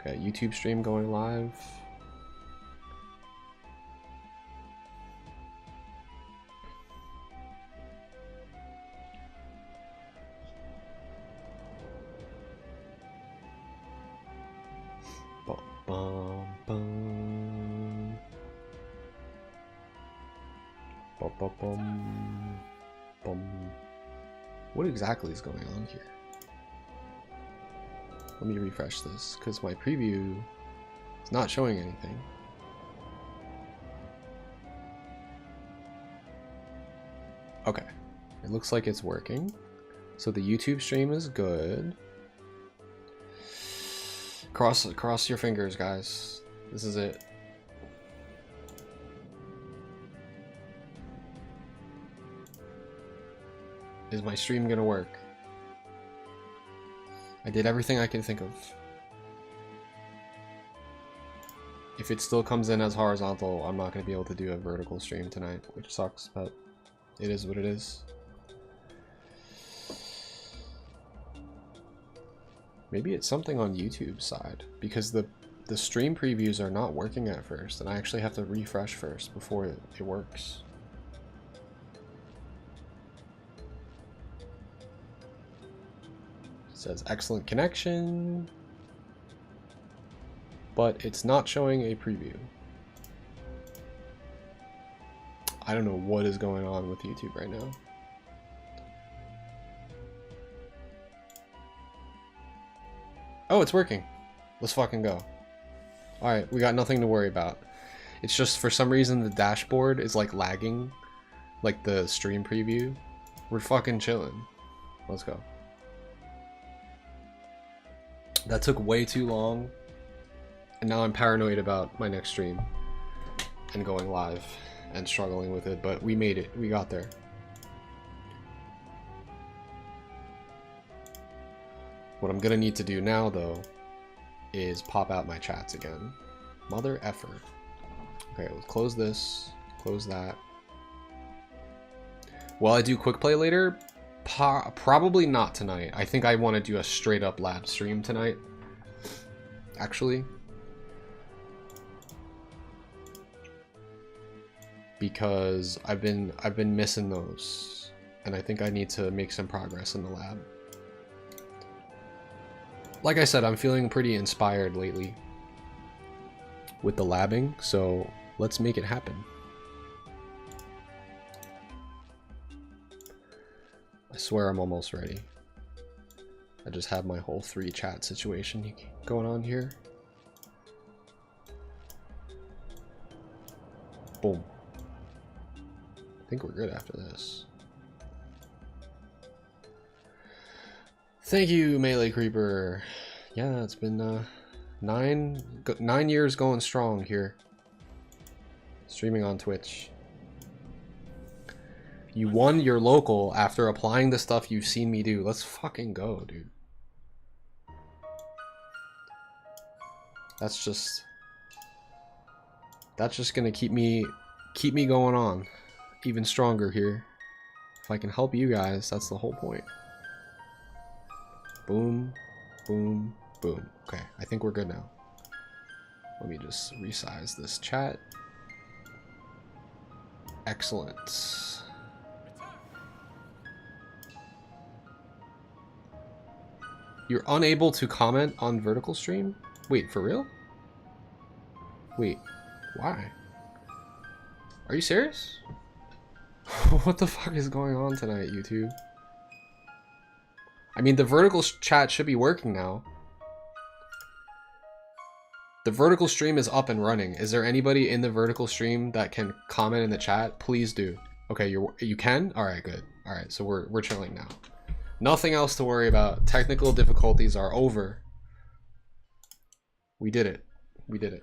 Okay, YouTube stream going live. Bum, bum, bum. Bum, bum, bum. Bum. What exactly is going on here? Let me refresh this because my preview is not showing anything. Okay, it looks like it's working. So the YouTube stream is good. Cross your fingers, guys. This is it. Is my stream gonna work? I did everything I can think of. If it still comes in as horizontal, I'm not gonna be able to do a vertical stream tonight, which sucks, but it is what it is. Maybe it's something on YouTube's side, because the stream previews are not working at first, and I actually have to refresh first before it works. It says excellent connection, but it's not showing a preview. I don't know what is going on with YouTube right now. Oh, it's working. Let's fucking go. Alright, we got nothing to worry about. It's just for some reason the dashboard is like lagging, like the stream preview. We're fucking chilling. Let's go. That took way too long, and now I'm paranoid about my next stream and going live and struggling with it, but we made it. We got there. What I'm gonna need to do now, though, is pop out my chats again. Mother effer. Okay, let's close this, close that. Will I do quick play later? Probably not tonight. I think I want to do a straight up lab stream tonight, actually, because I've been missing those, and I think I need to make some progress in the lab. Like I said, I'm feeling pretty inspired lately with the labbing, so let's make it happen. I swear I'm almost ready. I just have my whole 3 chat situation going on here. Boom. I think we're good after this. Thank you, Melee Creeper. Yeah, it's been 9 years going strong here. Streaming on Twitch. You won your local after applying the stuff you've seen me do. Let's fucking go, dude. That's just gonna keep me going on even stronger here. If I can help you guys, that's the whole point. Boom, boom, boom. Okay, I think we're good now. Let me just resize this chat. Excellent. You're unable to comment on vertical stream? Wait, for real? Wait, why? Are you serious? What the fuck is going on tonight, YouTube? I mean, the vertical chat should be working now. The vertical stream is up and running. Is there anybody in the vertical stream that can comment in the chat? Please do. Okay, you can? Alright, good. Alright, so we're chilling now. Nothing else to worry about. Technical difficulties are over. We did it. We did it.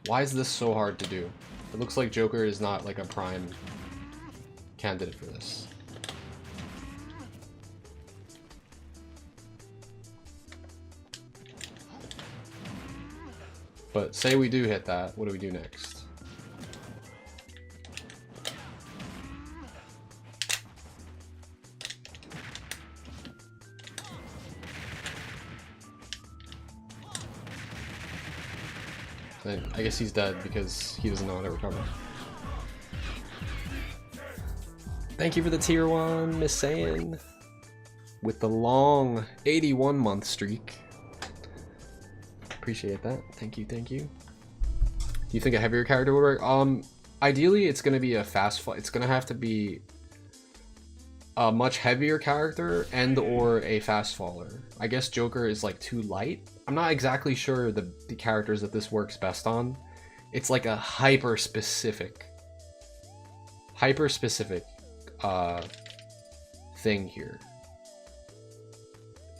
Why is this so hard to do? It looks like Joker is not like a prime candidate for this. But say we do hit that, what do we do next? And I guess he's dead because he doesn't know how to recover. Thank you for the tier 1, Miss Saiyan. With the long 81-month streak. Appreciate that. Thank you, thank you. Do you think a heavier character would work? Ideally, it's going to be a fast fall. It's going to have to be a much heavier character and or a fast faller. I guess Joker is like too light. I'm not exactly sure the characters that this works best on. It's like a hyper specific thing here.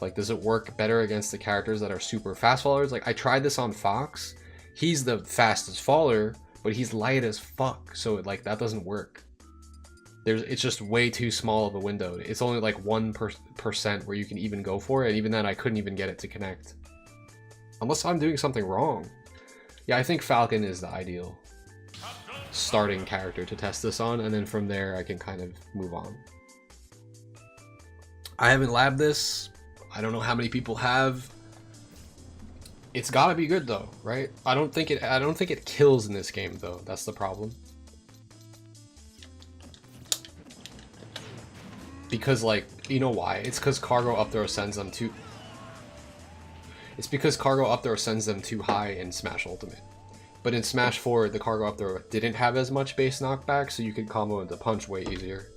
Like, does it work better against the characters that are super fast fallers? Like, I tried this on Fox. He's the fastest faller, but he's light as fuck. So, like, that doesn't work. It's just way too small of a window. It's only like 1% where you can even go for it. And even then, I couldn't even get it to connect. Unless I'm doing something wrong. Yeah, I think Falcon is the ideal starting character to test this on. And then from there, I can kind of move on. I haven't labbed this. I don't know how many people have. It's gotta be good though, right? I don't think it kills in this game though. That's the problem. Because, like, you know why? It's because cargo up throw sends them too. It's because cargo up throw sends them too high in Smash Ultimate. But in Smash 4, the cargo up throw didn't have as much base knockback, so you could combo into punch way easier.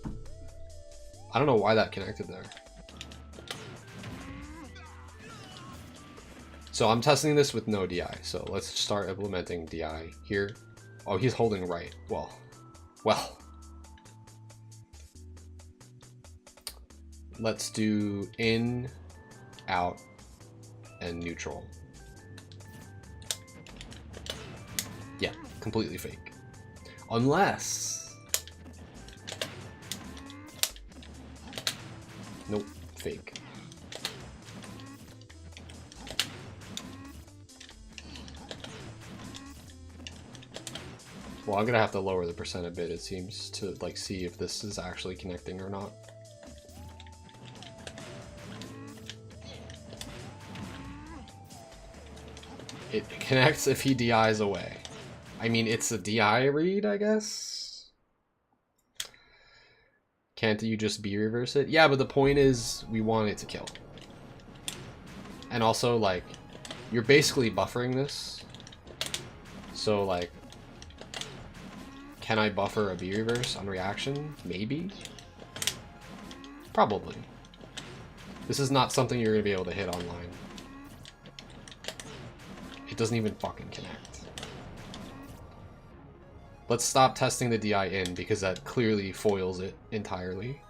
I don't know why that connected there. So I'm testing this with no DI, so let's start implementing DI here. Oh, he's holding right. Well. Let's do in, out, and neutral. Yeah, completely fake. Unless... Nope, fake. Well, I'm gonna have to lower the percent a bit, it seems, to like see if this is actually connecting or not. It connects if he DIs away. I mean, it's a DI read, I guess? Can't you just B reverse it? Yeah, but the point is, we want it to kill. And also, like, you're basically buffering this. So, like, can I buffer a B reverse on reaction? Maybe? Probably. This is not something you're going to be able to hit online. It doesn't even fucking connect. Let's stop testing the DI in because that clearly foils it entirely.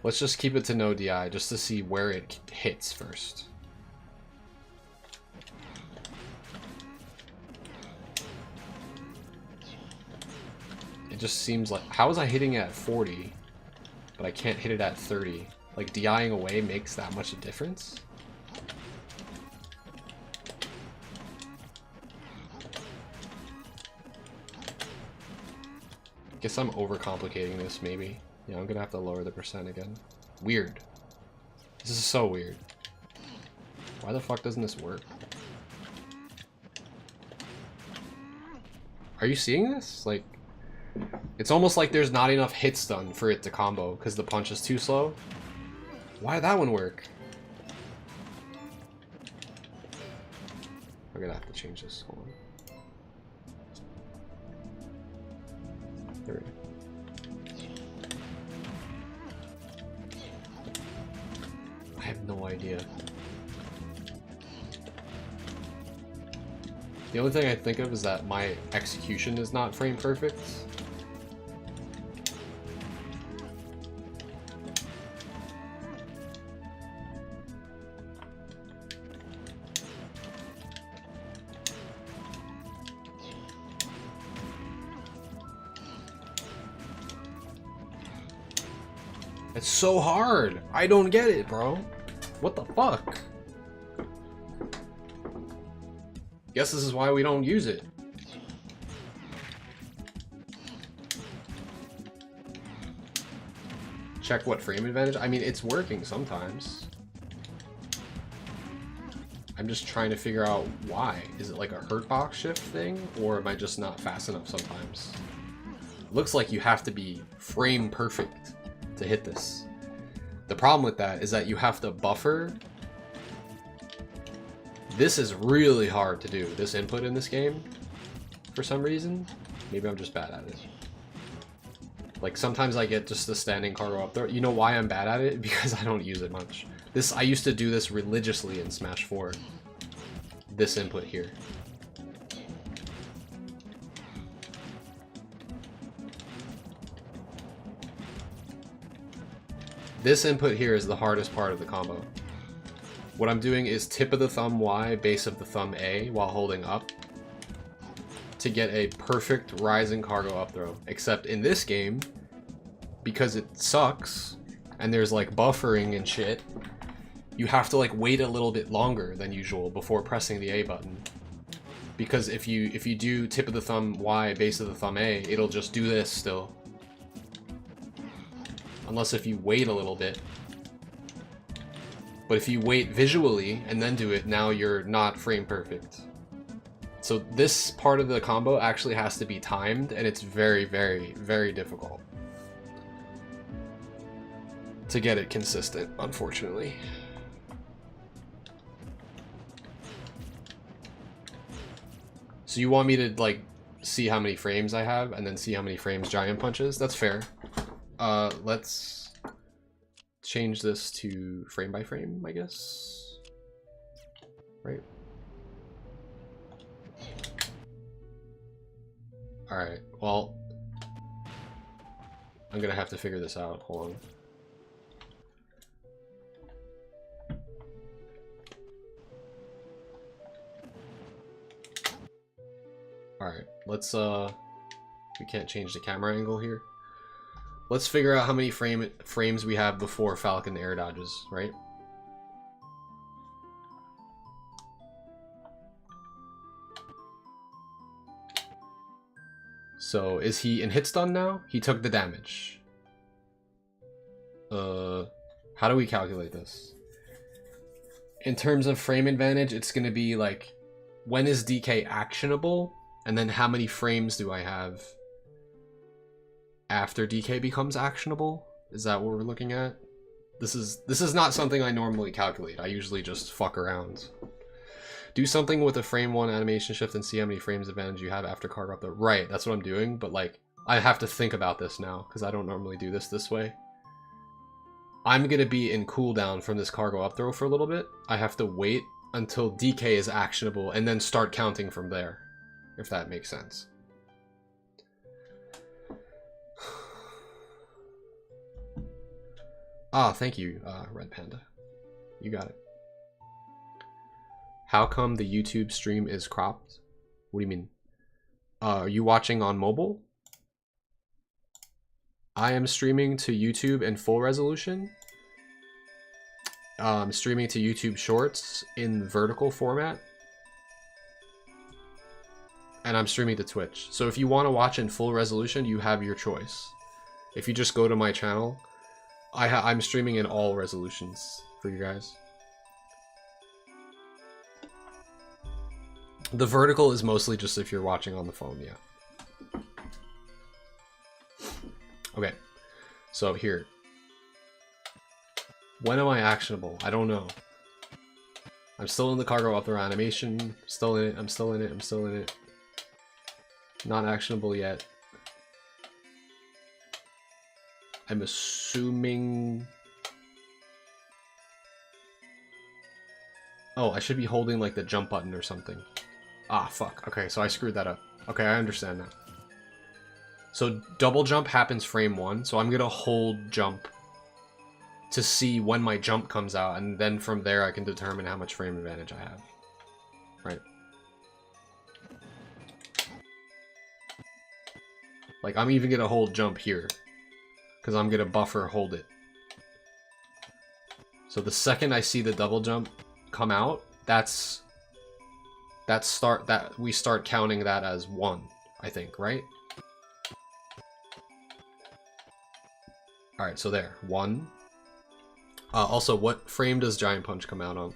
Let's just keep it to no DI just to see where it hits first. It just seems like... How was I hitting it at 40, but I can't hit it at 30? Like, DIing away makes that much a difference? Guess I'm overcomplicating this, maybe. Yeah, I'm gonna have to lower the percent again. Weird. This is so weird. Why the fuck doesn't this work? Are you seeing this? Like, it's almost like there's not enough hits done for it to combo because the punch is too slow. Why did that one work? I'm gonna have to change this. Hold on. There we go. I have no idea. The only thing I think of is that my execution is not frame perfect. It's so hard. I don't get it, bro. What the fuck? Guess this is why we don't use it. Check what frame advantage? I mean, it's working sometimes. I'm just trying to figure out why. Is it like a hurt box shift thing, or am I just not fast enough sometimes? Looks like you have to be frame perfect to hit this. The problem with that is that you have to buffer. This is really hard to do, this input in this game, for some reason. Maybe I'm just bad at it. Like, sometimes I get just the standing cargo up there. You know why I'm bad at it? Because I don't use it much. I used to do this religiously in Smash 4. This input here. This input here is the hardest part of the combo. What I'm doing is tip of the thumb Y, base of the thumb A while holding up to get a perfect rising cargo up throw. Except in this game, because it sucks and there's like buffering and shit, you have to like wait a little bit longer than usual before pressing the A button. Because if you do tip of the thumb Y, base of the thumb A, it'll just do this still. Unless if you wait a little bit. But if you wait visually and then do it, now you're not frame perfect. So this part of the combo actually has to be timed, and it's very, very, very difficult to get it consistent, unfortunately. So you want me to like see how many frames I have and then see how many frames Giant punches? That's fair. Let's change this to frame by frame, I guess. Right? Alright, well, I'm gonna have to figure this out. Hold on. Alright, let's, we can't change the camera angle here. Let's figure out how many frames we have before Falcon air dodges, right? So, is he in hit stun now? He took the damage. How do we calculate this? In terms of frame advantage, it's gonna be like, when is DK actionable? And then how many frames do I have after DK becomes actionable? Is that what we're looking at? This is not something I normally calculate. I usually just fuck around. Do something with a frame 1 animation shift and see how many frames advantage you have after cargo up there. Right, that's what I'm doing, but like, I have to think about this now, because I don't normally do this way. I'm gonna be in cooldown from this cargo up throw for a little bit. I have to wait until DK is actionable and then start counting from there, if that makes sense. Ah, thank you, Red Panda. You got it. How come the YouTube stream is cropped? What do you mean? Are you watching on mobile? I am streaming to YouTube in full resolution. I'm streaming to YouTube Shorts in vertical format. And I'm streaming to Twitch. So if you want to watch in full resolution, you have your choice. If you just go to my channel, I'm streaming in all resolutions for you guys. The vertical is mostly just if you're watching on the phone, yeah. Okay, so here. When am I actionable? I don't know. I'm still in the cargo author animation. Still in it, I'm still in it, I'm still in it. Not actionable yet. I'm assuming... Oh, I should be holding like the jump button or something. Ah, fuck. Okay, so I screwed that up. Okay, I understand now. So double jump happens frame 1, so I'm gonna hold jump to see when my jump comes out, and then from there I can determine how much frame advantage I have. Right. Like, I'm even gonna hold jump here, because I'm gonna buffer hold it. So the second I see the double jump come out, we start counting that as 1, I think, right? Alright, so there, 1. Also, what frame does Giant Punch come out on?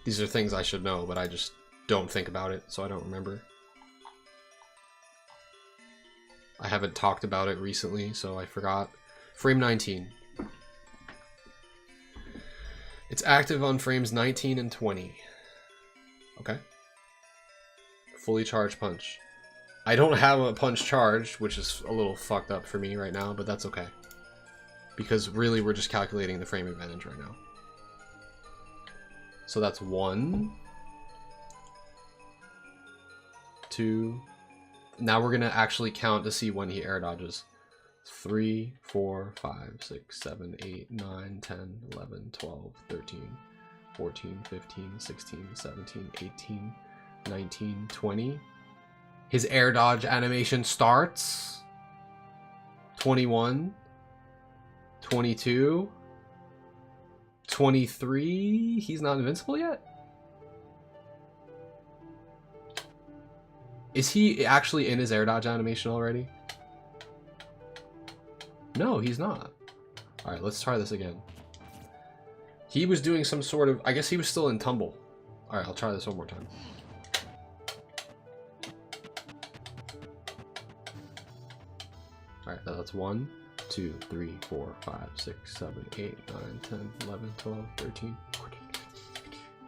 These are things I should know, but I just don't think about it, so I don't remember. I haven't talked about it recently, so I forgot. Frame 19. It's active on frames 19 and 20. Okay. Fully charged punch. I don't have a punch charged, which is a little fucked up for me right now, but that's okay. Because really, we're just calculating the frame advantage right now. So that's 1, 2. Now we're gonna actually count to see when he air dodges. 3, 4, 5, 6, 7, 8, 9, 10, 11, 12, 13, 14, 15, 16, 17, 18, 19, 20. His air dodge animation starts. 21, 22, 23. He's not invincible yet? Is he actually in his air dodge animation already? No, he's not. Alright, let's try this again. He was doing some sort of... I guess he was still in tumble. Alright, I'll try this one more time. Alright, that's 1, 2, 3, 4, 5, 6, 7, 8, 9, 10, 11, 12, 13, 14,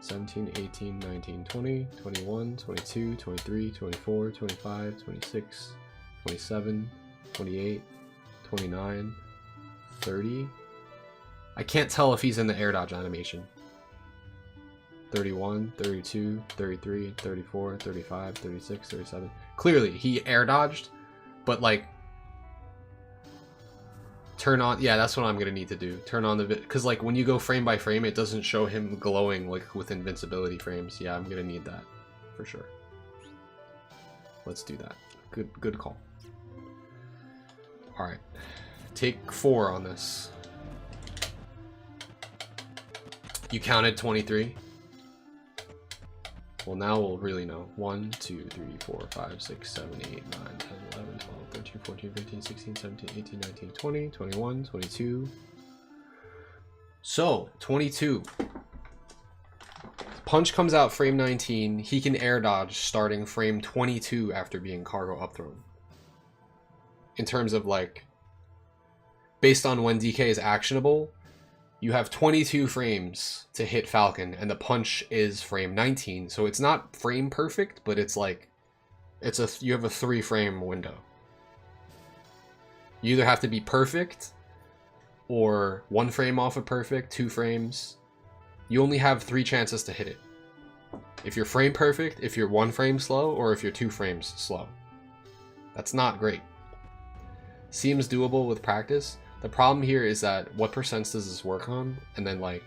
17, 18, 19, 20, 21, 22, 23, 24, 25, 26, 27, 28, 29, 30. I can't tell if he's in the air dodge animation. 31, 32, 33, 34, 35, 36, 37. Clearly, he air dodged, but like, turn on, yeah, that's what I'm gonna need to do. Turn on the, because like when you go frame by frame, it doesn't show him glowing like with invincibility frames. Yeah, I'm gonna need that for sure. Let's do that. Good call. All right, take 4 on this. You counted 23. Well, now we'll really know. 1, 2, 3, 4, 5, 6, 7, 8, 9, 10, 11, 12, 13, 14, 15, 16, 17, 18, 19, 20, 21, 22. So, 22. Punch comes out frame 19. He can air dodge starting frame 22 after being cargo upthrown. In terms of like, based on when DK is actionable, you have 22 frames to hit Falcon, and the punch is frame 19. So it's not frame perfect, but it's like, you have a 3 frame window. You either have to be perfect, or 1 frame off of perfect, 2 frames. You only have 3 chances to hit it. If you're frame perfect, if you're 1 frame slow, or if you're 2 frames slow. That's not great. Seems doable with practice. The problem here is that what percents does this work on? And then like,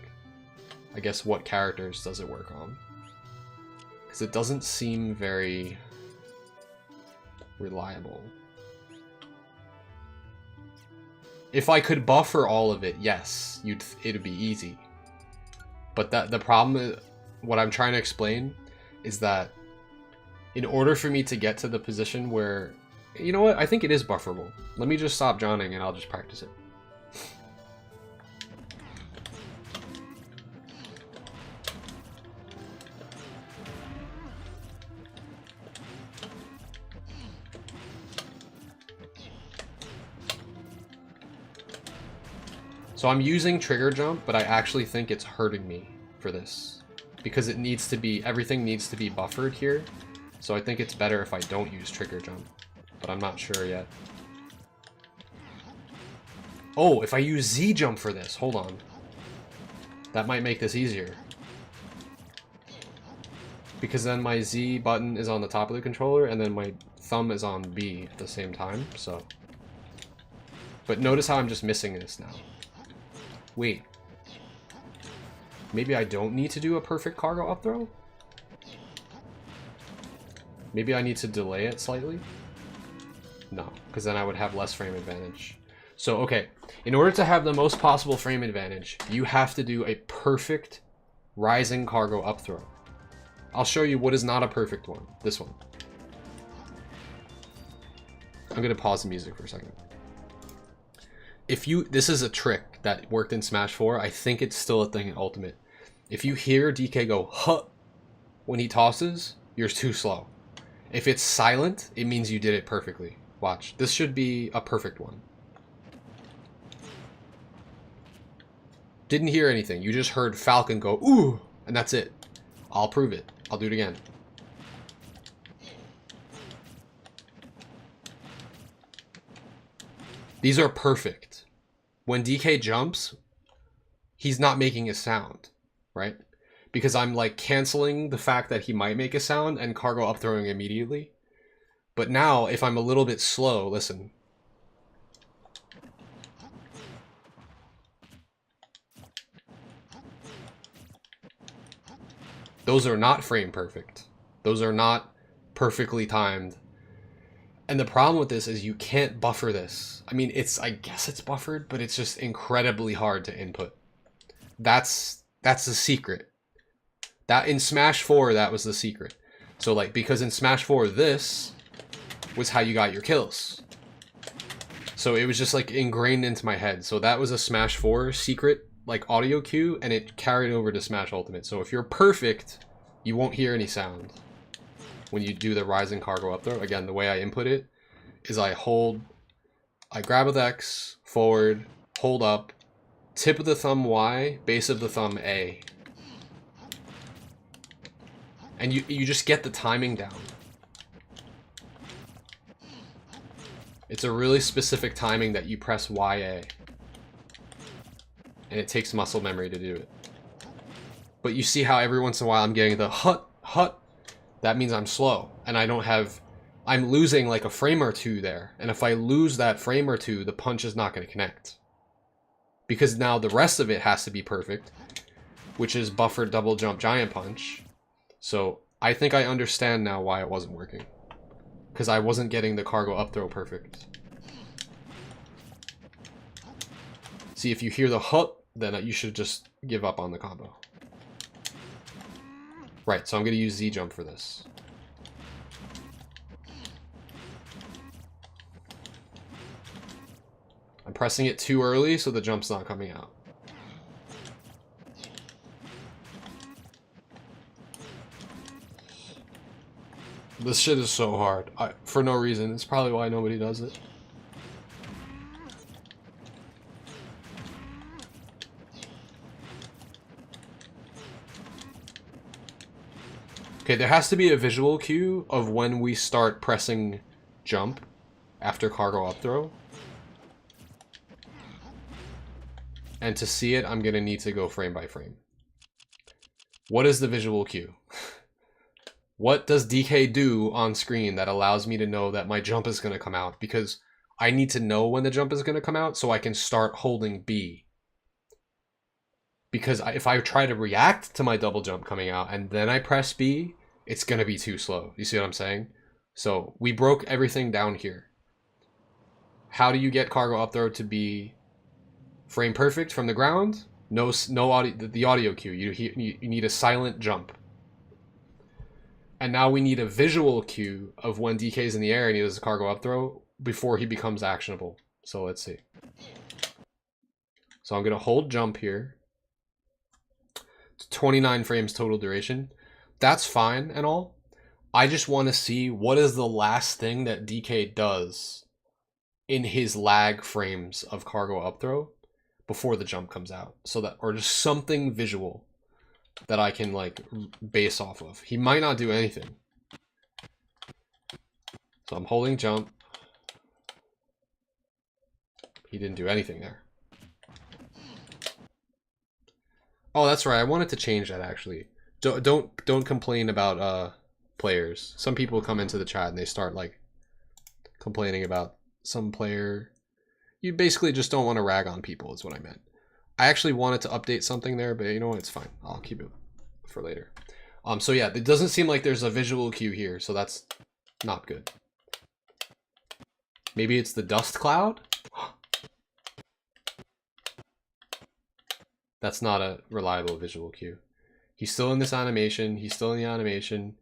I guess what characters does it work on? Because it doesn't seem very reliable. If I could buffer all of it, yes, it'd be easy. But the problem is, what I'm trying to explain is that in order for me to get to the position where, you know what, I think it is bufferable. Let me just stop drowning and I'll just practice it. So I'm using trigger jump, but I actually think it's hurting me for this because it needs to be, everything needs to be buffered here. So I think it's better if I don't use trigger jump, but I'm not sure yet. Oh, if I use Z jump for this, hold on. That might make this easier. Because then my Z button is on the top of the controller and then my thumb is on B at the same time, so. But notice how I'm just missing this now. Wait. Maybe I don't need to do a perfect cargo up throw? Maybe I need to delay it slightly? No, because then I would have less frame advantage. So, okay, in order to have the most possible frame advantage, you have to do a perfect rising cargo up throw. I'll show you what is not a perfect one. This one. I'm going to pause the music for a second. This is a trick that worked in Smash 4. I think it's still a thing in Ultimate. If you hear DK go, huh, when he tosses, you're too slow. If it's silent, it means you did it perfectly. Watch. This should be a perfect one. Didn't hear anything. You just heard Falcon go, ooh, and that's it. I'll prove it. I'll do it again. These are perfect. When DK jumps, he's not making a sound, right? Because I'm like canceling the fact that he might make a sound and cargo up throwing immediately. But now, if I'm a little bit slow, listen. Those are not frame perfect. Those are not perfectly timed. And the problem with this is you can't buffer this. I mean, I guess it's buffered, but it's just incredibly hard to input. That's the secret. That in Smash 4, that was the secret. So like, because in Smash 4, this was how you got your kills. So it was just like ingrained into my head. So that was a Smash 4 secret like audio cue, and it carried over to Smash Ultimate. So if you're perfect, you won't hear any sound when you do the rising cargo up throw. Again, the way I input it is I grab with X, forward, hold up, tip of the thumb Y, base of the thumb A. And you just get the timing down. It's a really specific timing that you press YA. And it takes muscle memory to do it. But you see how every once in a while I'm getting the hut, hut. That means I'm slow. And I'm losing like a frame or two there. And if I lose that frame or two, the punch is not going to connect. Because now the rest of it has to be perfect. Which is buffered double jump giant punch. So I think I understand now why it wasn't working. Because I wasn't getting the cargo up throw perfect. See, if you hear the hut, then you should just give up on the combo. Right, so I'm going to use Z jump for this. I'm pressing it too early, so the jump's not coming out. This shit is so hard. For no reason. It's probably why nobody does it. Okay, there has to be a visual cue of when we start pressing jump after cargo up throw. And to see it, I'm going to need to go frame by frame. What is the visual cue? What does DK do on screen that allows me to know that my jump is going to come out? Because I need to know when the jump is going to come out so I can start holding B. Because if I try to react to my double jump coming out and then I press B, it's going to be too slow. You see what I'm saying? So we broke everything down here. How do you get cargo up throw to be frame perfect from the ground? No audio, the audio cue. You need a silent jump. And now we need a visual cue of when DK's in the air and he does a cargo up throw before he becomes actionable. So let's see. So I'm going to hold jump here. 29 frames total duration. That's fine and all. I just want to see what is the last thing that DK does in his lag frames of cargo up throw before the jump comes out. So that, or just something visual that I can like base off of. He might not do anything. So I'm holding jump. He didn't do anything there. Oh, that's right. I wanted to change that actually. Don't complain about players. Some people come into the chat and they start like complaining about some player. You basically just don't want to rag on people is what I meant. I actually wanted to update something there, but you know what? It's fine. I'll keep it for later. So yeah, it doesn't seem like there's a visual cue here, so that's not good. Maybe it's the dust cloud? That's not a reliable visual cue. He's still in this animation. He's still in the animation.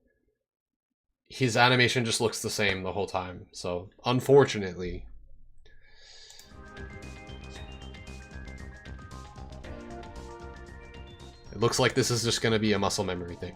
His animation just looks the same the whole time. So, unfortunately. It looks like this is just going to be a muscle memory thing.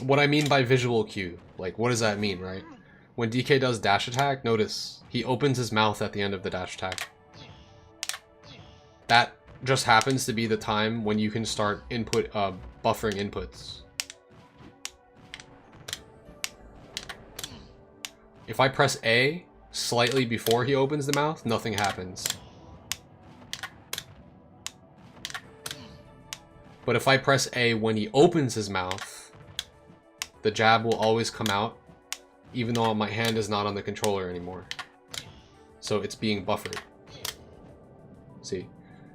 What I mean by visual cue, like what does that mean, right? When DK does dash attack, notice he opens his mouth at the end of the dash attack. That just happens to be the time when you can start buffering inputs. If I press A slightly before he opens the mouth, nothing happens. But if I press A when he opens his mouth, the jab will always come out, even though my hand is not on the controller anymore. So it's being buffered. See?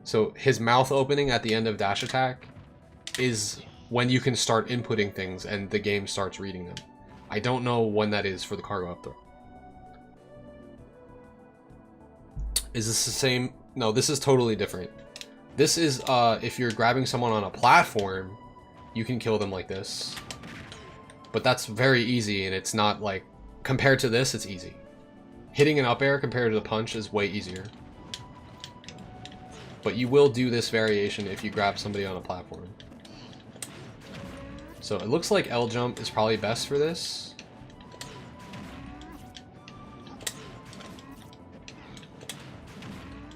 So his mouth opening at the end of dash attack is when you can start inputting things and the game starts reading them. I don't know when that is for the cargo up throw. Is this the same? No, this is totally different. This is if you're grabbing someone on a platform, you can kill them like this. But that's very easy, and it's not like... Compared to this, it's easy. Hitting an up air compared to the punch is way easier. But you will do this variation if you grab somebody on a platform. So it looks like L jump is probably best for this.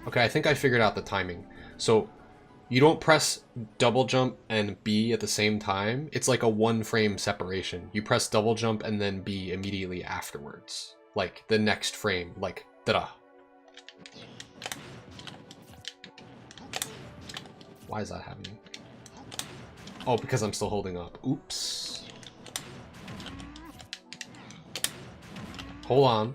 Okay, I think I figured out the timing. So you don't press double jump and B at the same time. It's like a 1 frame separation. You press double jump and then B immediately afterwards. Like the next frame, like da-da. Why is that happening? Oh, because I'm still holding up. Oops. Hold on.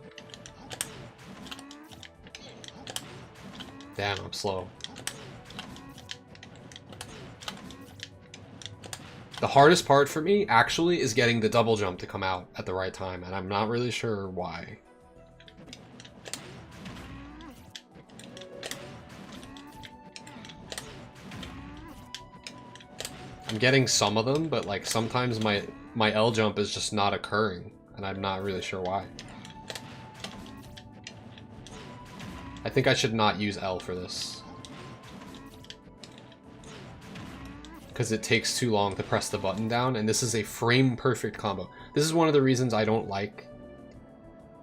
Damn, I'm slow. The hardest part for me, actually, is getting the double jump to come out at the right time, and I'm not really sure why. I'm getting some of them, but like sometimes my L jump is just not occurring, and I'm not really sure why. I think I should not use L for this, because it takes too long to press the button down, and this is a frame perfect combo. This is one of the reasons I don't like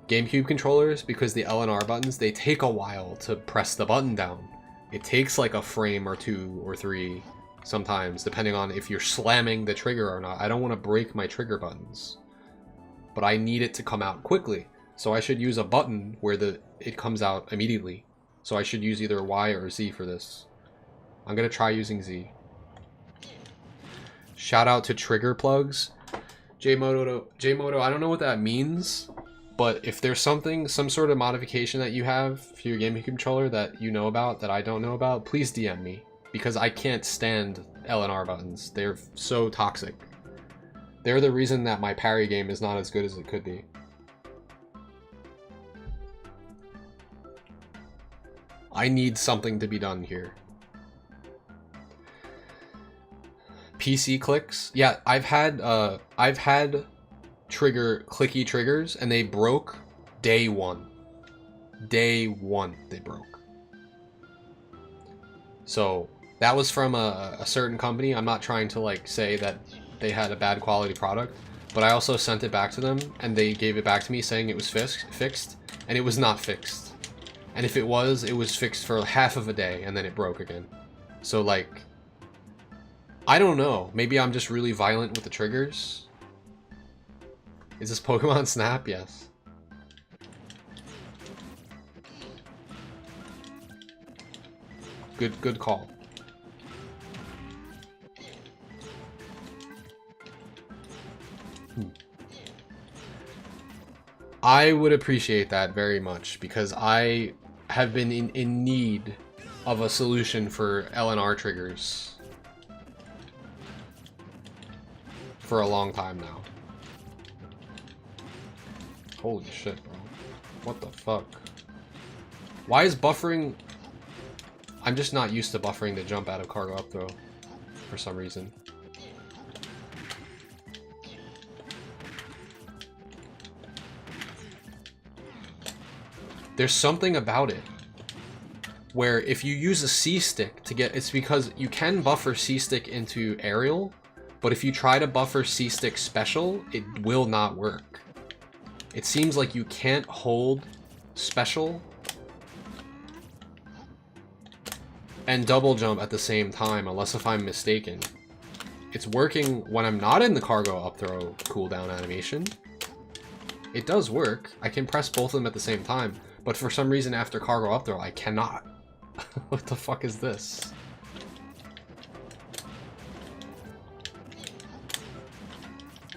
GameCube controllers, because the L and R buttons, they take a while to press the button down. It takes like a frame or 2 or 3 sometimes, depending on if you're slamming the trigger or not. I don't want to break my trigger buttons, but I need it to come out quickly. So I should use a button where it comes out immediately. So I should use either Y or Z for this. I'm going to try using Z. Shout out to trigger plugs. Jmoto, I don't know what that means, but if there's some sort of modification that you have for your gaming controller that you know about that I don't know about, please DM me, because I can't stand L and R buttons. They're so toxic. They're the reason that my parry game is not as good as it could be. I need something to be done here. PC clicks. Yeah, I've had clicky triggers, and they broke day one. Day one they broke. So that was from a certain company. I'm not trying to like say that they had a bad quality product, but I also sent it back to them, and they gave it back to me saying it was fixed, and it was not fixed. And if it was fixed for half of a day, and then it broke again. So like, I don't know. Maybe I'm just really violent with the triggers. Is this Pokemon Snap? Yes. Good call. I would appreciate that very much, because I have been in need of a solution for LNR triggers for a long time now. Holy shit, bro. What the fuck? Why is buffering... I'm just not used to buffering the jump out of cargo up throw for some reason. There's something about it where if you use a C-stick to get... It's because you can buffer C-stick into aerial, but if you try to buffer C-stick special, it will not work. It seems like you can't hold special and double jump at the same time, unless if I'm mistaken. It's working when I'm not in the cargo up throw cooldown animation. It does work. I can press both of them at the same time, but for some reason after cargo up throw, I cannot. What the fuck is this?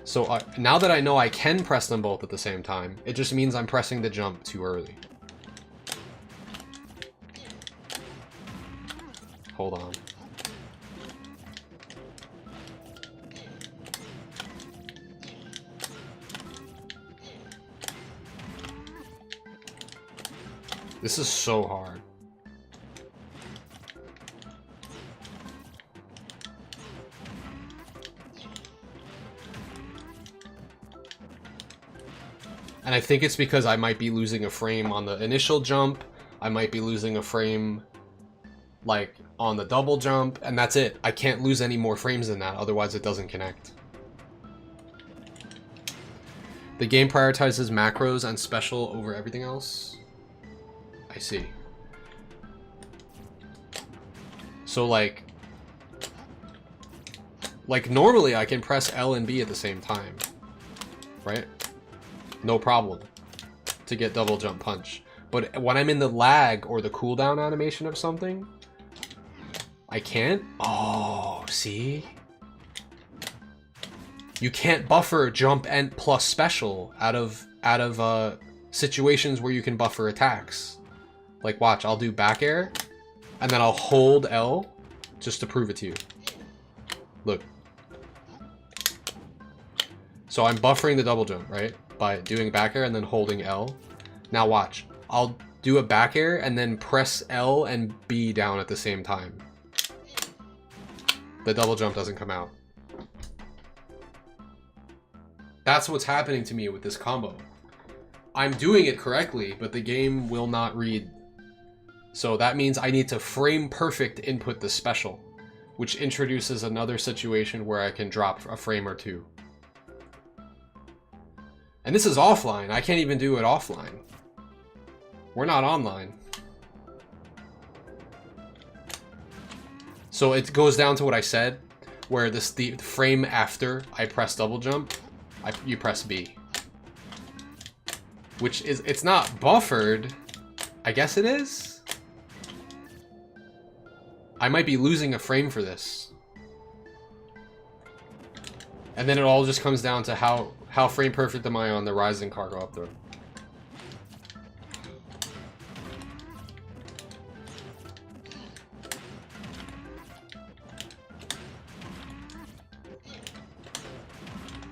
So now that I know I can press them both at the same time, it just means I'm pressing the jump too early. Hold on. This is so hard. And I think it's because I might be losing a frame on the initial jump. I might be losing a frame, like, on the double jump. And that's it. I can't lose any more frames than that. Otherwise, it doesn't connect. The game prioritizes macros and special over everything else. I see. So, like normally I can press L and B at the same time. Right? No problem to get double jump punch. But when I'm in the lag or the cooldown animation of something, I can't. Oh, see? You can't buffer jump and plus special out of situations where you can buffer attacks. Like, watch, I'll do back air and then I'll hold L just to prove it to you. Look. So I'm buffering the double jump, right? By doing back air and then holding L. Now watch. I'll do a back air and then press L and B down at the same time. The double jump doesn't come out. That's what's happening to me with this combo. I'm doing it correctly, but the game will not read. So that means I need to frame perfect input the special, which introduces another situation where I can drop a frame or two. And this is offline. I can't even do it offline. We're not online. So it goes down to what I said, where the frame after I press double jump, you press B. Which is, it's not buffered. I guess it is. I might be losing a frame for this. And then it all just comes down to how frame perfect am I on the rising cargo up throw.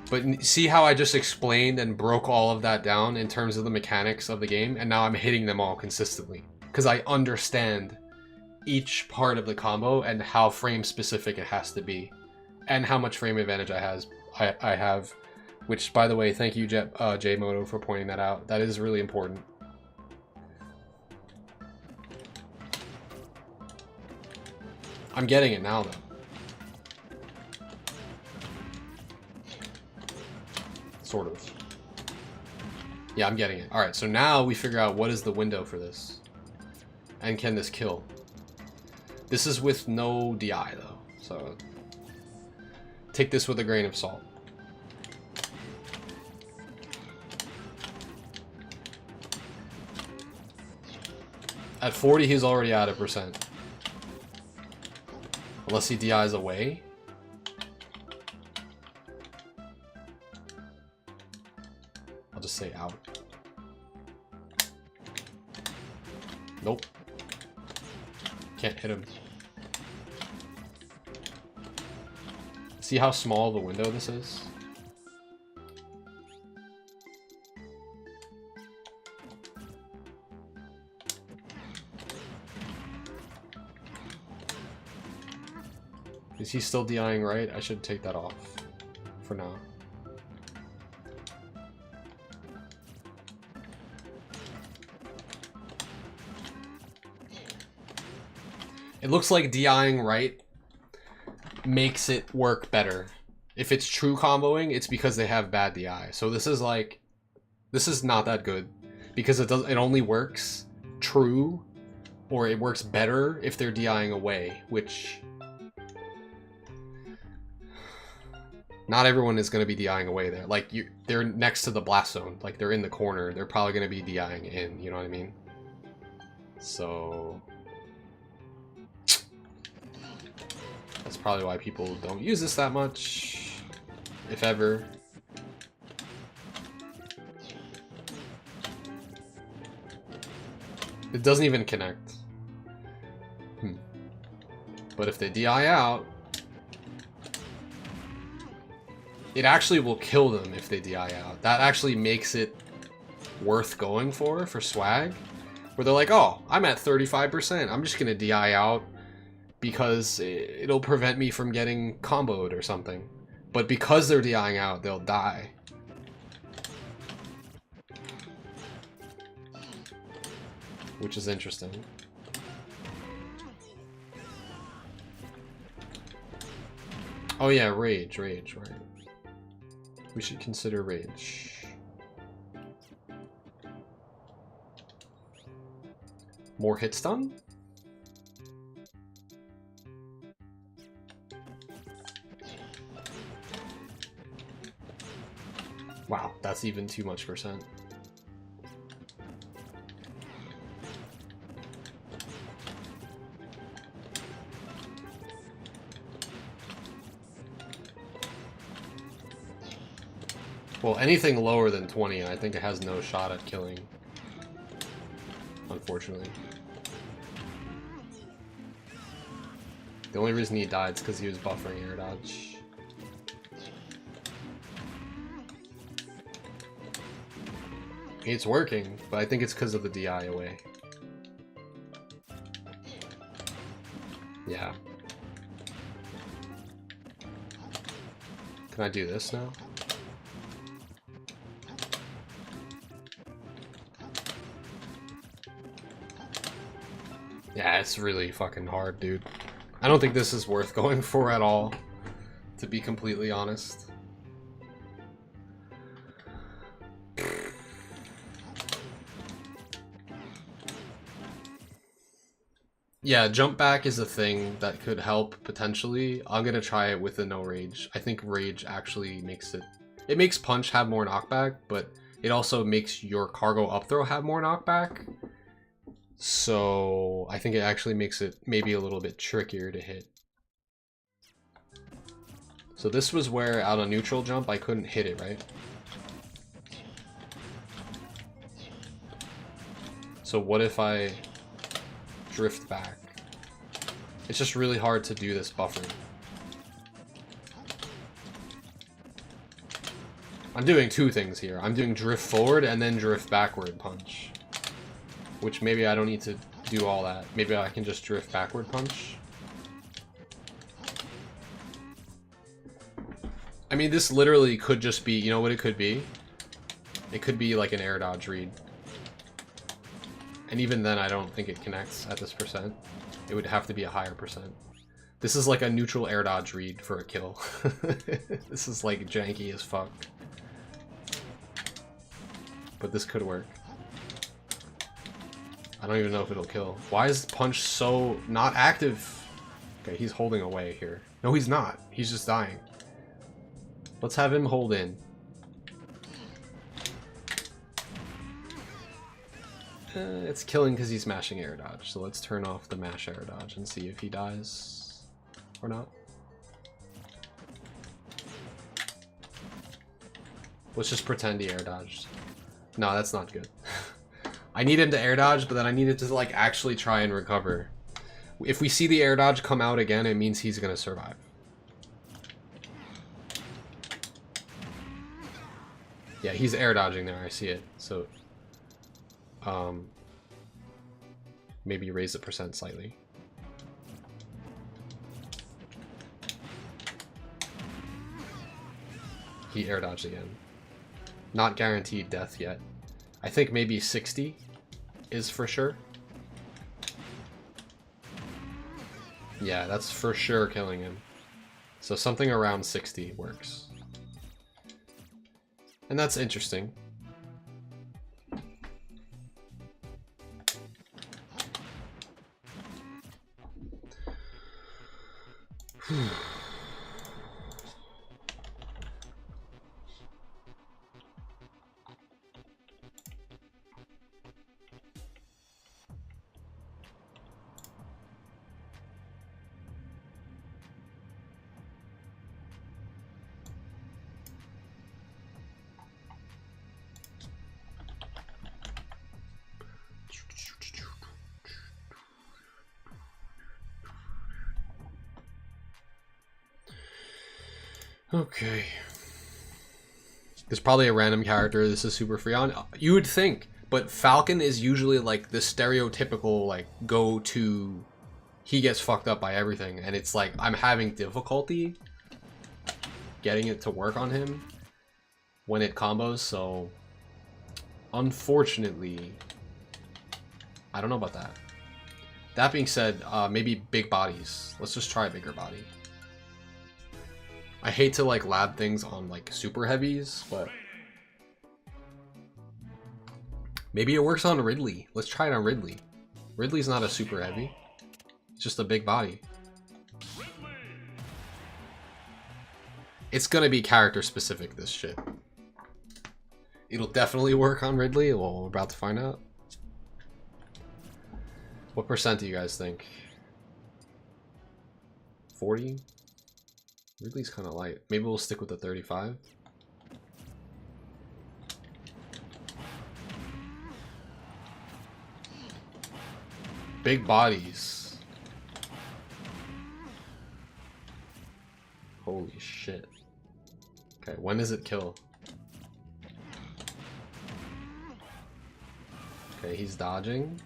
But see how I just explained and broke all of that down in terms of the mechanics of the game, and now I'm hitting them all consistently. Because I understand each part of the combo and how frame specific it has to be. And how much frame advantage I have. Which, by the way, thank you, J-Moto, for pointing that out. That is really important. I'm getting it now, though. Sort of. Yeah, I'm getting it. Alright, so now we figure out what is the window for this. And can this kill? This is with no DI, though. So, take this with a grain of salt. At 40, he's already at 1%. Unless he DIs away. I'll just say out. Nope. Can't hit him. See how small the window this is? Is he still DIing right? I should take that off for now. It looks like DIing right makes it work better. If it's true comboing, it's because they have bad DI. So this is like, this is not that good because it only works true, or it works better if they're DIing away, which not everyone is going to be DIing away there. Like they're next to the blast zone, like they're in the corner. They're probably going to be DIing in, you know what I mean? So that's probably why people don't use this that much, if ever. It doesn't even connect. But if they DI out, it actually will kill them if they DI out. That actually makes it worth going for swag. Where they're like, oh, I'm at 35%. I'm just going to DI out because it'll prevent me from getting comboed or something. But because they're DIing out, they'll die. Which is interesting. Oh yeah, rage, right. We should consider rage. More hit stun? Wow, that's even too much percent. Well, anything lower than 20, I think it has no shot at killing. Unfortunately. The only reason he died is because he was buffering air dodge. It's working, but I think it's because of the DI away. Yeah. Can I do this now? Yeah, it's really fucking hard, dude. I don't think this is worth going for at all, to be completely honest. Yeah, jump back is a thing that could help, potentially. I'm gonna try it with a no rage. I think rage actually makes it... It makes punch have more knockback, but it also makes your cargo up throw have more knockback. So I think it actually makes it maybe a little bit trickier to hit. So this was where out on neutral jump I couldn't hit it, right? So what if I drift back? It's just really hard to do this buffering. I'm doing two things here. I'm doing drift forward and then drift backward punch. Which maybe I don't need to do all that. Maybe I can just drift backward punch. I mean, this literally could just be, you know what it could be? It could be like an air dodge read. And even then, I don't think it connects at this percent. It would have to be a higher percent. This is like a neutral air dodge read for a kill. This is like janky as fuck. But this could work. I don't even know if it'll kill. Why is punch so not active? Okay, he's holding away here. No, he's not. He's just dying. Let's have him hold in. It's killing because he's mashing air dodge. So let's turn off the mash air dodge and see if he dies or not. Let's just pretend he air dodged. No, that's not good. I need him to air dodge, but then I needed to like actually try and recover. If we see the air dodge come out again, it means he's gonna survive. Yeah, he's air dodging there, I see it. So maybe raise the percent slightly. He air dodged again. Not guaranteed death yet. I think maybe 60 is for sure. Yeah, that's for sure killing him. So something around 60 works. And that's interesting. Okay. There's probably a random character this is super free on. You would think, but Falcon is usually like the stereotypical like go-to. He gets fucked up by everything, and it's like I'm having difficulty getting it to work on him when it combos, so unfortunately, I don't know about that. That being said, maybe big bodies. Let's just try a bigger body. I hate to like lab things on like super heavies, but maybe it works on Ridley. Let's try it on Ridley. Ridley's not a super heavy. It's just a big body. It's gonna be character specific, this shit. It'll definitely work on Ridley. Well, we're about to find out. What percent do you guys think? 40? Ridley's kind of light. Maybe we'll stick with the 35. Big bodies. Holy shit. Okay, when does it kill? Okay, he's dodging.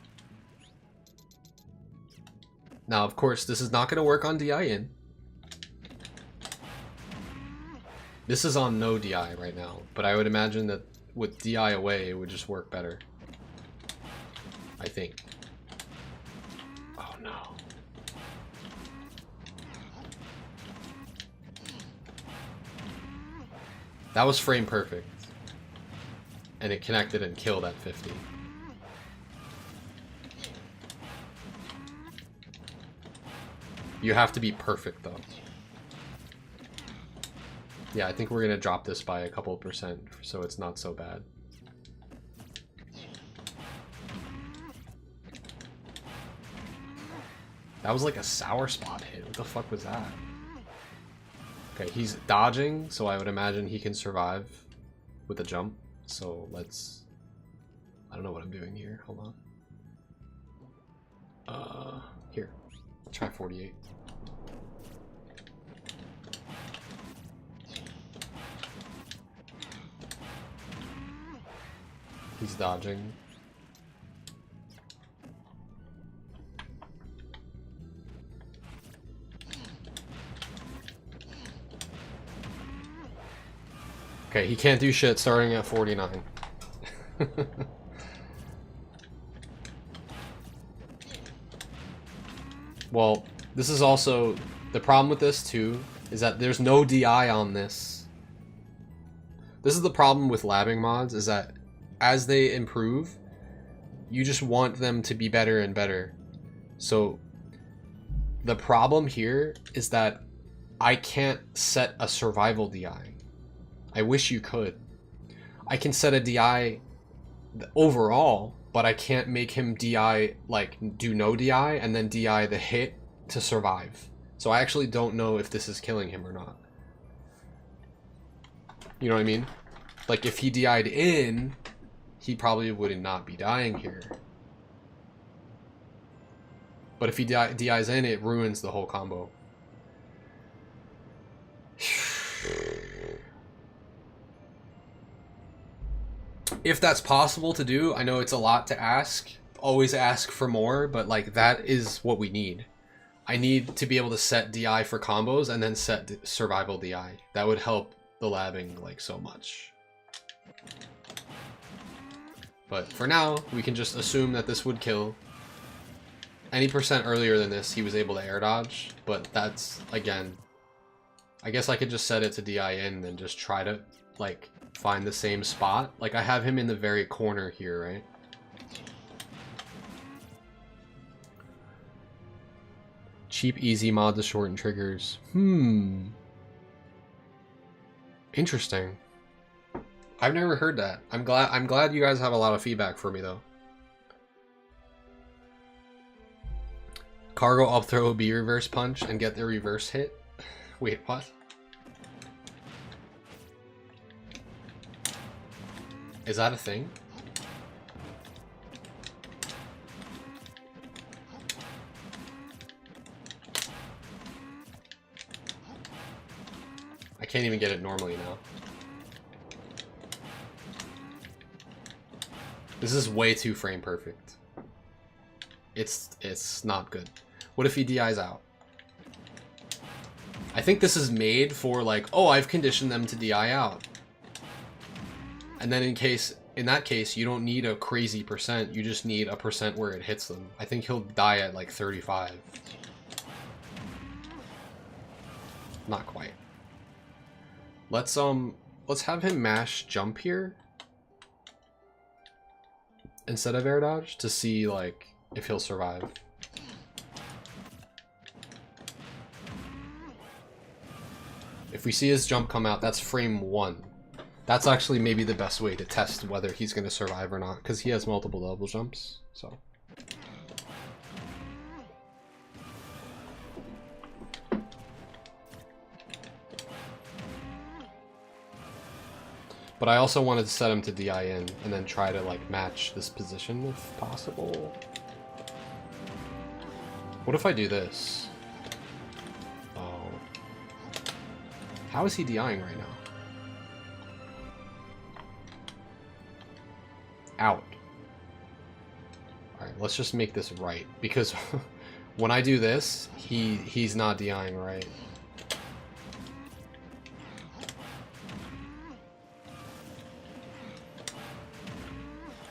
Now, of course, this is not going to work on DI in. This is on no DI right now, but I would imagine that with DI away, it would just work better. I think. Oh no. That was frame perfect. And it connected and killed at 50. You have to be perfect though. Yeah, I think we're gonna drop this by a couple percent so it's not so bad. That was like a sour spot hit. What the fuck was that? Okay, he's dodging, so I would imagine he can survive with a jump. So let's... I don't know what I'm doing here. Hold on. Here. Try 48. He's dodging. Okay, he can't do shit starting at 49. Well, this is also... The problem with this, too, is that there's no DI on this. This is the problem with labbing mods, is that as they improve, you just want them to be better and better. So the problem here is that I can't set a survival DI. I wish you could. I can set a DI overall, but I can't make him DI, like, do no DI and then DI the hit to survive. So I actually don't know if this is killing him or not. You know what I mean? Like, if he DI'd in, he probably would not be dying here. But if he DIs in, it ruins the whole combo. If that's possible to do, I know it's a lot to ask. Always ask for more, but like that is what we need. I need to be able to set DI for combos and then set survival DI. That would help the labbing like so much. But for now, we can just assume that this would kill. Any percent earlier than this, he was able to air dodge, but that's, again, I guess I could just set it to DI in and then just try to, like, find the same spot. Like, I have him in the very corner here, right? Cheap, easy mod to shorten triggers. Interesting. I've never heard that. I'm glad you guys have a lot of feedback for me, though. Cargo up throw B reverse punch and get the reverse hit. Wait, what? Is that a thing? I can't even get it normally now. This is way too frame perfect. It's not good. What if he DIs out? I think this is made for like, oh, I've conditioned them to DI out. And then in that case, you don't need a crazy percent. You just need a percent where it hits them. I think he'll die at like 35. Not quite. Let's have him mash jump here instead of air dodge to see like if he'll survive. If we see his jump come out, that's frame 1. That's actually maybe the best way to test whether he's going to survive or not, because he has multiple double jumps, so. But I also wanted to set him to DI in and then try to like match this position if possible. What if I do this? Oh. How is he DIing right now? Out. Alright, let's just make this right. Because when I do this, he's not DIing right.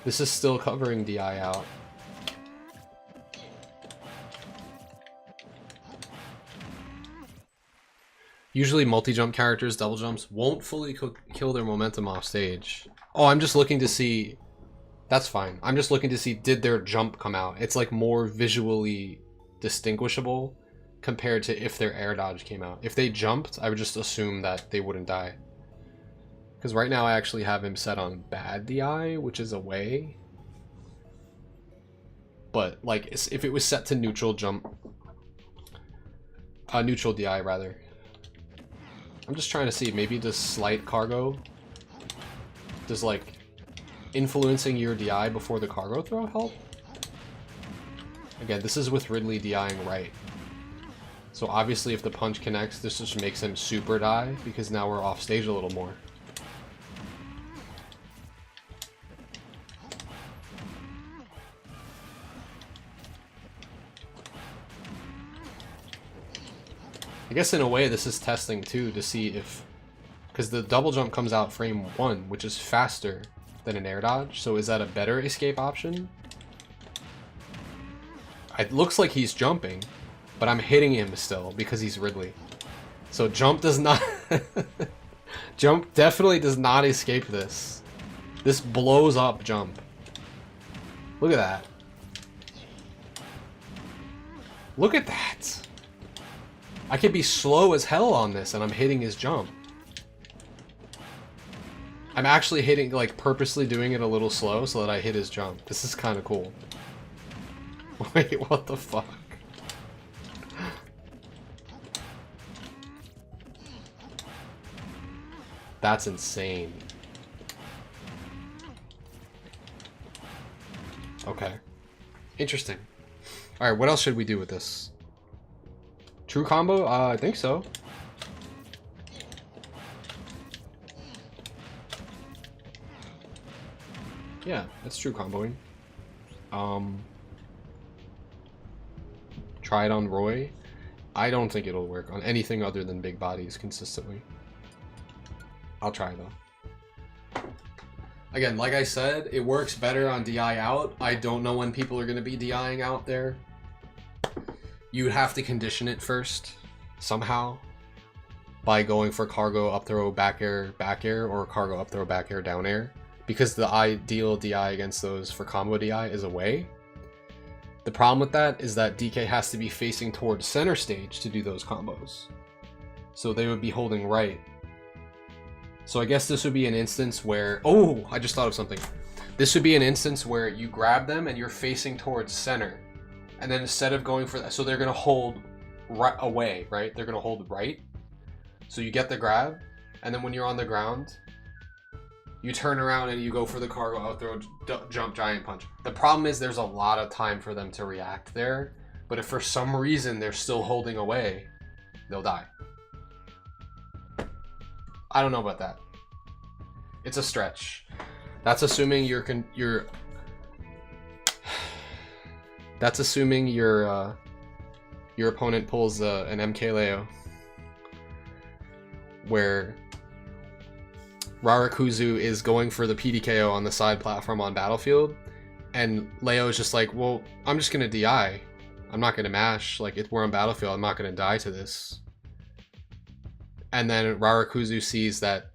This is still covering DI out. Usually multi-jump characters, double jumps, won't fully kill their momentum off stage. Oh, I'm just looking to see... That's fine. I'm just looking to see, did their jump come out? It's like more visually distinguishable compared to if their air dodge came out. If they jumped, I would just assume that they wouldn't die. Because right now I actually have him set on bad DI, which is away. But like, if it was set to neutral jump... neutral DI rather. I'm just trying to see, maybe does slight cargo, does like influencing your DI before the cargo throw help? Again, this is with Ridley DIing right. So obviously if the punch connects, this just makes him super die, because now we're off stage a little more. I guess in a way this is testing too to see if, because the double jump comes out frame 1, which is faster than an air dodge, so is that a better escape option? It looks like he's jumping, but I'm hitting him still because he's Ridley. So jump does not... Jump definitely does not escape this. This blows up jump. Look at that. Look at that. I could be slow as hell on this and I'm hitting his jump. I'm actually hitting, like, purposely doing it a little slow so that I hit his jump. This is kind of cool. Wait, what the fuck? That's insane. Okay. Interesting. Alright, what else should we do with this? True combo? I think so. Yeah, that's true comboing. Try it on Roy. I don't think it'll work on anything other than big bodies consistently. I'll try though. Again, like I said, it works better on DI out. I don't know when people are going to be DIing out there. You'd have to condition it first, somehow, by going for cargo up throw back air, or cargo up throw back air, down air. Because the ideal DI against those for combo DI is away. The problem with that is that DK has to be facing towards center stage to do those combos. So they would be holding right. So I guess this would be an instance where... Oh, I just thought of something. This would be an instance where you grab them and you're facing towards center. And then instead of going for that... So they're going to hold right away, right? They're going to hold right. So you get the grab. And then when you're on the ground, you turn around and you go for the cargo out throw, jump, giant punch. The problem is there's a lot of time for them to react there. But if for some reason they're still holding away, they'll die. I don't know about that. It's a stretch. That's assuming that's assuming your opponent pulls an MK Leo, where Rarakuzu is going for the PDKO on the side platform on Battlefield, and Leo is just like, well, I'm just gonna DI. I'm not gonna mash. Like, if we're on Battlefield, I'm not gonna die to this. And then Rarakuzu sees that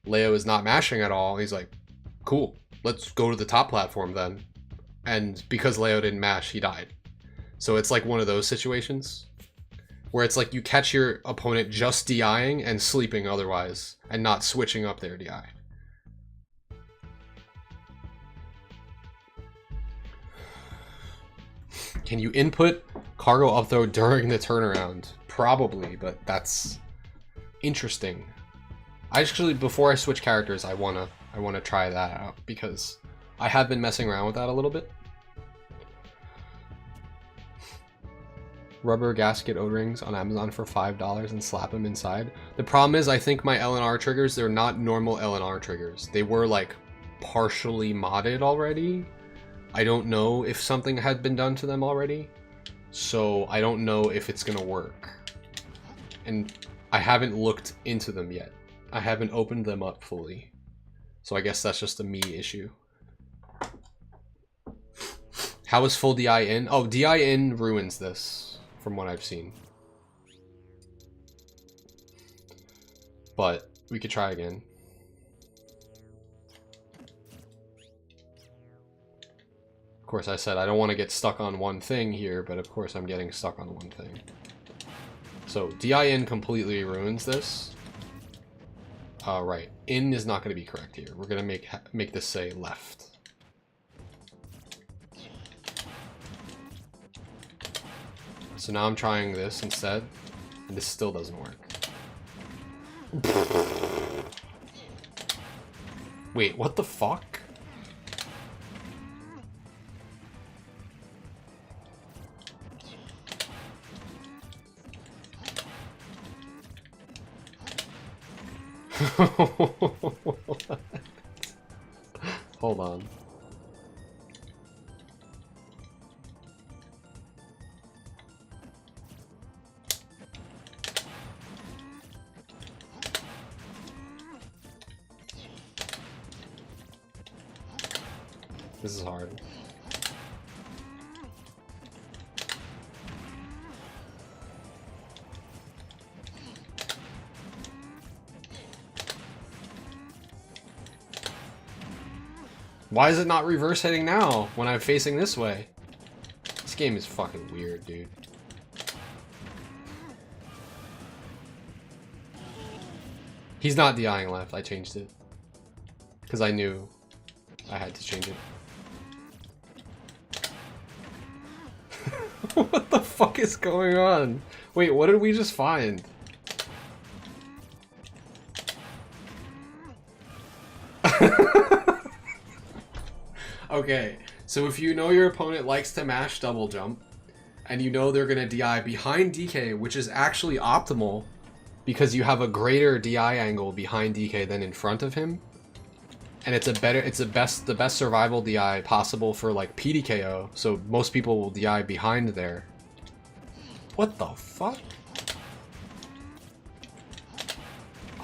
Leo is not mashing at all. He's like, cool, let's go to the top platform then. And because Leo didn't mash, he died. So it's like one of those situations where it's like you catch your opponent just DIing and sleeping otherwise, and not switching up their DI. Can you input cargo up throw during the turnaround? Probably, but that's interesting. Actually, before I switch characters, I wanna try that out because I have been messing around with that a little bit. Rubber gasket O-rings on Amazon for $5 and slap them inside. The problem is, I think my LNR triggers, they're not normal LNR triggers. They were like partially modded already. I don't know if something had been done to them already, so I don't know if it's gonna work. And I haven't looked into them yet. I haven't opened them up fully. So I guess that's just a me issue. How is full DI in? Oh, DI in ruins this, from what I've seen. But we could try again. Of course, I said I don't want to get stuck on one thing here, but of course I'm getting stuck on one thing. So DI in completely ruins this. Right, in is not going to be correct here. We're going to make this say left. So now I'm trying this instead, and this still doesn't work. Wait, what the fuck? Hold on. This is hard. Why is it not reverse hitting now when I'm facing this way? This game is fucking weird, dude. He's not DIing left. I changed it. Because I knew I had to change it. What the fuck is going on? Wait, what did we just find? Okay, so if you know your opponent likes to mash double jump, and you know they're gonna DI behind DK, which is actually optimal because you have a greater DI angle behind DK than in front of him, and it's the best survival DI possible for like PDKO. So most people will DI behind there. What the fuck?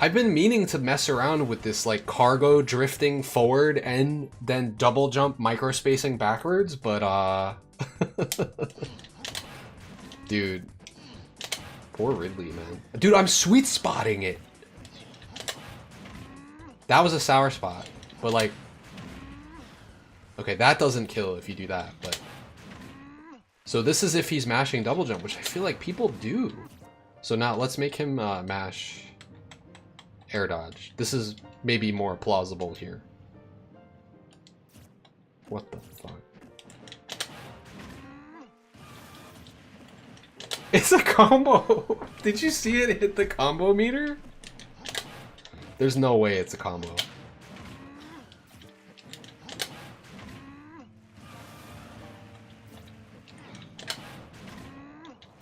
I've been meaning to mess around with this like cargo drifting forward and then double jump microspacing backwards, but dude. Poor Ridley, man. Dude, I'm sweet spotting it. That was a sour spot, but like, okay, that doesn't kill if you do that, but. So this is if he's mashing double jump, which I feel like people do. So now let's make him mash air dodge. This is maybe more plausible here. What the fuck? It's a combo! Did you see it hit the combo meter? There's no way it's a combo.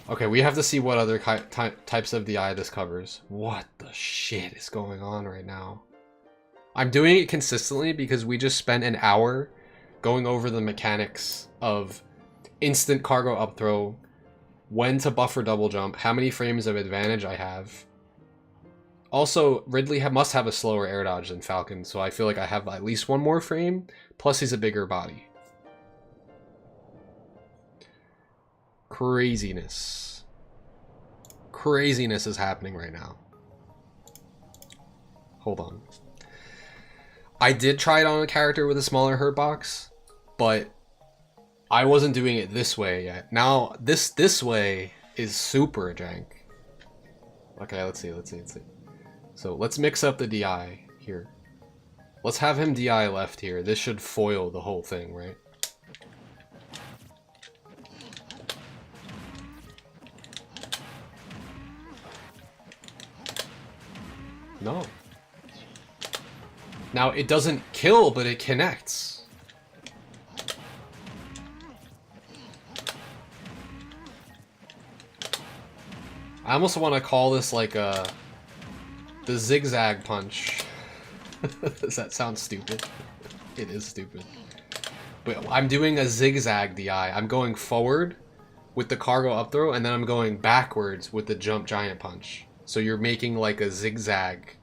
Okay, we have to see what other types of DI this covers. What the shit is going on right now? I'm doing it consistently because we just spent an hour going over the mechanics of instant cargo up throw, when to buffer double jump, how many frames of advantage I have. Also, Ridley must have a slower air dodge than Falcon, so I feel like I have at least one more frame, plus he's a bigger body. Craziness. Craziness is happening right now. Hold on. I did try it on a character with a smaller hurt box, but I wasn't doing it this way yet. Now, this way is super jank. Okay, let's see. So let's mix up the DI here. Let's have him DI left here. This should foil the whole thing, right? No. Now, it doesn't kill, but it connects. I almost want to call this like the zigzag punch. Does that sound stupid? It is stupid. But I'm doing a zigzag DI. I'm going forward with the cargo up throw, and then I'm going backwards with the jump giant punch. So you're making like a zigzag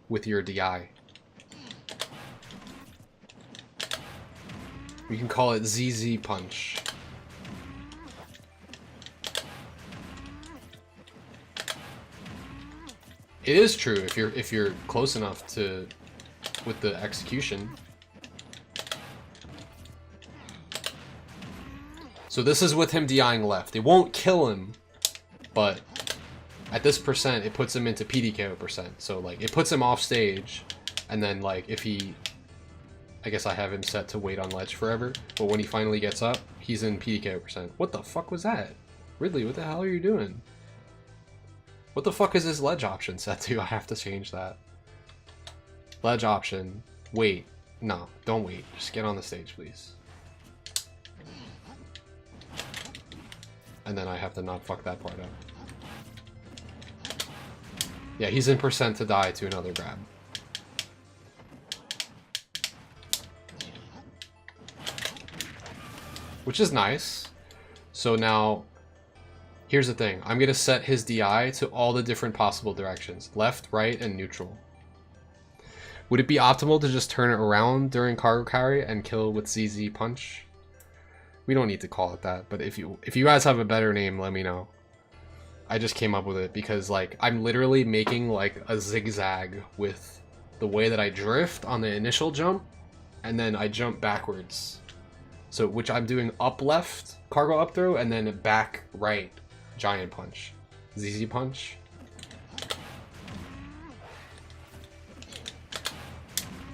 with your DI. We can call it ZZ punch. It is true if you're close enough to with the execution. So this is with him DIing left. It won't kill him, but at this percent, it puts him into PDKO percent. So like it puts him off stage, and then like if he, I guess I have him set to wait on ledge forever, but when he finally gets up, he's in PDKO percent. What the fuck was that? Ridley, what the hell are you doing? What the fuck is this ledge option set to? I have to change that. Ledge option. Wait. No, don't wait. Just get on the stage, please. And then I have to not fuck that part up. Yeah, he's in percent to die to another grab. Which is nice. So now, here's the thing. I'm going to set his DI to all the different possible directions. Left, right, and neutral. Would it be optimal to just turn it around during cargo carry and kill with ZZ punch? We don't need to call it that, but if you guys have a better name, let me know. I just came up with it because like I'm literally making like a zigzag with the way that I drift on the initial jump, and then I jump backwards. So which I'm doing up left, cargo up throw, and then back right, giant punch. ZZ punch.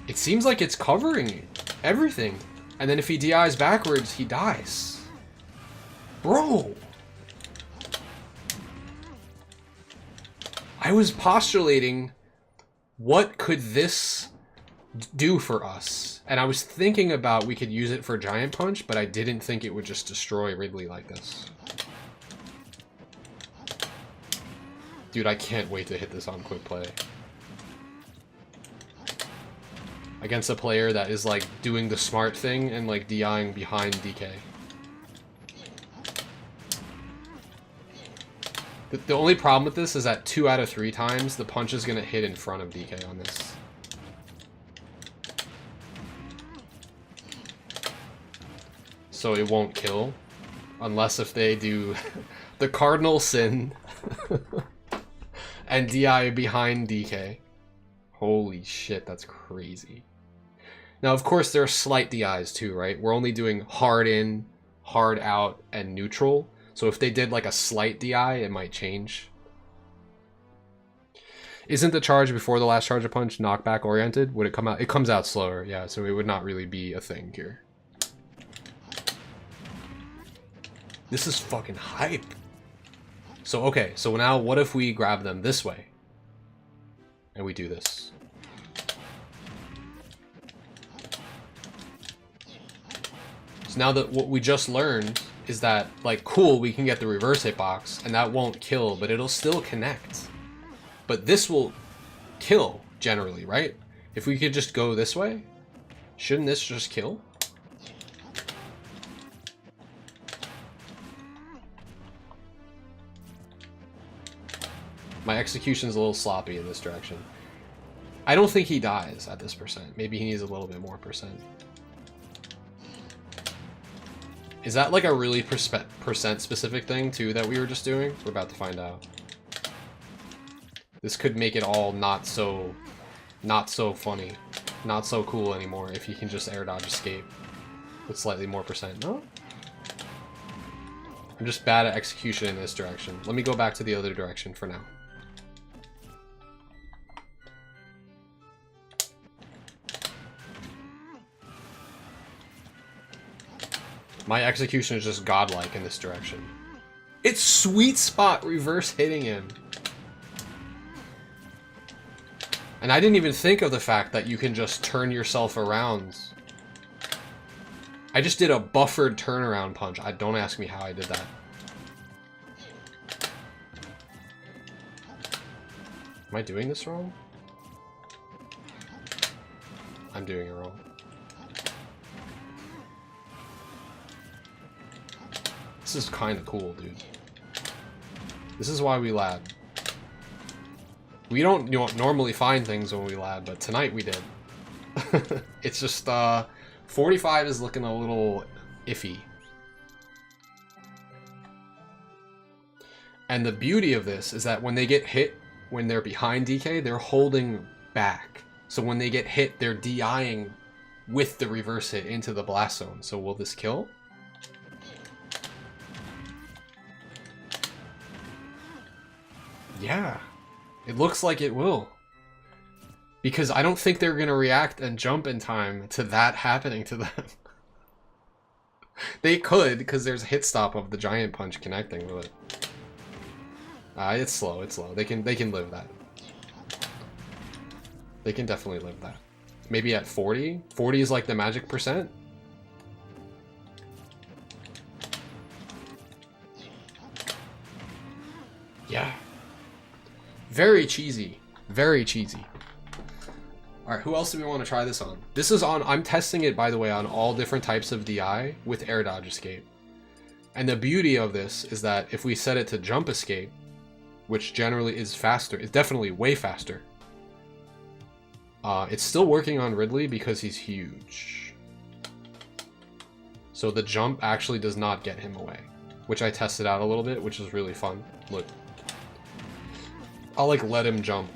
It seems like it's covering everything. And then if he DIs backwards, he dies. Bro! I was postulating what could this do for us? And I was thinking about we could use it for giant punch, but I didn't think it would just destroy Ridley like this. Dude, I can't wait to hit this on quick play. Against a player that is like doing the smart thing and like DIing behind DK. The only problem with this is that 2 out of 3 times the punch is going to hit in front of DK on this. So it won't kill. Unless if they do the cardinal sin and DI behind DK. Holy shit, that's crazy. Now, of course, there are slight DIs too, right? We're only doing hard in, hard out, and neutral. So if they did like a slight DI, it might change. Isn't the charge before the last charge of punch knockback oriented? Would it come out? It comes out slower, yeah, so it would not really be a thing here. This is fucking hype. So, okay, so now what if we grab them this way? And we do this. So now that what we just learned is that, like, cool, we can get the reverse hitbox, and that won't kill, but it'll still connect. But this will kill, generally, right? If we could just go this way, shouldn't this just kill? My execution's a little sloppy in this direction. I don't think he dies at this percent. Maybe he needs a little bit more percent. Is that like a really percent specific thing too that we were just doing? We're about to find out. This could make it all not so funny, not so cool anymore if you can just air dodge escape with slightly more percent. No? I'm just bad at execution in this direction. Let me go back to the other direction for now. My execution is just godlike in this direction. It's sweet spot reverse hitting him. And I didn't even think of the fact that you can just turn yourself around. I just did a buffered turnaround punch. Don't ask me how I did that. Am I doing this wrong? I'm doing it wrong. This is kind of cool, dude. This is why we lab. We don't normally find things when we lab, but tonight we did. It's just, 45 is looking a little iffy. And the beauty of this is that when they get hit, when they're behind DK, they're holding back. So when they get hit, they're DIing with the reverse hit into the blast zone. So will this kill? Yeah, it looks like it will. Because I don't think they're going to react and jump in time to that happening to them. They could, because there's a hit stop of the giant punch connecting with it. It's slow, it's slow. They can live that. They can definitely live that. Maybe at 40? 40 is like the magic percent? Yeah. Very cheesy. Very cheesy. Alright, who else do we want to try this on? This is on, I'm testing it, by the way, on all different types of DI with air dodge escape. And the beauty of this is that if we set it to jump escape, which generally is faster, it's definitely way faster. It's still working on Ridley because he's huge. So the jump actually does not get him away, which I tested out a little bit, which is really fun. Look. I'll like let him jump,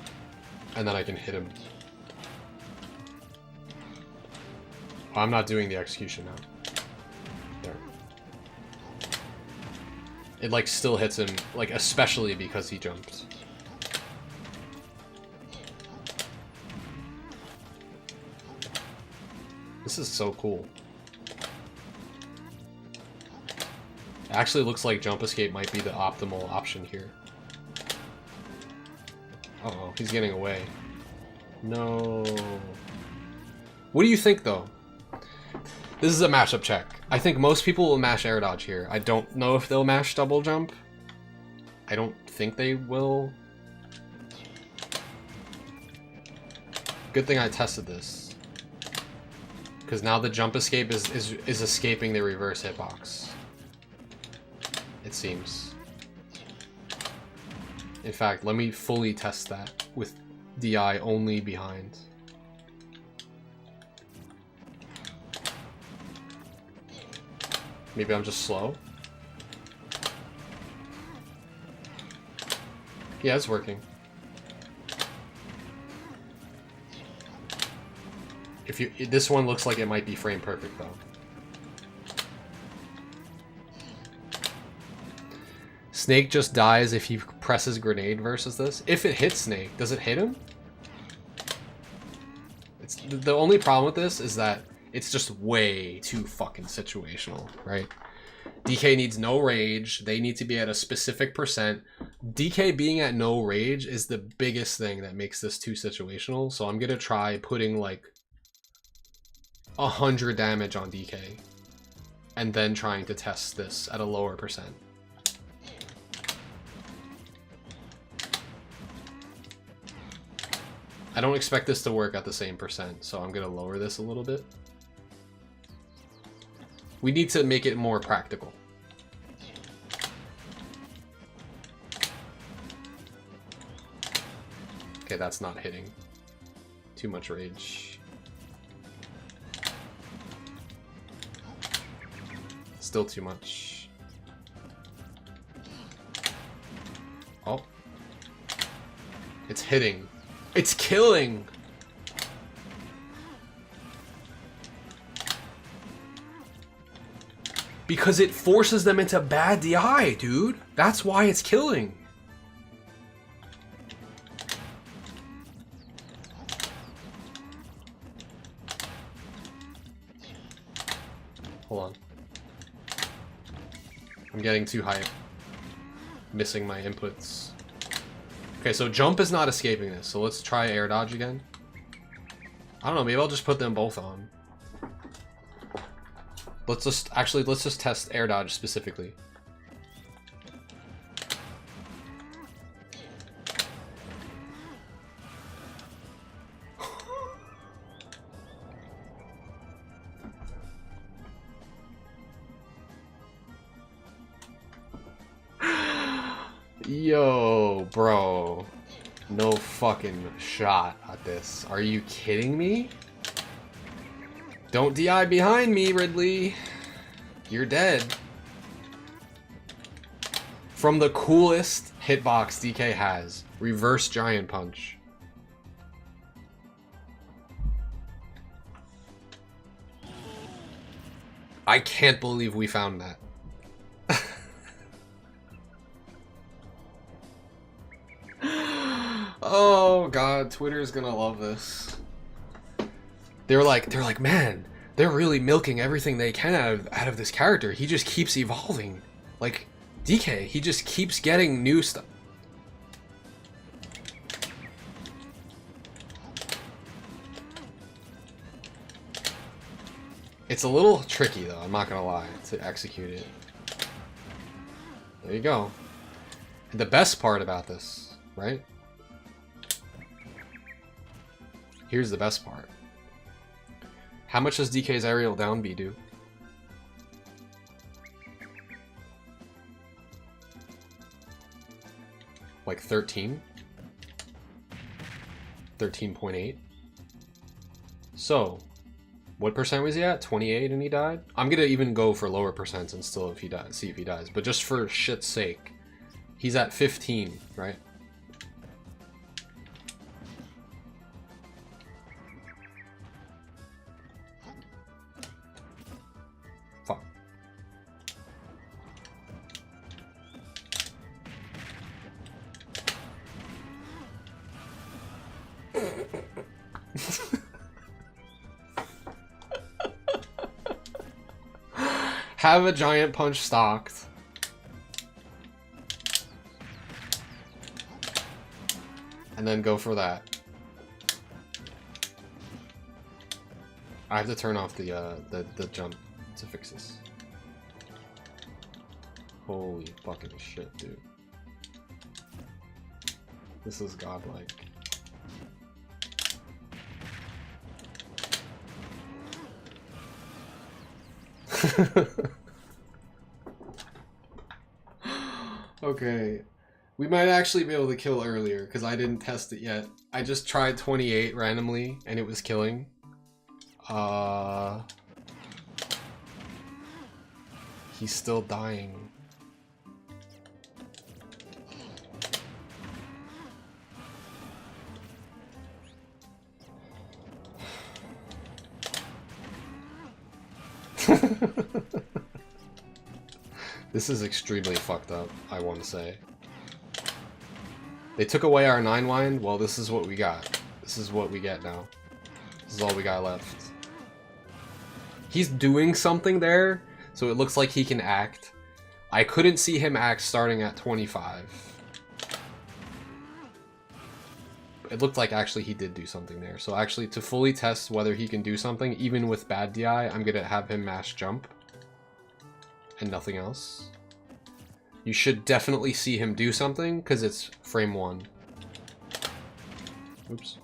and then I can hit him. I'm not doing the execution now. There. It like still hits him, like especially because he jumped. This is so cool. It actually looks like jump escape might be the optimal option here. Uh-oh, he's getting away. No. What do you think, though? This is a mashup check. I think most people will mash air dodge here. I don't know if they'll mash double jump. I don't think they will. Good thing I tested this. Because now the jump escape is escaping the reverse hitbox. It seems. In fact, let me fully test that with DI only behind. Maybe I'm just slow. Yeah, it's working. If you, this one looks like it might be frame perfect though. Snake just dies if he presses grenade versus this. If it hits Snake, does it hit him? It's the only problem with this is that it's just way too fucking situational, right? DK needs no rage. They need to be at a specific percent. DK being at no rage is the biggest thing that makes this too situational. So I'm gonna try putting like 100 damage on DK and then trying to test this at a lower percent. I don't expect this to work at the same percent, so I'm gonna lower this a little bit. We need to make it more practical. Okay, that's not hitting. Too much rage. Still too much. Oh. It's hitting. It's killing! Because it forces them into bad DI, dude. That's why it's killing. Hold on. I'm getting too hype. Missing my inputs. Okay, so jump is not escaping this, so let's try air dodge again. I don't know, maybe I'll just put them both on. Let's just test air dodge specifically. Yo, bro. No fucking shot at this. Are you kidding me? Don't DI behind me, Ridley. You're dead. From the coolest hitbox DK has. Reverse giant punch. I can't believe we found that. Oh god, Twitter's gonna love this. They're like, man, they're really milking everything they can out of this character. He just keeps evolving. Like, DK, he just keeps getting new stuff. It's a little tricky though, I'm not gonna lie, to execute it. There you go. And the best part about this, right? Here's the best part. How much does DK's aerial down B do? Like 13? 13.8? So, what percent was he at? 28 and he died? I'm gonna even go for lower percents and still if he dies, see if he dies. But just for shit's sake, he's at 15, right? Fuck. Have a giant punch stocked. And then go for that. I have to turn off the jump to fix this. Holy fucking shit, dude. This is godlike. Okay. We might actually be able to kill earlier, because I didn't test it yet. I just tried 28 randomly, and it was killing. He's still dying. This is extremely fucked up, I want to say. They took away our 9 wind. Well, this is what we got. This is what we get now. This is all we got left. He's doing something there, so it looks like he can act. I couldn't see him act starting at 25. It looked like actually he did do something there. So actually, to fully test whether he can do something, even with bad DI, I'm gonna have him mash jump. And nothing else. You should definitely see him do something, because it's frame 1. Oops.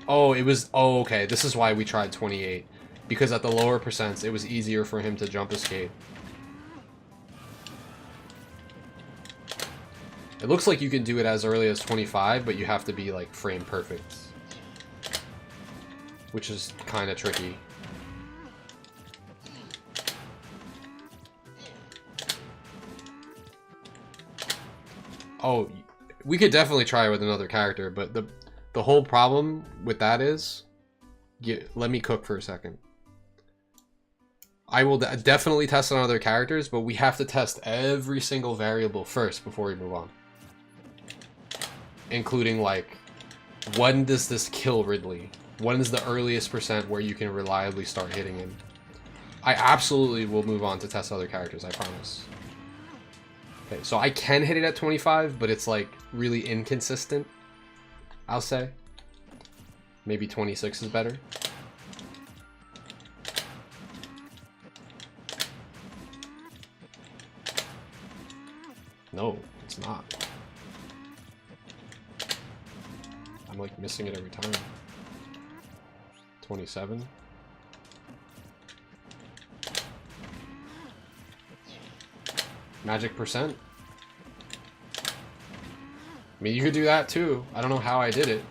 Oh, it was... Oh, okay. This is why we tried 28. Because at the lower percents, it was easier for him to jump escape. It looks like you can do it as early as 25, but you have to be, like, frame perfect. Which is kind of tricky. Oh, we could definitely try with another character, but the whole problem with that is... let me cook for a second. I will definitely test on other characters, but we have to test every single variable first before we move on. Including, like, when does this kill Ridley? When is the earliest percent where you can reliably start hitting him? I absolutely will move on to test other characters, I promise. Okay, so I can hit it at 25, but it's like really inconsistent, I'll say. Maybe 26 is better. No, it's not. I'm like missing it every time. 27. Magic percent. I mean, you could do that too. I don't know how I did it.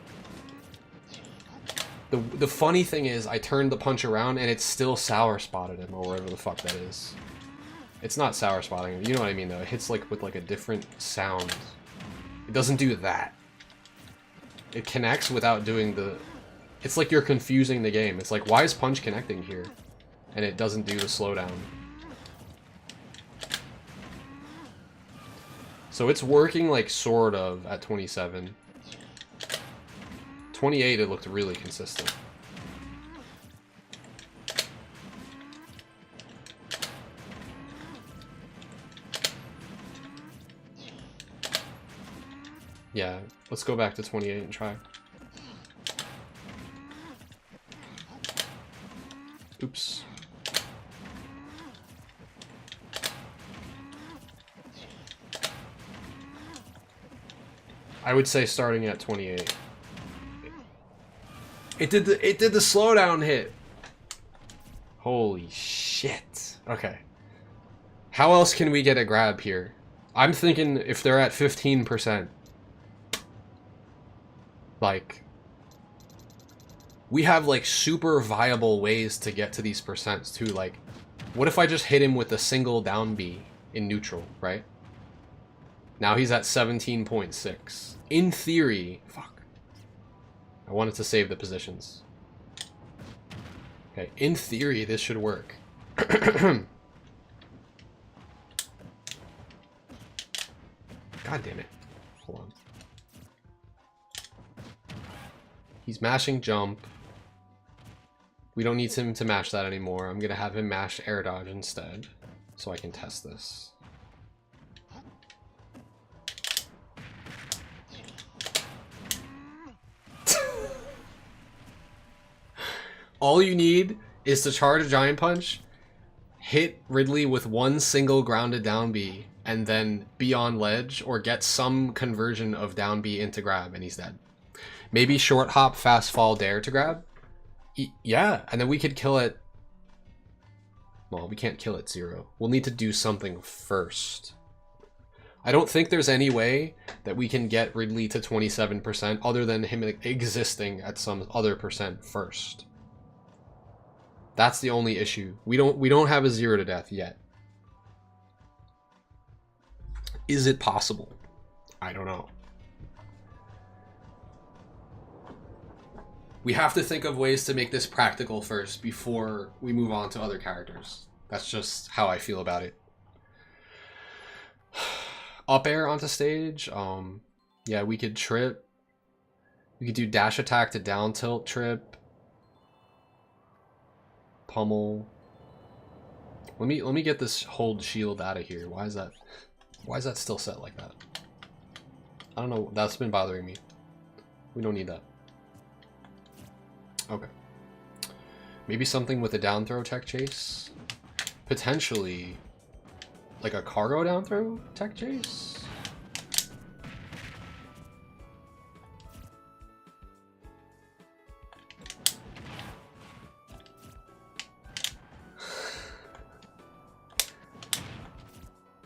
The funny thing is, I turned the punch around and it still sour spotted him, or whatever the fuck that is. It's not sour spotting him. You know what I mean, though. It hits like with like a different sound. It doesn't do that. It connects without doing the... It's like you're confusing the game. It's like, why is punch connecting here? And it doesn't do the slowdown. So it's working like sort of at 27. 28, it looked really consistent. Yeah, let's go back to 28 and try. Oops. I would say starting at 28. It did the slowdown hit. Holy shit. Okay. How else can we get a grab here? I'm thinking if they're at 15%. Like, we have like super viable ways to get to these percents too. Like, what if I just hit him with a single down B in neutral, right? Now he's at 17.6. In theory, fuck. I wanted to save the positions. Okay, in theory, this should work. God damn it. Hold on. He's mashing jump. We don't need him to mash that anymore. I'm gonna have him mash air dodge instead, so I can test this. All you need is to charge a giant punch, hit Ridley with one single grounded down B, and then be on ledge or get some conversion of down B into grab, and he's dead. Maybe short hop, fast fall, dare to grab. Yeah, and then we could kill it. Well, we can't kill it 0. We'll need to do something first. I don't think there's any way that we can get Ridley to 27% other than him existing at some other percent first. That's the only issue. We don't have a 0 to death yet. Is it possible? I don't know. We have to think of ways to make this practical first before we move on to other characters. That's just how I feel about it. Up air onto stage. Yeah, we could trip. We could do dash attack to down tilt trip. Pummel. Let me get this hold shield out of here. Why is that still set like that? I don't know. That's been bothering me. We don't need that. Okay. Maybe something with a down throw tech chase. Potentially like a cargo down throw tech chase.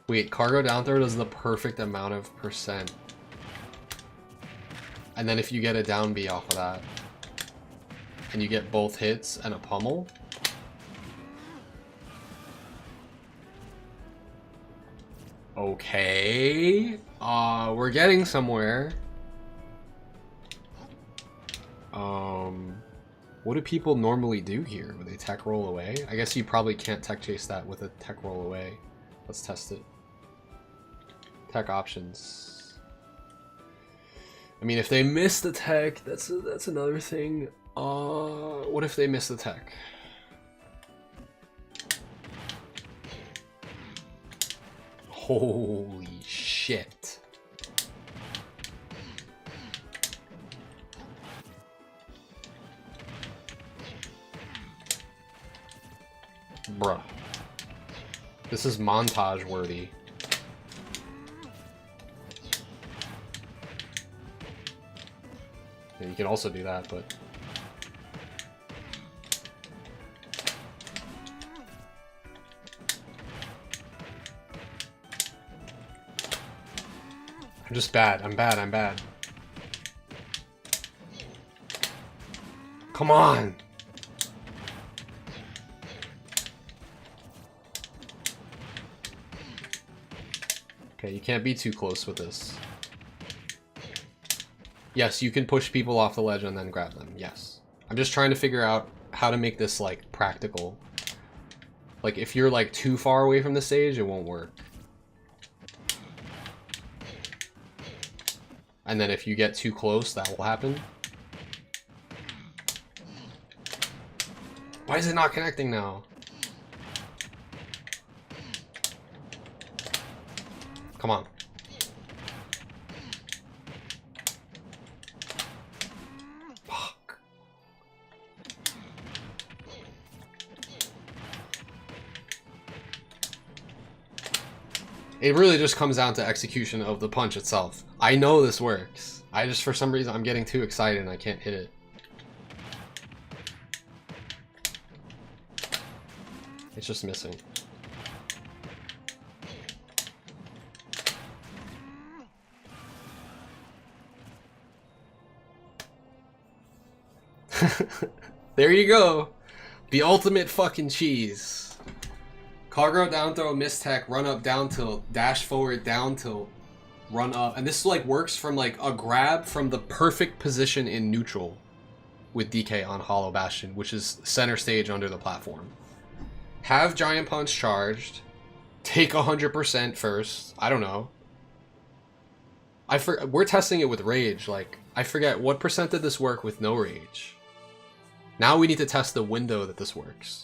Wait, cargo down throw does the perfect amount of percent. And then if you get a down B off of that, and you get both hits and a pummel. Okay. We're getting somewhere. What do people normally do here? Would they tech roll away? I guess you probably can't tech chase that with a tech roll away. Let's test it. Tech options. I mean, if they miss the tech, that's another thing. What if they miss the tech? Holy shit. Bruh. This is montage worthy. Yeah, you can also do that, but... I'm just bad. I'm bad. Come on! Okay, you can't be too close with this. Yes, you can push people off the ledge and then grab them. Yes. I'm just trying to figure out how to make this, like, practical. Like, if you're, like, too far away from the stage, it won't work. And then if you get too close, that will happen. Why is it not connecting now? Come on. Fuck. It really just comes down to execution of the punch itself. I know this works. I just, for some reason, I'm getting too excited and I can't hit it. It's just missing. There you go. The ultimate fucking cheese. Cargo down throw, miss tech, run up down tilt, dash forward down tilt, run up. And this like works from like a grab from the perfect position in neutral with DK on Hollow Bastion, which is center stage under the platform. Have Giant Punch charged. Take 100% first. I don't know. We're testing it with Rage. Like, I forget, what percent did this work with no Rage? Now we need to test the window that this works.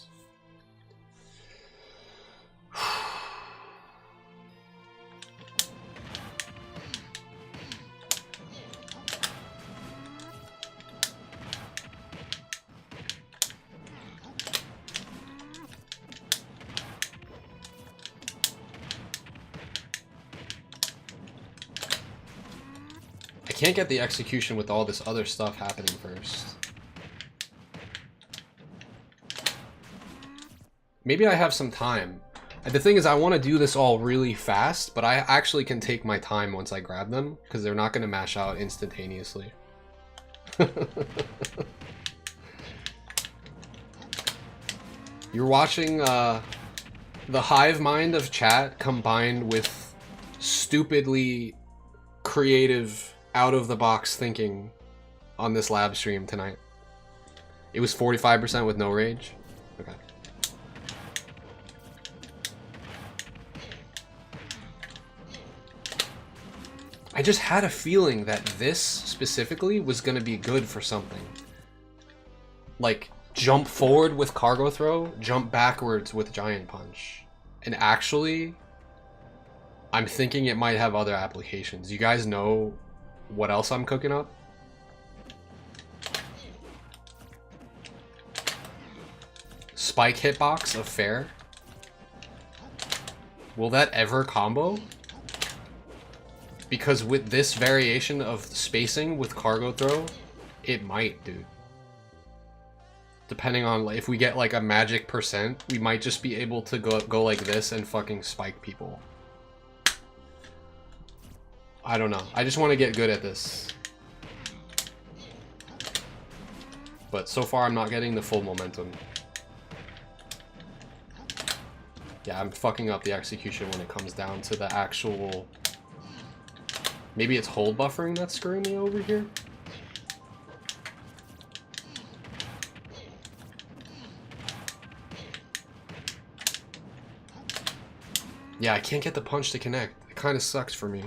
I can't get the execution with all this other stuff happening first. Maybe I have some time. The thing is, I want to do this all really fast, but I actually can take my time once I grab them, because they're not going to mash out instantaneously. You're watching the hive mind of chat combined with stupidly creative, out-of-the-box thinking on this lab stream tonight. It was 45% with no rage? Okay. I just had a feeling that this specifically was going to be good for something. Like, jump forward with cargo throw, jump backwards with giant punch. And actually, I'm thinking it might have other applications. You guys know what else I'm cooking up? Spike hitbox of fair. Will that ever combo? Because with this variation of spacing with cargo throw, it might, dude. Depending on, like, if we get like a magic percent, we might just be able to go like this and fucking spike people. I don't know. I just want to get good at this. But so far I'm not getting the full momentum. Yeah, I'm fucking up the execution when it comes down to the actual... Maybe it's hold buffering that's screwing me over here? Yeah, I can't get the punch to connect. It kind of sucks for me.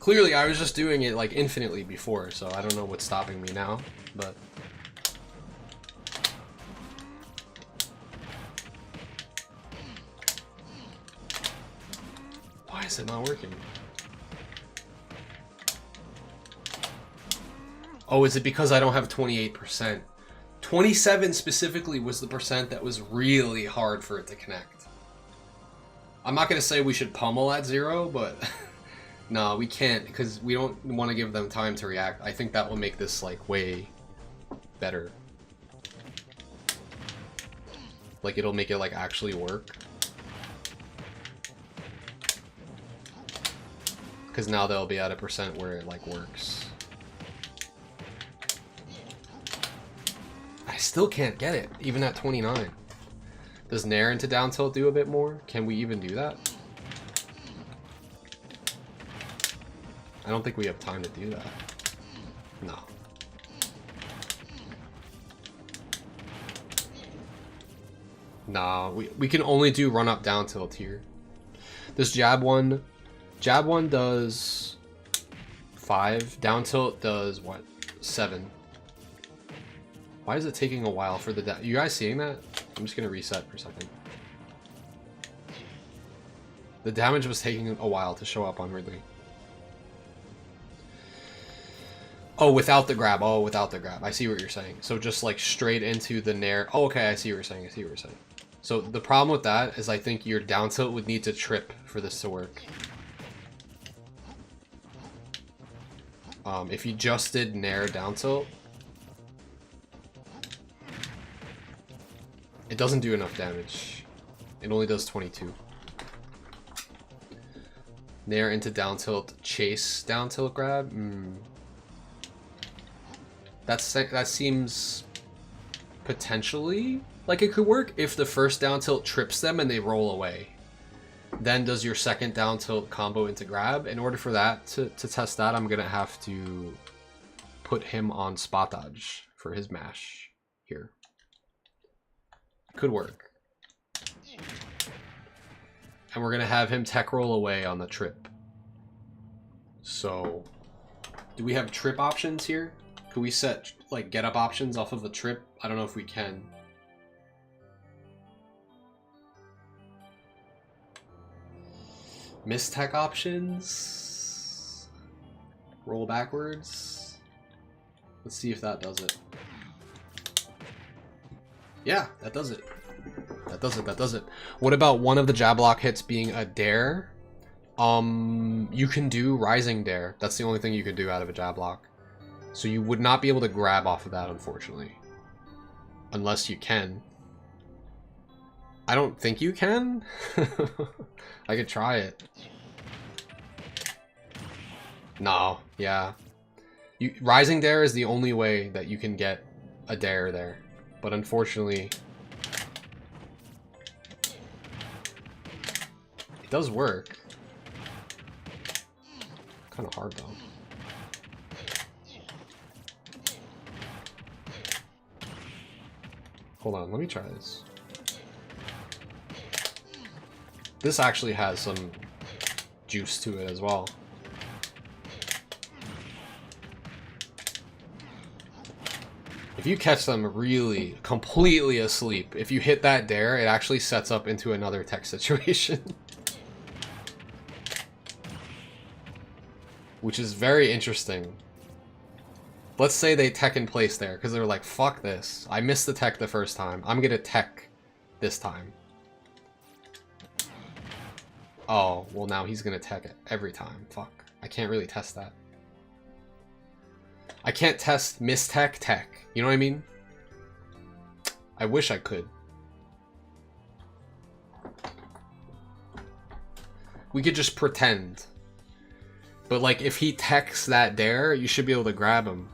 Clearly, I was just doing it like infinitely before, so I don't know what's stopping me now, but... Why is it not working? Oh, is it because I don't have 28%? 27 specifically was the percent that was really hard for it to connect. I'm not going to say we should pummel at 0, but no, we can't because we don't want to give them time to react. I think that will make this like way better. Like it'll make it like actually work. Because now they'll be at a percent where it like works. I still can't get it, even at 29. Does Nair into down tilt do a bit more? Can we even do that? I don't think we have time to do that. No. Nah, we can only do run up down tilt here. This jab one does 5. Down tilt does what? 7. Why is it taking a while for the you guys seeing that? I'm just gonna reset for a second. The damage was taking a while to show up on Ridley. Oh, without the grab. Oh, without the grab. I see what you're saying. So just like straight into the nair. Oh, okay, I see what you're saying. I see what you're saying. So the problem with that is I think your down tilt would need to trip for this to work. If you just did nair down tilt, it doesn't do enough damage. It only does 22. Nair into down tilt, chase down tilt grab. That seems potentially like it could work if the first down tilt trips them and they roll away. Then does your second down tilt combo into grab. In order for that to test that, I'm gonna have to put him on spot dodge for his mash here. Could work. And we're gonna have him tech roll away on the trip. So, do we have trip options here? Could we set like get up options off of the trip? I don't know if we can. Miss tech options. Roll backwards. Let's see if that does it. Yeah, that does it. That does it, that does it. What about one of the jab lock hits being a dare? You can do rising dare. That's the only thing you can do out of a jab lock. So you would not be able to grab off of that, unfortunately. Unless you can. I don't think you can. I could try it. No, yeah. Rising Dare is the only way that you can get a dare there. But unfortunately, it does work. Kind of hard though. Hold on, let me try this. This actually has some juice to it as well. If you catch them really completely asleep, if you hit that dare, it actually sets up into another tech situation. Which is very interesting. Let's say they tech in place there, because they're like, fuck this. I missed the tech the first time. I'm gonna tech this time. Oh, well now he's gonna tech it every time. Fuck. I can't really test that. I can't test mistech tech. You know what I mean? I wish I could. We could just pretend. But like, if he techs that dare, you should be able to grab him.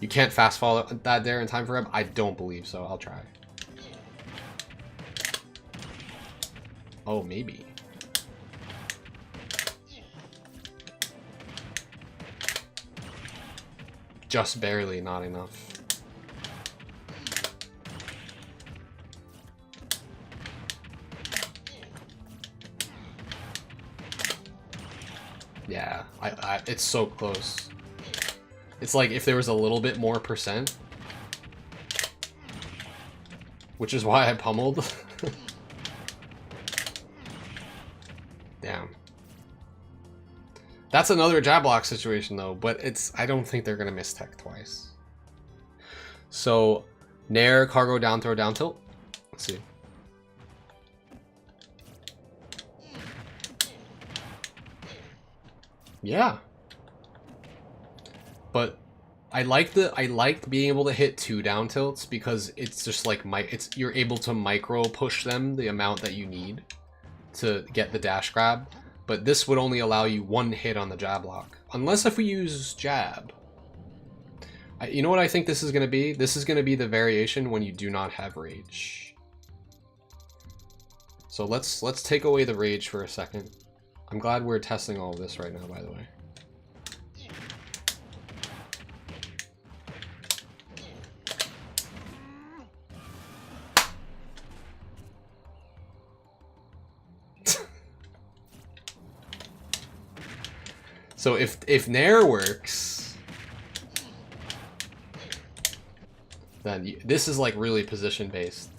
You can't fast follow that dare in time for him? I don't believe so. I'll try. Oh, maybe. Just barely, not enough. Yeah, it's so close. It's like if there was a little bit more percent. Which is why I pummeled. Damn. That's another jab block situation though, but I don't think they're gonna miss tech twice. So, Nair, cargo, down throw, down tilt. Let's see. Yeah. But I liked being able to hit 2 down tilts because it's just like you're able to micro push them the amount that you need to get the dash grab. But this would only allow you 1 hit on the jab lock. Unless if we use jab. You know what I think this is going to be? This is going to be the variation when you do not have rage. So let's take away the rage for a second. I'm glad we're testing all of this right now, by the way. So if Nair works, then this is like really position based.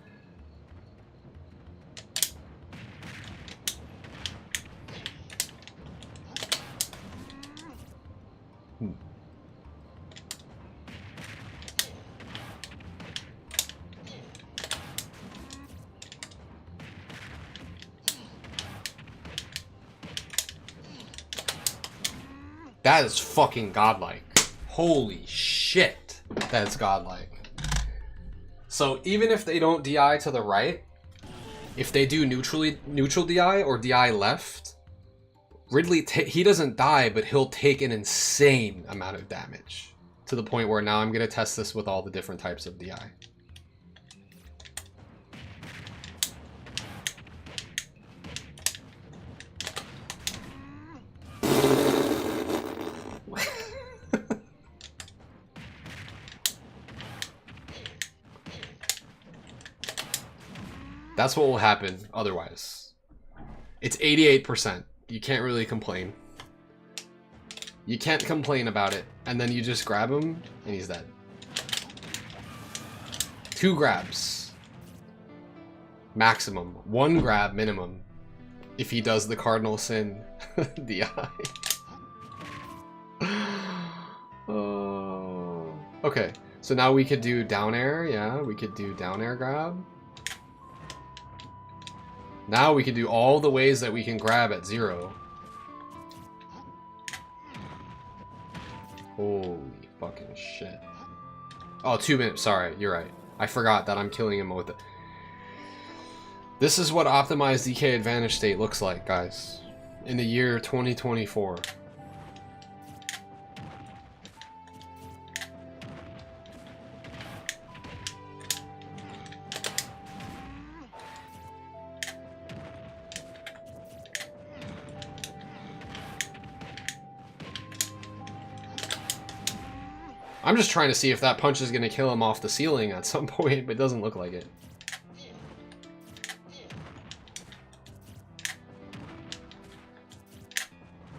That is fucking godlike. Holy shit. That's godlike. So even if they don't DI to the right, if they do neutral DI or DI left, Ridley, he doesn't die, but he'll take an insane amount of damage. To the point where now I'm going to test this with all the different types of DI. That's what will happen otherwise. It's 88%. You can't really complain. You can't complain about it. And then you just grab him, and he's dead. 2 grabs. Maximum. 1 grab minimum. If he does the cardinal sin DI. Oh. Okay, so now we could do down air. Yeah, we could do down air grab. Now we can do all the ways that we can grab at 0. Holy fucking shit. Oh, 2 minutes. Sorry, you're right. I forgot that I'm killing him with it. This is what optimized DK advantage state looks like, guys. In the year 2024. I'm just trying to see if that punch is going to kill him off the ceiling at some point, but it doesn't look like it.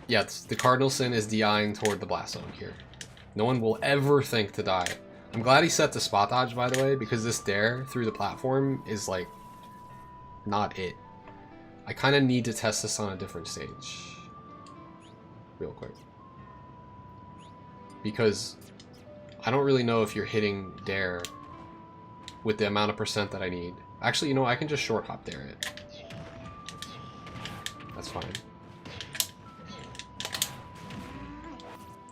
Yeah, the Cardinal Sin is DIing toward the Blast Zone here. No one will ever think to die. I'm glad he set the spot dodge, by the way, because this dare through the platform is, like, not it. I kind of need to test this on a different stage. Real quick. Because I don't really know if you're hitting dare with the amount of percent that I need. Actually, you know, I can just short hop dare it. That's fine.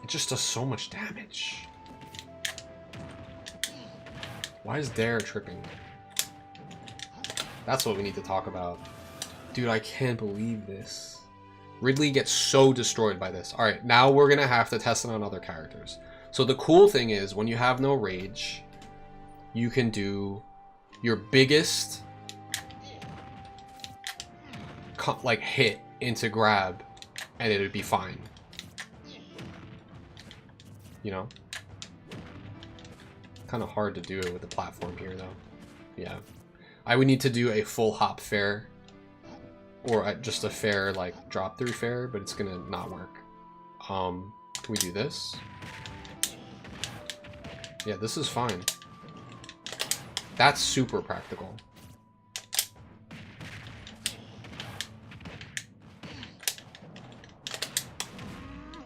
It just does so much damage. Why is dare tripping? That's what we need to talk about. Dude, I can't believe this. Ridley gets so destroyed by this. Alright, now we're gonna have to test it on other characters. So the cool thing is, when you have no rage, you can do your biggest like hit into grab, and it would be fine. You know? Kind of hard to do it with the platform here, though. Yeah. I would need to do a full hop fair, or just a fair, like, drop through fair, but it's gonna not work. Can we do this? Yeah, this is fine. That's super practical.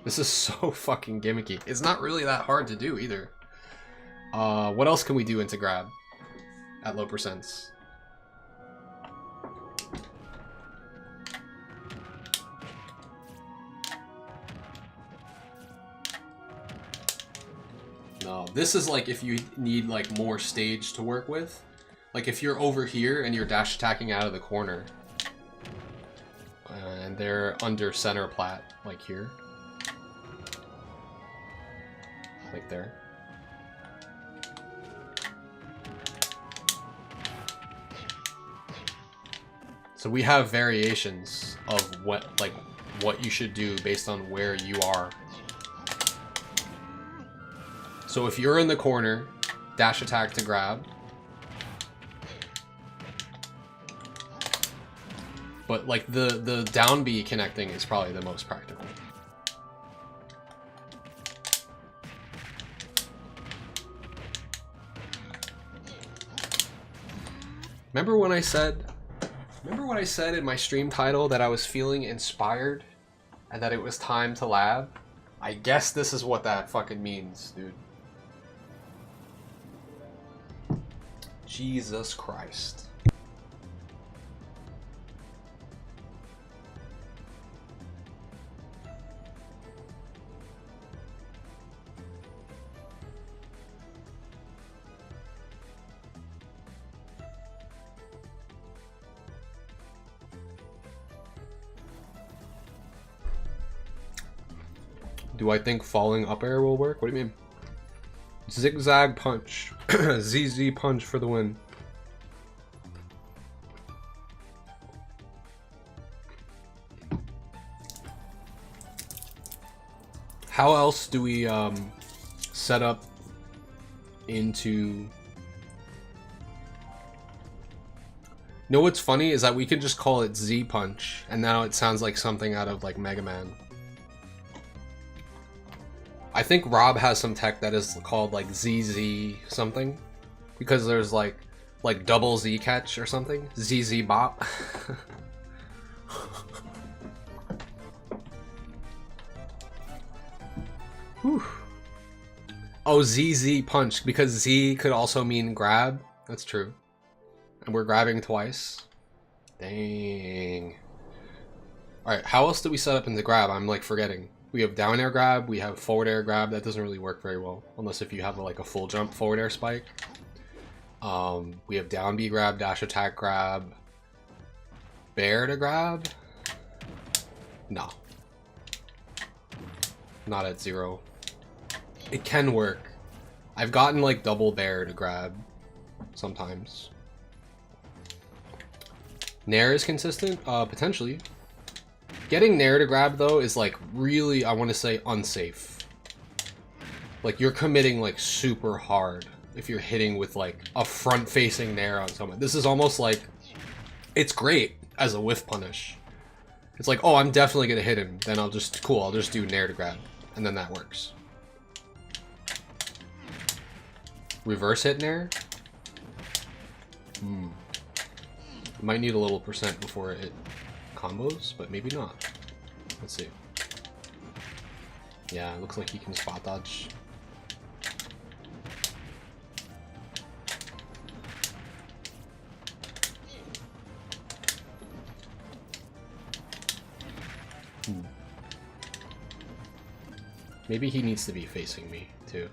This is so fucking gimmicky. It's not really that hard to do either. What else can we do into grab at low percents? No, this is like if you need like more stage to work with. Like if you're over here and you're dash attacking out of the corner. And they're under center plat, like here. Like there. So we have variations of what you should do based on where you are. So if you're in the corner, dash attack to grab. But like the down B connecting is probably the most practical. Remember what I said in my stream title that I was feeling inspired and that it was time to lab? I guess this is what that fucking means, dude. Jesus Christ. Do I think falling up air will work? What do you mean? Zigzag punch. ZZ punch for the win. How else do we set up into... know what's funny is that we could just call it Z punch, and now it sounds like something out of like Mega Man. I think Rob has some tech that is called like ZZ something, because there's like double Z catch or something. ZZ bop. Whew. Oh, ZZ punch, because Z could also mean grab. That's true. And we're grabbing twice. Dang. Alright, how else do we set up into grab? I'm like forgetting. We have down air grab, we have forward air grab. That doesn't really work very well, unless if you have like a full jump forward air spike. We have down B grab, dash attack grab, bear to grab. No. Not at 0. It can work. I've gotten like double bear to grab sometimes. Nair is consistent? Potentially. Getting Nair to grab though is like really, I want to say, unsafe. Like you're committing like super hard if you're hitting with like a front facing Nair on someone. This is almost like, it's great as a whiff punish. It's like, oh, I'm definitely gonna hit him. Then I'll just do Nair to grab. And then that works. Reverse hit Nair? Might need a little percent before it combos, but maybe not. Let's see. Yeah, it looks like he can spot dodge. Maybe he needs to be facing me too,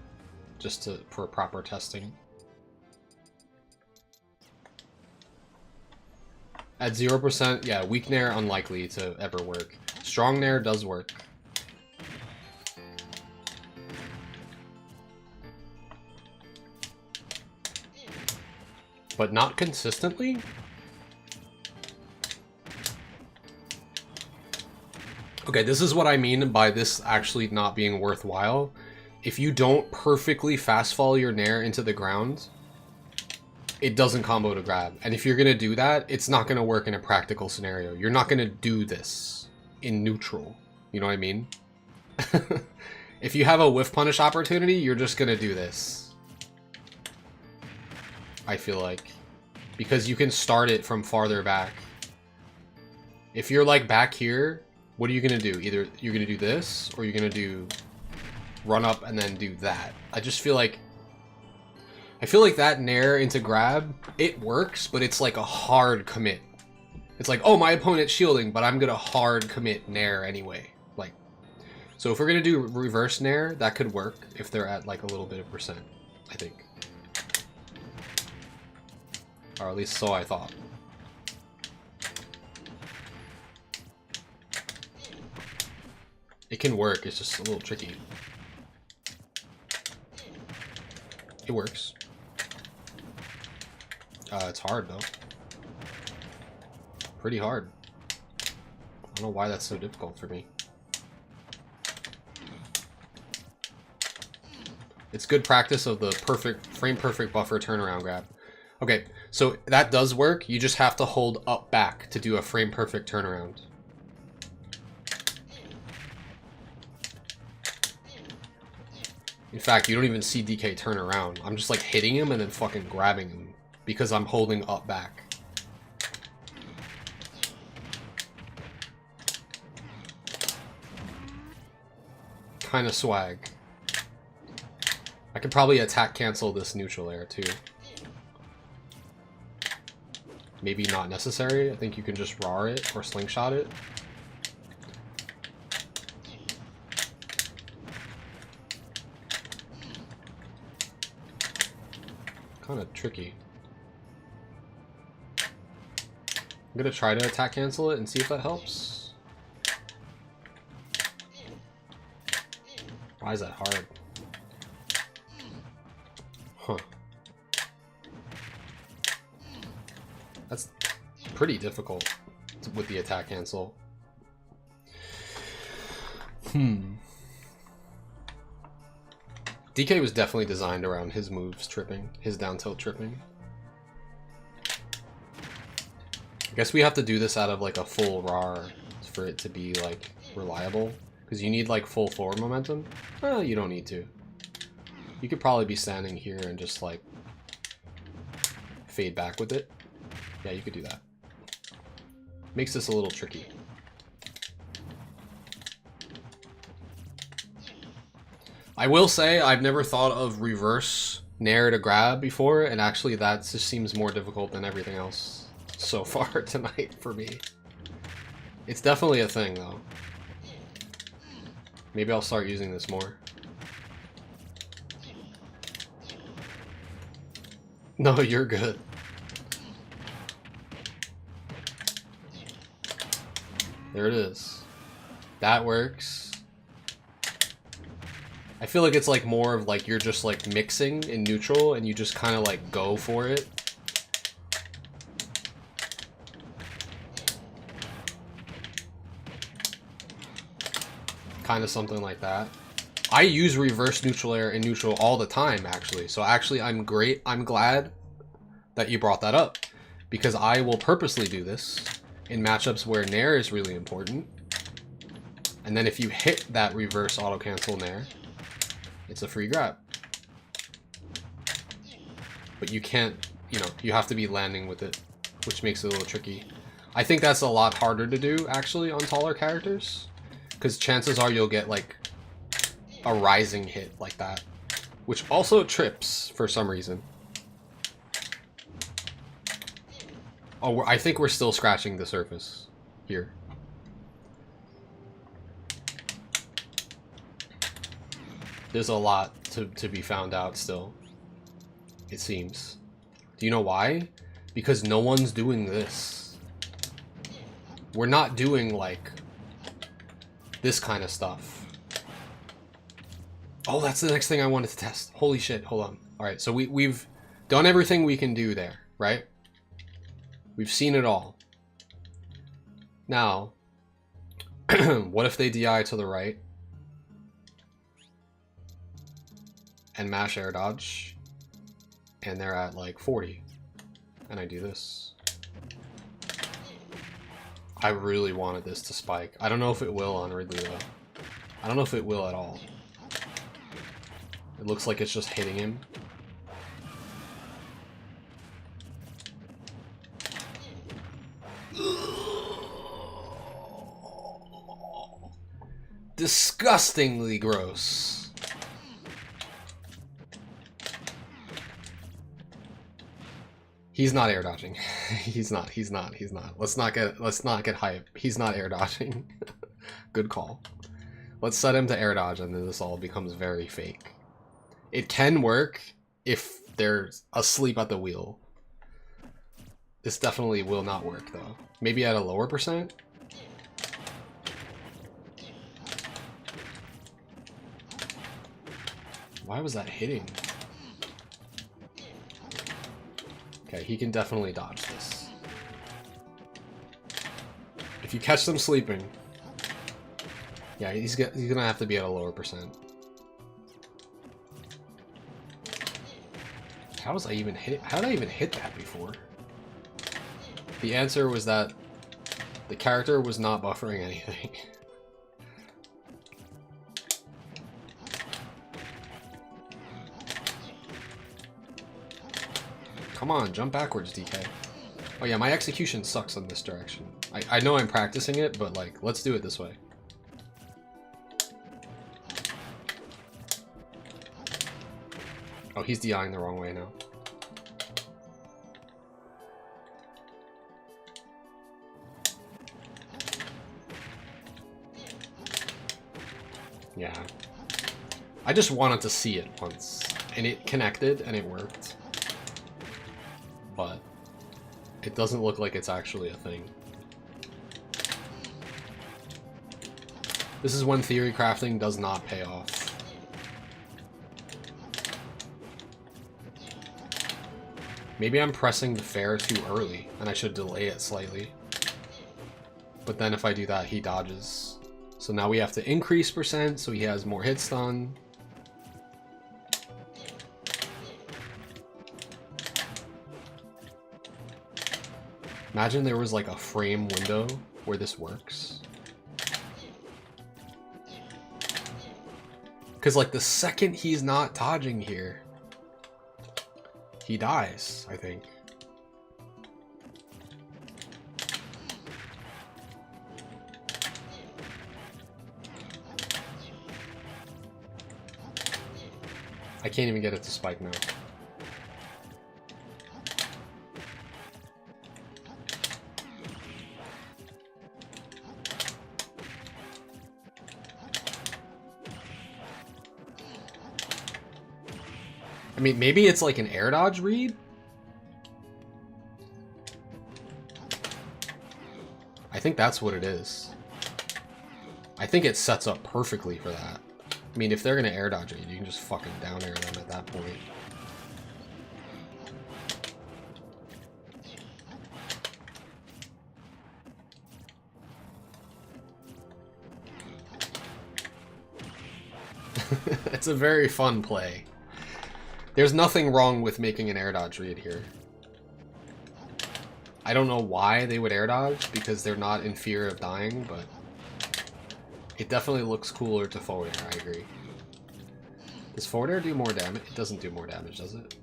just for proper testing. At 0%, yeah, weak Nair unlikely to ever work. Strong Nair does work. But not consistently? Okay, this is what I mean by this actually not being worthwhile. If you don't perfectly fast fall your Nair into the ground, it doesn't combo to grab. And if you're going to do that, it's not going to work in a practical scenario. You're not going to do this in neutral. You know what I mean? If you have a whiff punish opportunity, you're just going to do this. I feel like. Because you can start it from farther back. If you're like back here, what are you going to do? Either you're going to do this, or you're going to do run up and then do that. I feel like that Nair into grab, it works, but it's like a hard commit. It's like, oh, my opponent's shielding, but I'm going to hard commit Nair anyway. Like, so if we're going to do reverse Nair, that could work if they're at like a little bit of percent, I think. Or at least so I thought. It can work, it's just a little tricky. It works. It's hard though. Pretty hard. I don't know why that's so difficult for me. It's good practice of the frame perfect buffer turnaround grab. Okay, so that does work. You just have to hold up back to do a frame perfect turnaround. In fact, you don't even see DK turn around. I'm just like hitting him and then fucking grabbing him because I'm holding up back. Kind of swag. I could probably attack cancel this neutral air too. Maybe not necessary. I think you can just raw it or slingshot it. Kind of tricky. I'm gonna try to attack cancel it and see if that helps. Why is that hard? Huh. That's pretty difficult with the attack cancel. DK was definitely designed around his moves tripping, his down tilt tripping. I guess we have to do this out of like a full RAR for it to be like reliable. Because you need like full forward momentum. Well, you don't need to. You could probably be standing here and just like fade back with it. Yeah, you could do that. Makes this a little tricky. I will say I've never thought of reverse Nair to grab before, and actually that just seems more difficult than everything else so far tonight for me. It's definitely a thing though. Maybe I'll start using this more. No, you're good. There it is. That works. I feel like it's like more of like you're just like mixing in neutral and you just kind of like go for it. Kind of something like that. I use reverse neutral air in neutral all the time, actually. So actually, I'm glad that you brought that up, because I will purposely do this in matchups where nair is really important. And then if you hit that reverse auto cancel nair, it's a free grab. But you can't, you know, you have to be landing with it, which makes it a little tricky. I think that's a lot harder to do, actually, on taller characters, because chances are you'll get like a rising hit like that, which also trips for some reason. Oh, I think we're still scratching the surface here. There's a lot to be found out still, it seems. Do you know why? Because no one's doing this. We're not doing like this kind of stuff. Oh, that's the next thing I wanted to test. Holy shit, hold on. Alright, so we've done everything we can do there, right? We've seen it all. Now, what if they DI to the right? And mash air dodge, and they're at like 40, and I do this. I really wanted this to spike. I don't know if it will on Ridley though. I don't know if it will at all. It looks like it's just hitting him. Disgustingly gross. He's not air dodging. He's not. Let's not get hype. He's not air dodging. Good call. Let's set him to air dodge and then this all becomes very fake. It can work if they're asleep at the wheel. This definitely will not work though. Maybe at a lower percent? Why was that hitting? Okay, he can definitely dodge this. If you catch them sleeping, yeah, he's gonna have to be at a lower percent. How was I even hit? How did I even hit that before? The answer was that the character was not buffering anything. Come on, jump backwards, DK. Oh yeah, my execution sucks in this direction. I know I'm practicing it, but like, let's do it this way. Oh, he's DIing the wrong way now. Yeah. I just wanted to see it once, and it connected, and it worked. But it doesn't look like it's actually a thing. This is when theory crafting does not pay off. Maybe I'm pressing the fair too early, and I should delay it slightly. But then if I do that, he dodges. So now we have to increase percent so he has more hit stun. Imagine there was like a frame window where this works. Because like the second he's not dodging here, he dies, I think. I can't even get it to spike now. I mean, maybe it's like an air dodge read, I think that's what it is. I think it sets up perfectly for that. I mean, if they're gonna air dodge it, you can just fucking down air them at that point. It's a very fun play. There's nothing wrong with making an air dodge read here. I don't know why they would air dodge, because they're not in fear of dying, but it definitely looks cooler to forward air, I agree. Does forward air do more damage? It doesn't do more damage, does it?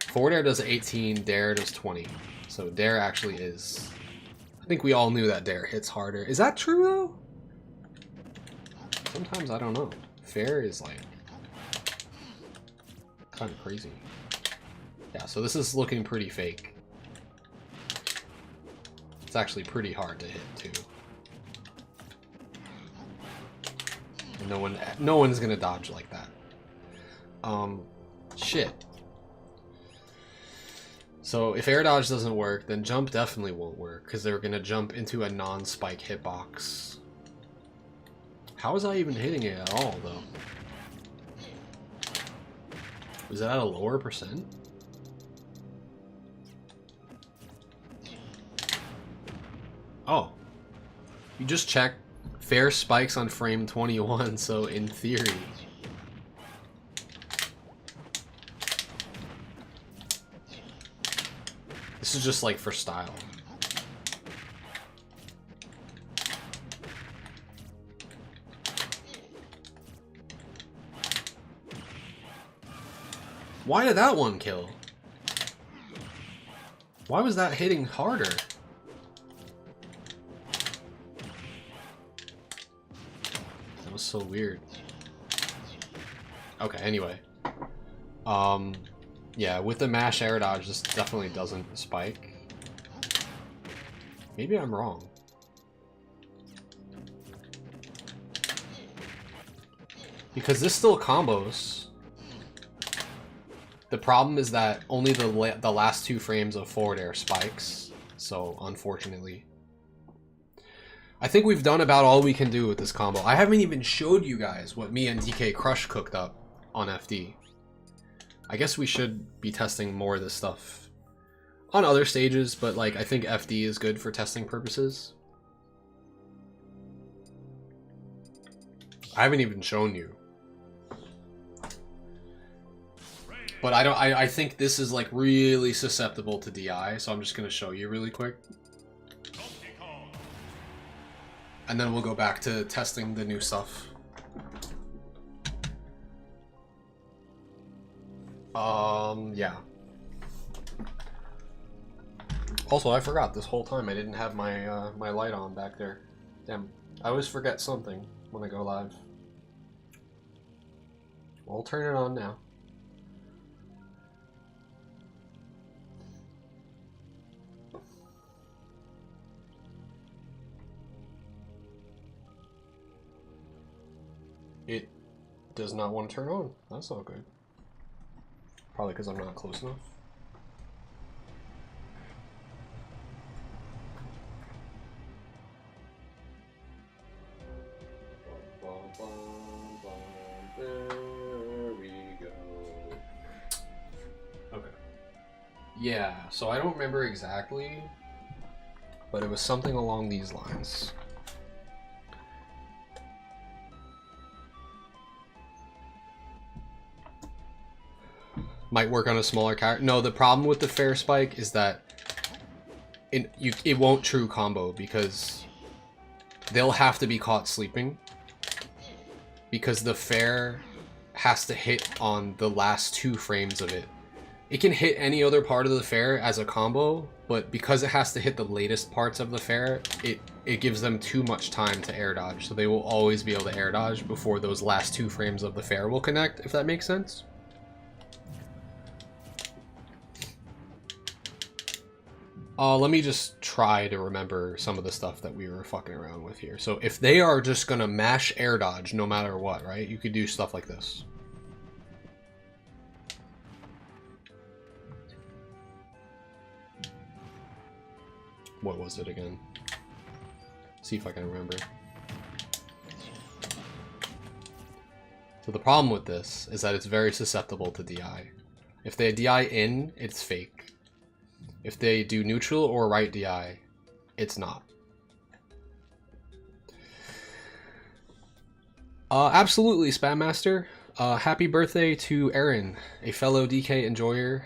Forward air does 18, dare does 20. So dare actually is... I think we all knew that dare hits harder. Is that true, though? Sometimes I don't know. Fair is like... kind of crazy. Yeah, so this is looking pretty fake. It's actually pretty hard to hit, too. And no one's gonna dodge like that. Shit. So if air dodge doesn't work, then jump definitely won't work, because they're gonna jump into a non-spike hitbox. How was I even hitting it at all, though? Was that at a lower percent? Oh. You just checked fair spikes on frame 21, so in theory... This is just like for style. Why did that one kill? Why was that hitting harder? That was so weird. Okay, anyway. Yeah, with the mash air dodge, this definitely doesn't spike. Maybe I'm wrong. Because this still combos. The problem is that only the last 2 frames of forward air spikes, so unfortunately. I think we've done about all we can do with this combo. I haven't even showed you guys what me and DK Crush cooked up on FD. I guess we should be testing more of this stuff on other stages, but like I think FD is good for testing purposes. I haven't even shown you. But I think this is like really susceptible to DI, so I'm just gonna show you really quick. And then we'll go back to testing the new stuff. Yeah. Also, I forgot this whole time I didn't have my my light on back there. Damn, I always forget something when I go live. Well, I'll turn it on now. It does not want to turn on. That's not good. Probably because I'm not close enough. There we go. Okay. Yeah, so I don't remember exactly, but it was something along these lines. Might work on a smaller character. No, the problem with the fair spike is that it won't true combo because they'll have to be caught sleeping because the fair has to hit on the last 2 frames of it. It can hit any other part of the fair as a combo, but because it has to hit the latest parts of the fair, it gives them too much time to air dodge, so they will always be able to air dodge before those last 2 frames of the fair will connect, if that makes sense. Let me just try to remember some of the stuff that we were fucking around with here. So if they are just gonna mash air dodge no matter what, right? You could do stuff like this. What was it again? See if I can remember. So the problem with this is that it's very susceptible to DI. If they DI in, it's fake. If they do neutral or right DI, it's not. Absolutely, Spam Master. Happy birthday to Aaron, a fellow DK enjoyer.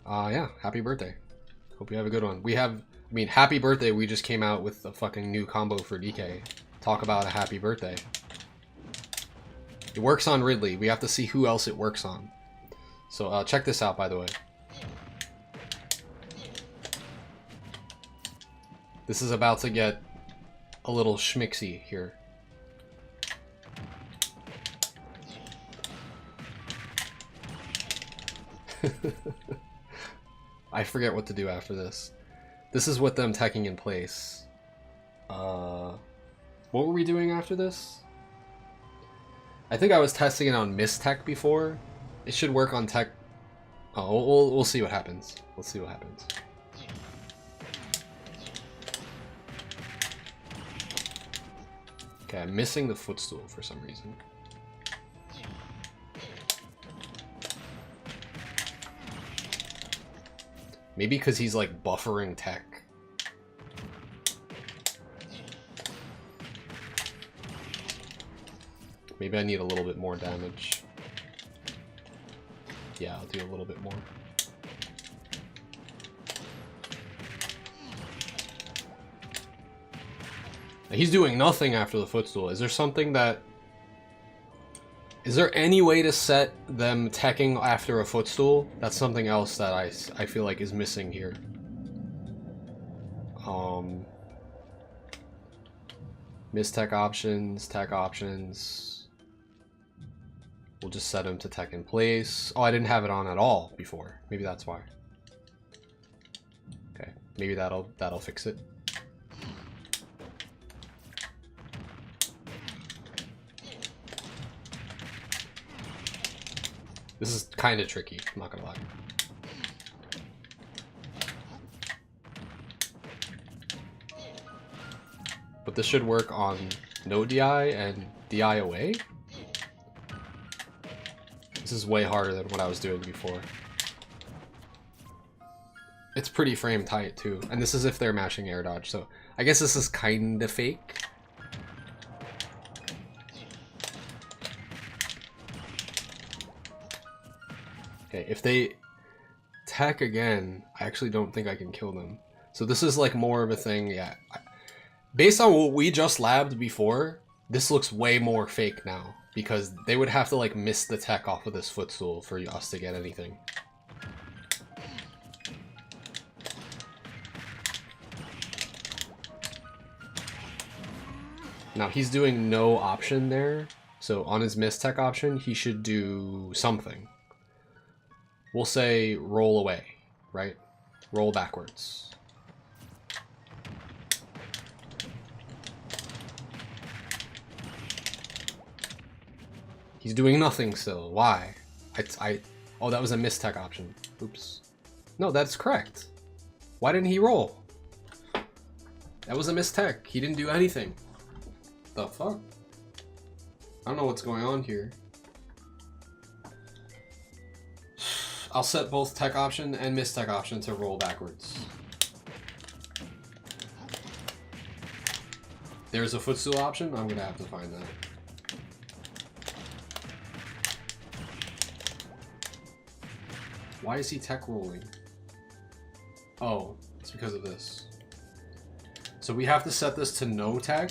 Yeah, happy birthday. Hope you have a good one. I mean, happy birthday, we just came out with a fucking new combo for DK. Talk about a happy birthday. It works on Ridley. We have to see who else it works on. So check this out, by the way. This is about to get a little schmixy here. I forget what to do after this. This is with them teching in place. What were we doing after this? I think I was testing it on mistech before. It should work on tech. Oh, we'll see what happens. We'll see what happens. Okay, I'm missing the footstool for some reason. Maybe because he's like buffering tech. Maybe I need a little bit more damage. Yeah, I'll do a little bit more. He's doing nothing after the footstool. Is there something that... Is there any way to set them teching after a footstool? That's something else that I feel like is missing here. Mistech options, tech options. We'll just set him to tech in place. Oh, I didn't have it on at all before. Maybe that's why. Okay, maybe that'll fix it. This is kind of tricky, I'm not gonna lie. But this should work on no DI and DI away. This is way harder than what I was doing before. It's pretty frame tight too, and this is if they're mashing air dodge, so I guess this is kinda fake. Okay, if they tech again, I actually don't think I can kill them. So this is like more of a thing, yeah. Based on what we just labbed before, this looks way more fake now. Because they would have to like miss the tech off of this footstool for us to get anything. Now he's doing no option there. So on his miss tech option, he should do something. We'll say roll away, right? Roll backwards. He's doing nothing still. Why? Oh, that was a mistech option. Oops. No, that's correct. Why didn't he roll? That was a mistech. He didn't do anything. The fuck? I don't know what's going on here. I'll set both tech option and mistech option to roll backwards. There's a footstool option? I'm gonna have to find that. Why is he tech rolling? Oh, it's because of this. So we have to set this to no tech,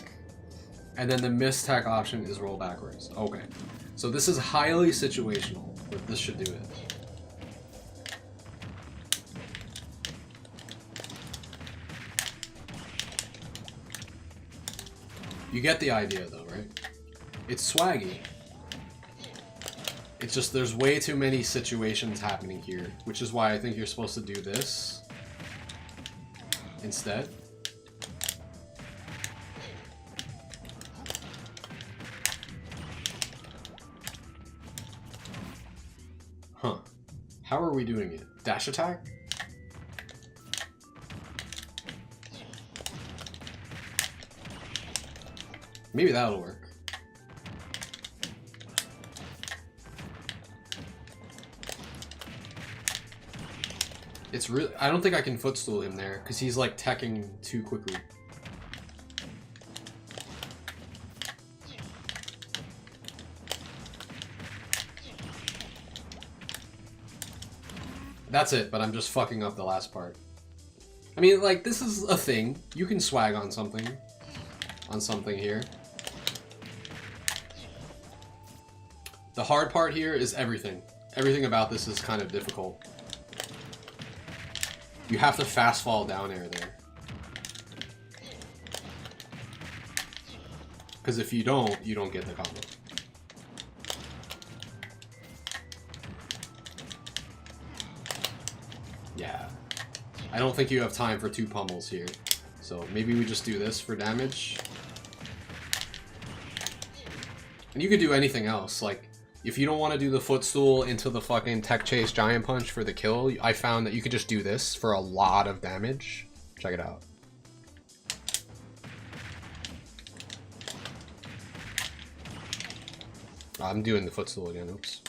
and then the miss tech option is roll backwards. Okay. So this is highly situational, but this should do it. You get the idea though, right? It's swaggy. It's just there's way too many situations happening here, which is why I think you're supposed to do this instead. Huh. How are we doing it? Dash attack? Maybe that'll work. It's really... I don't think I can footstool him there, because he's like teching too quickly. That's it, but I'm just fucking up the last part. I mean, like, this is a thing. You can swag on something here. The hard part here is everything. Everything about this is kind of difficult. You have to fast fall down air there. Because if you don't get the combo. Yeah. I don't think you have time for 2 pummels here. So maybe we just do this for damage. And you could do anything else. Like, if you don't want to do the footstool into the fucking tech chase giant punch for the kill, I found that you could just do this for a lot of damage. Check it out. I'm doing the footstool again, oops.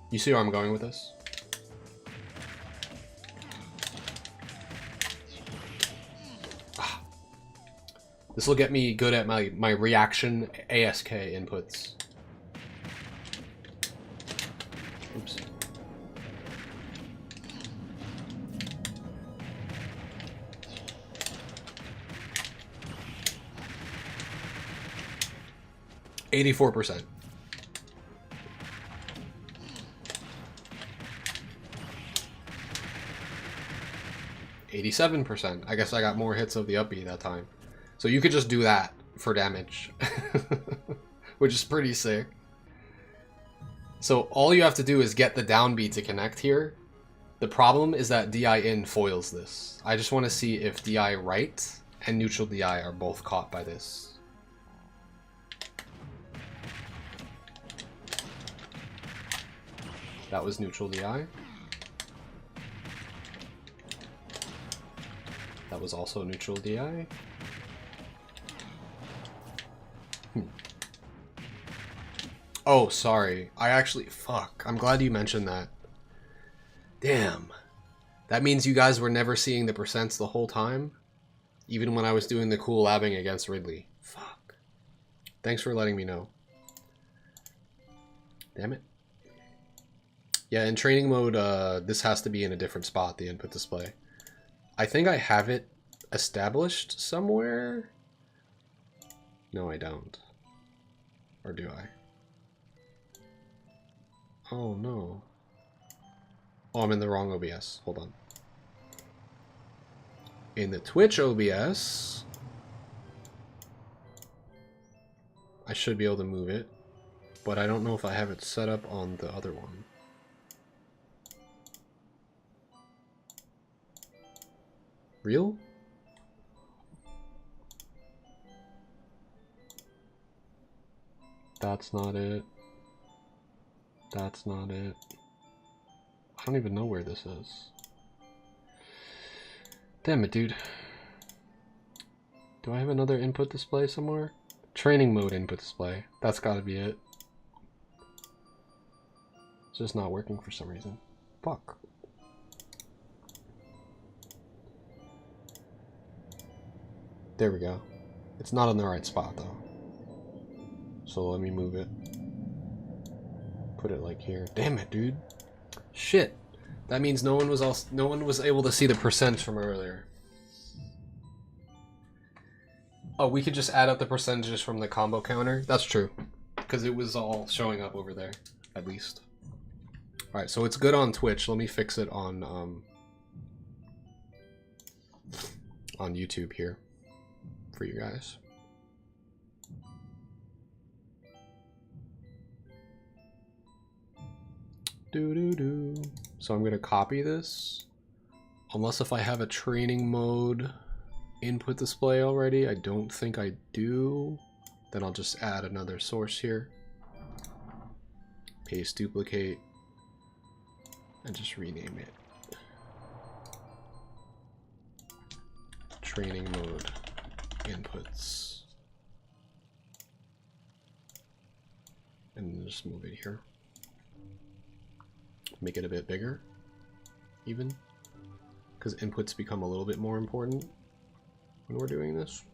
You see where I'm going with this? This will get me good at my reaction ASK inputs. Oops. %. 87%. I guess I got more hits of the up B that time. So you could just do that for damage. Which is pretty sick. So all you have to do is get the down B to connect here. The problem is that DI in foils this. I just want to see if DI right and neutral DI are both caught by this. That was neutral DI. That was also neutral DI. Oh, sorry. I actually... Fuck. I'm glad you mentioned that. Damn. That means you guys were never seeing the percents the whole time? Even when I was doing the cool labbing against Ridley. Fuck. Thanks for letting me know. Damn it. Yeah, in training mode, this has to be in a different spot, the input display. I think I have it established somewhere. No, I don't. Or do I? Oh, no. Oh, I'm in the wrong OBS. Hold on. In the Twitch OBS, I should be able to move it, but I don't know if I have it set up on the other one. Real? That's not it. That's not it. I don't even know where this is. Damn it, dude. Do I have another input display somewhere? Training mode input display. That's gotta be it. It's just not working for some reason. Fuck. There we go. It's not in the right spot though. So let me move it. Put it like here. Damn it, dude. Shit. That means no one was able to see the percent from earlier. Oh, we could just add up the percentages from the combo counter. That's true. Because it was all showing up over there, at least. Alright, so it's good on Twitch. Let me fix it on YouTube here for you guys. So I'm gonna copy this, unless if I have a training mode input display already. I don't think I do. Then I'll just add another source here, paste, duplicate, and just rename it. training mode inputs. And just move it here. Make it a bit bigger, even. Because inputs become a little bit more important when we're doing this.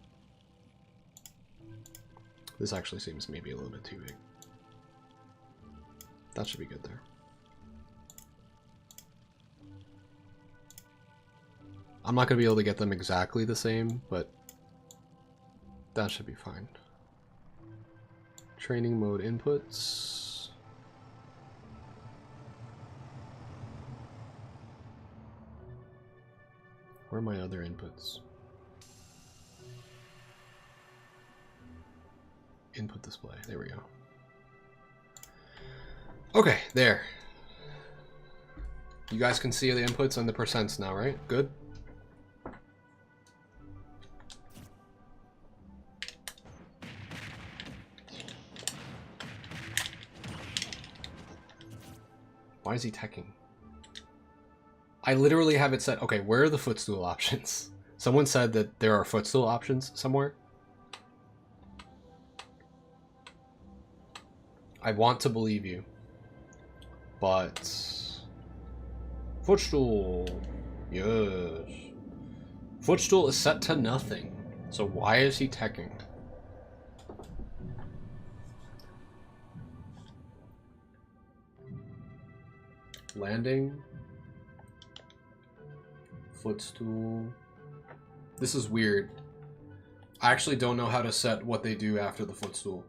This actually seems maybe a little bit too big. That should be good there. I'm not going to be able to get them exactly the same, but that should be fine. Training mode inputs. Where are my other inputs? Input display. There we go. Okay, there. You guys can see the inputs and the percents now, right? Good? Why is he teching? I literally have it set. Okay, where are the footstool options? Someone said that there are footstool options somewhere. I want to believe you. But... footstool. Yes. Footstool is set to nothing. So why is he teching? Landing. Footstool. This is weird. I actually don't know how to set what they do after the footstool.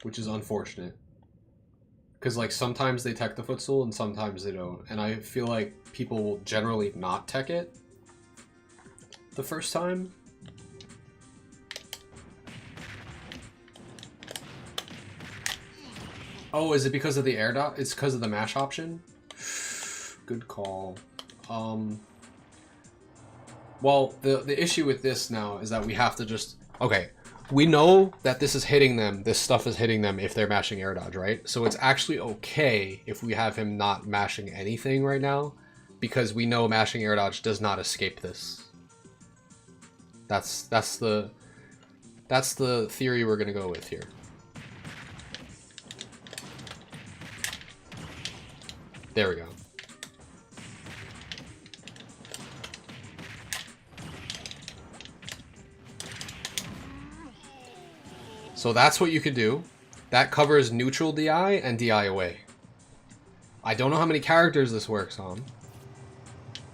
Which is unfortunate. Because like sometimes they tech the footstool and sometimes they don't. And I feel like people will generally not tech it the first time. Oh, is it because of the air dot? It's because of the mash option? Good call. Well, the issue with this now is that we have to just... Okay, we know that this is hitting them, this stuff is hitting them if they're mashing air dodge, right? So it's actually okay if we have him not mashing anything right now, because we know mashing air dodge does not escape this. That's the theory we're gonna go with here. There we go. So that's what you could do. That covers neutral DI and DI away. I don't know how many characters this works on,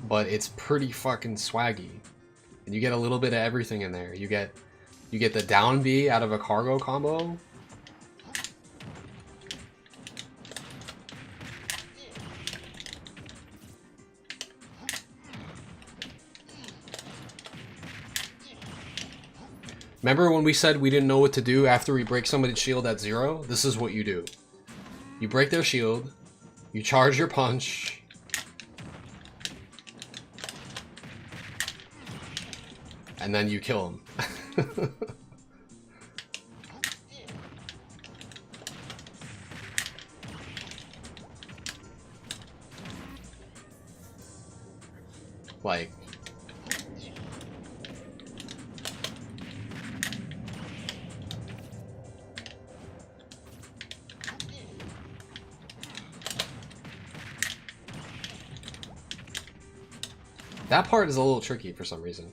but it's pretty fucking swaggy. And you get a little bit of everything in there. You get the down B out of a cargo combo. Remember when we said we didn't know what to do after we break somebody's shield at 0? This is what you do. You break their shield, you charge your punch, and then you kill them. Like... That part is a little tricky for some reason.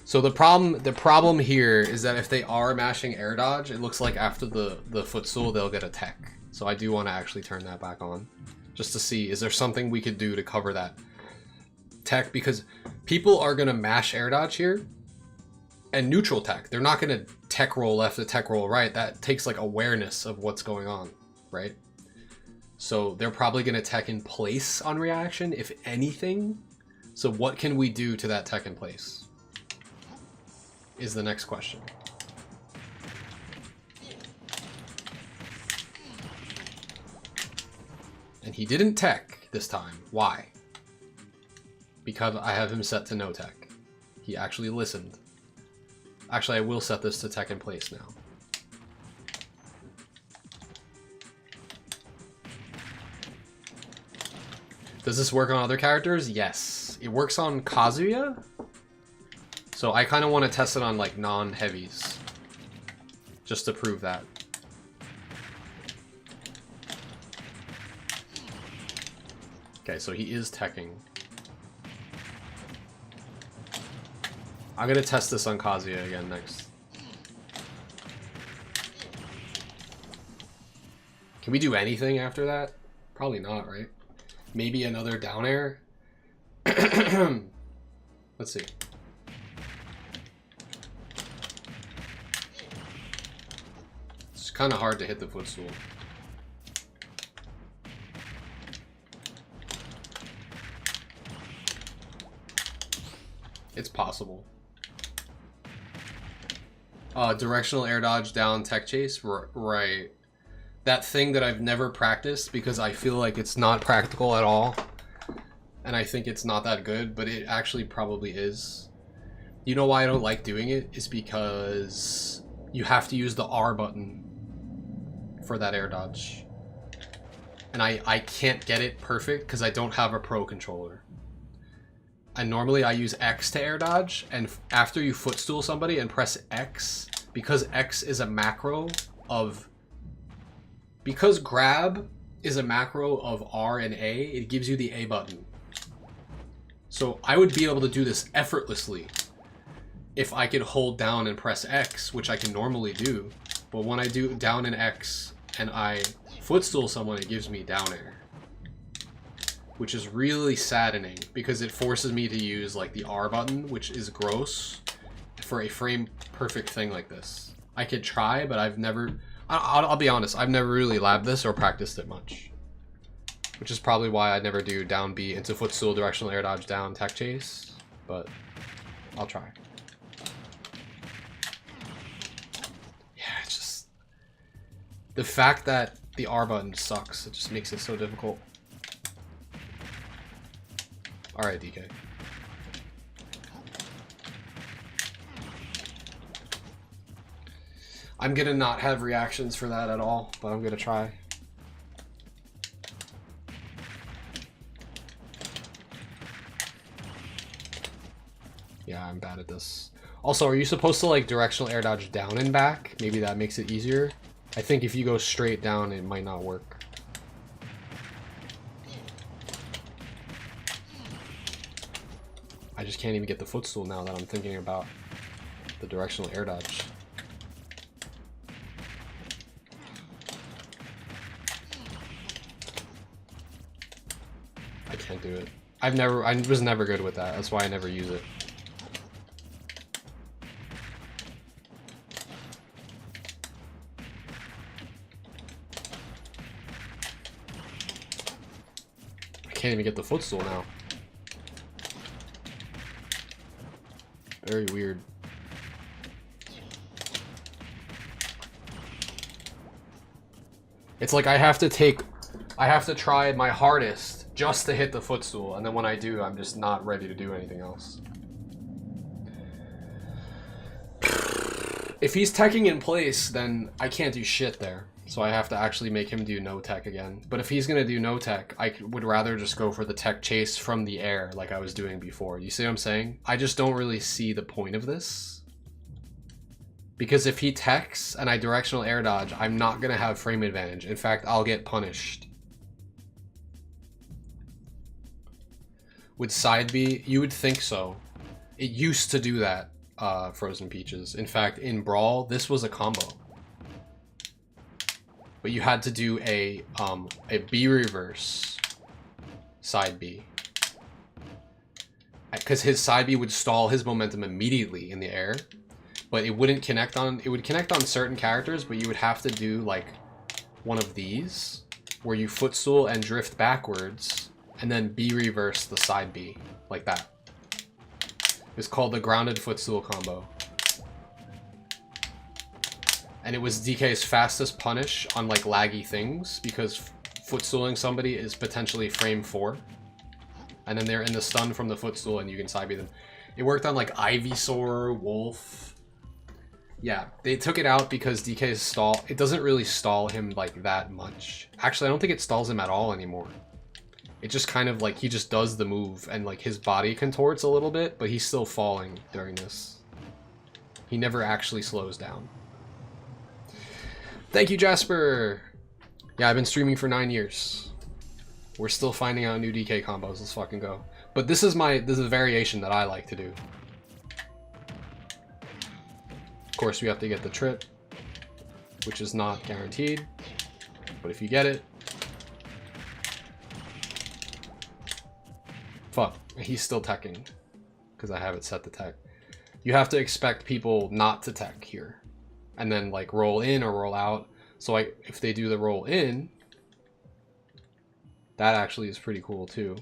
So the problem here is that if they are mashing air dodge, it looks like after the footstool they'll get a tech. So I do want to actually turn that back on, just to see, is there something we could do to cover that tech? Because people are gonna mash air dodge here and neutral tech. They're not gonna tech roll left to tech roll right. That takes like awareness of what's going on. Right? So they're probably going to tech in place on reaction, if anything. So what can we do to that tech in place? Is the next question. And he didn't tech this time. Why? Because I have him set to no tech. He actually listened. Actually, I will set this to tech in place now. Does this work on other characters? Yes. It works on Kazuya. So I kind of want to test it on like non-heavies. Just to prove that. Okay, so he is teching. I'm gonna test this on Kazuya again next. Can we do anything after that? Probably not, right? Maybe another down air? Let's see. It's kind of hard to hit the footstool. It's possible. Directional air dodge down tech chase? Right. That thing that I've never practiced because I feel like it's not practical at all. And I think it's not that good, but it actually probably is. You know why I don't like doing it? Is because you have to use the R button for that air dodge. And I can't get it perfect because I don't have a pro controller. And normally I use X to air dodge, and after you footstool somebody and press X, because X is a macro of... Because grab is a macro of R and A, it gives you the A button. So I would be able to do this effortlessly if I could hold down and press X, which I can normally do. But when I do down and X and I footstool someone, it gives me down air. Which is really saddening because it forces me to use like the R button, which is gross, for a frame perfect thing like this. I could try, but I've never... I'll be honest, I've never really labbed this or practiced it much. Which is probably why I never do down B into footstool, directional air dodge, down tech chase. But I'll try. Yeah, it's just... The fact that the R button sucks, it just makes it so difficult. Alright, DK. I'm gonna not have reactions for that at all, but I'm gonna try. Yeah, I'm bad at this. Also, are you supposed to like directional air dodge down and back? Maybe that makes it easier. I think if you go straight down, it might not work. I just can't even get the footstool now that I'm thinking about the directional air dodge. I can't do it. I was never good with that. That's why I never use it. I can't even get the footstool now. Very weird. It's like I have to try my hardest just to hit the footstool, and then when I do, I'm just not ready to do anything else. If he's teching in place, then I can't do shit there. So I have to actually make him do no tech again. But if he's gonna do no tech, I would rather just go for the tech chase from the air like I was doing before. You see what I'm saying? I just don't really see the point of this. Because if he techs and I directional air dodge, I'm not gonna have frame advantage. In fact, I'll get punished. With side B, you would think so. It used to do that, Frozen Peaches. In fact, in Brawl, this was a combo. But you had to do a B reverse side B. Because his side B would stall his momentum immediately in the air. But it wouldn't connect on, it would connect on certain characters, but you would have to do like one of these, where you footstool and drift backwards, and then B reverse the side B, like that. It's called the grounded footstool combo. And it was DK's fastest punish on like laggy things, because footstooling somebody is potentially frame 4. And then they're in the stun from the footstool and you can side B them. It worked on like Ivysaur, Wolf, Yeah, they took it out because DK's stall. It doesn't really stall him like that much. Actually, I don't think it stalls him at all anymore. It just kind of like he just does the move and like his body contorts a little bit, but he's still falling during this. He never actually slows down. Thank you, Jasper. Yeah, I've been streaming for 9 years. We're still finding out new DK combos. Let's fucking go. But this is a variation that I like to do. Of course, we have to get the trip, which is not guaranteed. But if you get it, fuck, he's still teching because I have it set to tech. You have to expect people not to tech here, and then like roll in or roll out. So if they do the roll in, that actually is pretty cool too.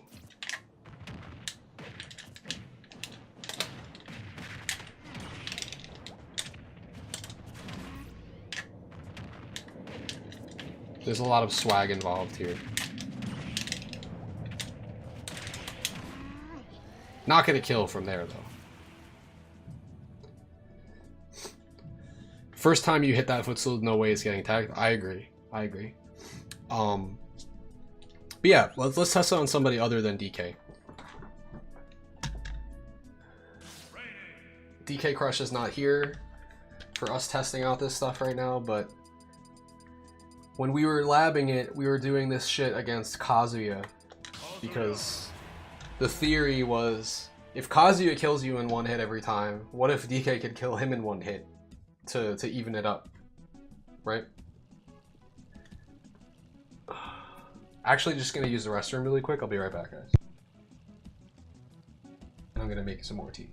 There's a lot of swag involved here. Not gonna kill from there though. First time you hit that footstool, no way it's getting tagged. I agree. I agree. But yeah, let's test it on somebody other than DK. DK Crush is not here for us testing out this stuff right now, but when we were labbing it, we were doing this shit against Kazuya because the theory was if Kazuya kills you in one hit every time, what if DK could kill him in one hit to even it up, right? Actually, just gonna use the restroom really quick. I'll be right back, guys. And I'm gonna make some more tea.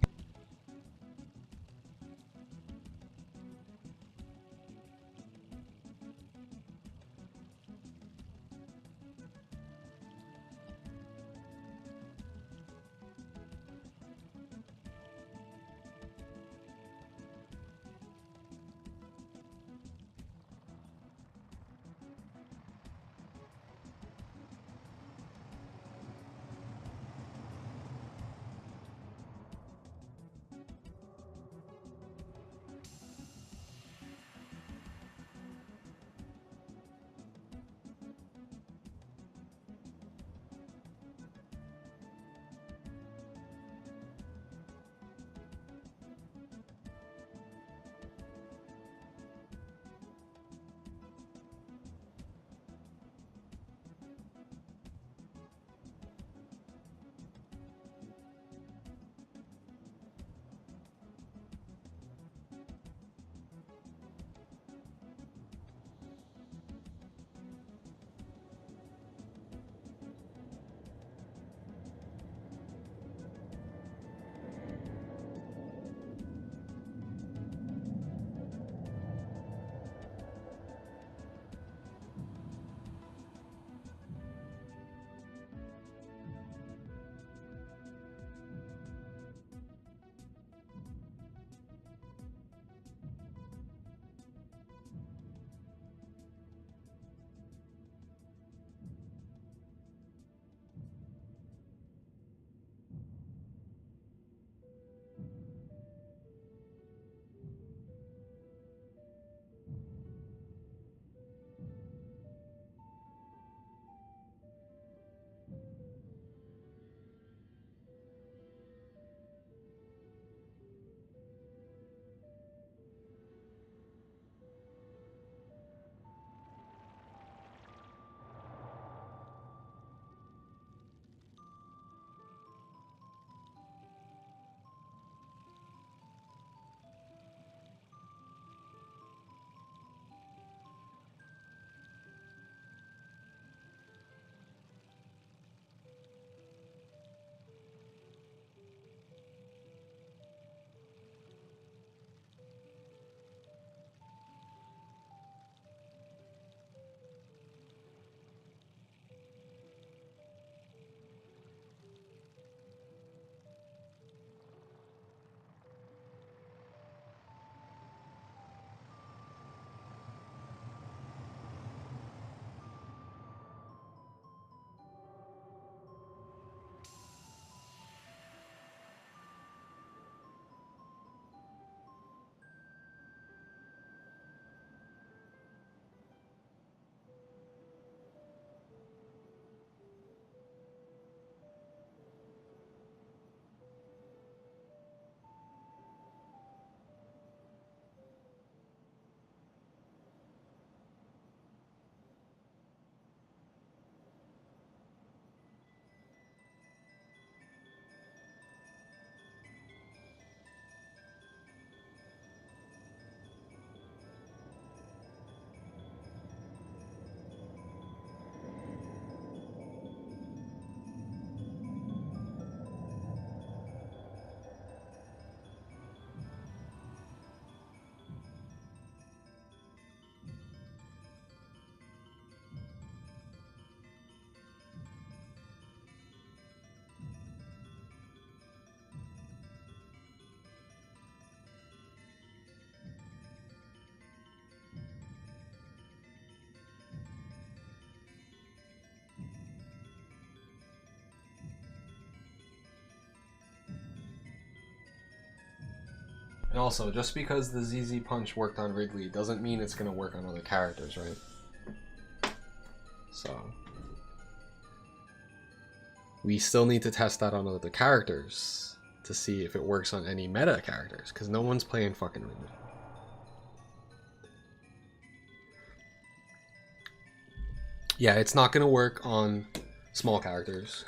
And also, just because the ZZ Punch worked on Ridley doesn't mean it's going to work on other characters, right? So, we still need to test that on other characters to see if it works on any meta characters, because no one's playing fucking Ridley. Yeah, it's not going to work on small characters.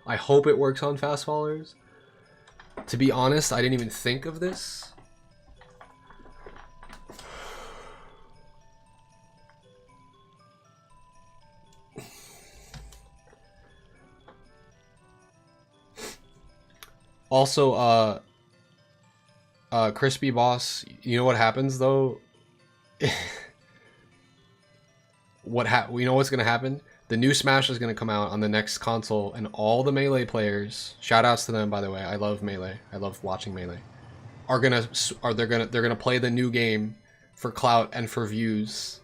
I hope it works on fast followers. To be honest, I didn't even think of this. Also, Crispy Boss, you know what happens though? You know what's gonna happen? The new Smash is gonna come out on the next console, and all the Melee players, shout outs to them by the way, I love Melee, I love watching Melee, they're gonna play the new game for clout and for views,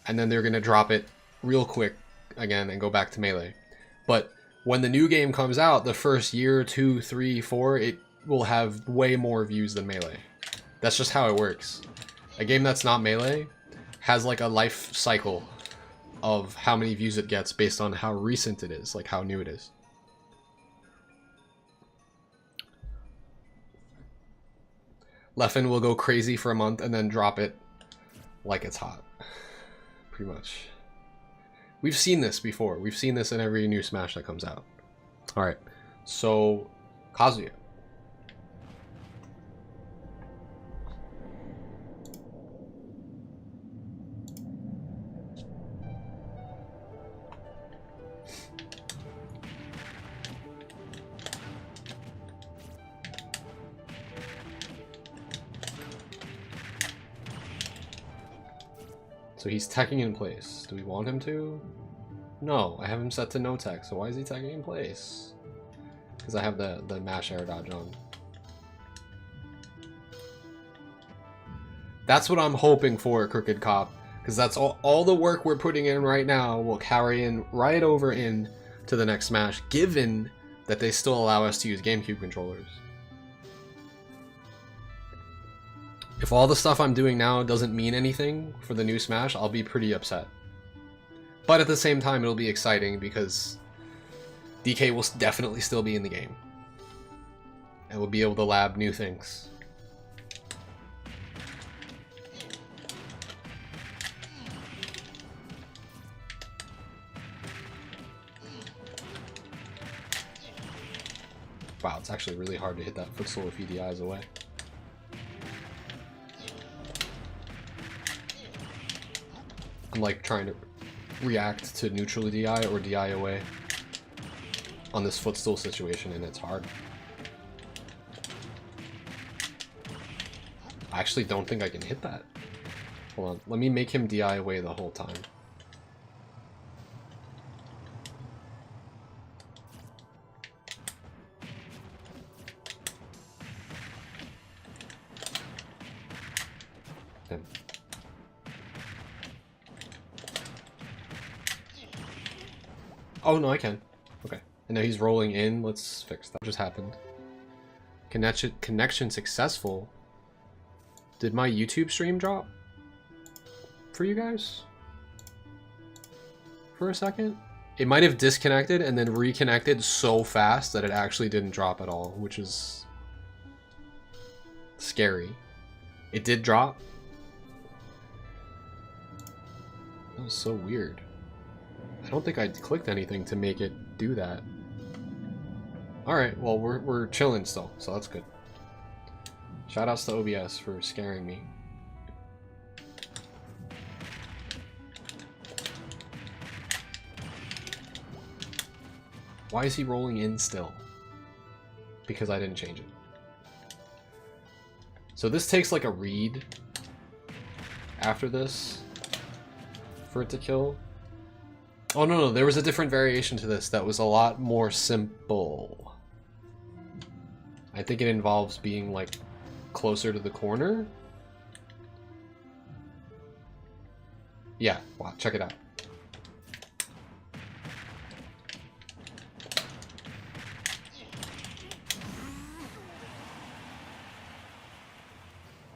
and then they're gonna drop it real quick again and go back to Melee. But when the new game comes out, the first year, 2, 3, 4, it will have way more views than Melee. That's just how it works. A game that's not Melee has like a life cycle of how many views it gets based on how recent it is, like how new it is. Leffen will go crazy for a month and then drop it like it's hot. Pretty much. We've seen this before. We've seen this in every new Smash that comes out. Alright, so Kazuya. So he's teching in place. Do we want him to? No, I have him set to no tech, so why is he teching in place? Because I have the mash air dodge on. That's what I'm hoping for, Crooked Cop, because that's all the work we're putting in right now will carry in right over in to the next Smash, given that they still allow us to use GameCube controllers. If all the stuff I'm doing now doesn't mean anything for the new Smash, I'll be pretty upset. But at the same time, it'll be exciting because DK will definitely still be in the game. And we'll be able to lab new things. Wow, it's actually really hard to hit that footstool if he DIs away. I'm like trying to react to neutral DI or DI away on this footstool situation, and it's hard. I actually don't think I can hit that. Hold on, let me make him DI away the whole time. Oh, no, I can. Okay. And now he's rolling in. Let's fix that. What just happened? Connection successful. Did my YouTube stream drop? For you guys? For a second? It might have disconnected and then reconnected so fast that it actually didn't drop at all, which is scary. It did drop. That was so weird. I don't think I clicked anything to make it do that. Alright, well, we're chilling still, so that's good. Shoutouts to OBS for scaring me. Why is he rolling in still? Because I didn't change it. So this takes like a read after this for it to kill. Oh, no, there was a different variation to this that was a lot more simple. I think it involves being, like, closer to the corner. Yeah, wow, check it out.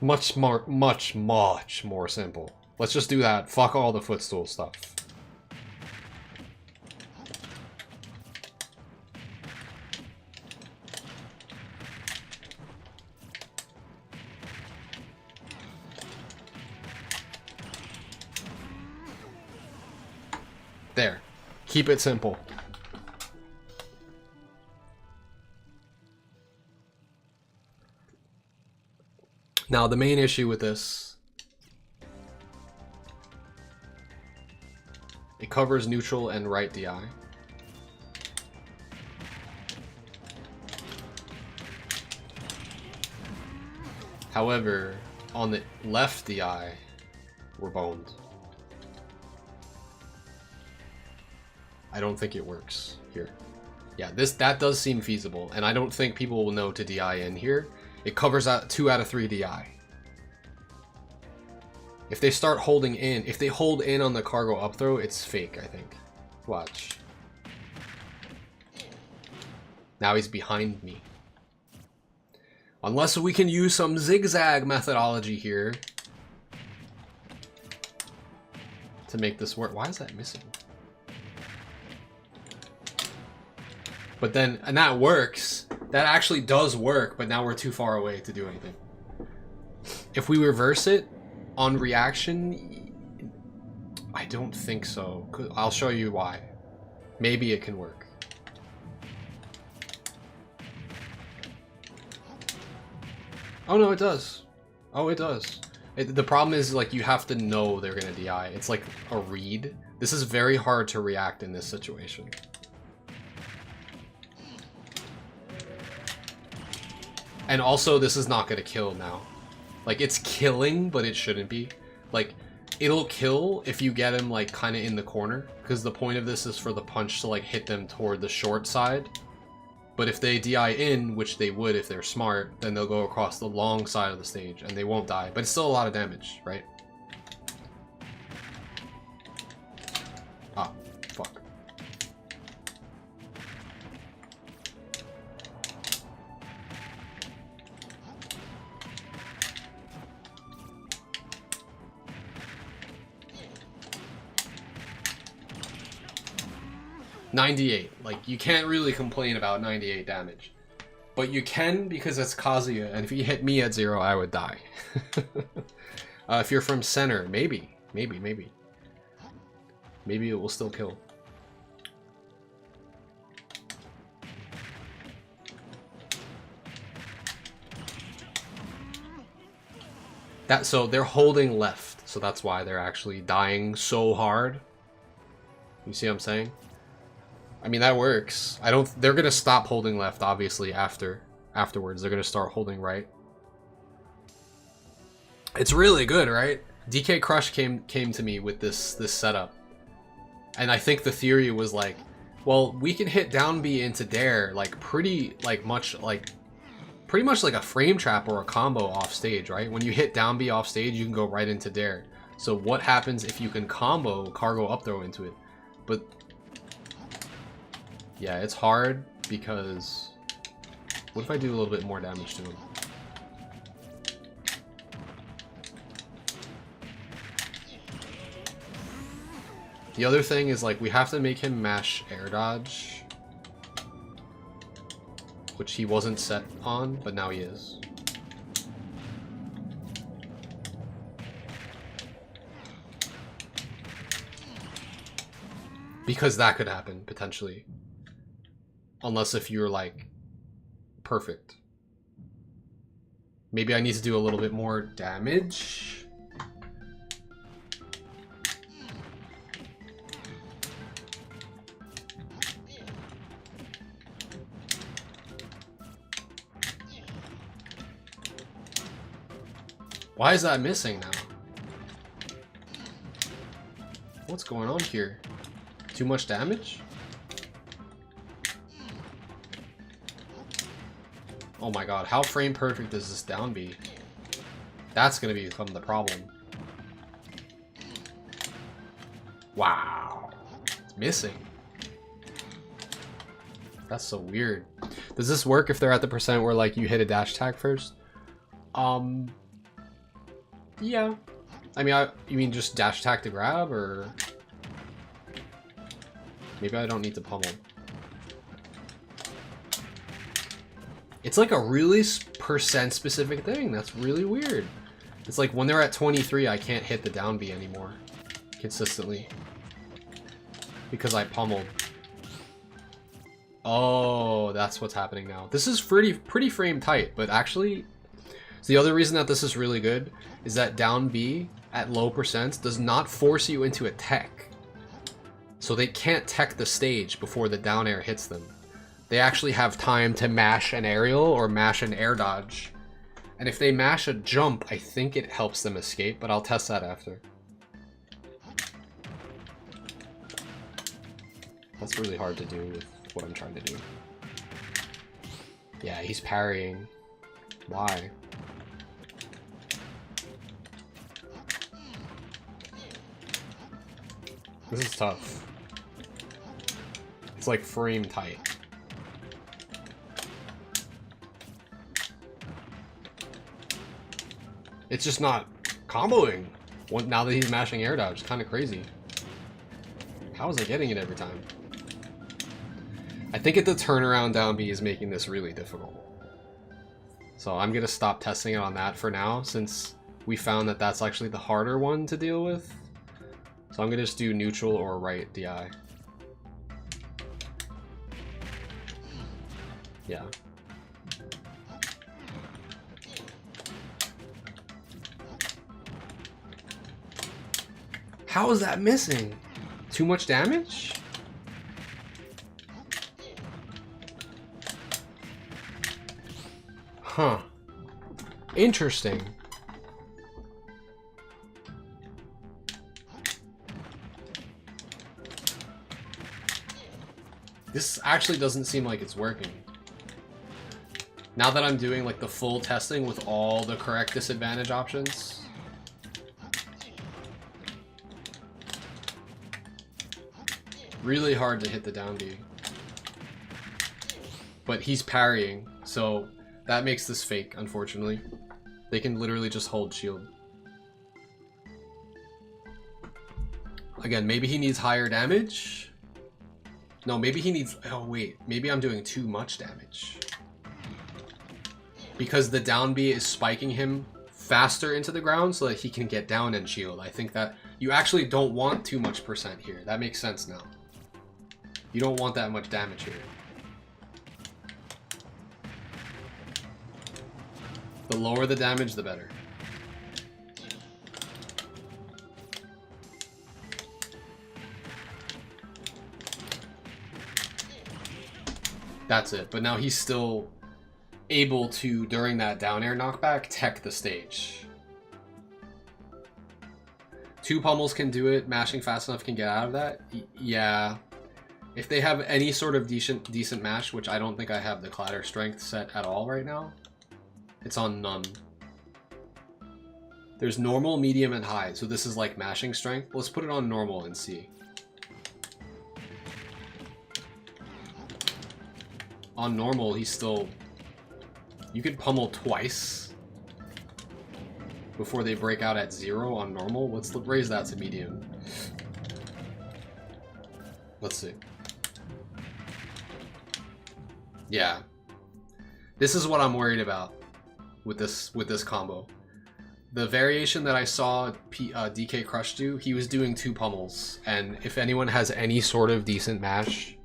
Much more simple. Let's just do that. Fuck all the footstool stuff. There. Keep it simple. Now, the main issue with this, it covers neutral and right DI. However, on the left DI, we're boned. I don't think it works here. Yeah, that does seem feasible, and I don't think people will know to DI in here. It covers out 2 out of 3 DI. If they start holding in, if they hold in on the cargo up throw, it's fake, I think. Watch. Now he's behind me. Unless we can use some zigzag methodology here to make this work. Why is that missing? But then, and that works. That actually does work, but now we're too far away to do anything. If we reverse it on reaction, I don't think so. I'll show you why. Maybe it can work. Oh no, it does. Oh, it does. The problem is, like, you have to know they're gonna DI. It's like a read. This is very hard to react in this situation. And also, this is not gonna kill now. Like, it's killing, but it shouldn't be. Like, it'll kill if you get him, like, kind of in the corner. Because the point of this is for the punch to, like, hit them toward the short side. But if they DI in, which they would if they're smart, then they'll go across the long side of the stage, and they won't die. But it's still a lot of damage, right? Ah, fuck. $98. Like, you can't really complain about 98 damage. But you can because it's Kazuya, and if you hit me at 0, I would die. If you're from center, maybe. Maybe it will still kill. So they're holding left, so that's why they're actually dying so hard. You see what I'm saying? I mean, that works. They're gonna stop holding left, obviously, afterwards. They're gonna start holding right. It's really good, right? DK Crush came to me with this setup. And I think the theory was like, well, we can hit down B into dare like pretty much like a frame trap or a combo off stage, right? When you hit down B off stage, you can go right into dare. So what happens if you can combo cargo up throw into it? But yeah, it's hard because what if I do a little bit more damage to him? The other thing is, like, we have to make him mash air dodge, which he wasn't set on, but now he is. Because that could happen, potentially. Unless if you're, like, perfect. Maybe I need to do a little bit more damage. Why is that missing now? What's going on here? Too much damage? Oh my god, how frame perfect is this down be? That's gonna become the problem. Wow. It's missing. That's so weird. Does this work if they're at the percent where, like, you hit a dash attack first? Yeah. I mean, you mean just dash attack to grab, or... Maybe I don't need to pummel. It's like a really percent specific thing. That's really weird. It's like when they're at 23, I can't hit the down B anymore consistently because I pummeled. Oh, that's what's happening now. This is pretty frame tight, but actually, so the other reason that this is really good is that down B at low percents does not force you into a tech. So they can't tech the stage before the down air hits them. They actually have time to mash an aerial or mash an air dodge. And if they mash a jump, I think it helps them escape, but I'll test that after. That's really hard to do with what I'm trying to do. Yeah, he's parrying. Why? This is tough. It's like frame tight. It's just not comboing now that he's mashing air dodge. It's kind of crazy. How is I getting it every time? I think the turnaround down B is making this really difficult. So I'm going to stop testing it on that for now, since we found that that's actually the harder one to deal with. So I'm going to just do neutral or right DI. Yeah. How is that missing? Too much damage? Huh. Interesting. This actually doesn't seem like it's working. Now that I'm doing like the full testing with all the correct disadvantage options. Really hard to hit the down B. But he's parrying, so that makes this fake, unfortunately. They can literally just hold shield. Again, maybe he needs higher damage. No, maybe he needs... Oh, wait. Maybe I'm doing too much damage. Because the down B is spiking him faster into the ground so that he can get down and shield. I think that you actually don't want too much percent here. That makes sense now. You don't want that much damage here. The lower the damage, the better. That's it. But now he's still able to, during that down air knockback, tech the stage. Two pummels can do it. Mashing fast enough can get out of that. Yeah. If they have any sort of decent mash, which I don't think I have the clatter strength set at all right now. It's on none. There's normal, medium, and high. So this is like mashing strength. Let's put it on normal and see. On normal, he's still... You could pummel twice before they break out at 0 on normal. Let's raise that to medium. Let's see. Yeah. This is what I'm worried about with this combo. The variation that I saw DK Crush do, he was doing 2 pummels, and if anyone has any sort of decent mash,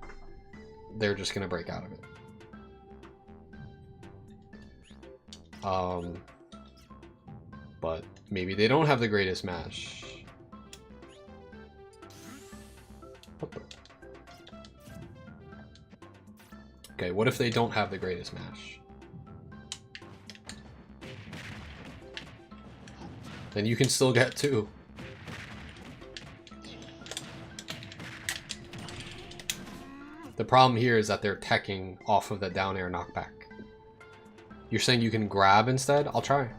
they're just gonna break out of it. But maybe they don't have the greatest mash. Okay, what if they don't have the greatest mash? Then you can still get 2. The problem here is that they're teching off of the down air knockback. You're saying you can grab instead? I'll try.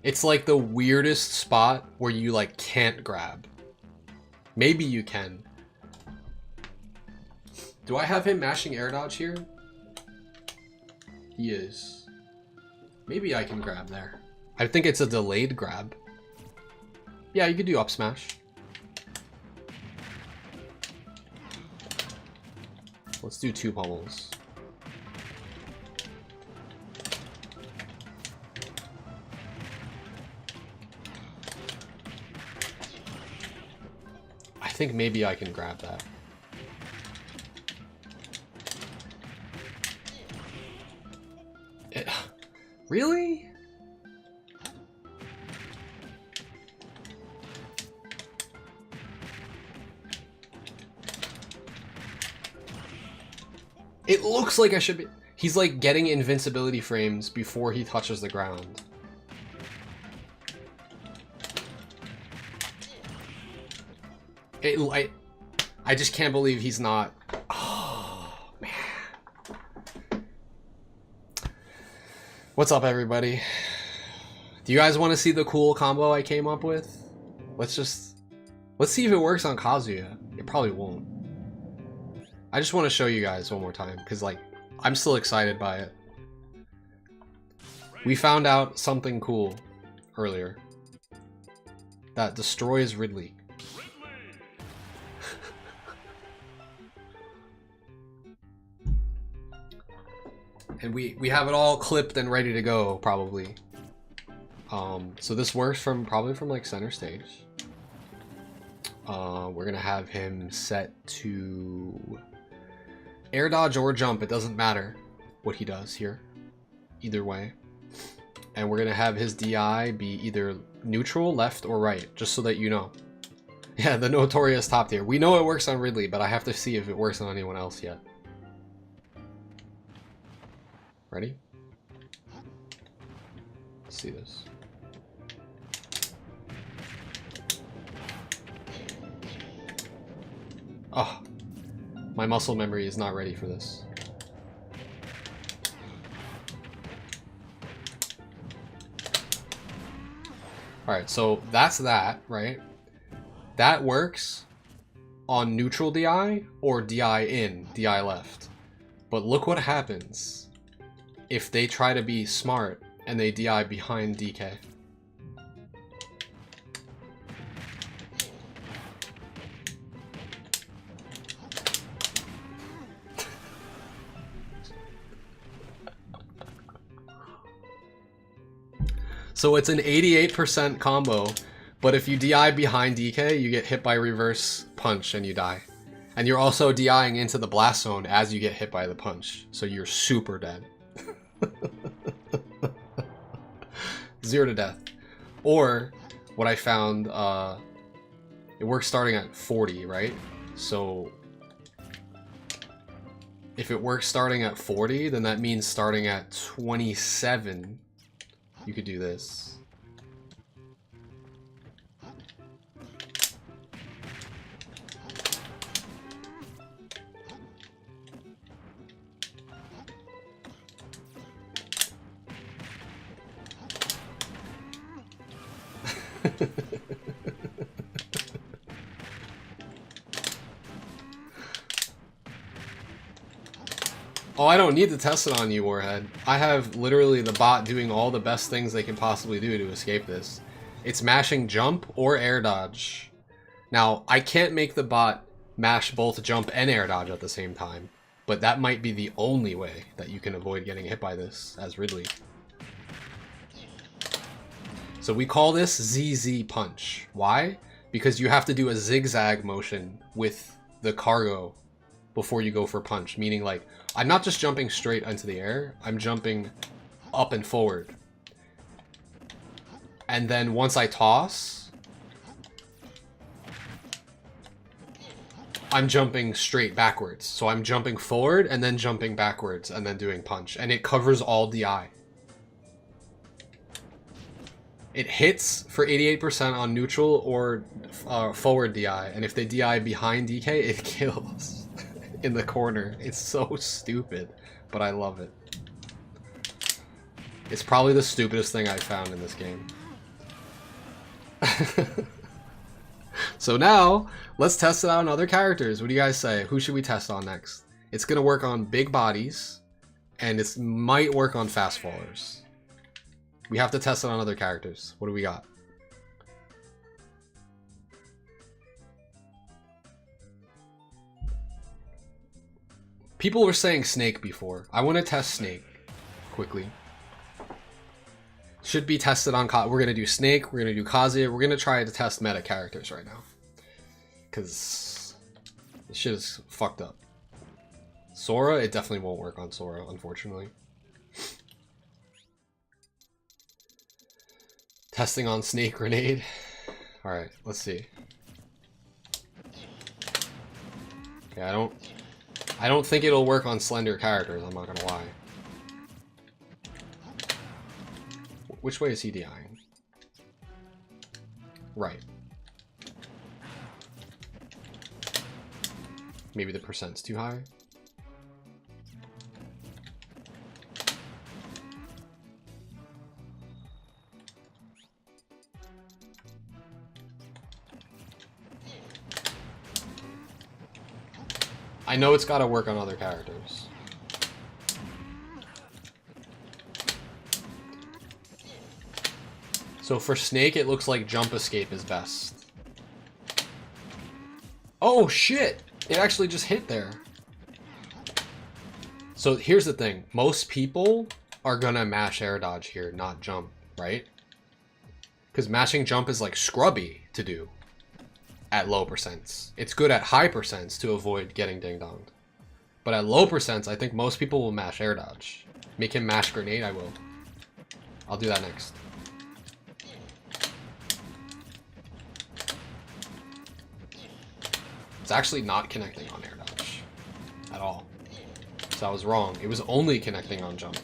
It's like the weirdest spot where you like can't grab. Maybe you can. Do I have him mashing air dodge here? He is. Maybe I can grab there. I think it's a delayed grab. Yeah, you could do up smash. Let's do 2 pummels. I think maybe I can grab that. Really? It looks like I should be... He's like getting invincibility frames before he touches the ground. I just can't believe he's not... Oh, man. What's up, everybody? Do you guys want to see the cool combo I came up with? Let's see if it works on Kazuya. It probably won't. I just want to show you guys one more time, because, like, I'm still excited by it. We found out something cool earlier. That destroys Ridley. And we have it all clipped and ready to go, probably. So this works probably from like center stage. We're gonna have him set to air dodge or jump. It doesn't matter what he does here, either way. And we're gonna have his DI be either neutral, left, or right, just so that you know. Yeah, the notorious top tier. We know it works on Ridley, but I have to see if it works on anyone else yet. Ready? Let's see this. Oh, my muscle memory is not ready for this. Alright, so that's that, right? That works on neutral DI or DI in, DI left. But look what happens if they try to be smart and they DI behind DK. So it's an 88% combo, but if you DI behind DK, you get hit by reverse punch and you die. And you're also DIing into the blast zone as you get hit by the punch, so you're super dead. 0 to death. Or what I found, it works starting at 40, right? So if it works starting at 40, then that means starting at 27, you could do this. Oh, I don't need to test it on you, Warhead. I have literally the bot doing all the best things they can possibly do to escape this. It's mashing jump or air dodge. Now, I can't make the bot mash both jump and air dodge at the same time, but that might be the only way that you can avoid getting hit by this as Ridley. So we call this ZZ punch. Why? Because you have to do a zigzag motion with the cargo before you go for punch, meaning like, I'm not just jumping straight into the air, I'm jumping up and forward. And then once I toss, I'm jumping straight backwards. So I'm jumping forward and then jumping backwards and then doing punch. And it covers all DI. It hits for 88% on neutral or forward DI. And if they DI behind DK, it kills. In the corner. It's so stupid, but I love it. It's probably the stupidest thing I've found in this game. So now, let's test it out on other characters. What do you guys say? Who should we test on next? It's going to work on big bodies, and it might work on fast fallers. We have to test it on other characters. What do we got? People were saying Snake before. I want to test Snake quickly. Should be tested on... We're going to do Snake. We're going to do Kazuya. We're going to try to test meta characters right now. Because this shit is fucked up. Sora, it definitely won't work on Sora, unfortunately. Testing on Snake Grenade. Alright, let's see. Okay, I don't think it'll work on slender characters, I'm not gonna lie. Which way is he DIing? Right. Maybe the percent's too high? I know it's gotta work on other characters. So for Snake, it looks like Jump Escape is best. Oh shit! It actually just hit there. So here's the thing. Most people are gonna mash air dodge here, not jump, right? Because mashing jump is like scrubby to do at low percents. It's good at high percents to avoid getting ding-donged. But at low percents, I think most people will mash air dodge. Make him mash grenade, I will. I'll do that next. It's actually not connecting on air dodge at all. So I was wrong. It was only connecting on jump.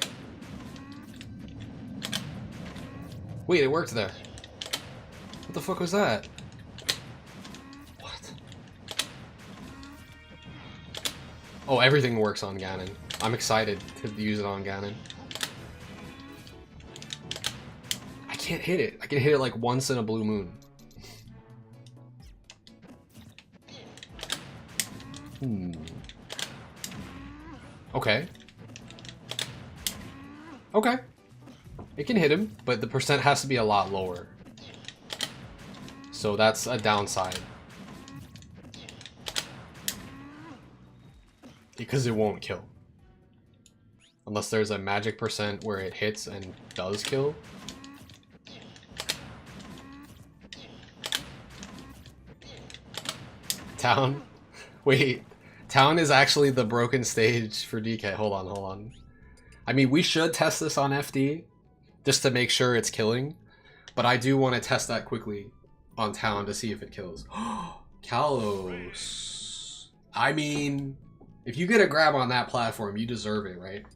Wait, it worked there. What the fuck was that? What? Oh, everything works on Ganon. I'm excited to use it on Ganon. I can't hit it. I can hit it like once in a blue moon. Okay. Okay. It can hit him, but the percent has to be a lot lower. So that's a downside. Because it won't kill. Unless there's a magic percent where it hits and does kill. Town? Wait. Town is actually the broken stage for DK. Hold on, hold on. I mean, we should test this on FD just to make sure it's killing. But I do want to test that quickly on Town to see if it kills. Kalos. I mean, if you get a grab on that platform, you deserve it, right?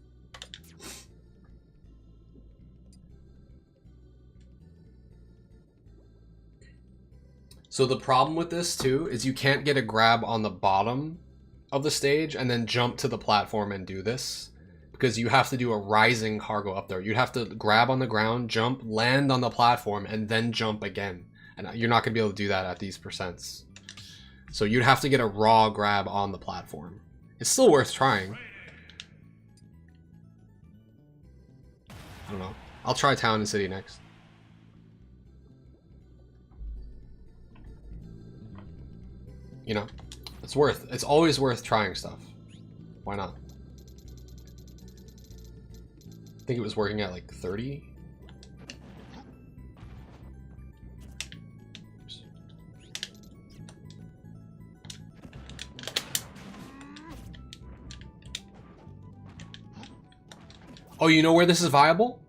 So the problem with this too is you can't get a grab on the bottom of the stage and then jump to the platform and do this, because you have to do a rising cargo up there. You'd have to grab on the ground, jump, land on the platform, and then jump again. And you're not gonna be able to do that at these percents. So you'd have to get a raw grab on the platform. It's still worth trying. I don't know. I'll try Town and City next. You know, it's always worth trying stuff. Why not? I think it was working at like 30. Oh, you know where this is viable?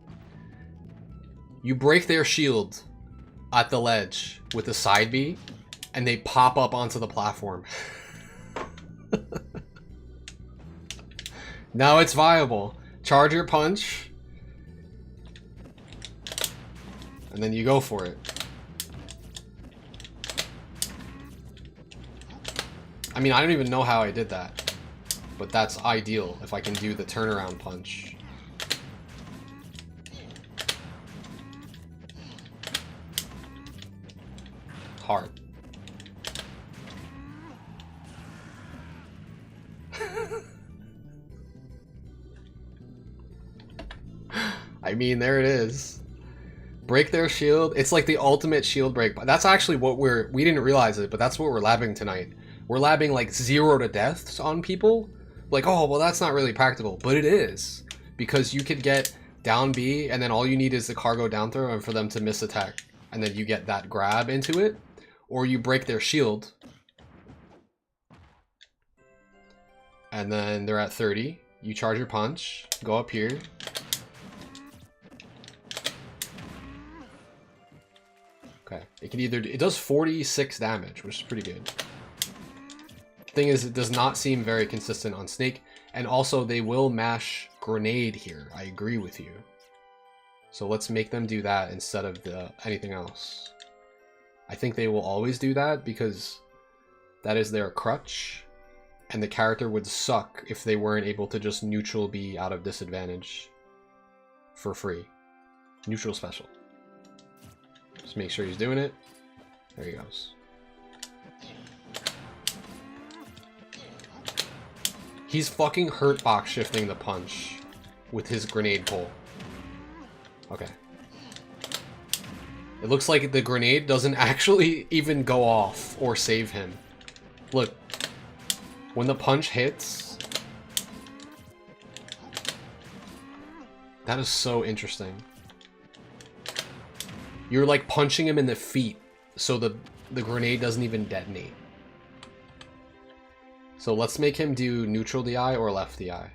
You break their shield at the ledge with a side B, and they pop up onto the platform. Now it's viable. Charge your punch. And then you go for it. I mean, I don't even know how I did that. But that's ideal if I can do the turnaround punch. Hard. I mean, there it is. Break their shield. It's like the ultimate shield break. That's actually what we didn't realize it, but that's what we're labbing tonight. We're labbing like 0 to deaths on people. Like, oh, well, that's not really practical, but it is. Because you could get down B, and then all you need is the cargo down throw and for them to miss attack. And then you get that grab into it. Or you break their shield. And then they're at 30. You charge your punch. Go up here. Okay. It can either... It does 46 damage, which is pretty good. Thing is, it does not seem very consistent on Snake. And also, they will mash Grenade here. I agree with you. So let's make them do that instead of anything else. I think they will always do that because that is their crutch. And the character would suck if they weren't able to just neutral be out of disadvantage for free. Neutral special. Just make sure he's doing it. There he goes. He's fucking hurt box shifting the punch with his grenade pull. Okay. It looks like the grenade doesn't actually even go off or save him. Look. When the punch hits... That is so interesting. You're like punching him in the feet so the grenade doesn't even detonate. So let's make him do neutral DI or left DI.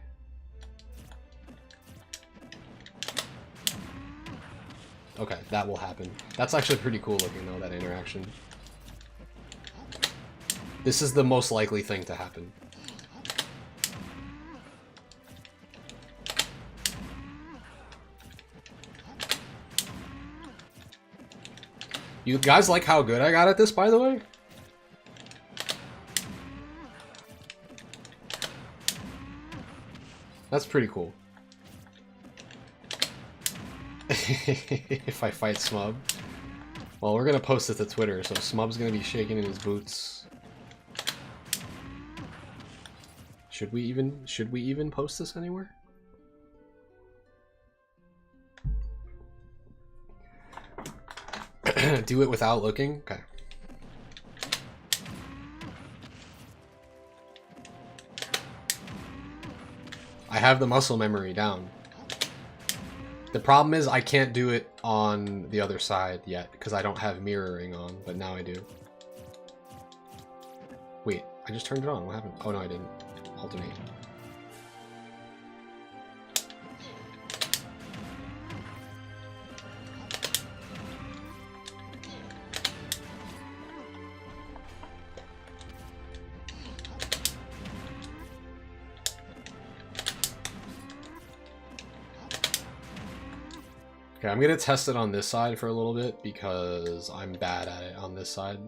Okay, that will happen. That's actually pretty cool looking though, that interaction. This is the most likely thing to happen. You guys like how good I got at this, by the way? That's pretty cool. If I fight Smub. Well, we're gonna post it to Twitter, so Smub's gonna be shaking in his boots. Should we even post this anywhere? Do it without looking? Okay. I have the muscle memory down. The problem is I can't do it on the other side yet because I don't have mirroring on, but now I do. Wait, I just turned it on. What happened? Oh no, I didn't. Alternate. Okay, I'm gonna test it on this side for a little bit because I'm bad at it on this side.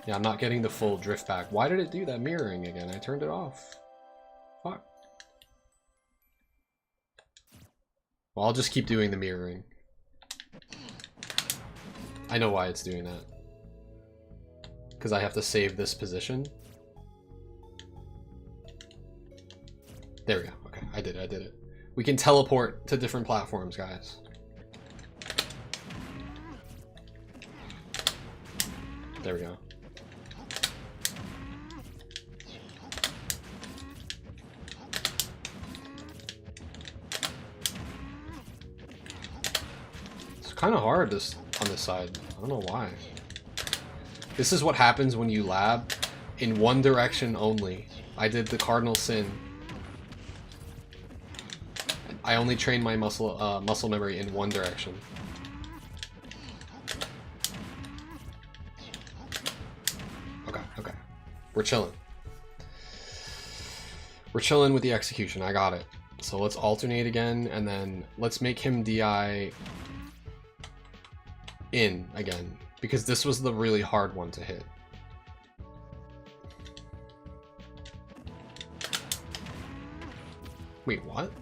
Yeah, I'm not getting the full drift back. Why did it do that mirroring again? I turned it off. Fuck. Well, I'll just keep doing the mirroring. I know why it's doing that. Because I have to save this position. There we go. Okay, I did it. We can teleport to different platforms, guys. There we go. It's kind of hard this on this side. I don't know why. This is what happens when you lab in one direction only. I did the cardinal sin. I only train my muscle memory in one direction. Okay. We're chilling. We're chilling with the execution. I got it. So let's alternate again, and then let's make him DI in again, because this was the really hard one to hit. Wait, what?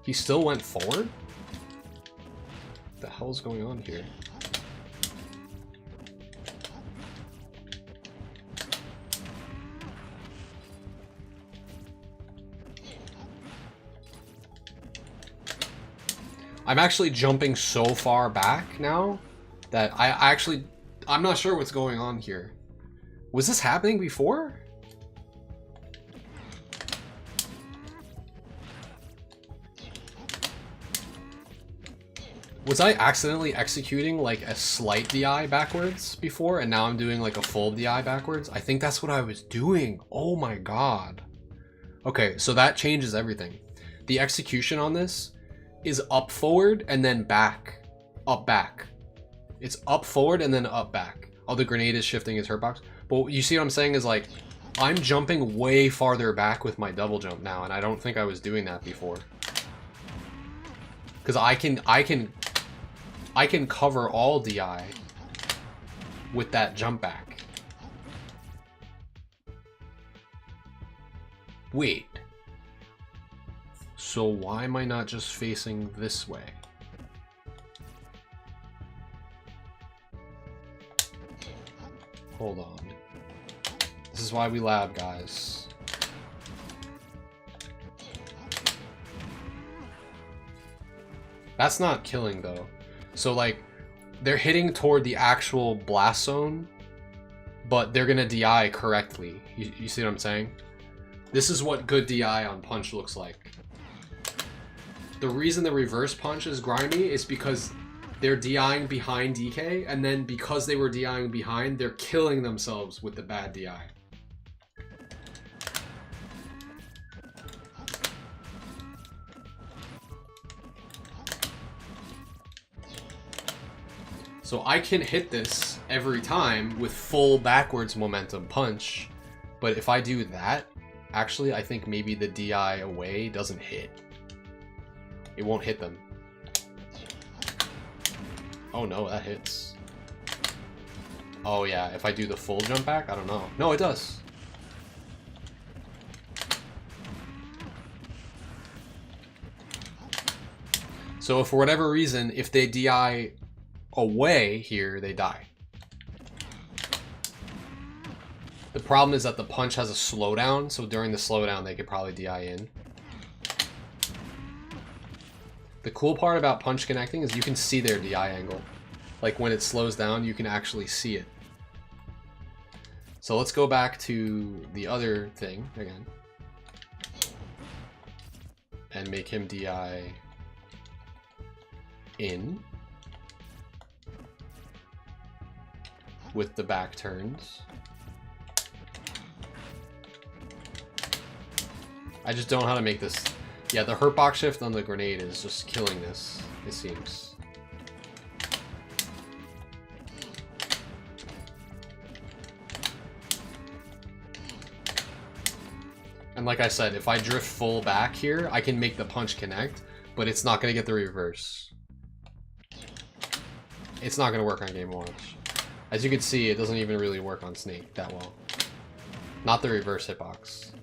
He still went forward? What the hell is going on here? I'm actually jumping so far back now that I'm not sure what's going on here. Was this happening before? Was I accidentally executing like a slight DI backwards before and now I'm doing like a full DI backwards? I think that's what I was doing. Oh my god. Okay, so that changes everything. The execution on this is up forward and then back. Up back. It's up forward and then up back. Oh, the grenade is shifting his hurt box. But you see what I'm saying is like, I'm jumping way farther back with my double jump now, and I don't think I was doing that before. Because I can cover all DI with that jump back. Wait. So why am I not just facing this way? Hold on. This is why we lab, guys. That's not killing, though. So, like, they're hitting toward the actual blast zone, but they're gonna DI correctly. You see what I'm saying? This is what good DI on punch looks like. The reason the reverse punch is grimy is because they're DIing behind DK, and then because they were DIing behind, they're killing themselves with the bad DI. So I can hit this every time with full backwards momentum punch, but if I do that, actually I think maybe the DI away doesn't hit. It won't hit them. Oh no, that hits. Oh yeah, if I do the full jump back, I don't know. No, it does. So if for whatever reason, if they DI away here, they die. The problem is that the punch has a slowdown, so during the slowdown they could probably DI in. The cool part about punch connecting is you can see their DI angle. Like when it slows down, you can actually see it. So let's go back to the other thing again. And make him DI in. With the back turns. I just don't know how to make this. Yeah, the hurt box shift on the grenade is just killing this, it seems. And like I said, if I drift full back here, I can make the punch connect, but it's not going to get the reverse. It's not going to work on Game & Watch. As you can see, it doesn't even really work on Snake that well. Not the reverse hitbox.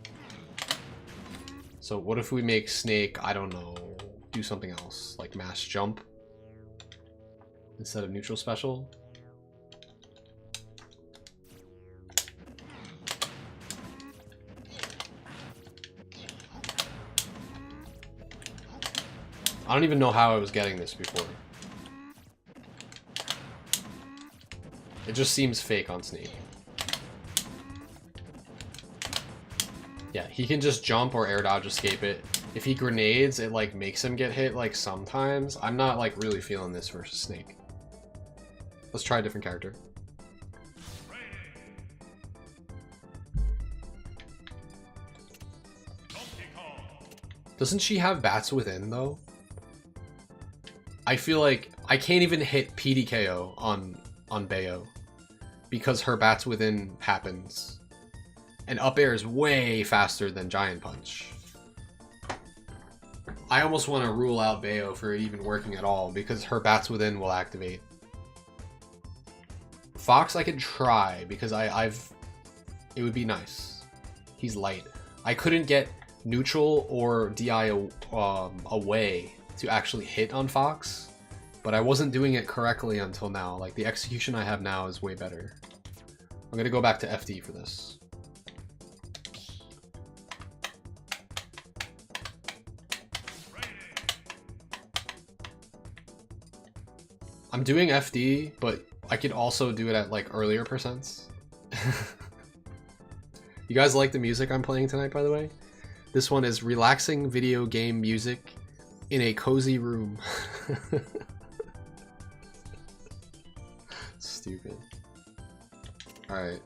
So what if we make Snake, I don't know, do something else, like mass jump instead of neutral special? I don't even know how I was getting this before. It just seems fake on Snake. Yeah, he can just jump or air dodge escape it. If he grenades, it like makes him get hit like sometimes. I'm not like really feeling this versus Snake. Let's try a different character. Doesn't she have bats within though? I feel like I can't even hit PDKO on Bayo because her bats within happens. And up air is way faster than Giant Punch. I almost want to rule out Bayo for even working at all because her bats within will activate. Fox I could try because it would be nice. He's light. I couldn't get neutral or DI away to actually hit on Fox, but I wasn't doing it correctly until now. Like the execution I have now is way better. I'm gonna go back to FD for this. I'm doing FD, but I could also do it at like earlier percents. You guys like the music I'm playing tonight, by the way? This one is relaxing video game music in a cozy room. Stupid. Alright.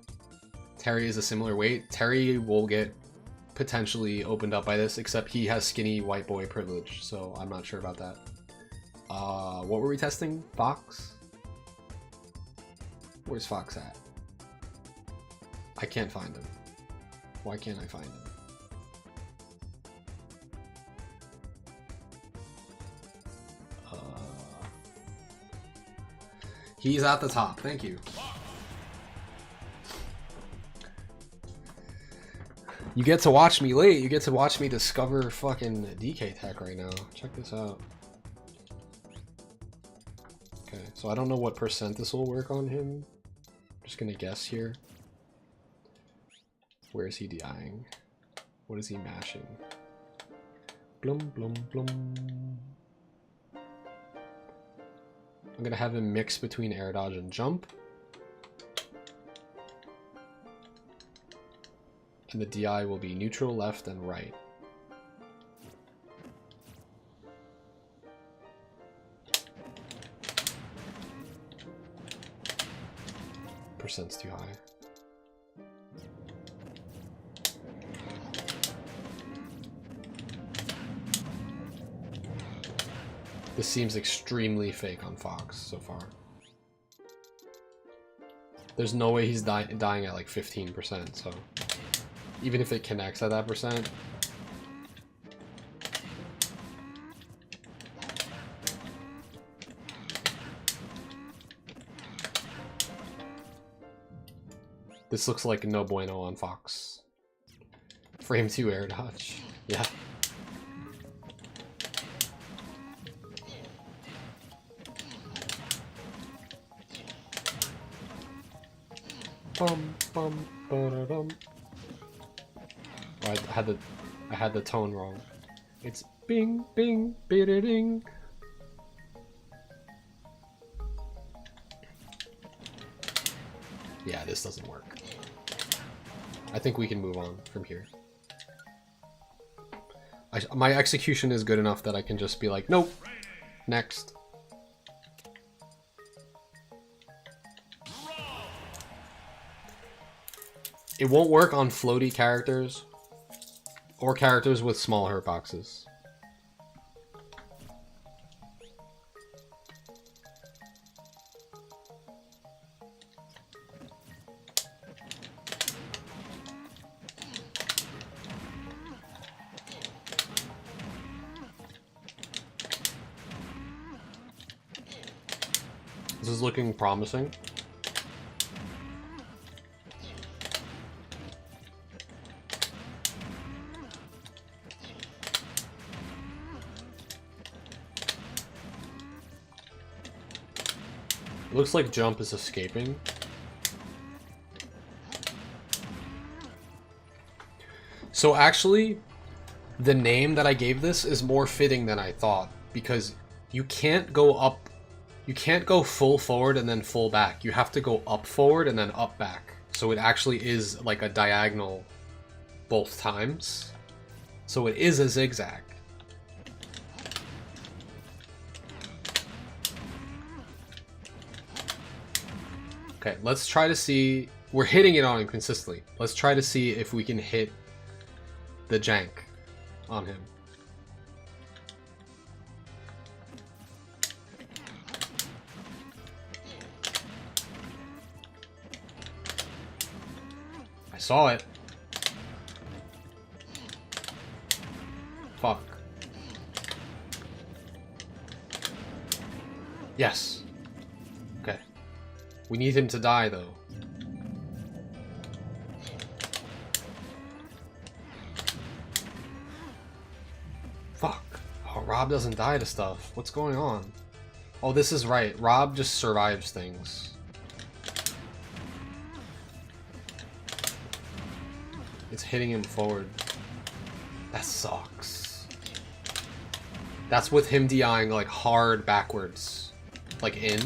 Terry is a similar weight. Terry will get potentially opened up by this, except he has skinny white boy privilege, so I'm not sure about that. What were we testing? Fox? Where's Fox at? I can't find him. Why can't I find him? He's at the top, thank you. You get to watch me late, you get to watch me discover fucking DK tech right now. Check this out. Okay, so I don't know what percent this will work on him. I'm just gonna guess here. Where is he DIing? What is he mashing? Blum blum blum. I'm gonna have him mix between air dodge and jump. And the DI will be neutral, left, and right. Percent's too high. This seems extremely fake on Fox so far. There's no way he's dying at like 15%, so even if it connects at that percent, this looks like no bueno on Fox. Frame 2 air dodge. Yeah. Bum bum ba-da-dum. Oh, I had the tone wrong. It's bing bing bida-ding. Yeah, this doesn't work. I think we can move on from here. My execution is good enough that I can just be like, nope, next. It won't work on floaty characters or characters with small hurt boxes. This is looking promising. Looks like jump is escaping. So actually, the name that I gave this is more fitting than I thought, because you can't go up, you can't go full forward and then full back. You have to go up forward and then up back. So it actually is like a diagonal both times. So it is a zigzag. Okay, let's try to see. We're hitting it on him consistently. Let's try to see if we can hit the jank on him. I saw it. Fuck. Yes. Okay. We need him to die, though. Fuck. Oh, Rob doesn't die to stuff. What's going on? Oh, this is right. Rob just survives things. It's hitting him forward. That sucks. That's with him DIing like hard backwards. Like in.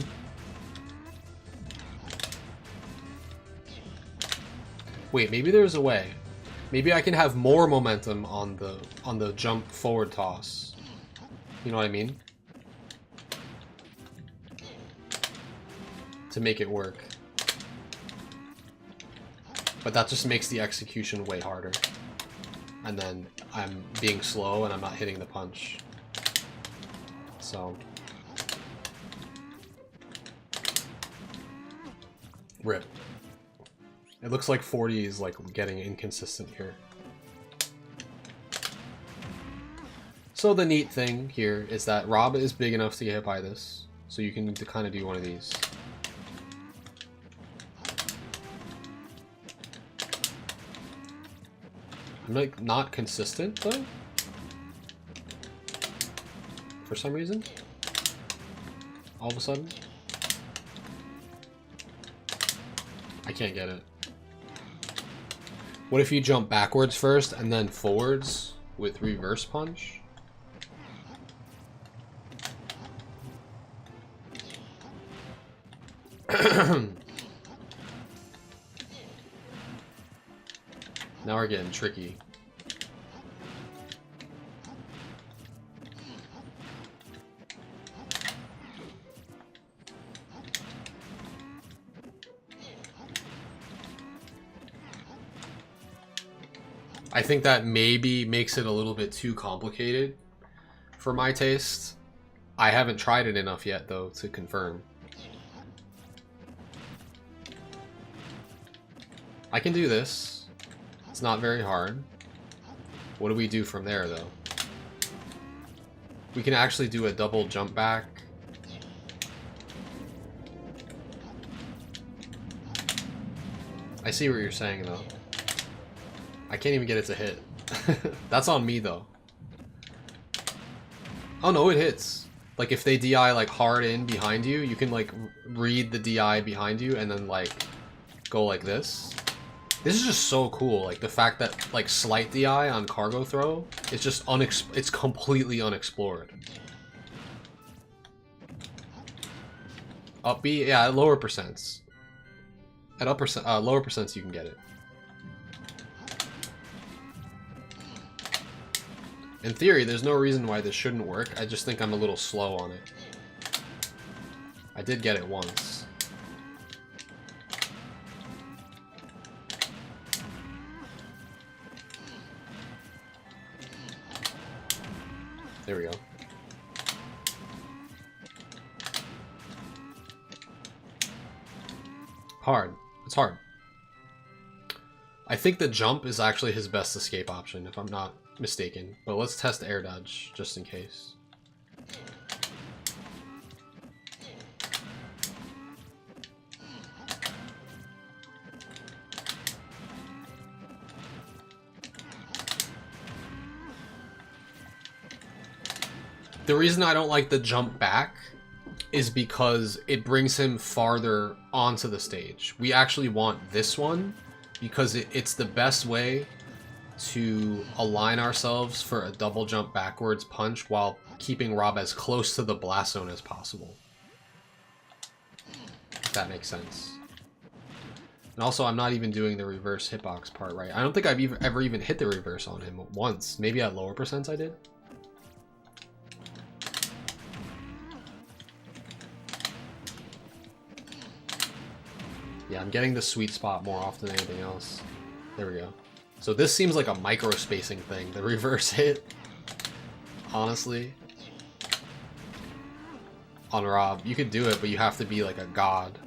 Wait, maybe there's a way. Maybe I can have more momentum on the jump forward toss. You know what I mean? To make it work. But that just makes the execution way harder. And then I'm being slow and I'm not hitting the punch. So. Rip. It looks like 40 is like getting inconsistent here. So the neat thing here is that Rob is big enough to get hit by this. So you can kind of do one of these. I'm like not consistent though. For some reason. All of a sudden. I can't get it. What if you jump backwards first and then forwards with reverse punch? Now we're getting tricky. I think that maybe makes it a little bit too complicated for my taste. I haven't tried it enough yet though to confirm. I can do this. It's not very hard. What do we do from there though? We can actually do a double jump back. I see what you're saying though. I can't even get it to hit. That's on me though. Oh no, it hits. Like if they DI like hard in behind you, you can like read the DI behind you and then like go like this. This is just so cool. Like the fact that like slight DI on cargo throw is just it's completely unexplored. Up B, yeah, at lower percents. At lower percents you can get it. In theory, there's no reason why this shouldn't work. I just think I'm a little slow on it. I did get it once. There we go. Hard. It's hard. I think the jump is actually his best escape option, if I'm not mistaken. But let's test air dodge, just in case. The reason I don't like the jump back is because it brings him farther onto the stage. We actually want this one because it's the best way to align ourselves for a double jump backwards punch while keeping Rob as close to the blast zone as possible. If that makes sense. And also, I'm not even doing the reverse hitbox part right. I don't think I've ever even hit the reverse on him once. Maybe at lower percents I did. Yeah, I'm getting the sweet spot more often than anything else. There we go. So this seems like a micro spacing thing, the reverse hit. Honestly. On Rob. You could do it, but you have to be like a god.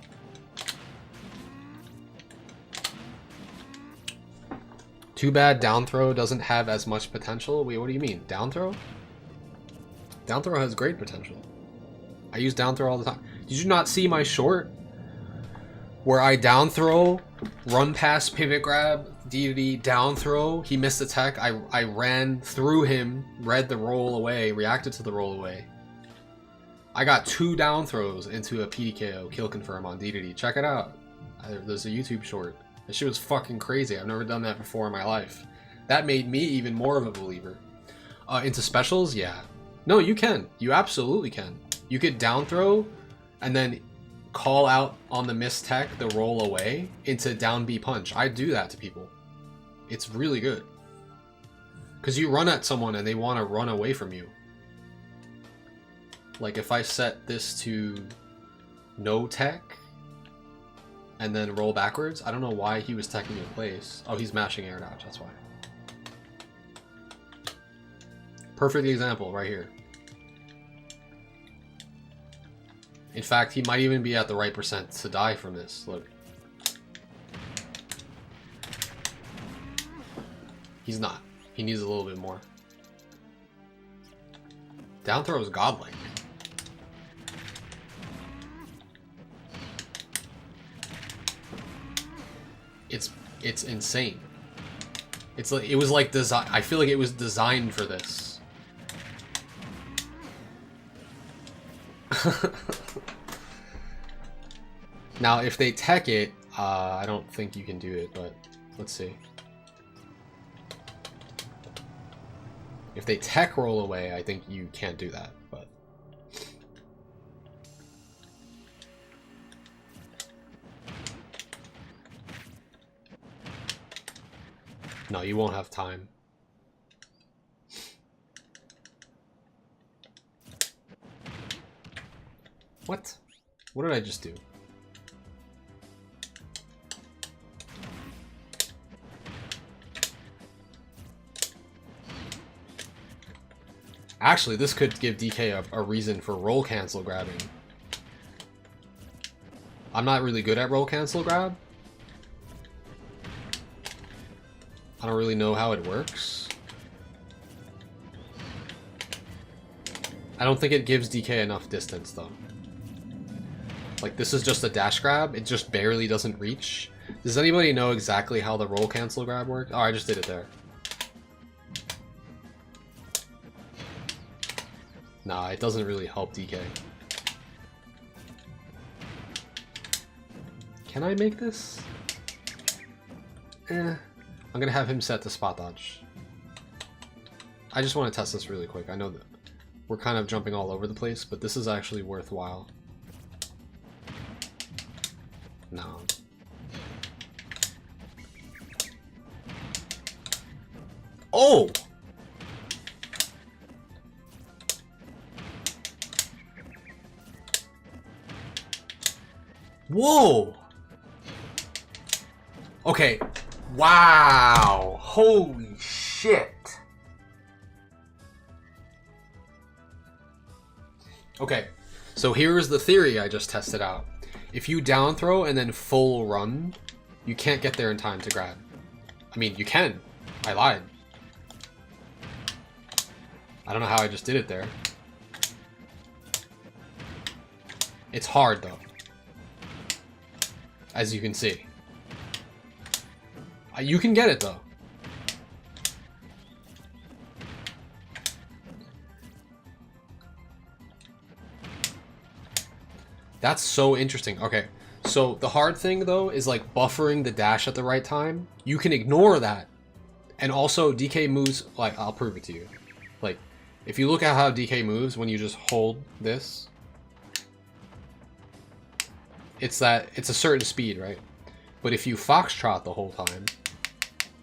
Too bad down throw doesn't have as much potential. Wait, what do you mean? Down throw? Down throw has great potential. I use down throw all the time. Did you not see my short? Where I down throw, run past pivot grab, D down throw, he missed the tech, I ran through him, read the roll away, reacted to the roll away. I got 2 down throws into a PDKO kill confirm on D. Check it out. There's a YouTube short. That shit was fucking crazy. I've never done that before in my life. That made me even more of a believer. Into specials, yeah. No, you can. You absolutely can. You could down throw and then call out on the miss tech the roll away into down B punch. I do that to people. It's really good. Because you run at someone and they want to run away from you. Like if I set this to no tech and then roll backwards, I don't know why he was teching in place. Oh, he's mashing air dodge, that's why. Perfect example right here. In fact, he might even be at the right percent to die from this. Look. He's not. He needs a little bit more. Down throw is godlike. It's insane. It's like it was like design. I feel like it was designed for this. Now, if they tech it, I don't think you can do it, but let's see. If they tech roll away, I think you can't do that, but... No, you won't have time. What? What did I just do? Actually, this could give DK a reason for roll cancel grabbing. I'm not really good at roll cancel grab. I don't really know how it works. I don't think it gives DK enough distance though. Like this is just a dash grab, it just barely doesn't reach. Does anybody know exactly how the roll cancel grab works? Oh, I just did it there. Nah, it doesn't really help DK. Can I make this? I'm gonna have him set to spot dodge. I just want to test this really quick. I know that we're kind of jumping all over the place, but this is actually worthwhile. No. Oh! Whoa! Okay. Wow! Holy shit! Okay, so here's the theory I just tested out. If you down throw and then full run, you can't get there in time to grab. I mean, you can. I lied. I don't know how I just did it there. It's hard though. As you can see. You can get it though. That's so interesting. Okay, so the hard thing though is like buffering the dash at the right time. You can ignore that. And also DK moves, like I'll prove it to you. Like if you look at how DK moves when you just hold this, it's a certain speed, right? But if you foxtrot the whole time,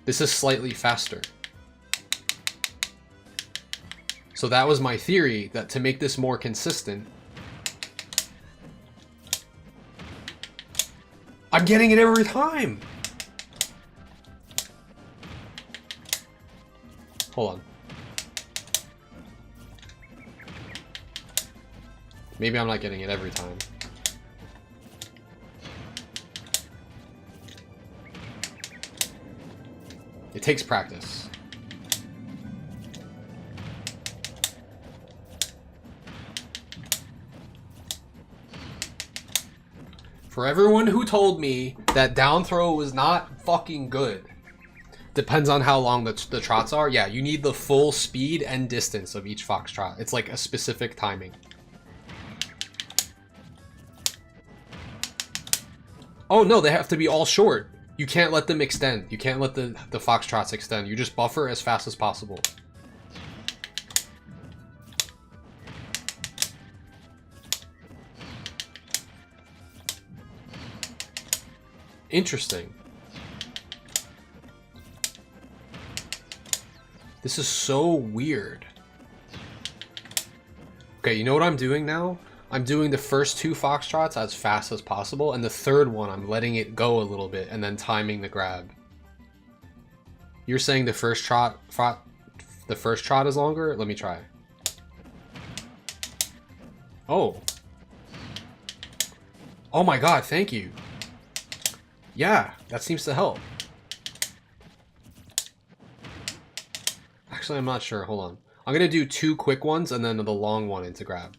this is slightly faster. So that was my theory, that to make this more consistent, I'm getting it every time. Hold on. Maybe I'm not getting it every time. It takes practice. For everyone who told me that down throw was not fucking good, depends on how long the trots are. Yeah, you need the full speed and distance of each foxtrot. It's like a specific timing. Oh no, they have to be all short. You can't let them extend. You can't let the foxtrots extend. You just buffer as fast as possible. Interesting. This is so weird. Okay, you know what I'm doing now? I'm doing the first 2 foxtrots as fast as possible, and the third one I'm letting it go a little bit and then timing the grab. You're saying the first trot is longer? Let me try. Oh. Oh my god, thank you. Yeah, that seems to help. Actually, I'm not sure. Hold on. I'm gonna do 2 quick ones and then the long one into grab.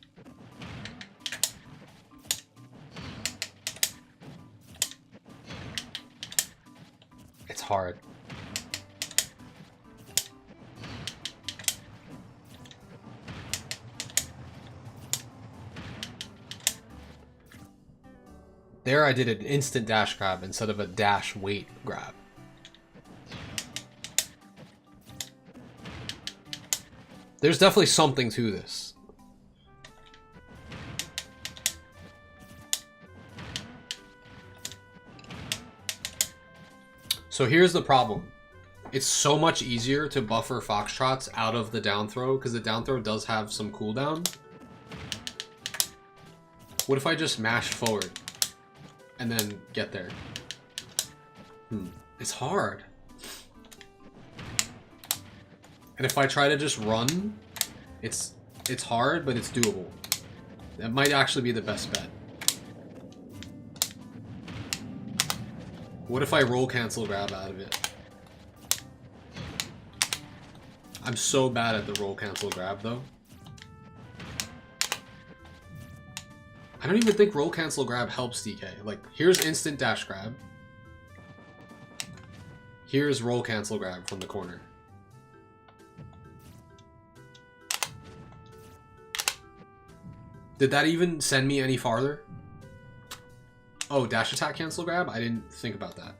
It's hard. There I did an instant dash grab instead of a dash wait grab. There's definitely something to this. So here's the problem. It's so much easier to buffer foxtrots out of the down throw because the down throw does have some cooldown. What if I just mash forward and then get there? It's hard. And if I try to just run, it's hard, but it's doable. That might actually be the best bet. What if I roll cancel grab out of it? I'm so bad at the roll cancel grab though. I don't even think roll cancel grab helps DK. Like, here's instant dash grab. Here's roll cancel grab from the corner. Did that even send me any farther? Oh, dash attack cancel grab? I didn't think about that.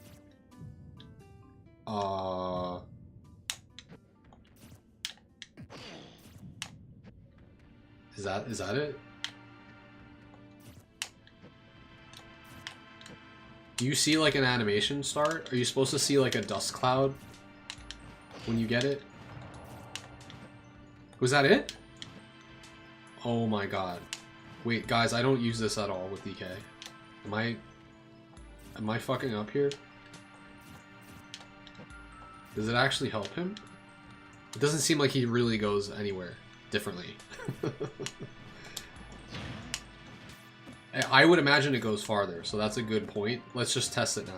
Is that it? Do you see like an animation start? Are you supposed to see like a dust cloud when you get it? Was that it? Oh my god. Wait, guys, I don't use this at all with DK. Am I fucking up here? Does it actually help him? It doesn't seem like he really goes anywhere differently. I would imagine it goes farther, so that's a good point. Let's just test it now.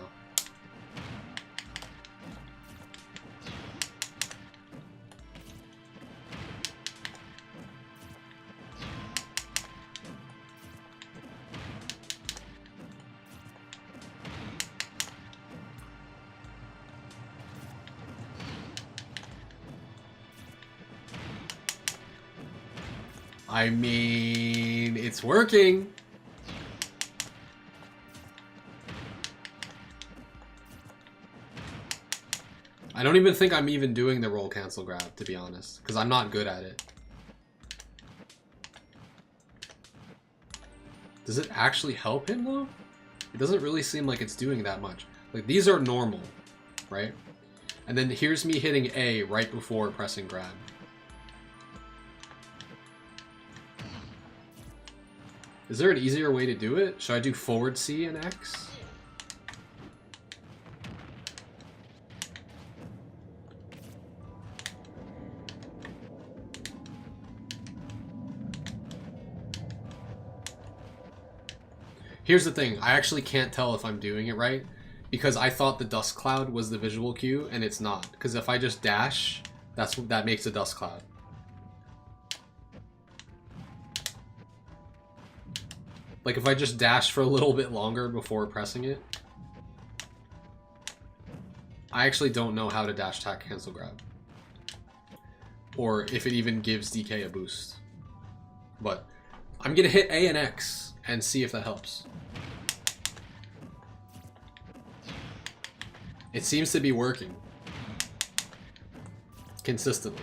I mean, it's working. I don't even think I'm even doing the roll cancel grab, to be honest, because I'm not good at it. Does it actually help him though? It doesn't really seem like it's doing that much. Like, these are normal, right? And then here's me hitting A right before pressing grab. Is there an easier way to do it? Should I do forward C and X? Here's the thing, I actually can't tell if I'm doing it right because I thought the dust cloud was the visual cue and it's not. Because if I just dash, that makes a dust cloud. Like if I just dash for a little bit longer before pressing it. I actually don't know how to dash attack cancel grab. Or if it even gives DK a boost. But I'm gonna hit A and X and see if that helps. It seems to be working. Consistently.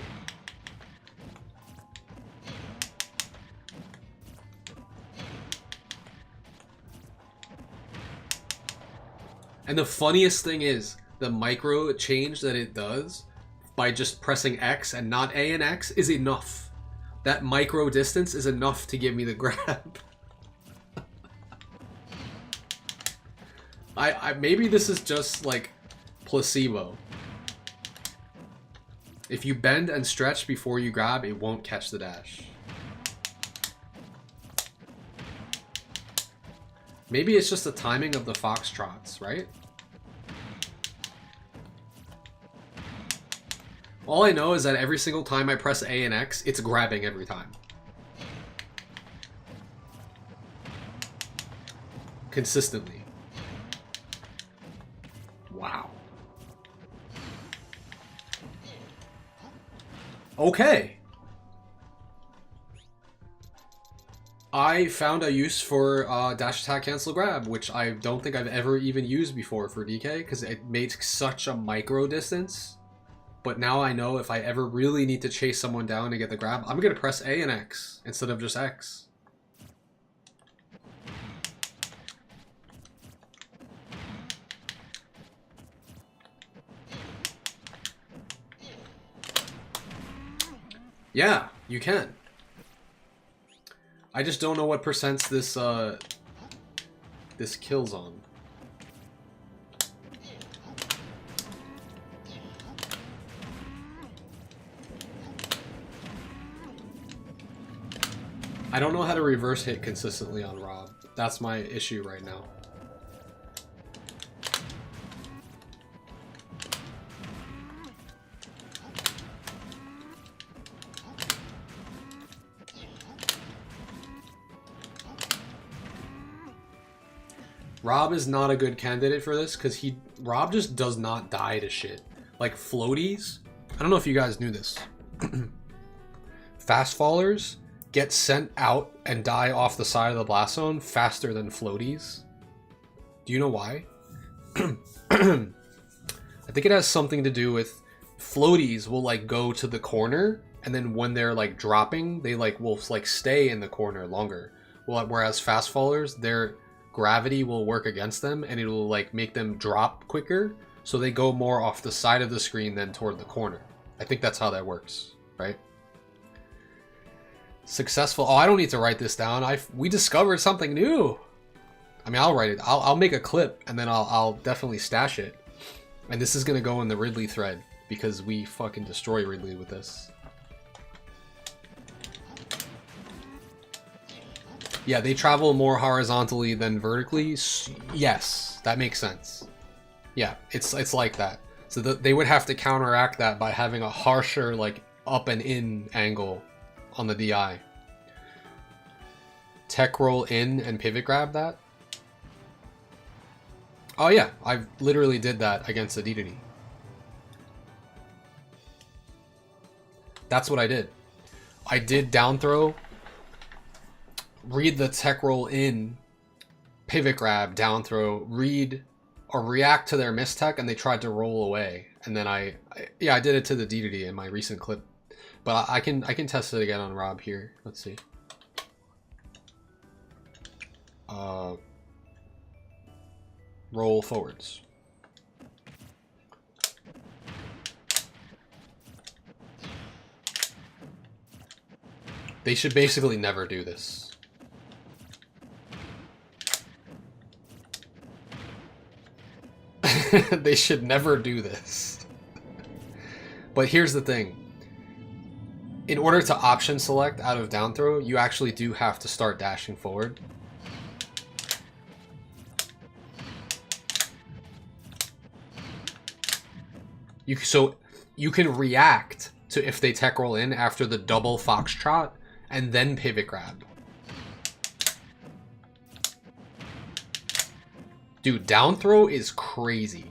And the funniest thing is, the micro change that it does by just pressing X and not A and X is enough. That micro distance is enough to give me the grab. Maybe this is just like placebo. If you bend and stretch before you grab, it won't catch the dash. Maybe it's just the timing of the foxtrots, right? All I know is that every single time I press A and X, it's grabbing every time. Consistently. Wow. Okay. I found a use for dash attack cancel grab, which I don't think I've ever even used before for DK, because it makes such a micro distance. But now I know if I ever really need to chase someone down to get the grab, I'm going to press A and X instead of just X. Yeah, you can. I just don't know what percents this this kills on. I don't know how to reverse hit consistently on Rob. That's my issue right now. Rob is not a good candidate for this because Rob just does not die to shit. Like floaties, I don't know if you guys knew this. Fast fallers get sent out and die off the side of the blast zone faster than floaties. Do you know why? I think it has something to do with floaties will like go to the corner, and then when they're like dropping, they like will like stay in the corner longer. Well, whereas fast fallers, their gravity will work against them and it will like make them drop quicker, so they go more off the side of the screen than toward the corner. I think that's how that works, right? Successful. Oh, I don't need to write this down. We discovered something new. I mean, I'll write it. I'll make a clip and then I'll definitely stash it. And this is gonna go in the Ridley thread because we fucking destroy Ridley with this. Yeah, they travel more horizontally than vertically. Yes, that makes sense. Yeah, it's like that. So they would have to counteract that by having a harsher like up and in angle on the DI. Tech roll in and pivot grab that. Oh yeah, I literally did that against the DDD. That's what I did. I did down throw, read the tech roll in, pivot grab, down throw, read or react to their mistech, and they tried to roll away. And then I did it to the DDD in my recent clip. But I can test it again on Rob here. Let's see. Roll forwards. They should basically never do this. They should never do this. But here's the thing. In order to option select out of down throw, you actually do have to start dashing forward. So you can react to if they tech roll in after the double foxtrot and then pivot grab. Dude, down throw is crazy.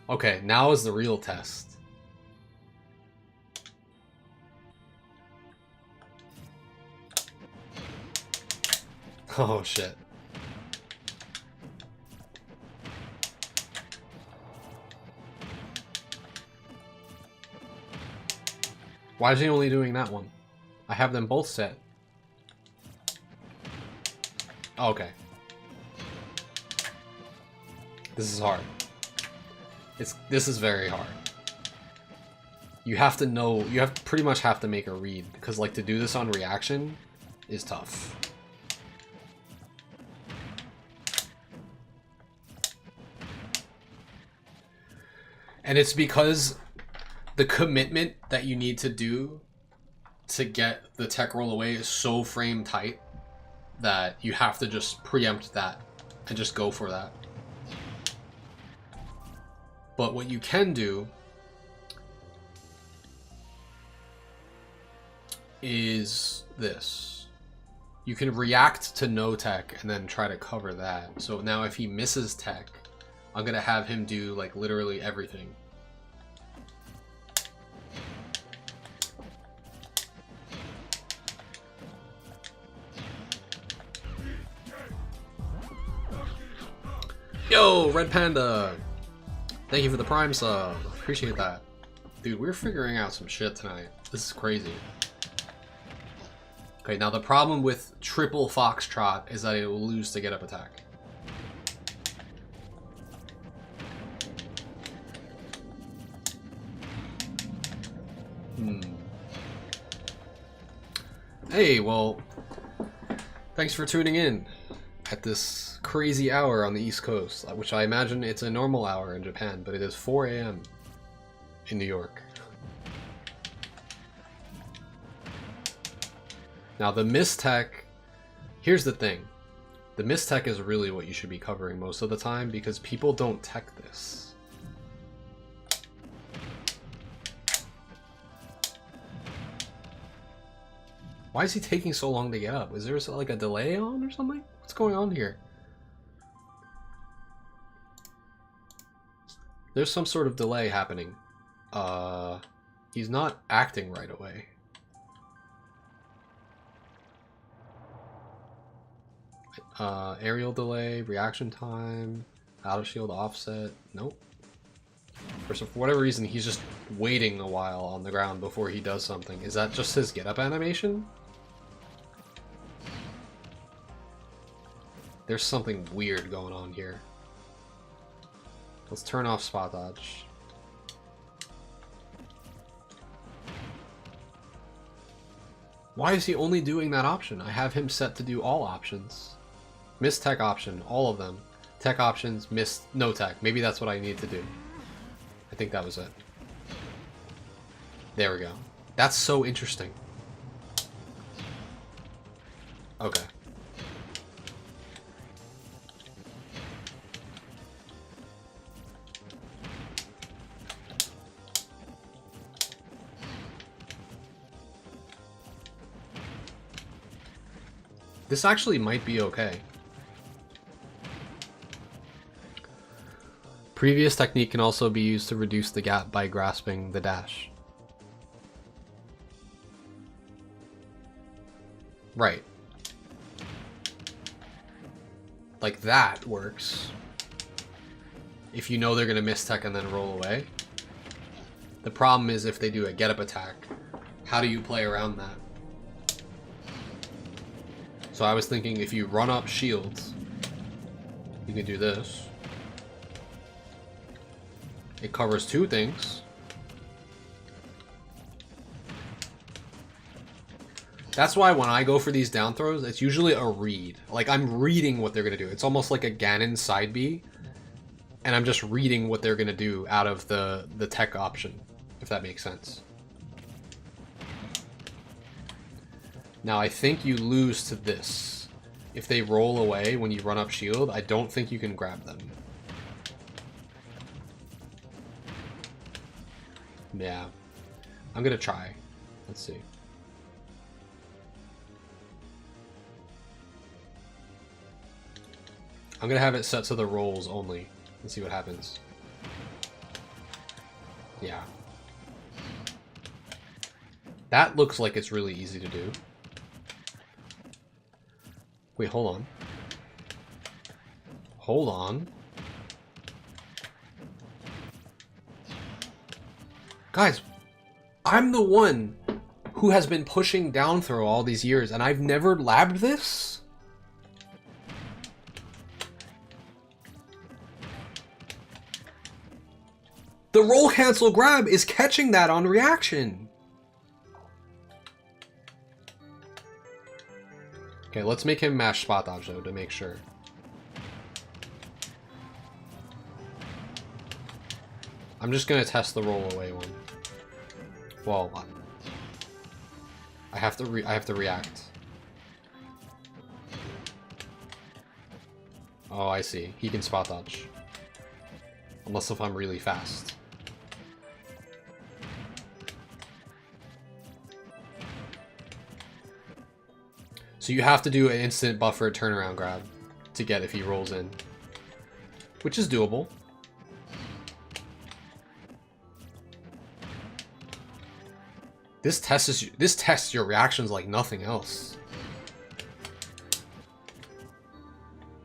Okay, now is the real test. Oh shit. Why is he only doing that one? I have them both set. Oh, okay. This is hard. This is very hard. You have to know, you have pretty much have to make a read, because like to do this on reaction is tough. And it's because the commitment that you need to do to get the tech roll away is so frame tight that you have to just preempt that and just go for that. But what you can do is this. You can react to no tech and then try to cover that. So now if he misses tech, I'm gonna have him do like literally everything. Yo, Red Panda! Thank you for the Prime sub. Appreciate that. Dude, we're figuring out some shit tonight. This is crazy. Okay, now the problem with triple Foxtrot is that it will lose to get up attack. Hey, well, thanks for tuning in at this crazy hour on the East Coast, which I imagine it's a normal hour in Japan, but it is 4 a.m. in New York. Now the mistech, here's the thing. The mistech is really what you should be covering most of the time because people don't tech this. Why is he taking so long to get up? Is there like a delay on or something? What's going on here? There's some sort of delay happening. He's not acting right away. Aerial delay, reaction time, out of shield offset. Nope. For whatever reason, he's just waiting a while on the ground before he does something. Is that just his get up animation? There's something weird going on here. Let's turn off spot dodge. Why is he only doing that option? I have him set to do all options. Miss tech option, all of them. Tech options, miss no tech. Maybe that's what I need to do. I think that was it. There we go. That's so interesting. Okay. This actually might be okay. Previous technique can also be used to reduce the gap by grasping the dash. Right. Like that works. If you know they're gonna miss tech and then roll away. The problem is if they do a get up attack, how do you play around that? So I was thinking if you run up shields, you can do this. It covers two things. That's why when I go for these down throws, it's usually a read. Like I'm reading what they're gonna do. It's almost like a Ganon side B, and I'm just reading what they're gonna do out of the tech option, if that makes sense. Now I think you lose to this. If they roll away when you run up shield, I don't think you can grab them. Yeah. I'm gonna try. Let's see. I'm gonna have it set to the rolls only. Let's see what happens. Yeah. That looks like it's really easy to do. Wait, hold on. Hold on. Guys, I'm the one who has been pushing down throw all these years, and I've never labbed this? The roll cancel grab is catching that on reaction. Okay, let's make him mash spot dodge though to make sure. I'm just gonna test the roll away one. Well, I have to react. Oh, I see. He can spot dodge. Unless if I'm really fast. So you have to do an instant buffer turnaround grab to get if he rolls in. Which is doable. This tests your reactions like nothing else.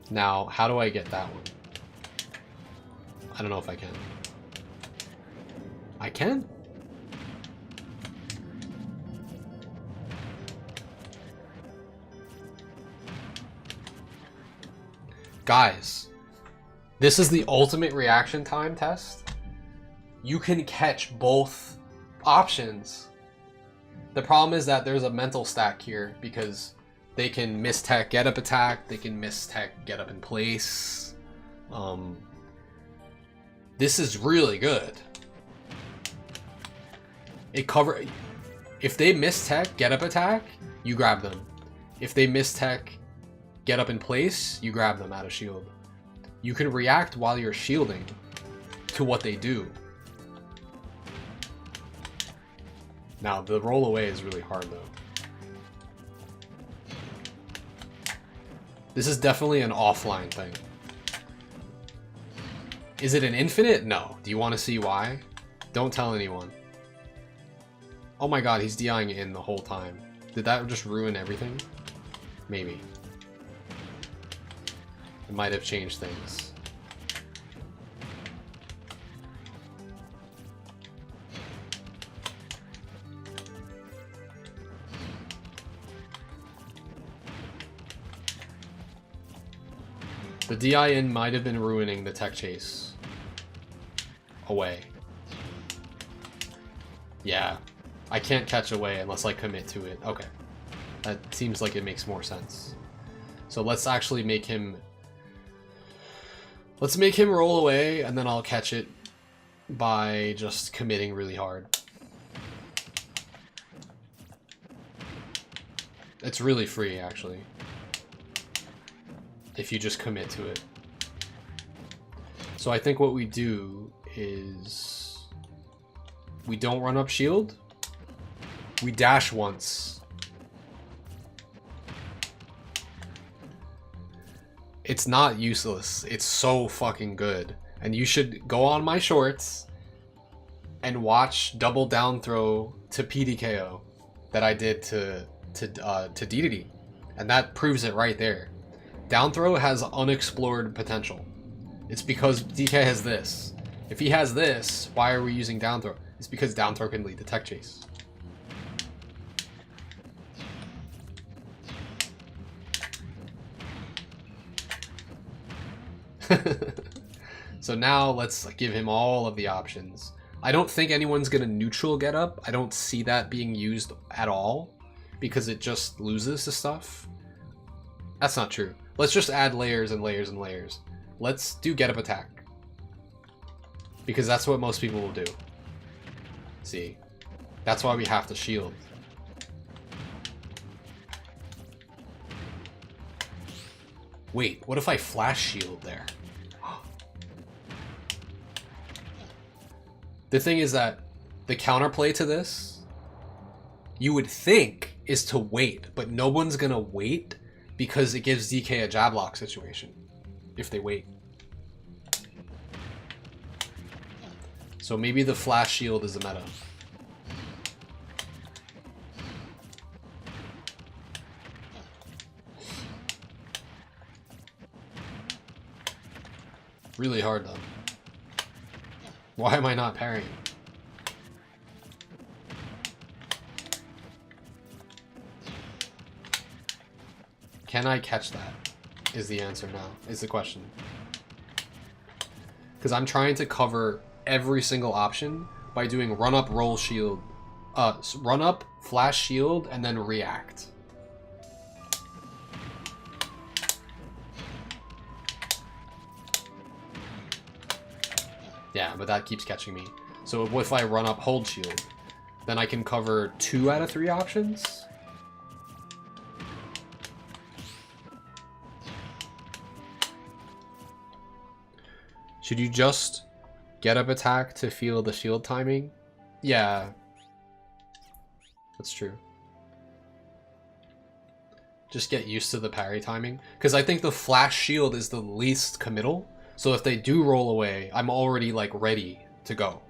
Now, how do I get that one? I don't know if I can. I can? Guys, this is the ultimate reaction time test. You can catch both options. The problem is that there's a mental stack here because they can miss tech get up attack, they can miss tech get up in place. This is really good. If they miss tech get up attack, you grab them. If they miss tech get up in place, you grab them out of shield. You can react while you're shielding to what they do. Now, the roll away is really hard, though. This is definitely an offline thing. Is it an infinite? No. Do you want to see why? Don't tell anyone. Oh my god, he's DIing in the whole time. Did that just ruin everything? Maybe. It might have changed things. The DI in might have been ruining the tech chase. Away. Yeah. I can't catch away unless I commit to it. Okay. That seems like it makes more sense. So let's actually make him... Let's make him roll away, and then I'll catch it by just committing really hard. It's really free, actually. If you just commit to it. So I think what we do is... we don't run up shield. We dash once. It's not useless. It's so fucking good. And you should go on my shorts and watch double down throw to PDKO that I did to DDD. And that proves it right there. Down throw has unexplored potential. It's because DK has this. If he has this, why are we using down throw? It's because down throw can lead to tech chase. So now let's give him all of the options. I don't think anyone's gonna neutral get up. I don't see that being used at all because it just loses the stuff. That's not true. Let's just add layers and layers and layers. Let's do get up attack. Because that's what most people will do. See? That's why we have to shield. Wait, what if I flash shield there? The thing is that the counterplay to this, you would think, is to wait, but no one's gonna wait because it gives DK a jab lock situation if they wait. So maybe the flash shield is the meta. Really hard though. Why am I not parrying? Can I catch that? Is the answer now, is the question. Because I'm trying to cover every single option by doing run up, roll shield, run up, flash shield, and then react. Yeah, but that keeps catching me. So if I run up, hold shield, then I can cover 2 out of 3 options. Should you just get up attack to feel the shield timing? Yeah. That's true. Just get used to the parry timing. Because I think the flash shield is the least committal. So if they do roll away, I'm already like ready to go.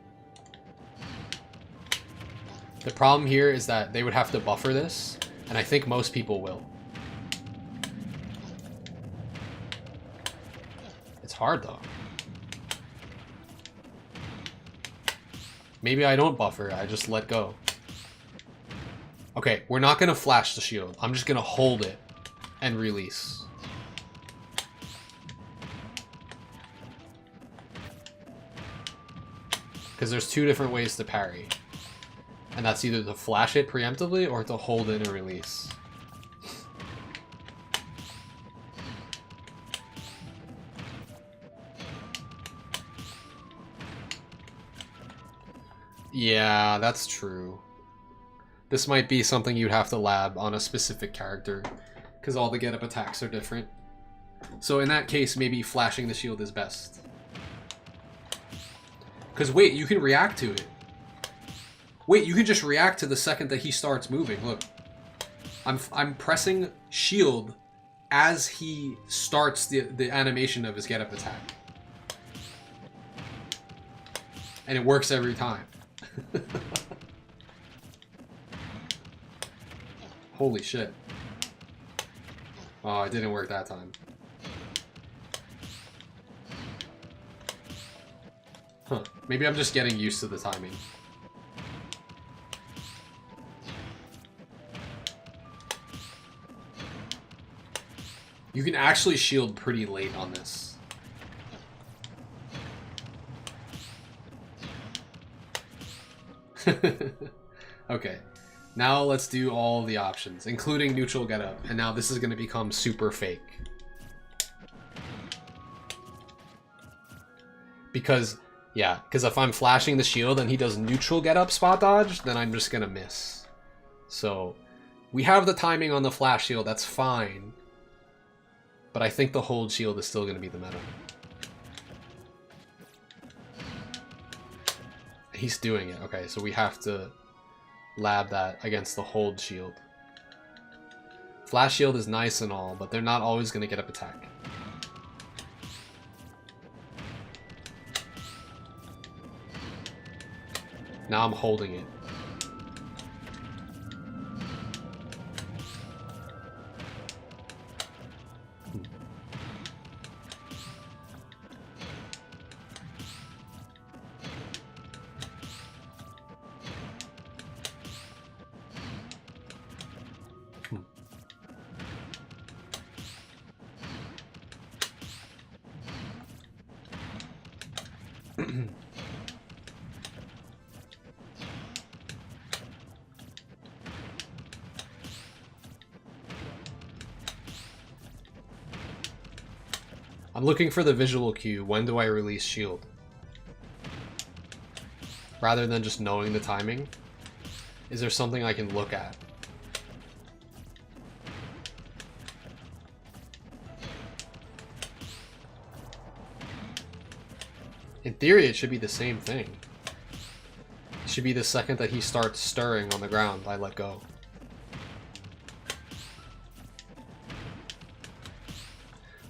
The problem here is that they would have to buffer this. And I think most people will. It's hard though. Maybe I don't buffer, I just let go. Okay, we're not gonna flash the shield. I'm just gonna hold it and release. Because there's 2 different ways to parry. And that's either to flash it preemptively or to hold it and release. Yeah, that's true. This might be something you'd have to lab on a specific character, because all the get-up attacks are different. So in that case, maybe flashing the shield is best. Because wait, you can react to it. Wait, you can just react to the second that he starts moving. Look, I'm pressing shield as he starts the animation of his get-up attack. And it works every time. Holy shit. Oh, it didn't work that time. Huh. Maybe I'm just getting used to the timing. You can actually shield pretty late on this. Okay, now let's do all the options, including neutral getup, and now this is going to become super fake. Because, yeah, because if I'm flashing the shield and he does neutral getup spot dodge, then I'm just going to miss. So, we have the timing on the flash shield, that's fine. But I think the hold shield is still going to be the meta. He's doing it. Okay, so we have to lab that against the hold shield. Flash shield is nice and all, but they're not always going to get up attack. Now I'm holding it. I'm looking for the visual cue. When do I release shield? Rather than just knowing the timing, is there something I can look at? In theory, it should be the same thing. It should be the second that he starts stirring on the ground, I let go.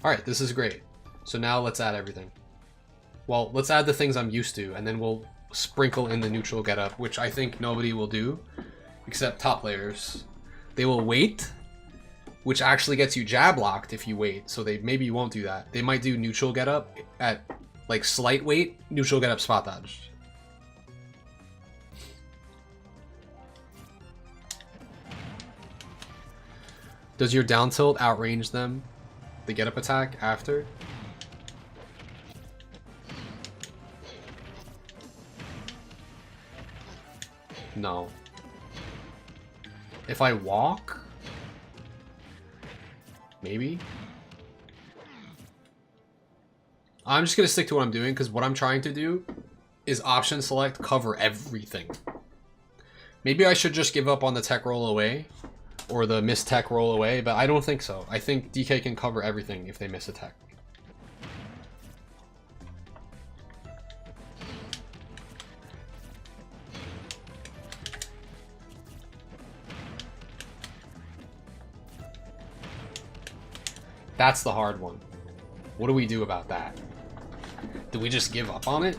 Alright, this is great. So now let's add everything. Well, let's add the things I'm used to, and then we'll sprinkle in the neutral getup, which I think nobody will do, except top players. They will wait, which actually gets you jab locked if you wait, so maybe you won't do that. They might do neutral getup at like slight weight, neutral getup spot dodge. Does your down tilt outrange them? The get up attack after? No. If I walk? Maybe? I'm just gonna stick to what I'm doing because what I'm trying to do is option select cover everything. Maybe I should just give up on the tech roll away or the miss tech roll away, but I don't think so. I think DK can cover everything if they miss a tech. That's the hard one. What do we do about that? Do we just give up on it?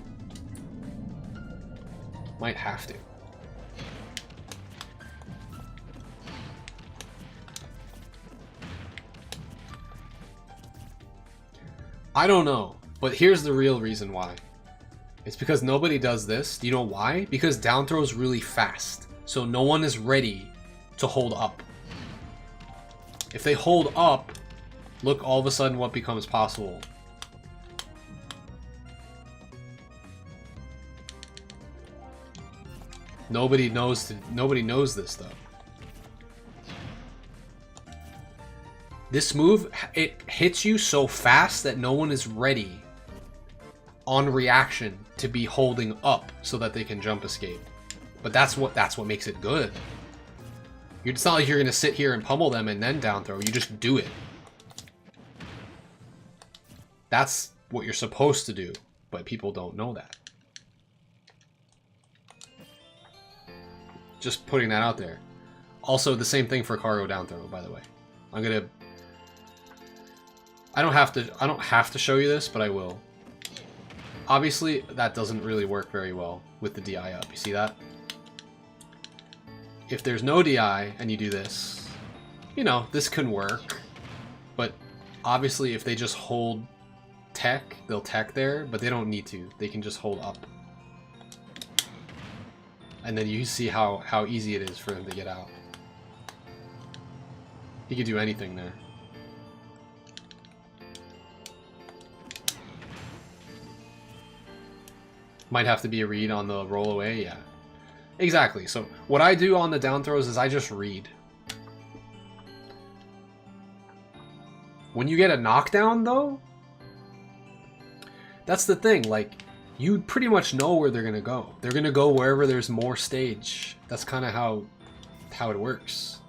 Might have to. I don't know, but here's the real reason why. It's because nobody does this. Do you know why? Because down throw is really fast, so no one is ready to hold up. If they hold up, look all of a sudden what becomes possible. Nobody knows this though. This move, it hits you so fast that no one is ready on reaction to be holding up so that they can jump escape. But that's what makes it good. It's not like you're gonna sit here and pummel them and then down throw. You just do it. That's what you're supposed to do, but people don't know that. Just putting that out there. Also, the same thing for cargo down throw, by the way. I don't have to show you this, but I will. Obviously, that doesn't really work very well with the DI up. You see that? If there's no DI and you do this, you know, this can work. But obviously, if they just hold tech, they'll tech there, but they don't need to. They can just hold up. And then you see how easy it is for them to get out. He could do anything there. Might have to be a read on the roll away, yeah. Exactly. So what I do on the down throws is I just read. When you get a knockdown though, that's the thing, like, you pretty much know where they're gonna go. They're gonna go wherever there's more stage. That's kind of how it works.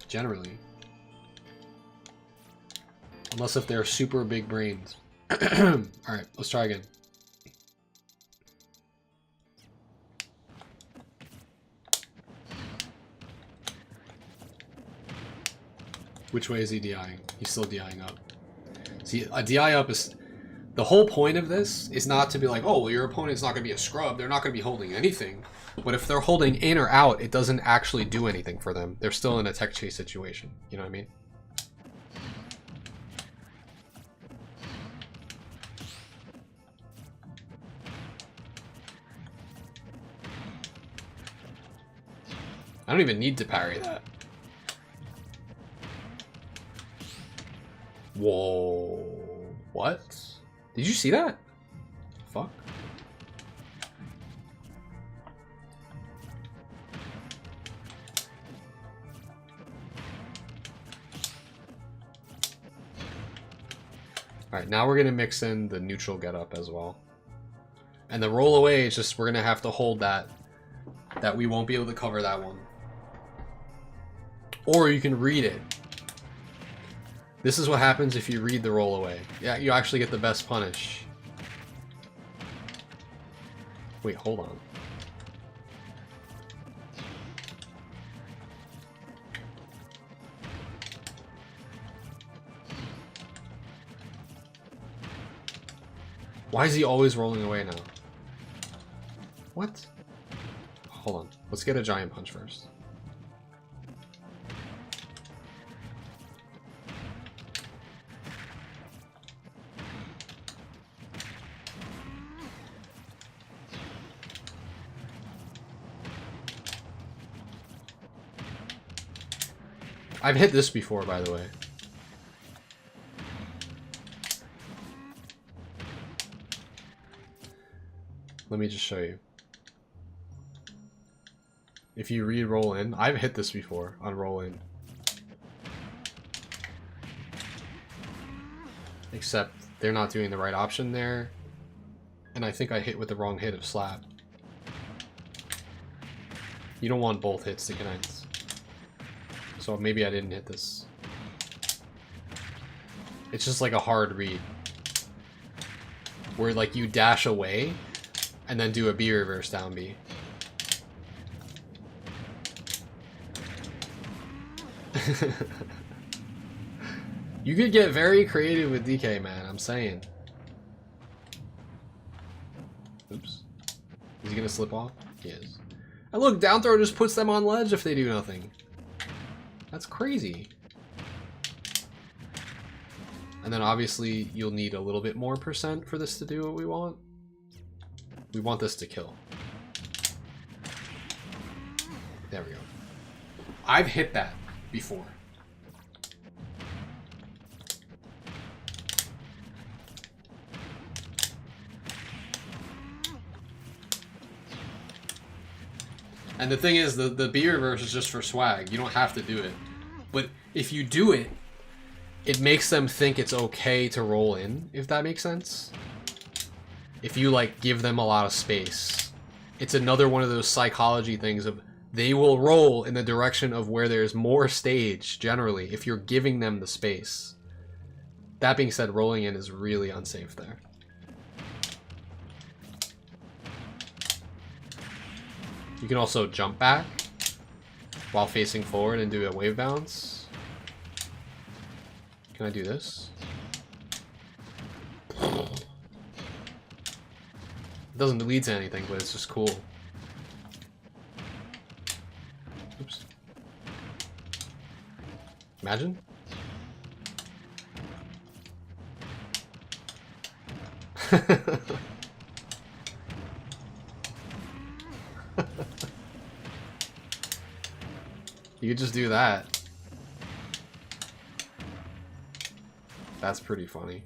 Generally. Unless if they're super big brains. Alright, let's try again. Which way is he DIing? He's still DIing up. See, a DI up is... The whole point of this is not to be like, oh, well, your opponent's not going to be a scrub. They're not going to be holding anything. But if they're holding in or out, it doesn't actually do anything for them. They're still in a tech chase situation. You know what I mean? I don't even need to parry that. Whoa. What? Did you see that? Fuck. Alright, now we're going to mix in the neutral getup as well. And the roll away is just, we're going to have to hold that we won't be able to cover that one. Or you can read it. This is what happens if you read the roll away. Yeah, you actually get the best punish. Wait, hold on. Why is he always rolling away now? What? Hold on. Let's get a giant punch first. I've hit this before, by the way. Let me just show you. If you read roll in, I've hit this before on roll in. Except they're not doing the right option there. And I think I hit with the wrong hit of slap. You don't want both hits to connect. So maybe I didn't hit this. It's just like a hard read. Where like you dash away and then do a B reverse down B. You could get very creative with DK, man, I'm saying. Oops. Is he gonna slip off? He is. And look, down throw just puts them on ledge if they do nothing. That's crazy. And then obviously you'll need a little bit more percent for this to do what we want. We want this to kill. There we go. I've hit that before. And the thing is, the B reverse is just for swag. You don't have to do it. But if you do it, it makes them think it's okay to roll in, if that makes sense. If you, like, give them a lot of space. It's another one of those psychology things of they will roll in the direction of where there's more stage, generally, if you're giving them the space. That being said, rolling in is really unsafe there. You can also jump back while facing forward and do a wave bounce. Can I do this? It doesn't lead to anything, but it's just cool. Oops. Imagine. You could just do that. That's pretty funny.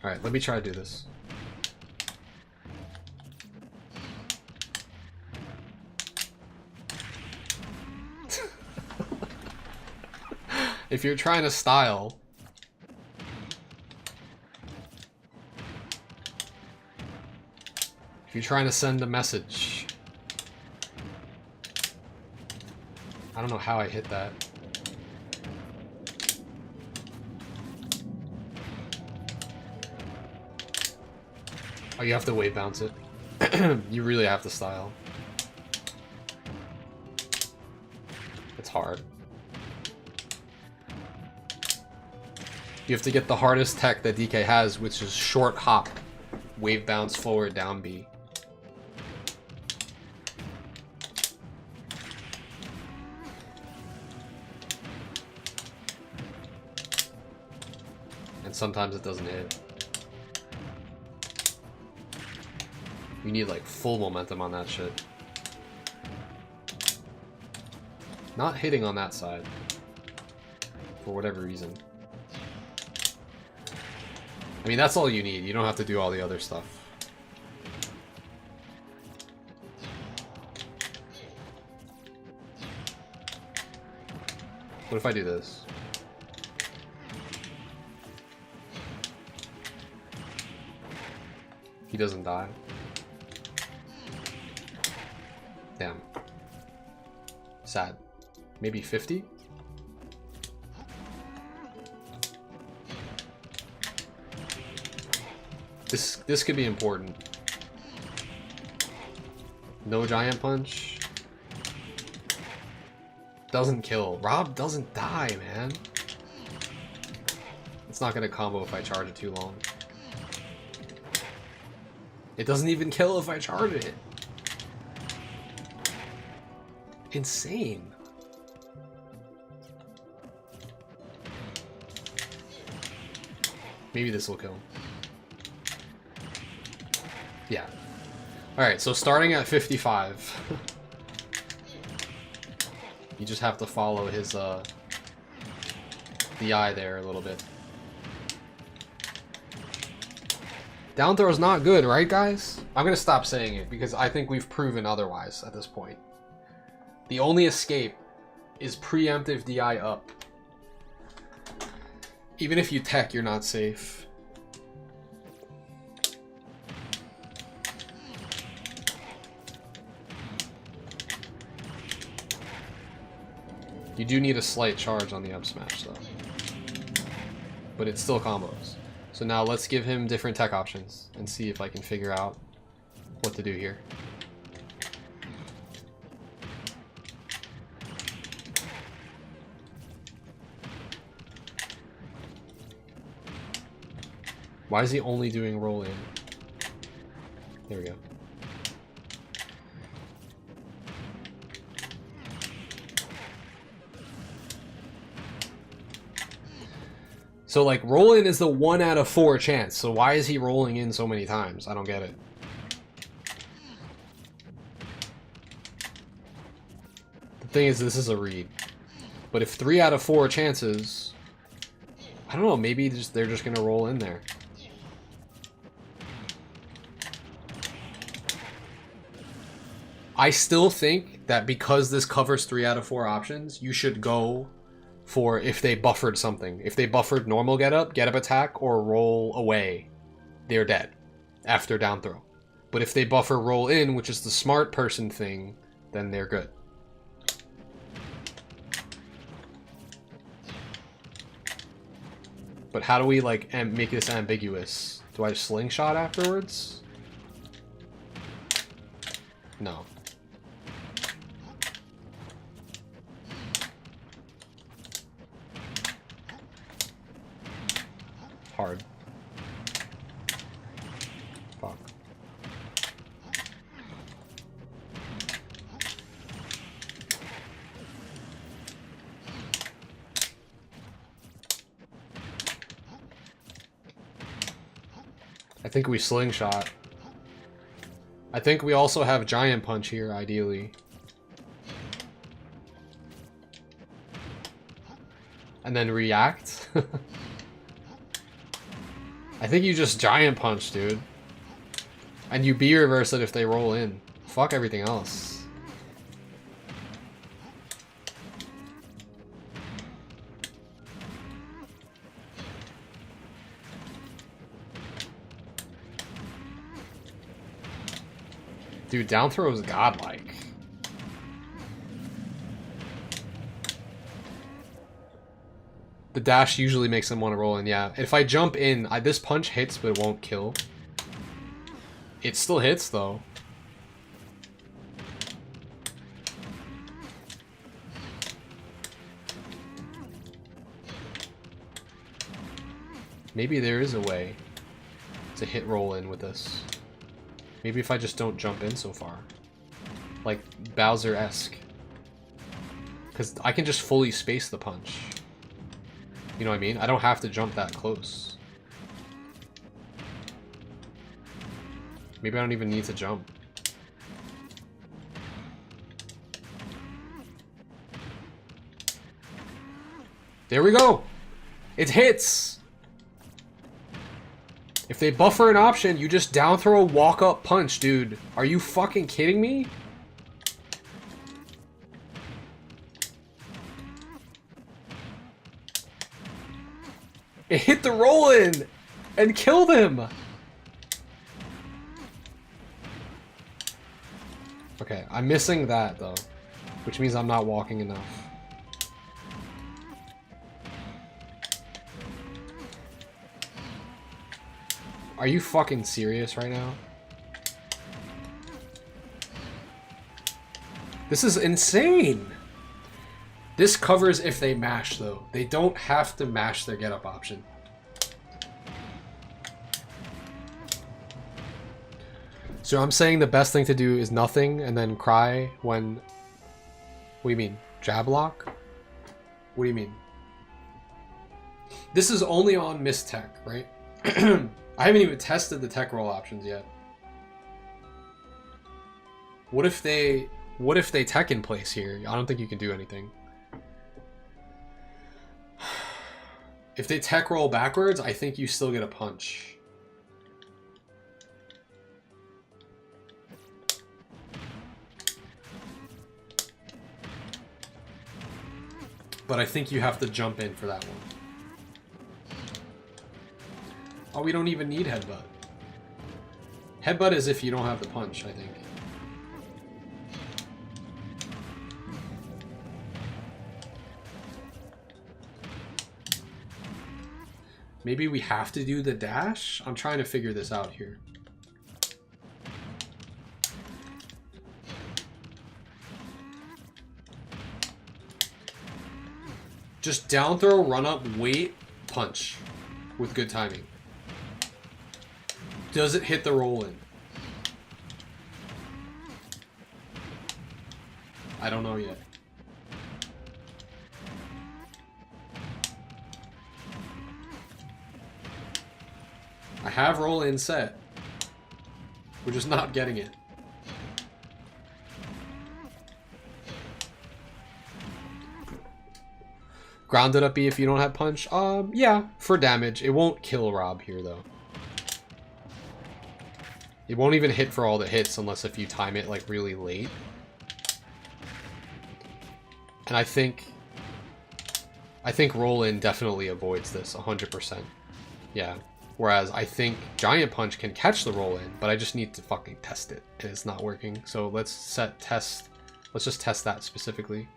Alright, let me try to do this. If you're trying to style, if you're trying to send a message, I don't know how I hit that. Oh, you have to wave bounce it. You really have to style. It's hard. You have to get the hardest tech that DK has, which is short hop, wave bounce forward, down B. And sometimes it doesn't hit. You need like full momentum on that shit. Not hitting on that side. For whatever reason. I mean, that's all you need. You don't have to do all the other stuff. What if I do this? He doesn't die. Damn. Sad. Maybe 50? This could be important. No giant punch. Doesn't kill. Rob doesn't die, man. It's not gonna combo if I charge it too long. It doesn't even kill if I charge it. Insane. Maybe this will kill. Yeah. Alright, so starting at 55. You just have to follow his, DI there a little bit. Down throw is not good, right, guys? I'm gonna stop saying it because I think we've proven otherwise at this point. The only escape is preemptive DI up. Even if you tech, you're not safe. You do need a slight charge on the up smash though. But it's still combos. So now let's give him different tech options and see if I can figure out what to do here. Why is he only doing roll in? There we go. So like roll in is the 1 out of 4 chance. So why is he rolling in so many times? I don't get it. The thing is, this is a read. But if 3 out of 4 chances, I don't know, maybe they're just gonna roll in there. I still think that because this covers 3 out of 4 options, you should go for if they buffered something. If they buffered normal get up attack, or roll away, they're dead after down throw. But if they buffer roll in, which is the smart person thing, then they're good. But how do we like make this ambiguous? Do I slingshot afterwards? No. Hard. Fuck. I think we slingshot. I think we also have giant punch here, ideally. And then react. I think you just giant punch, dude. And you B reverse it if they roll in. Fuck everything else. Dude, down throw is godlike. The dash usually makes him want to roll in, yeah. If I jump in, this punch hits but it won't kill. It still hits though. Maybe there is a way to hit roll in with this. Maybe if I just don't jump in so far. Like Bowser-esque. Because I can just fully space the punch. You know what I mean? I don't have to jump that close. Maybe I don't even need to jump. There we go! It hits! If they buffer an option, you just down throw a walk up punch, dude. Are you fucking kidding me? It hit the roll in and killed him. Okay, I'm missing that though, which means I'm not walking enough. Are you fucking serious right now? This is insane. This covers if they mash though. They don't have to mash their get up option. So I'm saying the best thing to do is nothing and then cry when... What do you mean? Jab lock? What do you mean? This is only on mistech, right? I haven't even tested the tech roll options yet. What if they tech in place here? I don't think you can do anything. If they tech roll backwards, I think you still get a punch. But I think you have to jump in for that one. Oh, we don't even need headbutt. Headbutt is if you don't have the punch, I think. Maybe we have to do the dash? I'm trying to figure this out here. Just down throw, run up, wait, punch with good timing. Does it hit the roll in? I don't know yet. I have roll in set. We're just not getting it. Grounded up B if you don't have punch? Yeah, for damage. It won't kill Rob here though. It won't even hit for all the hits unless if you time it like really late. And I think roll in definitely avoids this 100%. Yeah. Whereas I think Giant Punch can catch the roll in, but I just need to fucking test it and it's not working. So let's set test. Let's just test that specifically.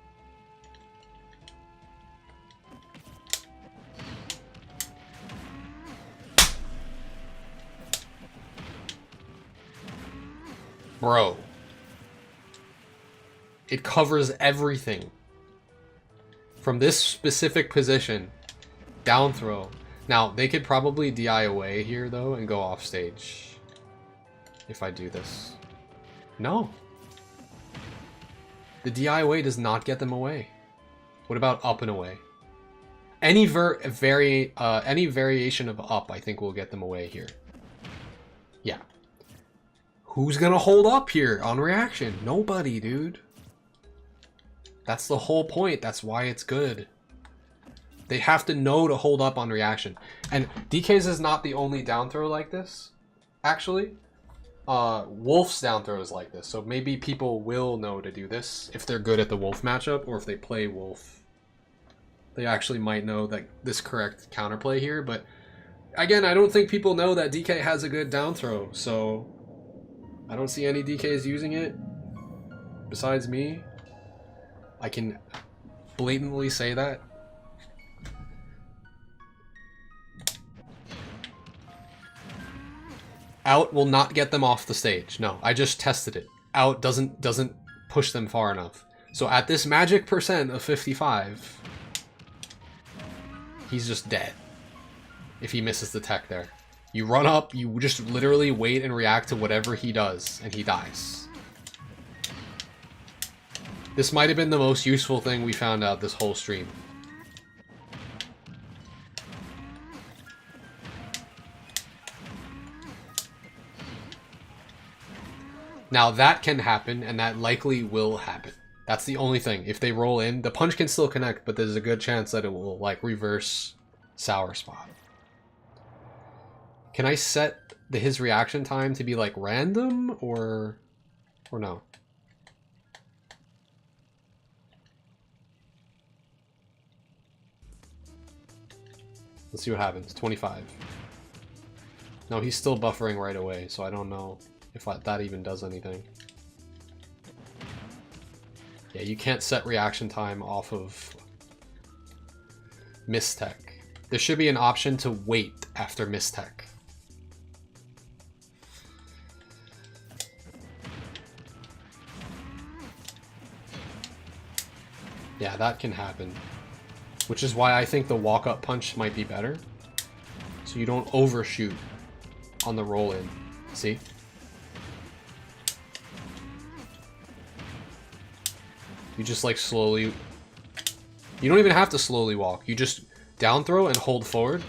Bro. It covers everything. From this specific position, down throw. Now, they could probably DI away here, though, and go off stage. If I do this. No. The DI away does not get them away. What about up and away? Any variation of up, I think, will get them away here. Yeah. Who's gonna hold up here on reaction? Nobody, dude. That's the whole point. That's why it's good. They have to know to hold up on reaction. And DK's is not the only down throw like this, actually. Wolf's down throw is like this. So maybe people will know to do this if they're good at the Wolf matchup, or if they play Wolf. They actually might know like this correct counterplay here. But again, I don't think people know that DK has a good down throw. So I don't see any DKs using it besides me. I can blatantly say that. Out will not get them off the stage. No, I just tested it. Out doesn't push them far enough. So at this magic percent of 55, he's just dead if he misses the tech there. You run up, you just literally wait and react to whatever he does, and he dies. This might have been the most useful thing we found out this whole stream. Now that can happen, and that likely will happen. That's the only thing. If they roll in, the punch can still connect, but there's a good chance that it will like reverse sour spot. Can I set his reaction time to be like random or no? Let's see what happens. 25. No, he's still buffering right away, so I don't know if that even does anything. Yeah, you can't set reaction time off of mistech. There should be an option to wait after mistech. Yeah, that can happen. Which is why I think the walk-up punch might be better. So you don't overshoot on the roll-in. See? You just like slowly... You don't even have to slowly walk. You just down throw and hold forward.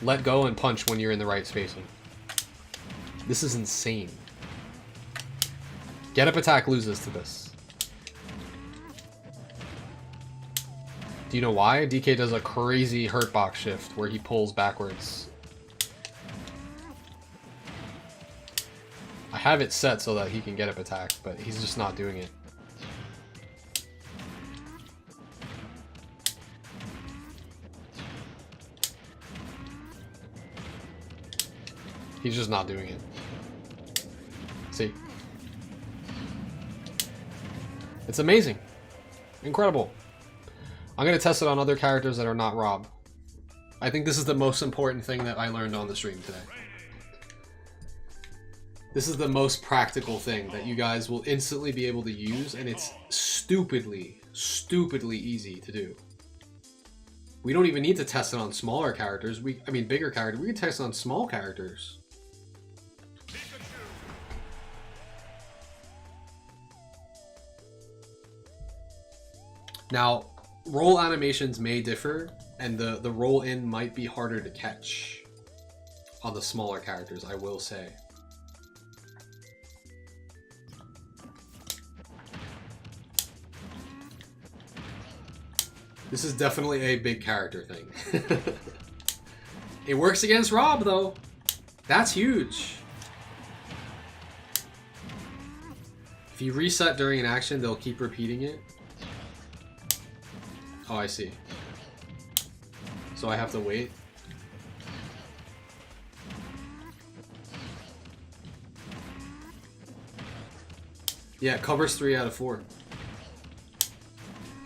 let go and punch when you're in the right spacing. This is insane. Get up attack loses to this. Do you know why? DK does a crazy hurt box shift where he pulls backwards. I have it set so that he can get up attack, but he's just not doing it. He's just not doing it. See? It's amazing. Incredible. I'm going to test it on other characters that are not Rob. I think this is the most important thing that I learned on the stream today. This is the most practical thing that you guys will instantly be able to use, and it's stupidly, stupidly easy to do. We don't even need to test it on smaller characters. I mean, bigger characters. We can test it on small characters. Now, roll animations may differ, and the roll in might be harder to catch on the smaller characters, I will say. This is definitely a big character thing. It works against Rob, though. That's huge. If you reset during an action, they'll keep repeating it. Oh, I see. So I have to wait. Yeah, it covers 3 out of 4.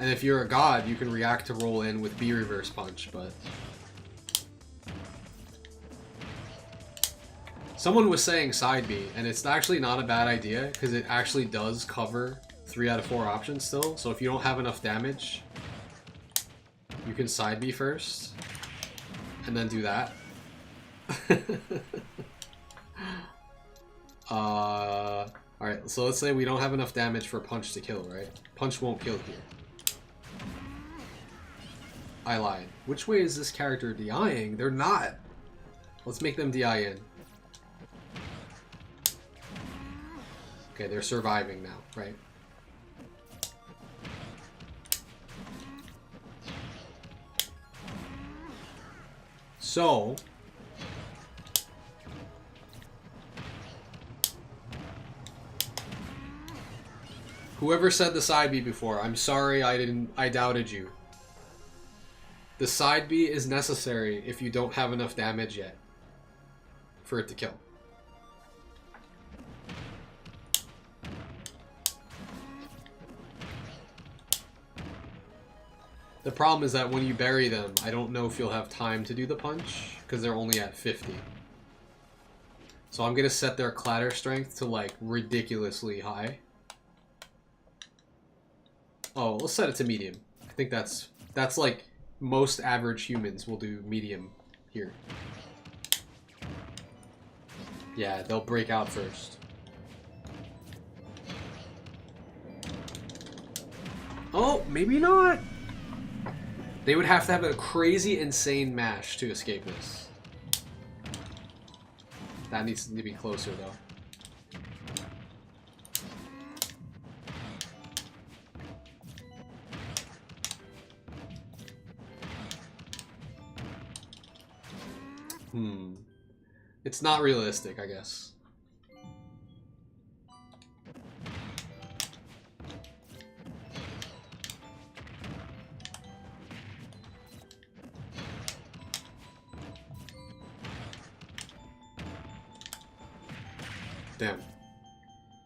And if you're a god, you can react to roll in with B reverse punch, but... Someone was saying side B, and it's actually not a bad idea, because it actually does cover 3 out of 4 options still. So if you don't have enough damage, you can side B first, and then do that. Alright, so let's say we don't have enough damage for punch to kill, right? Punch won't kill here. I lied. Which way is this character DIing? They're not. Let's make them DI in. Okay, they're surviving now, right? So... whoever said the side B before, I'm sorry I doubted you. The side B is necessary if you don't have enough damage yet for it to kill. The problem is that when you bury them, I don't know if you'll have time to do the punch because they're only at 50. So I'm gonna set their clatter strength to like ridiculously high. Oh, let's set it to medium. I think that's like most average humans will do medium here. Yeah, they'll break out first. Oh, maybe not. They would have to have a crazy, insane mash to escape this. That needs to be closer, though. It's not realistic, I guess. Damn.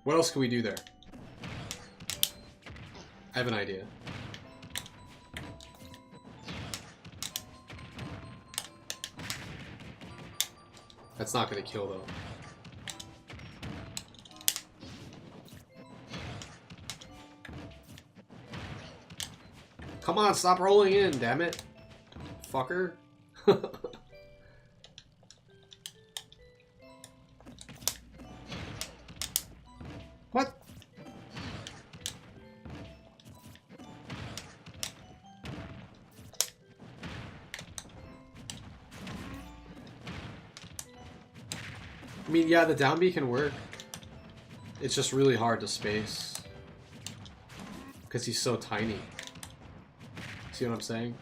What else can we do there? I have an idea. That's not going to kill, though. Come on, stop rolling in, damn it. Fucker. What? I mean, yeah, the down B can work. It's just really hard to space. Because he's so tiny. See what I'm saying?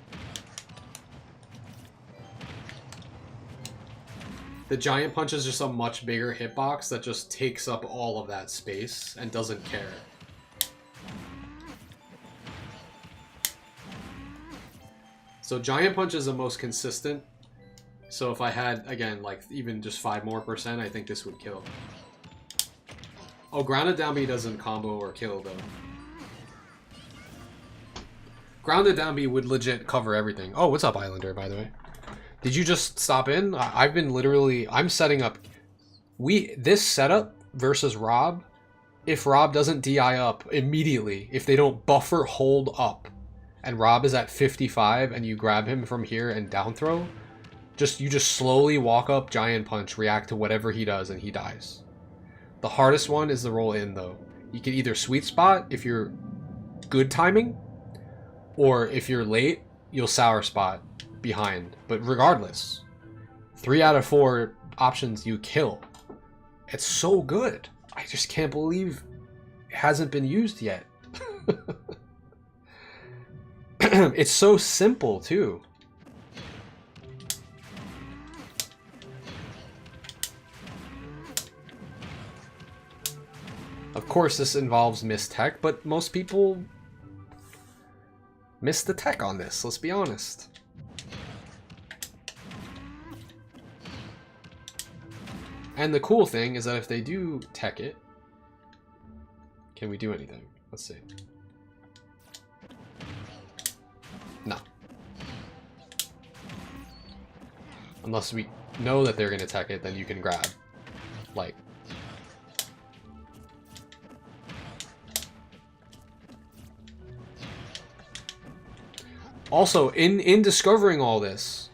The giant punch is just a much bigger hitbox that just takes up all of that space and doesn't care. So giant punch is the most consistent. So if I had, again, like even just 5% more, I think this would kill. Oh, grounded down B doesn't combo or kill though. Grounded down B would legit cover everything. Oh, what's up, Islander, by the way? Did you just stop in? I've been literally... I'm setting up... This setup versus Rob, if Rob doesn't DI up immediately, if they don't buffer hold up, and Rob is at 55 and you grab him from here and down throw, you just slowly walk up, giant punch, react to whatever he does, and he dies. The hardest one is the roll in, though. You can either sweet spot if you're good timing, or if you're late, you'll sour spot behind. But regardless, 3 out of 4 options you kill. It's so good. I just can't believe it hasn't been used yet. It's so simple too. Of course this involves missed tech, but most people miss the tech on this, let's be honest. And the cool thing is that if they do tech it, can we do anything? Let's see. No. Unless we know that they're going to tech it, then you can grab. Like. Also, in discovering all this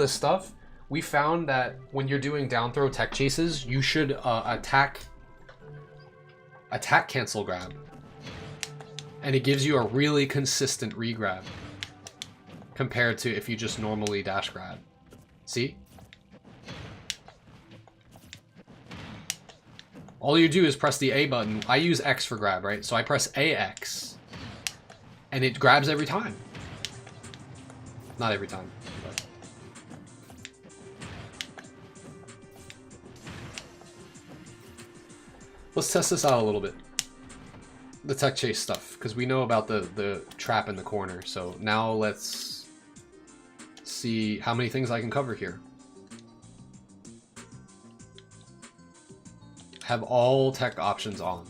stuff, we found that when you're doing down throw tech chases, you should attack cancel grab. And it gives you a really consistent regrab compared to if you just normally dash grab. See? All you do is press the A button. I use X for grab, right? So I press AX and it grabs every time. Not every time. But. Let's test this out a little bit. The tech chase stuff, because we know about the trap in the corner. So now let's see how many things I can cover here. Have all tech options on.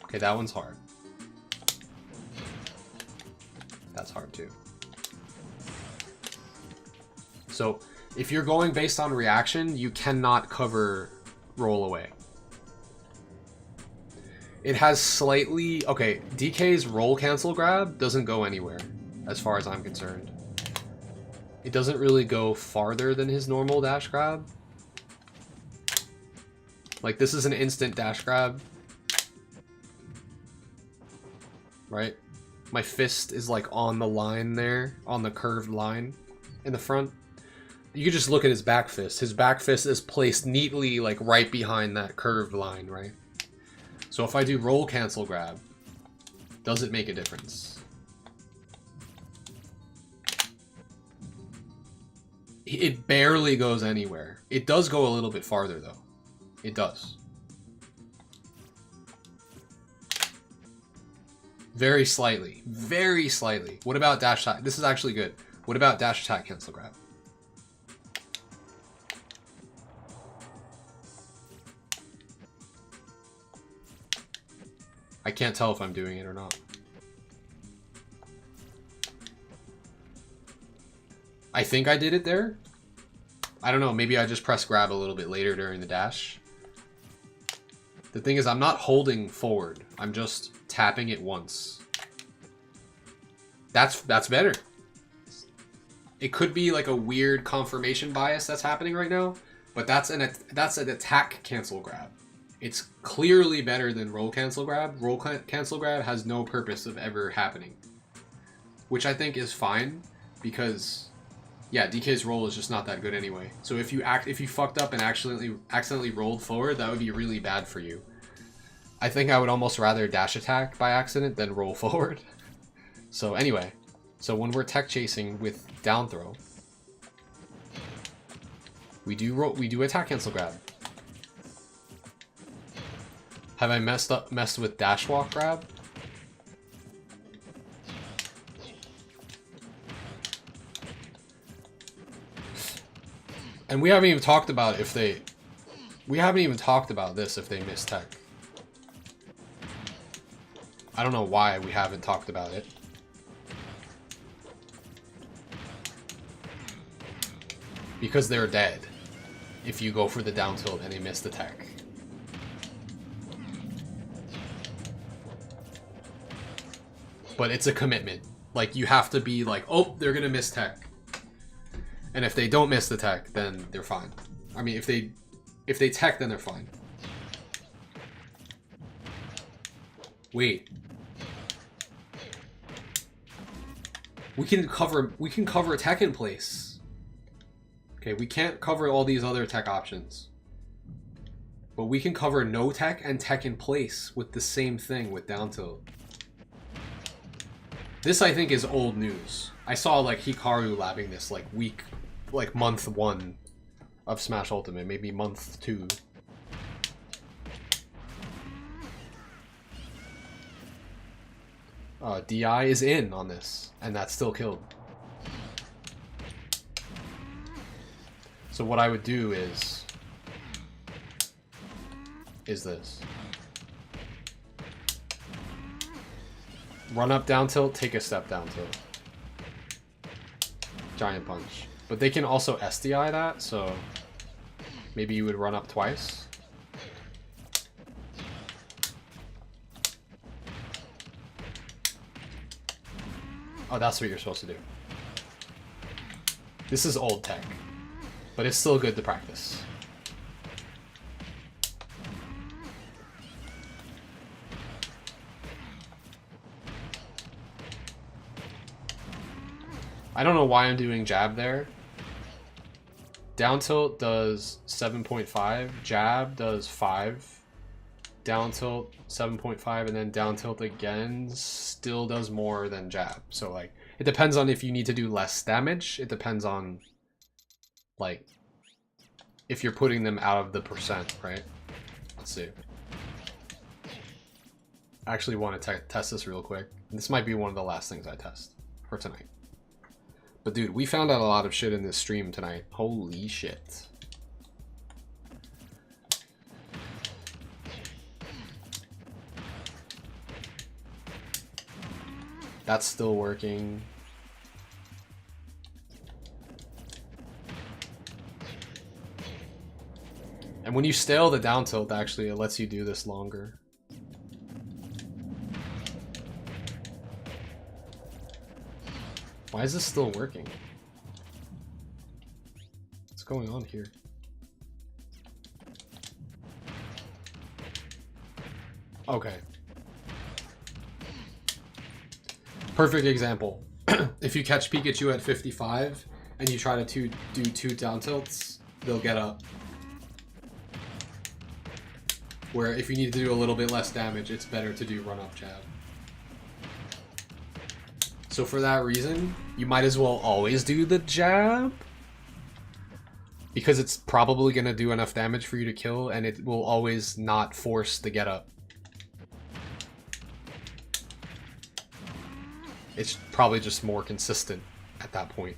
Okay, that one's hard. That's hard too. So if you're going based on reaction, you cannot cover roll away. It has slightly... Okay, DK's roll cancel grab doesn't go anywhere, as far as I'm concerned. It doesn't really go farther than his normal dash grab. Like, this is an instant dash grab. Right? My fist is like on the line there, on the curved line in the front. You can just look at his back fist. His back fist is placed neatly like right behind that curved line, right? So if I do roll cancel grab, does it make a difference? It barely goes anywhere. It does go a little bit farther though. It does. Very slightly. Very slightly. What about dash attack? This is actually good. What about dash attack cancel grab? I can't tell if I'm doing it or not. I think I did it there. I don't know. Maybe I just press grab a little bit later during the dash. The thing is, I'm not holding forward. I'm just tapping it once. That's better. It could be like a weird confirmation bias that's happening right now, but that's an attack cancel grab. It's clearly better than roll cancel grab. Roll cancel grab has no purpose of ever happening, which I think is fine because, yeah, DK's roll is just not that good anyway. So if you fucked up and accidentally rolled forward, that would be really bad for you. I think I would almost rather dash attack by accident than roll forward. So anyway, so when we're tech chasing with down throw, we do attack cancel grab. Have I messed with dash walk grab? And we haven't even talked about if they... We haven't even talked about this if they miss tech. I don't know why we haven't talked about it. Because they're dead if you go for the down tilt and they miss the tech. But it's a commitment. Like, you have to be like, oh, they're gonna miss tech. And if they don't miss the tech, then they're fine. I mean, if they tech, then they're fine. Wait. We can cover tech in place. Okay, we can't cover all these other tech options. But we can cover no tech and tech in place with the same thing with down tilt. This, I think, is old news. I saw, like, Hikaru labbing this, like, month 1 of Smash Ultimate, maybe month 2. DI is in on this, and that's still killed. So what I would do is this. Run up down tilt, take a step down tilt. Giant punch. But they can also SDI that, so maybe you would run up twice. Oh, that's what you're supposed to do. This is old tech, but it's still good to practice. I don't know why I'm doing jab there. Down tilt does 7.5, jab does 5, down tilt 7.5, and then down tilt again still does more than jab. So like, it depends on if you need to do less damage. It depends on, like, if you're putting them out of the percent, right? Let's see. I actually want to test this real quick. This might be one of the last things I test for tonight. But dude, we found out a lot of shit in this stream tonight. Holy shit. That's still working. And when you stale the down tilt, actually, it lets you do this longer. Why is this still working? What's going on here? Okay. Perfect example. If you catch Pikachu at 55 and you try to do 2 down tilts, they'll get up. Where if you need to do a little bit less damage, it's better to do run up jab. So for that reason, you might as well always do the jab, because it's probably going to do enough damage for you to kill, and it will always not force the get up. It's probably just more consistent at that point.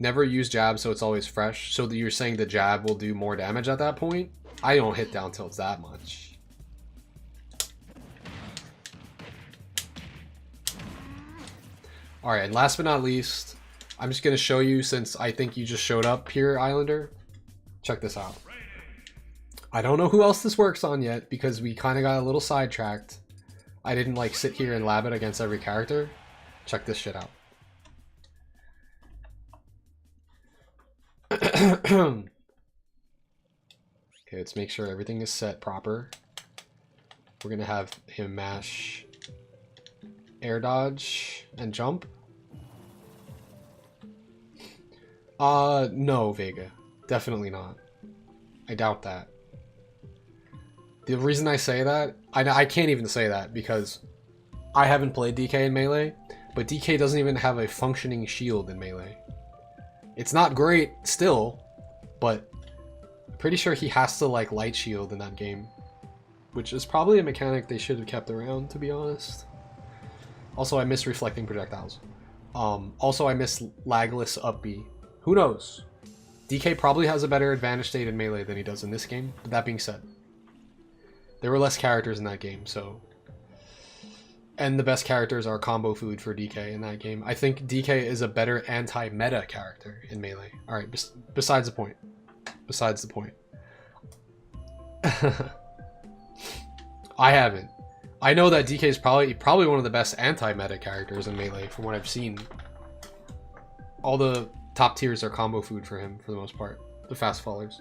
Never use jab, so it's always fresh. So you're saying the jab will do more damage at that point? I don't hit down tilts that much. Alright, and last but not least, I'm just going to show you, since I think you just showed up here, Islander. Check this out. I don't know who else this works on yet, because we kind of got a little sidetracked. I didn't like sit here and lab it against every character. Check this shit out. Okay, let's make sure everything is set proper. We're gonna have him mash air dodge and jump. No, Vega. Definitely not. I doubt that. The reason I say that, I can't even say that because I haven't played DK in Melee, but DK doesn't even have a functioning shield in Melee. It's not great still, but I'm pretty sure he has to like light shield in that game, which is probably a mechanic they should have kept around, to be honest. Also, I miss reflecting projectiles. Also, I miss lagless up B. Who knows? DK probably has a better advantage state in Melee than he does in this game, but that being said, there were less characters in that game, so... And the best characters are combo food for DK in that game. I think DK is a better anti-meta character in Melee. Alright, besides the point. Besides the point. I haven't. I know that DK is probably one of the best anti-meta characters in Melee from what I've seen. All the top tiers are combo food for him for the most part. The fast fallers.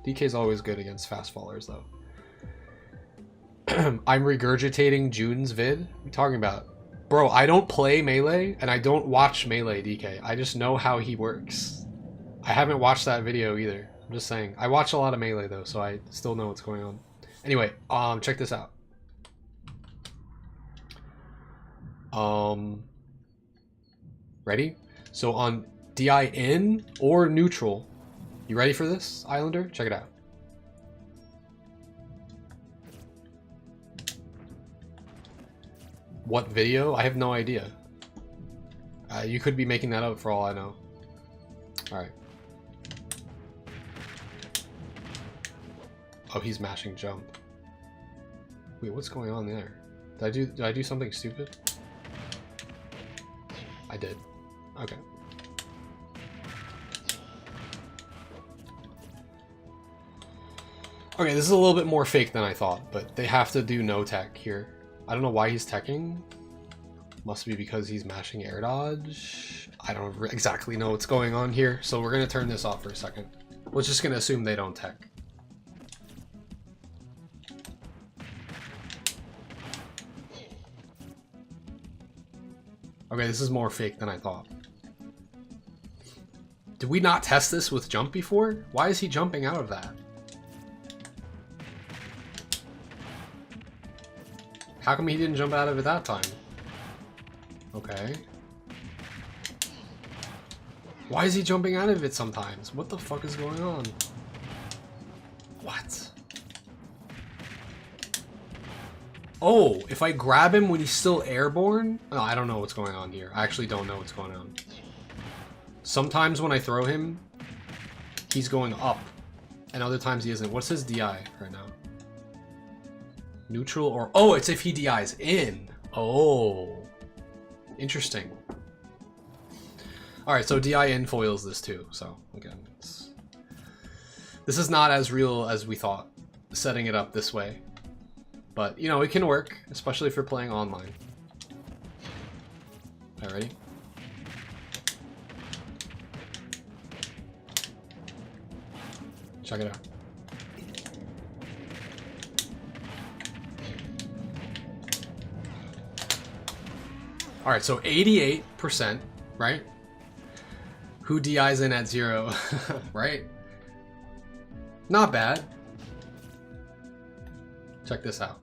DK is always good against fast fallers though. I'm regurgitating June's vid? What are you talking about? Bro, I don't play Melee and I don't watch Melee DK. I just know how he works. I haven't watched that video either. I'm just saying. I watch a lot of Melee though, so I still know what's going on. Anyway, check this out. Ready? So on DI in or neutral, you ready for this, Islander? Check it out. What video? I have no idea. You could be making that up for all I know. Alright. Oh, he's mashing jump. Wait, what's going on there? Did I do something stupid? I did. Okay. Okay, this is a little bit more fake than I thought, but they have to do no tech here. I don't know why he's teching. Must be because he's mashing air dodge. I don't exactly know what's going on here, so we're gonna turn this off for a second. We're just gonna assume they don't tech. Okay, this is more fake than I thought. Did we not test this with jump before? Why is he jumping out of that? How come he didn't jump out of it that time? Okay. Why is he jumping out of it sometimes? What the fuck is going on? What? Oh, if I grab him when he's still airborne? Oh, I don't know what's going on here. I actually don't know what's going on. Sometimes when I throw him, he's going up. And other times he isn't. What's his DI right now? Neutral or... Oh, it's if he DIs in. Oh. Interesting. Alright, so DI in foils this too. So, again, this is not as real as we thought, setting it up this way. But, you know, it can work, especially if you're playing online. Alright, ready? Check it out. Alright, so 88%, right? Who DIs in at 0, right? Not bad. Check this out.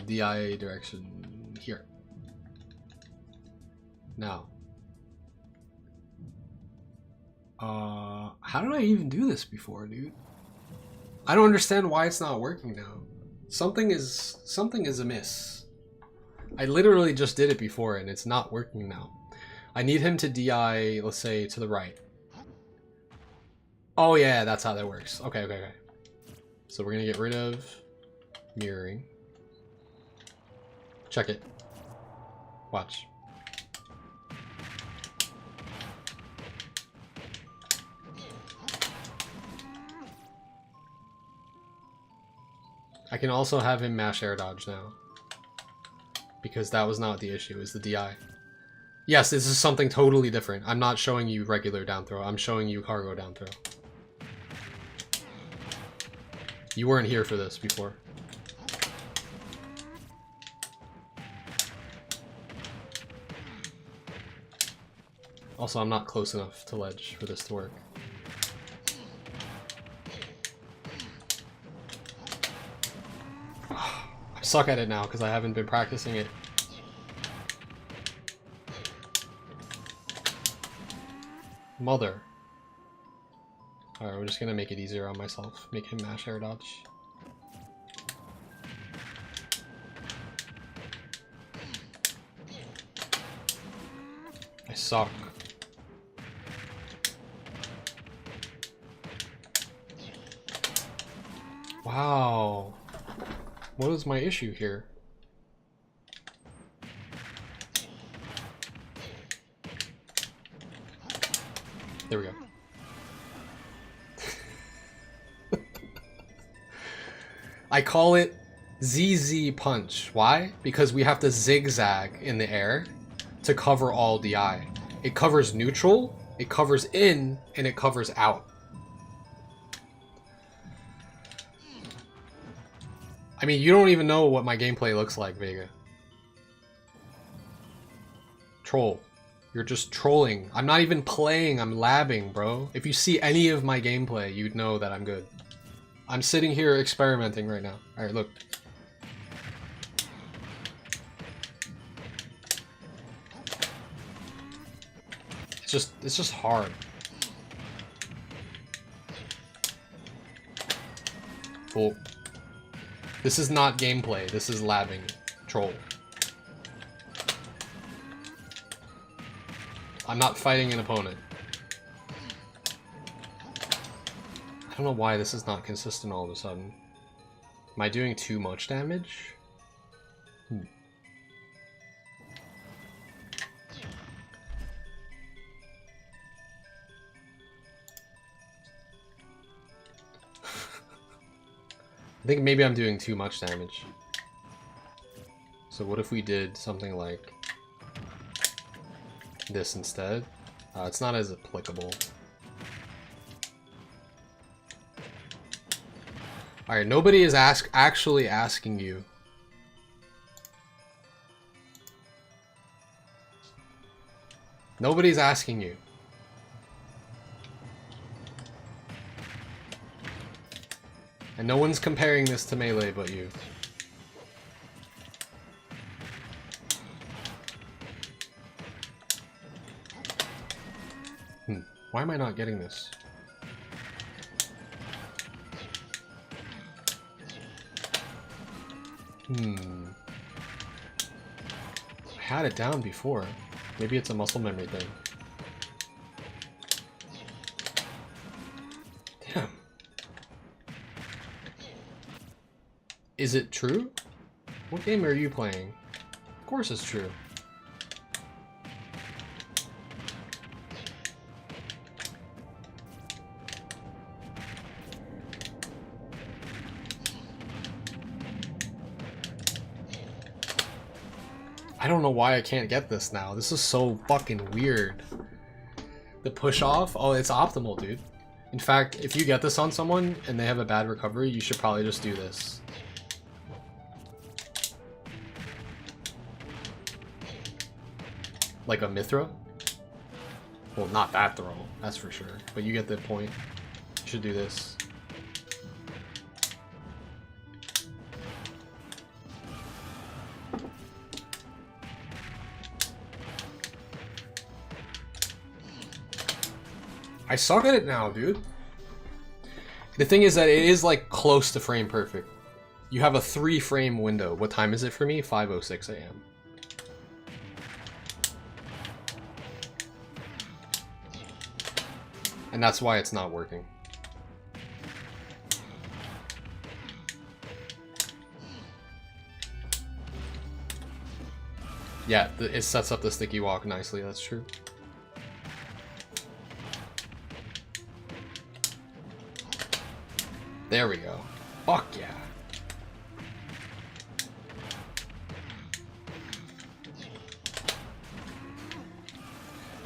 DI direction here. Now. How did I even do this before, dude? I don't understand why it's not working now. Something is amiss. I literally just did it before and it's not working now. I need him to DI, let's say, to the right. Oh yeah, that's how that works. Okay. So we're gonna get rid of mirroring. Check it. Watch. I can also have him mash air dodge now. Because that was not the issue, it was the DI. Yes, this is something totally different. I'm not showing you regular down throw. I'm showing you cargo down throw. You weren't here for this before. Also, I'm not close enough to ledge for this to work. I suck at it now because I haven't been practicing it. Mother. Alright, we're just gonna make it easier on myself. Make him mash air dodge. I suck. Wow. What is my issue here? There we go. I call it ZZ punch. Why? Because we have to zigzag in the air to cover all DI. It covers neutral, it covers in, and it covers out. I mean, you don't even know what my gameplay looks like, Vega. Troll. You're just trolling. I'm not even playing, I'm labbing, bro. If you see any of my gameplay, you'd know that I'm good. I'm sitting here experimenting right now. Alright, look. It's just hard. Cool. This is not gameplay, this is labbing. Troll. I'm not fighting an opponent. I don't know why this is not consistent all of a sudden. Am I doing too much damage? I think maybe I'm doing too much damage. So what if we did something like this instead? It's not as applicable. Alright, nobody is actually asking you. Nobody's asking you. And no one's comparing this to Melee but you. Why am I not getting this? I had it down before. Maybe it's a muscle memory thing. Damn. Is it true? What game are you playing? Of course it's true. I don't know why I can't get this now. This is so fucking weird. The push off? Oh, it's optimal, dude. In fact, if you get this on someone and they have a bad recovery, you should probably just do this. Like a Mithra? Well, not that throw, that's for sure. But you get the point. You should do this. I suck at it now, dude. The thing is that it is like close to frame perfect. You have a 3-frame window. What time is it for me? 5:06 a.m. And that's why it's not working. Yeah, it sets up the sticky walk nicely, that's true. There we go. Fuck yeah.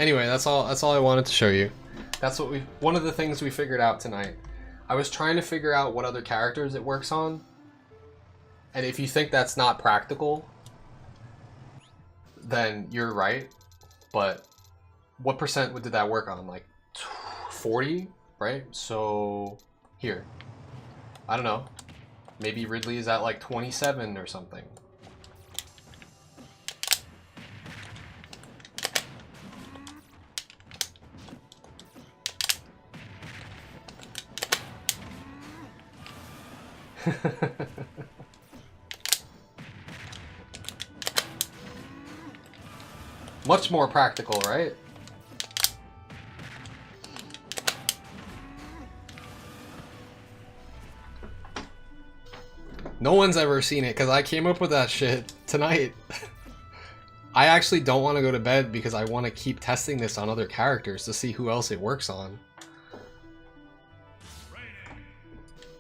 Anyway, that's all I wanted to show you. That's what one of the things we figured out tonight. I was trying to figure out what other characters it works on. And if you think that's not practical, then you're right. But what percent did that work on? Like 40, right? So here, I don't know. Maybe Ridley is at like 27 or something. Much more practical, right? No one's ever seen it because I came up with that shit tonight. I actually don't want to go to bed because I want to keep testing this on other characters to see who else it works on.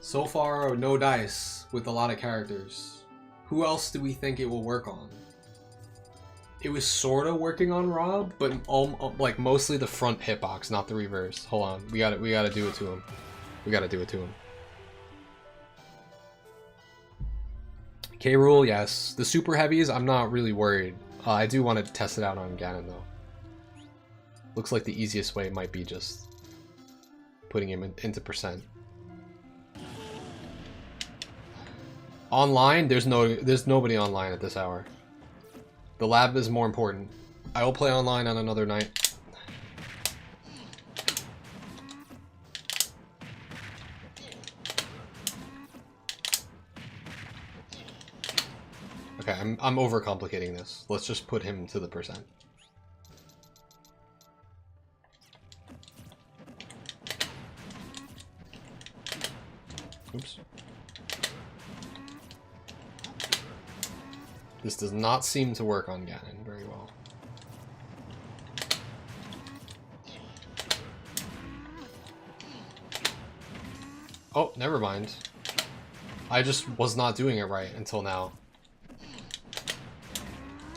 So far, no dice with a lot of characters. Who else do we think it will work on? It was sort of working on Rob, but like mostly the front hitbox, not the reverse. Hold on, we gotta do it to him. We gotta do it to him. DKwill, yes. The super heavies, I'm not really worried. I do want to test it out on Ganon though. Looks like the easiest way might be just putting him into percent. Online, there's nobody online at this hour. The lab is more important. I will play online on another night. Okay, I'm overcomplicating this. Let's just put him to the percent. Oops. This does not seem to work on Ganon very well. Oh, never mind. I just was not doing it right until now.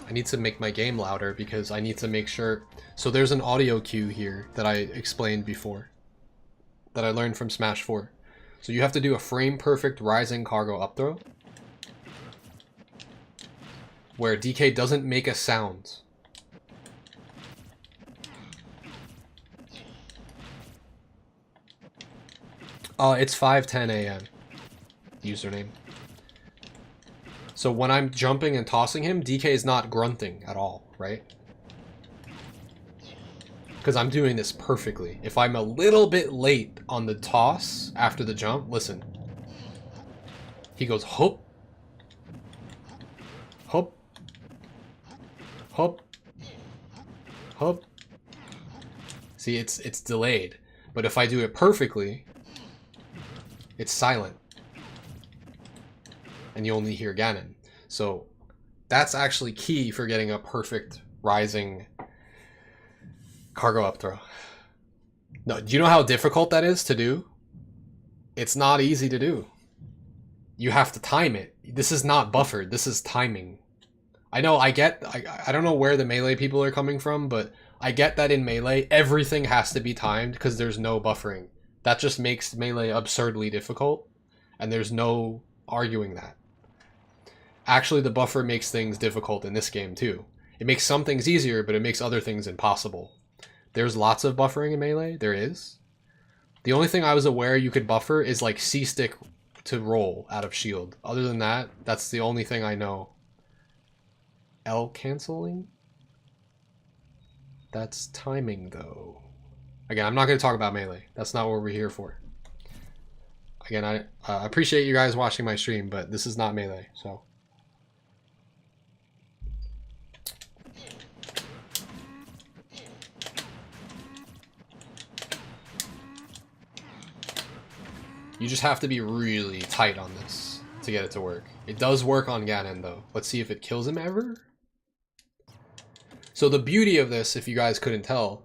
I need to make my game louder because I need to make sure... So there's an audio cue here that I explained before. That I learned from Smash 4. So you have to do a frame perfect rising cargo up throw. Where DK doesn't make a sound. It's 5:10 a.m. username. So when I'm jumping and tossing him, DK is not grunting at all, right? Because I'm doing this perfectly. If I'm a little bit late on the toss after the jump, listen. He goes, hop. Hop. Hop. Hop. See, it's delayed. But if I do it perfectly, it's silent. And you only hear Ganon. So that's actually key for getting a perfect rising cargo up throw. No, do you know how difficult that is to do? It's not easy to do. You have to time it. This is not buffered. This is timing. I know, I don't know where the Melee people are coming from, but I get that in Melee, everything has to be timed because there's no buffering. That just makes Melee absurdly difficult, and there's no arguing that. Actually, the buffer makes things difficult in this game too. It makes some things easier, but it makes other things impossible. There's lots of buffering in Melee, there is. The only thing I was aware you could buffer is like C-stick to roll out of shield. Other than that, that's the only thing I know. L canceling? That's timing though. Again, I'm not going to talk about Melee. That's not what we're here for. Again, I appreciate you guys watching my stream, but this is not Melee, so. You just have to be really tight on this to get it to work. It does work on Ganon though. Let's see if it kills him ever. So the beauty of this, if you guys couldn't tell,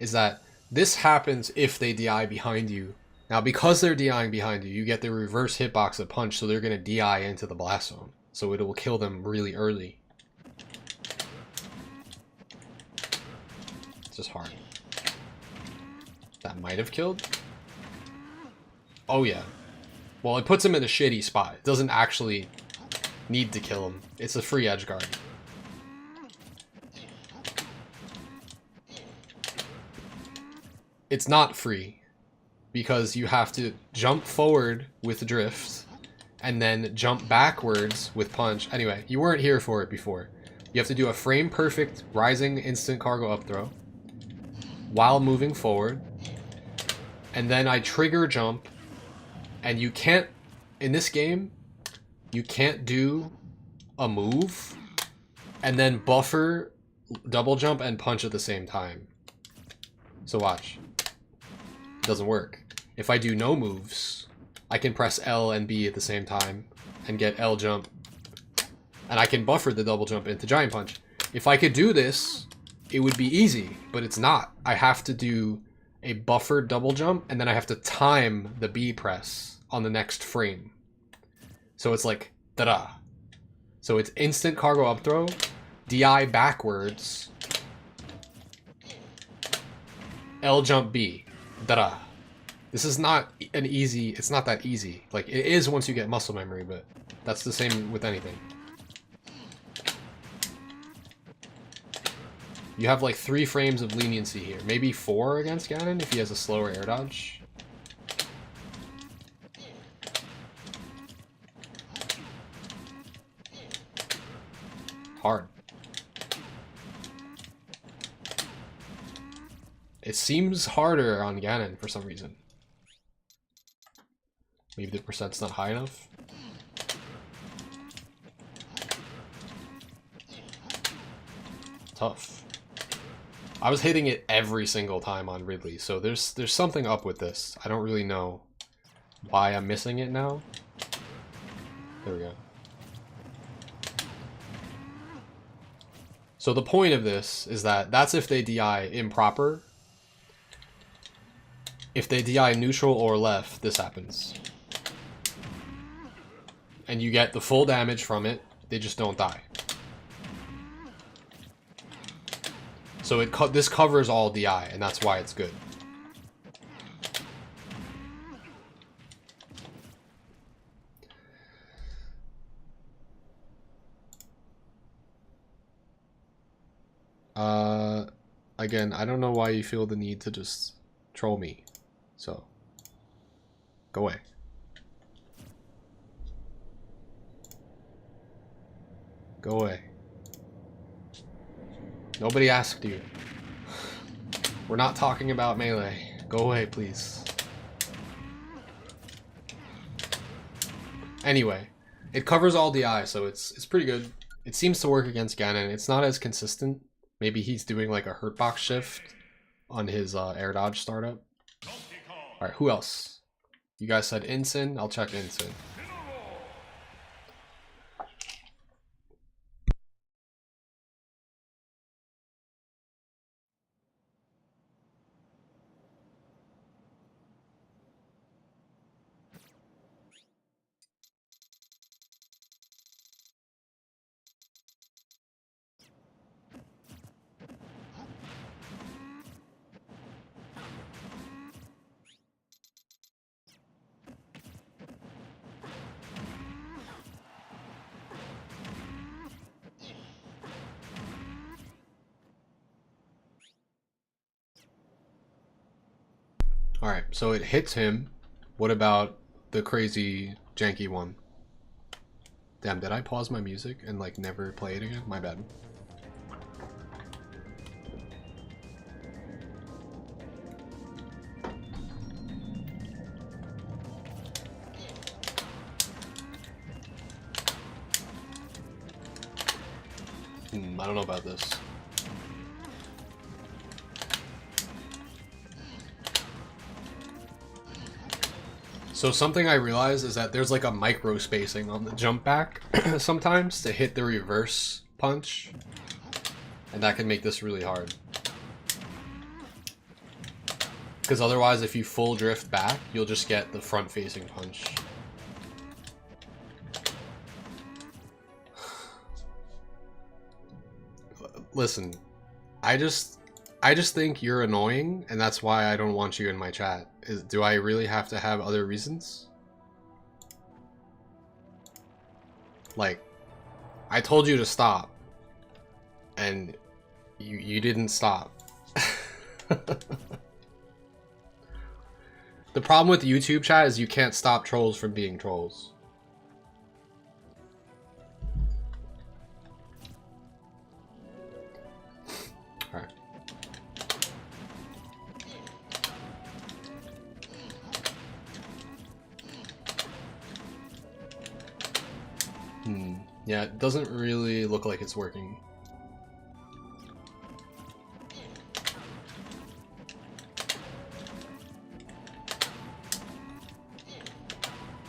is that this happens if they DI behind you. Now because they're DIing behind you, you get the reverse hitbox of punch, so they're going to DI into the blast zone. So it will kill them really early. It's just hard. That might have killed. Oh yeah. Well, it puts him in a shitty spot. It doesn't actually need to kill him. It's a free edge guard. It's not free because you have to jump forward with drift and then jump backwards with punch. Anyway, you weren't here for it before. You have to do a frame perfect rising instant cargo up throw while moving forward. And then I trigger jump, and you can't, in this game, you can't do a move and then buffer, double jump, and punch at the same time. So watch. It doesn't work. If I do no moves, I can press L and B at the same time and get L jump. And I can buffer the double jump into giant punch. If I could do this, it would be easy, but it's not. I have to do a buffered double jump, and then I have to time the B press on the next frame. So it's like, da-da. So it's instant cargo up throw, DI backwards, L jump B, da-da. This is not an easy, it's not that easy. Like, it is once you get muscle memory, but that's the same with anything. You have like 3 frames of leniency here. Maybe 4 against Ganon if he has a slower air dodge. Hard. It seems harder on Ganon for some reason. Maybe the percent's not high enough. Tough. I was hitting it every single time on Ridley, so there's something up with this. I don't really know why I'm missing it now. There we go. So the point of this is that that's if they DI improper. If they DI neutral or left, this happens. And you get the full damage from it, they just don't die. So this covers all DI, and that's why it's good. Again, I don't know why you feel the need to just troll me. So, go away. Go away. Nobody asked you. We're not talking about melee. Go away, please. Anyway, it covers all DI, so it's pretty good. It seems to work against Ganon. It's not as consistent. Maybe he's doing like a hurt box shift on his air dodge startup. Alright, who else? You guys said Ensign. I'll check Ensign. Alright, so it hits him. What about the crazy janky one? Damn, did I pause my music and like never play it again? My bad. I don't know about this. So something I realized is that there's like a micro spacing on the jump back sometimes to hit the reverse punch, and that can make this really hard. Because otherwise, if you full drift back, you'll just get the front facing punch. Listen, I just I just think you're annoying, and that's why I don't want you in my chat. Do I really have to have other reasons? Like, I told you to stop, and you didn't stop. The problem with YouTube chat is you can't stop trolls from being trolls. Alright. Yeah, it doesn't really look like it's working.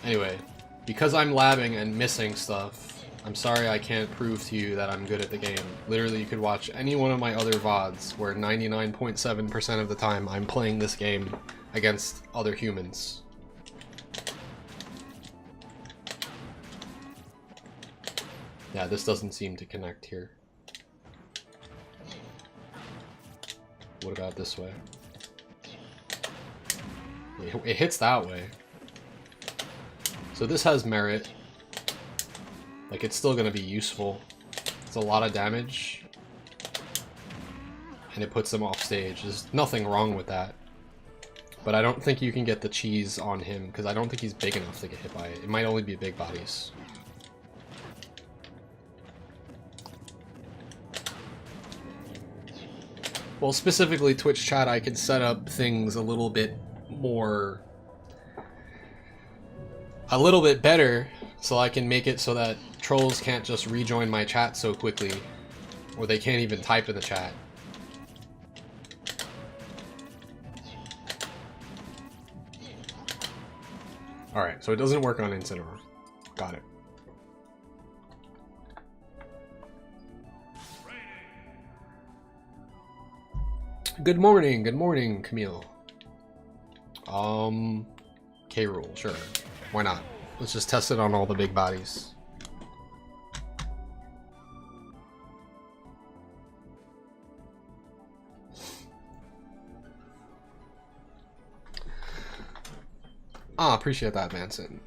Anyway, because I'm labbing and missing stuff, I'm sorry I can't prove to you that I'm good at the game. Literally, you could watch any one of my other VODs where 99.7% of the time I'm playing this game against other humans. Yeah, this doesn't seem to connect here. What about this way? It hits that way. So this has merit. Like, it's still gonna be useful. It's a lot of damage. And it puts him off stage. There's nothing wrong with that. But I don't think you can get the cheese on him, because I don't think he's big enough to get hit by it. It might only be big bodies. Well, specifically Twitch chat, I can set up things a little bit more... a little bit better, so I can make it so that trolls can't just rejoin my chat so quickly, or they can't even type in the chat. Alright, so it doesn't work on Incineroar. Got it. Good morning, Camille. K-Rool, sure. Why not? Let's just test it on all the big bodies. Ah, appreciate that, Manson.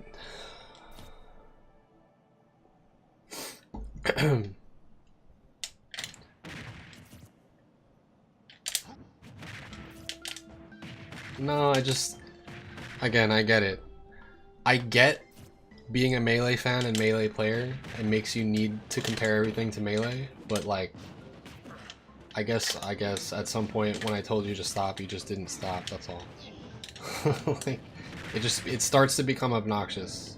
No, again, I get it. I get being a Melee fan and Melee player, it makes you need to compare everything to Melee, but like, I guess at some point when I told you to stop, you just didn't stop, that's all. Like, it starts to become obnoxious.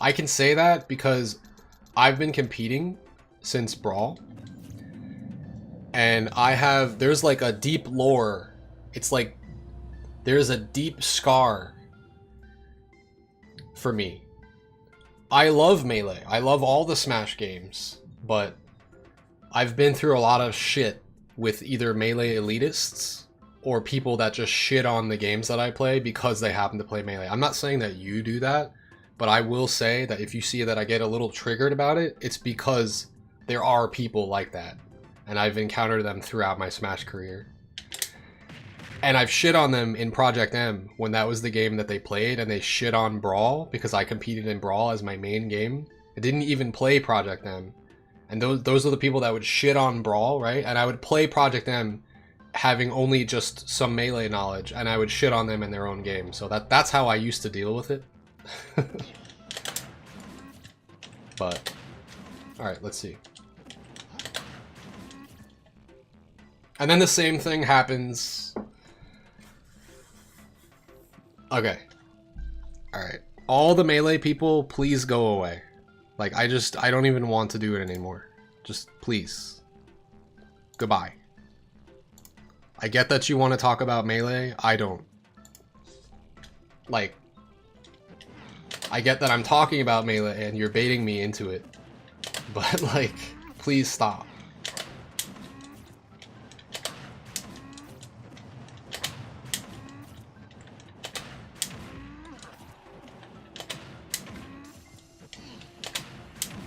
I can say that because I've been competing since Brawl, and there's like a deep lore. It's like, there's a deep scar for me. I love Melee. I love all the Smash games, but I've been through a lot of shit with either Melee elitists or people that just shit on the games that I play because they happen to play Melee. I'm not saying that you do that, but I will say that if you see that I get a little triggered about it, it's because there are people like that, and I've encountered them throughout my Smash career. And I've shit on them in Project M when that was the game that they played, and they shit on Brawl because I competed in Brawl as my main game. I didn't even play Project M. And those are the people that would shit on Brawl, right? And I would play Project M having only just some Melee knowledge, and I would shit on them in their own game. So that's how I used to deal with it. But, alright, let's see. And then the same thing happens. Okay. Alright. All the Melee people, please go away. Like, I don't even want to do it anymore. Just, please. Goodbye. I get that you want to talk about Melee. I don't. Like, I get that I'm talking about Melee and you're baiting me into it. But, like, please stop.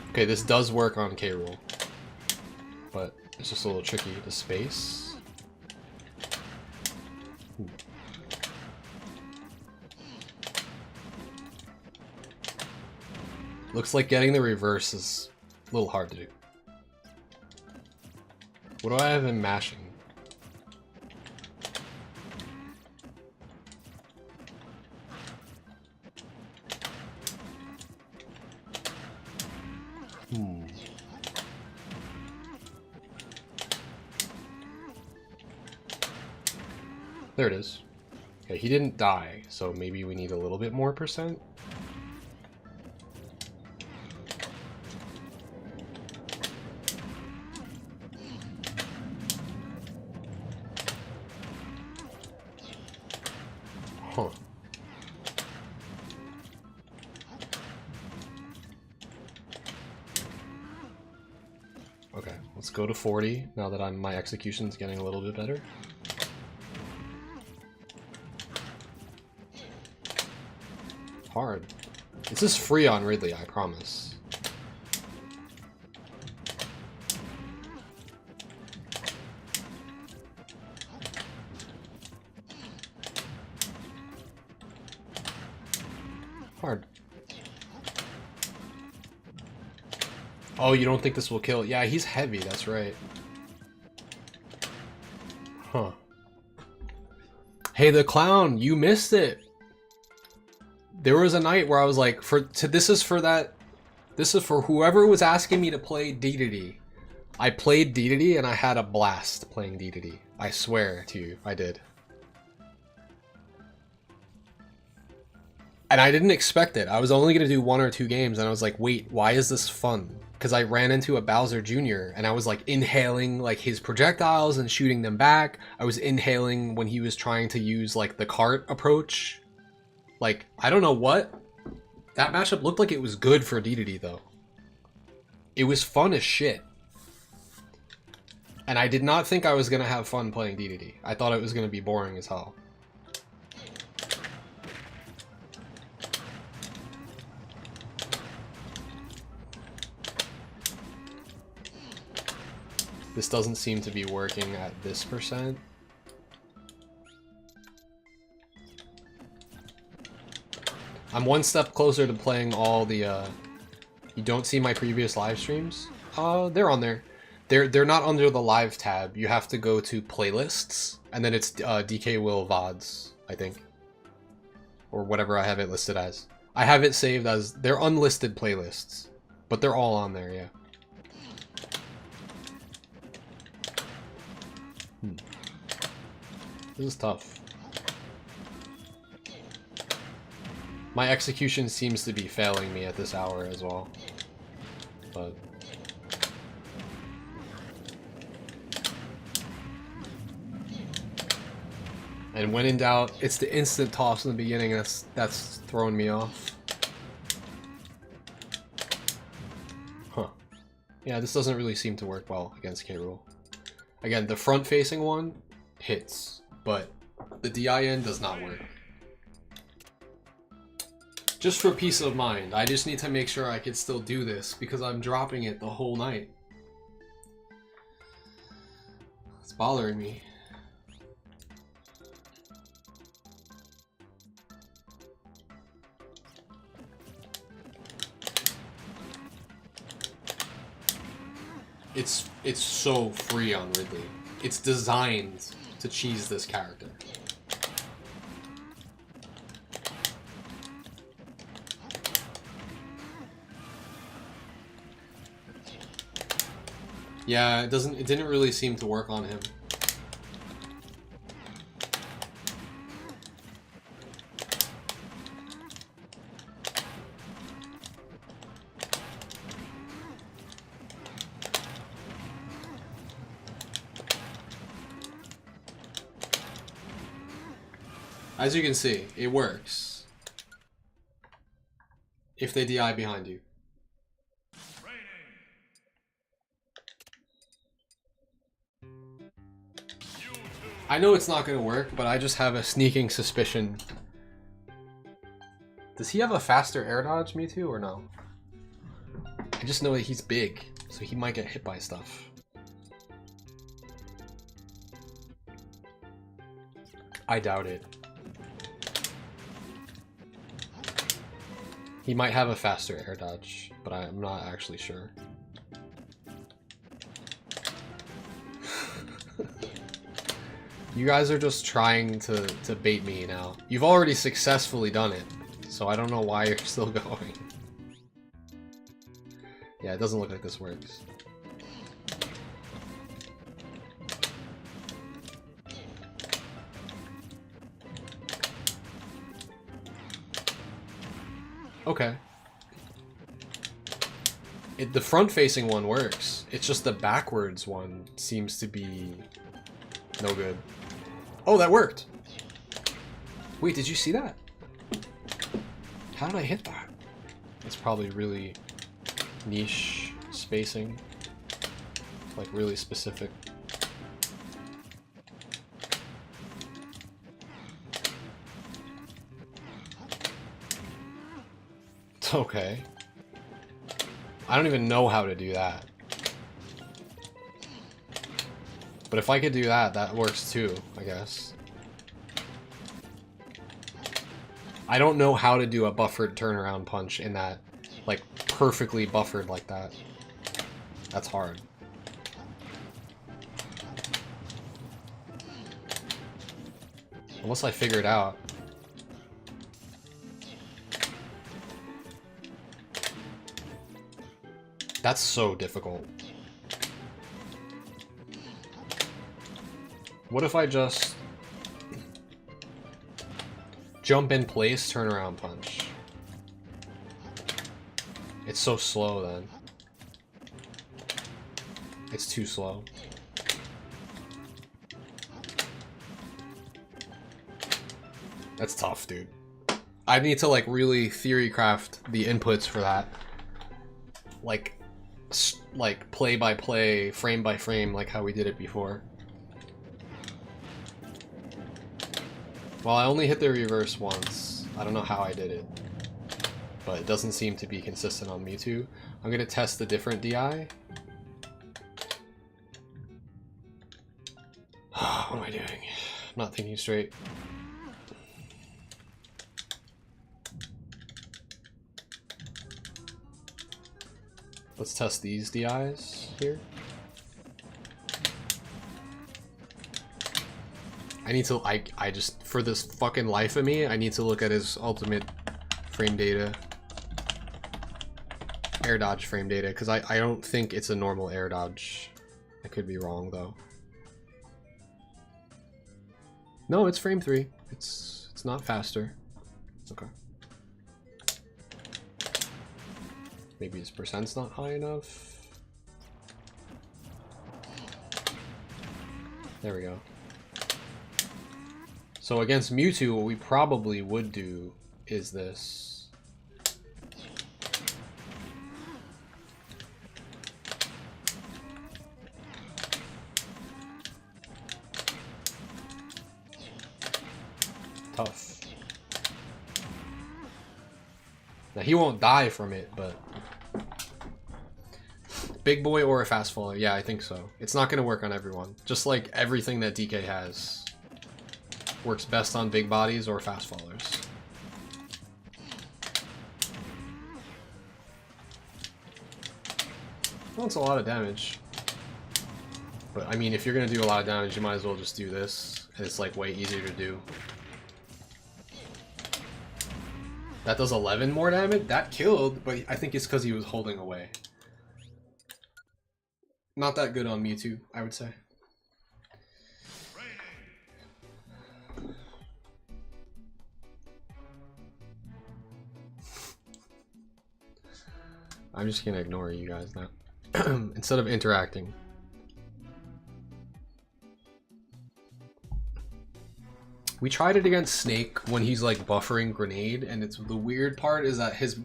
Okay, this does work on K-Rool. but it's just a little tricky to space. Looks like getting the reverse is a little hard to do. What do I have in mashing? There it is. Okay, he didn't die, so maybe we need a little bit more percent. Huh. Okay, let's go to 40 now that my execution's getting a little bit better. Hard. This is free on Ridley, I promise. Hard. Oh, you don't think this will kill? Yeah, he's heavy, that's right. Huh. Hey, the clown, you missed it. There was a night where I was like, this is for whoever was asking me to play DKwill. I played DKwill and I had a blast playing DKwill. I swear to you, I did. And I didn't expect it. I was only going to do 1 or 2 games and I was like, wait, why is this fun? Because I ran into a Bowser Jr. and I was like inhaling like his projectiles and shooting them back. I was inhaling when he was trying to use like the cart approach. Like, I don't know what. That matchup looked like it was good for DKwill though. It was fun as shit. And I did not think I was going to have fun playing DKwill. I thought it was going to be boring as hell. This doesn't seem to be working at this percent. I'm one step closer to playing all the, you don't see my previous live streams? They're on there. They're not under the live tab. You have to go to playlists, and then it's DKwill VODs, I think. Or whatever I have it listed as. I have it saved as, they're unlisted playlists, but they're all on there, yeah. This is tough. My execution seems to be failing me at this hour as well. But and when in doubt, it's the instant toss in the beginning that's throwing me off. Huh. Yeah, this doesn't really seem to work well against DKwill. Again, the front-facing one hits, but the DIN does not work. Just for peace of mind, I just need to make sure I can still do this because I'm dropping it the whole night. It's bothering me. It's so free on Ridley. It's designed to cheese this character. Yeah, it didn't really seem to work on him. As you can see, it works. If they DI behind you. I know it's not going to work, but I just have a sneaking suspicion. Does he have a faster air dodge, Mewtwo, or no? I just know that he's big, so he might get hit by stuff. I doubt it. He might have a faster air dodge, but I'm not actually sure. You guys are just trying to bait me now. You've already successfully done it, so I don't know why you're still going. Yeah, it doesn't look like this works. Okay. The front-facing one works. It's just the backwards one seems to be no good. Oh, that worked! Wait, did you see that? How did I hit that? It's probably really niche spacing. Like, really specific. Okay. I don't even know how to do that. But if I could do that, that works too, I guess. I don't know how to do a buffered turnaround punch in that, like, perfectly buffered like that. That's hard. Unless I figure it out. That's so difficult. What if I just jump in place, turn around punch? It's so slow then. It's too slow. That's tough, dude. I need to like really theory craft the inputs for that. Like play by play, frame by frame, like how we did it before. Well, I only hit the reverse once. I don't know how I did it, but it doesn't seem to be consistent on Mewtwo. I'm gonna test the different DI. What am I doing? I'm not thinking straight. Let's test these DIs here. I need to, I just, for this fucking life of me, I need to look at his ultimate frame data. Air dodge frame data, because I don't think it's a normal air dodge. I could be wrong, though. No, it's frame 3. It's not faster. Okay. Maybe his percent's not high enough. There we go. So against Mewtwo, what we probably would do is this. Tough. Now he won't die from it, but big boy or a fast faller? Yeah, I think so. It's not going to work on everyone. Just like everything that DK has. Works best on big bodies or fast fallers. Well, it's a lot of damage. But I mean, if you're going to do a lot of damage, you might as well just do this. And it's like way easier to do. That does 11 more damage? That killed, but I think it's because he was holding away. Not that good on Mewtwo, I would say. I'm just gonna ignore you guys now. Instead of interacting. We tried it against Snake when he's like buffering grenade, and it's the weird part is that his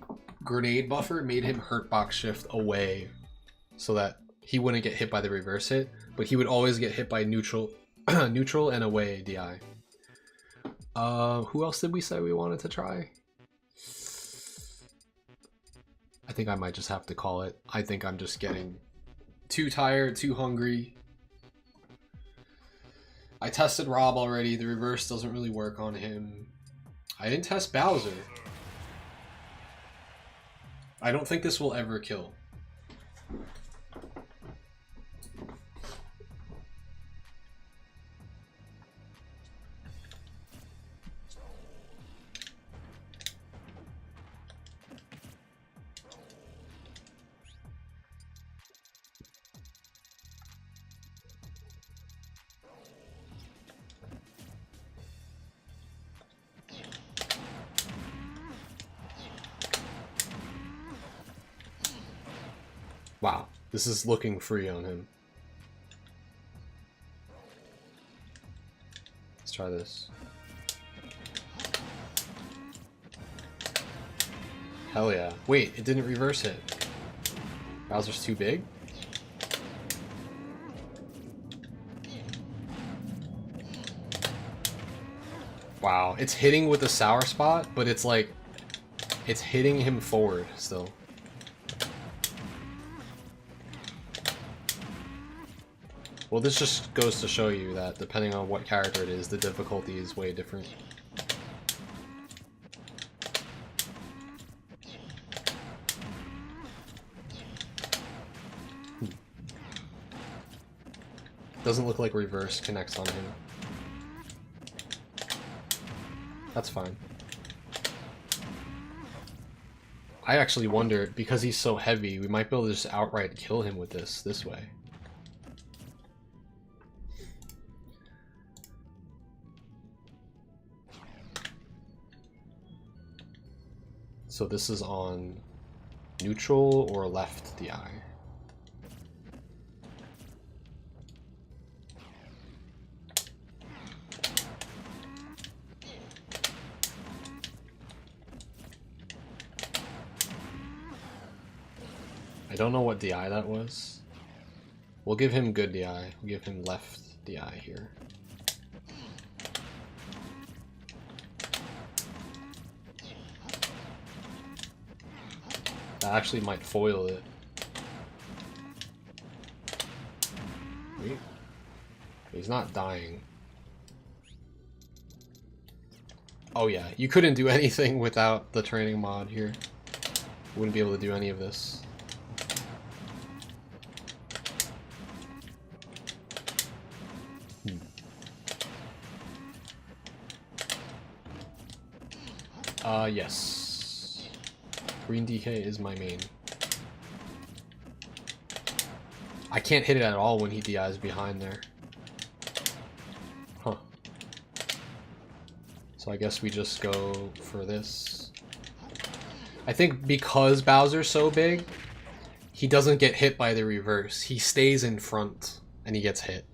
grenade buffer made him hurt box shift away so that he wouldn't get hit by the reverse hit, but he would always get hit by neutral neutral and away DI. Who else did we say we wanted to try? I think I might just have to call it. I think I'm just getting too tired, too hungry. I tested Rob already. The reverse doesn't really work on him. I didn't test Bowser. I don't think this will ever kill. Wow, this is looking free on him. Let's try this. Hell yeah. Wait, it didn't reverse hit. Bowser's too big? Wow, it's hitting with the sour spot, but it's like, it's hitting him forward still. Well, this just goes to show you that depending on what character it is, the difficulty is way different. Doesn't look like reverse connects on him. That's fine. I actually wonder, because he's so heavy, we might be able to just outright kill him with this way. So this is on neutral or left DI. I don't know what DI that was. We'll give him good DI. We'll give him left DI here. That actually might foil it. Wait. He's not dying. Oh yeah, you couldn't do anything without the training mod here. Wouldn't be able to do any of this. Yes. Green DK is my main. I can't hit it at all when he DIs behind there. Huh. So I guess we just go for this. I think because Bowser's so big, he doesn't get hit by the reverse. He stays in front and he gets hit.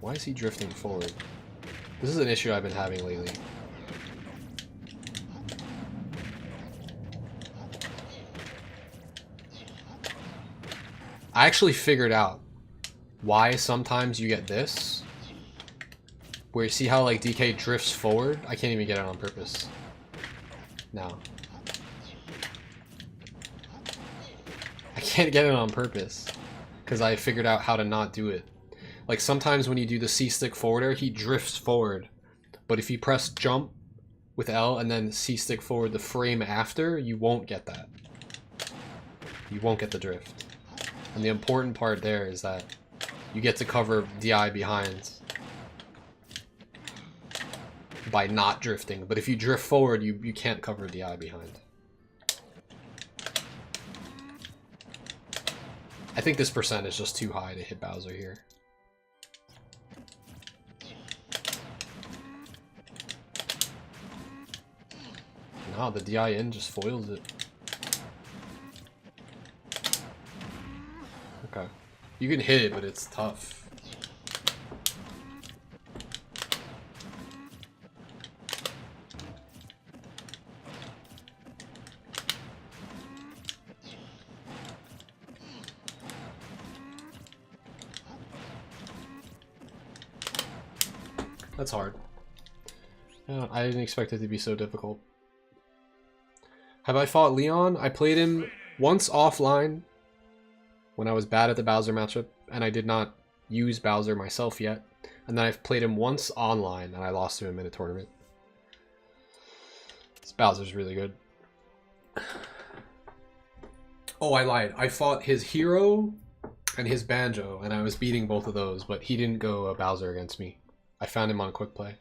Why is he drifting forward? This is an issue I've been having lately. I actually figured out why sometimes you get this. Where you see how like DK drifts forward? I can't even get it on purpose. No. I can't get it on purpose. Because I figured out how to not do it. Like sometimes when you do the C-stick forwarder, he drifts forward. But if you press jump with L and then C-stick forward the frame after, you won't get that. You won't get the drift. And the important part there is that you get to cover DI behind by not drifting. But if you drift forward, you can't cover DI behind. I think this percent is just too high to hit Bowser here. No, the DI in just foils it. Okay. You can hit it, but it's tough. That's hard. Yeah, I didn't expect it to be so difficult. Have I fought Leon? I played him once offline when I was bad at the Bowser matchup, and I did not use Bowser myself yet. And then I've played him once online, and I lost to him in a tournament. This Bowser's really good. Oh, I lied. I fought his hero and his banjo, and I was beating both of those, but he didn't go Bowser against me. I found him on quick play.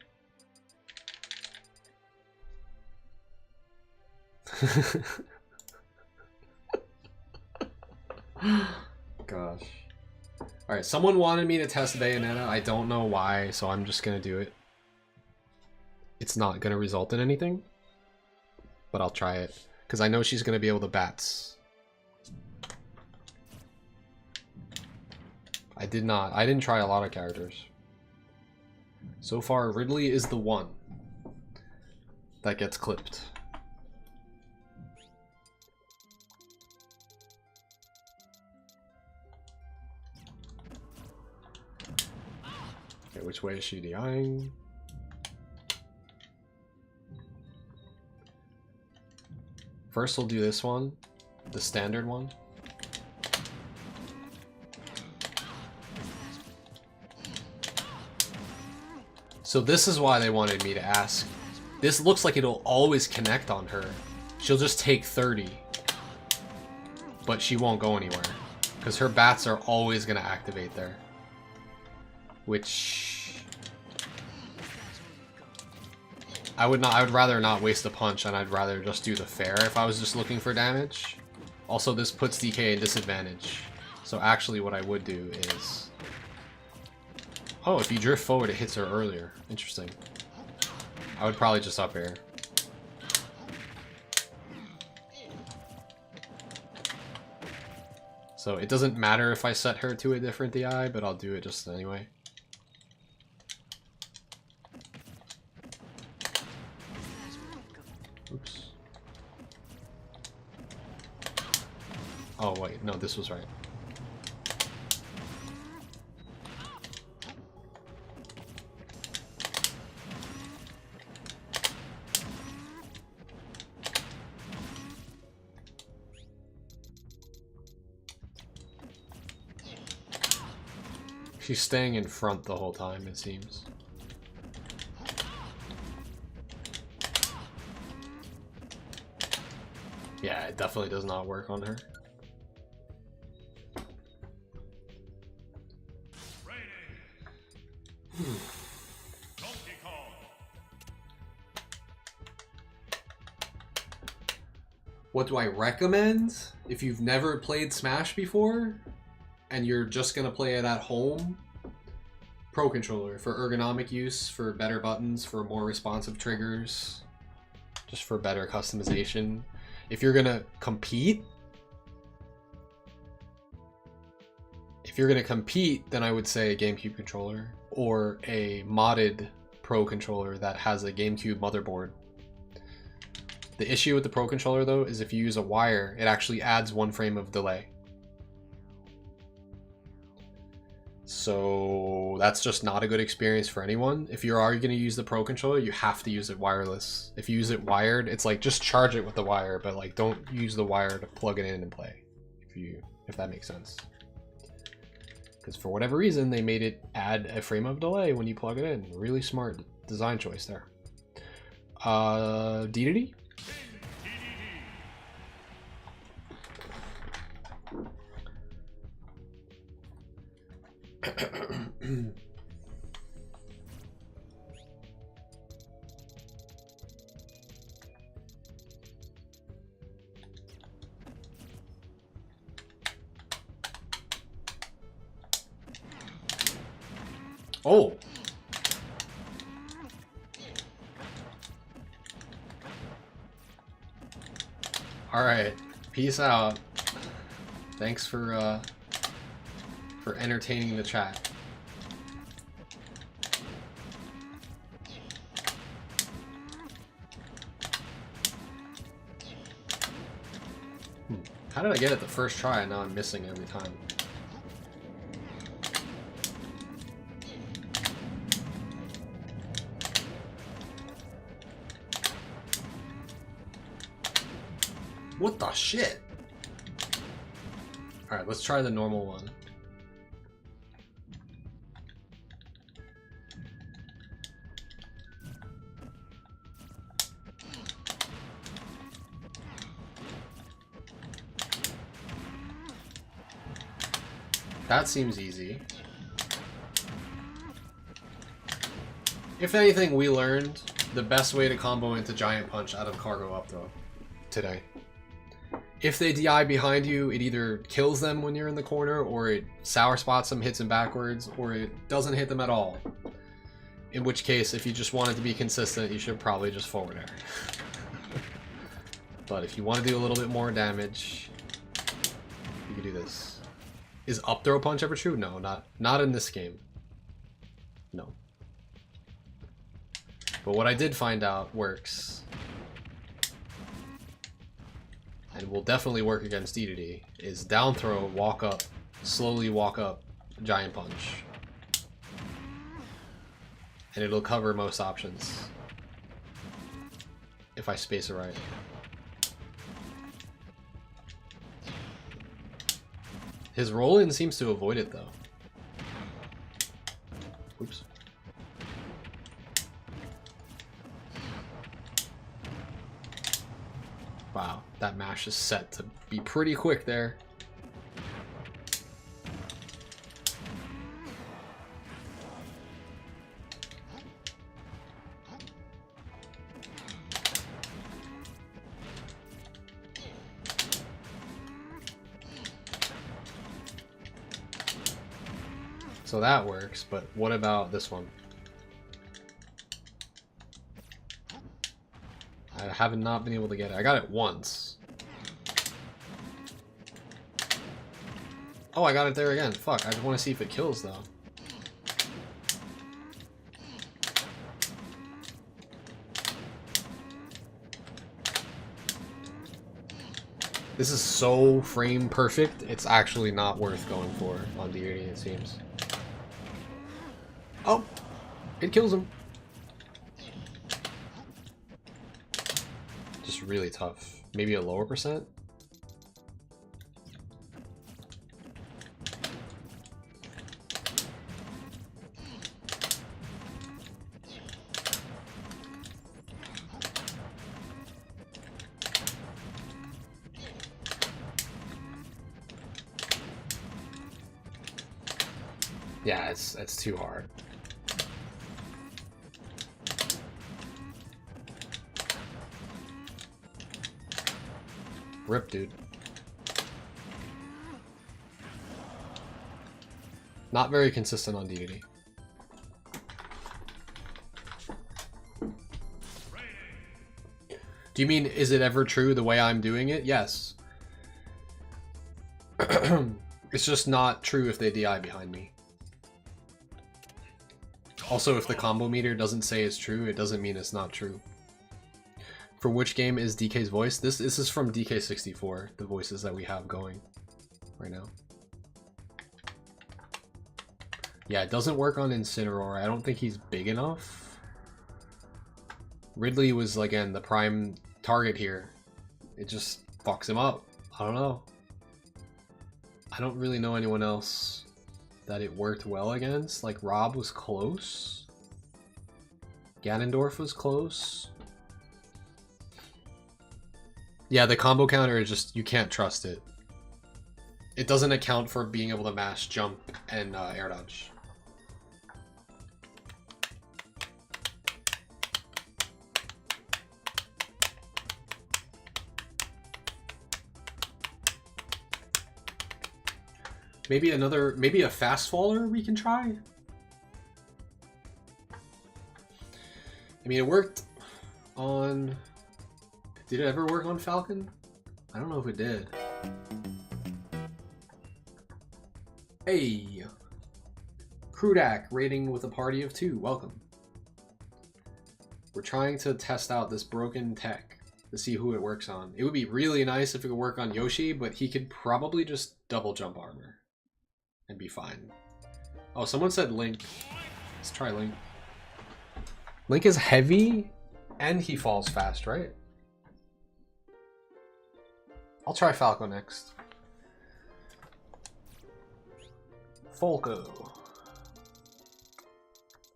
Gosh. Alright, someone wanted me to test Bayonetta. I don't know why, so I'm just gonna do it. It's not gonna result in anything, but I'll try it. Because I know she's gonna be able to bats. I didn't try a lot of characters. So far, Ridley is the one that gets clipped. Okay, which way is she DIing? First we'll do this one, the standard one. So this is why they wanted me to ask. This looks like it'll always connect on her. She'll just take 30. But she won't go anywhere. Because her bats are always going to activate there. Which... I would rather not waste a punch, and I'd rather just do the fair if I was just looking for damage. Also, this puts DK in disadvantage. So actually what I would do is... Oh, if you drift forward, it hits her earlier. Interesting. I would probably just up air. So it doesn't matter if I set her to a different DI, but I'll do it just anyway. Oops. Oh wait, no, this was right. She's staying in front the whole time, it seems. Yeah, it definitely does not work on her. What do I recommend if you've never played Smash before and you're just gonna play it at home? Pro controller for ergonomic use, for better buttons, for more responsive triggers, just for better customization. If you're gonna compete, then I would say a GameCube controller or a modded Pro controller that has a GameCube motherboard. The issue with the Pro controller though is if you use a wire, it actually adds 1 frame of delay. So that's just not a good experience for anyone. If you are going to use the Pro controller, you have to use it wireless. If you use it wired, it's like just charge it with the wire, but like don't use the wire to plug it in and play. If that makes sense. Because for whatever reason, they made it add a frame of delay when you plug it in. Really smart design choice there. DDD? Oh! Alright, peace out. Thanks for entertaining the chat. How did I get it the first try and now I'm missing every time? What the shit? Alright, let's try the normal one. That seems easy. If anything, we learned the best way to combo into Giant Punch out of Cargo Up though today. If they DI behind you, it either kills them when you're in the corner, or it sour spots them, hits them backwards, or it doesn't hit them at all. In which case, if you just wanted to be consistent, you should probably just forward air. But if you want to do a little bit more damage, you can do this. Is up throw punch ever true? No, not in this game. No. But what I did find out works, and will definitely work against DDD, is down throw, walk up, slowly walk up, Giant Punch. And it'll cover most options. If I space it right. His roll-in seems to avoid it though. Oops. Wow, that mash is set to be pretty quick there. So that works, but what about this one? I have not been able to get it. I got it once. Oh, I got it there again. Fuck, I just want to see if it kills though. This is so frame perfect, it's actually not worth going for on DRD, it seems. Oh, it kills him. Just really tough. Maybe a lower percent? Yeah, it's too hard. Rip, dude. Not very consistent on DDD. Do you mean, is it ever true the way I'm doing it? Yes. It's just not true if they DI behind me. Also, if the combo meter doesn't say it's true, it doesn't mean it's not true. For which game is DK's voice? This is from DK64, the voices that we have going right now. Yeah, it doesn't work on Incineroar. I don't think he's big enough. Ridley was, again, the prime target here. It just fucks him up. I don't know. I don't really know anyone else that it worked well against. Like, Rob was close. Ganondorf was close. Yeah, the combo counter is just, you can't trust it. It doesn't account for being able to mash, jump, and air dodge. Maybe a fast faller we can try? I mean, it worked on... Did it ever work on Falcon? I don't know if it did. Hey! Krudak, rating with a party of 2. Welcome. We're trying to test out this broken tech to see who it works on. It would be really nice if it could work on Yoshi, but he could probably just double jump armor and be fine. Oh, someone said Link. Let's try Link. Link is heavy and he falls fast, right? I'll try Falco next. Falco.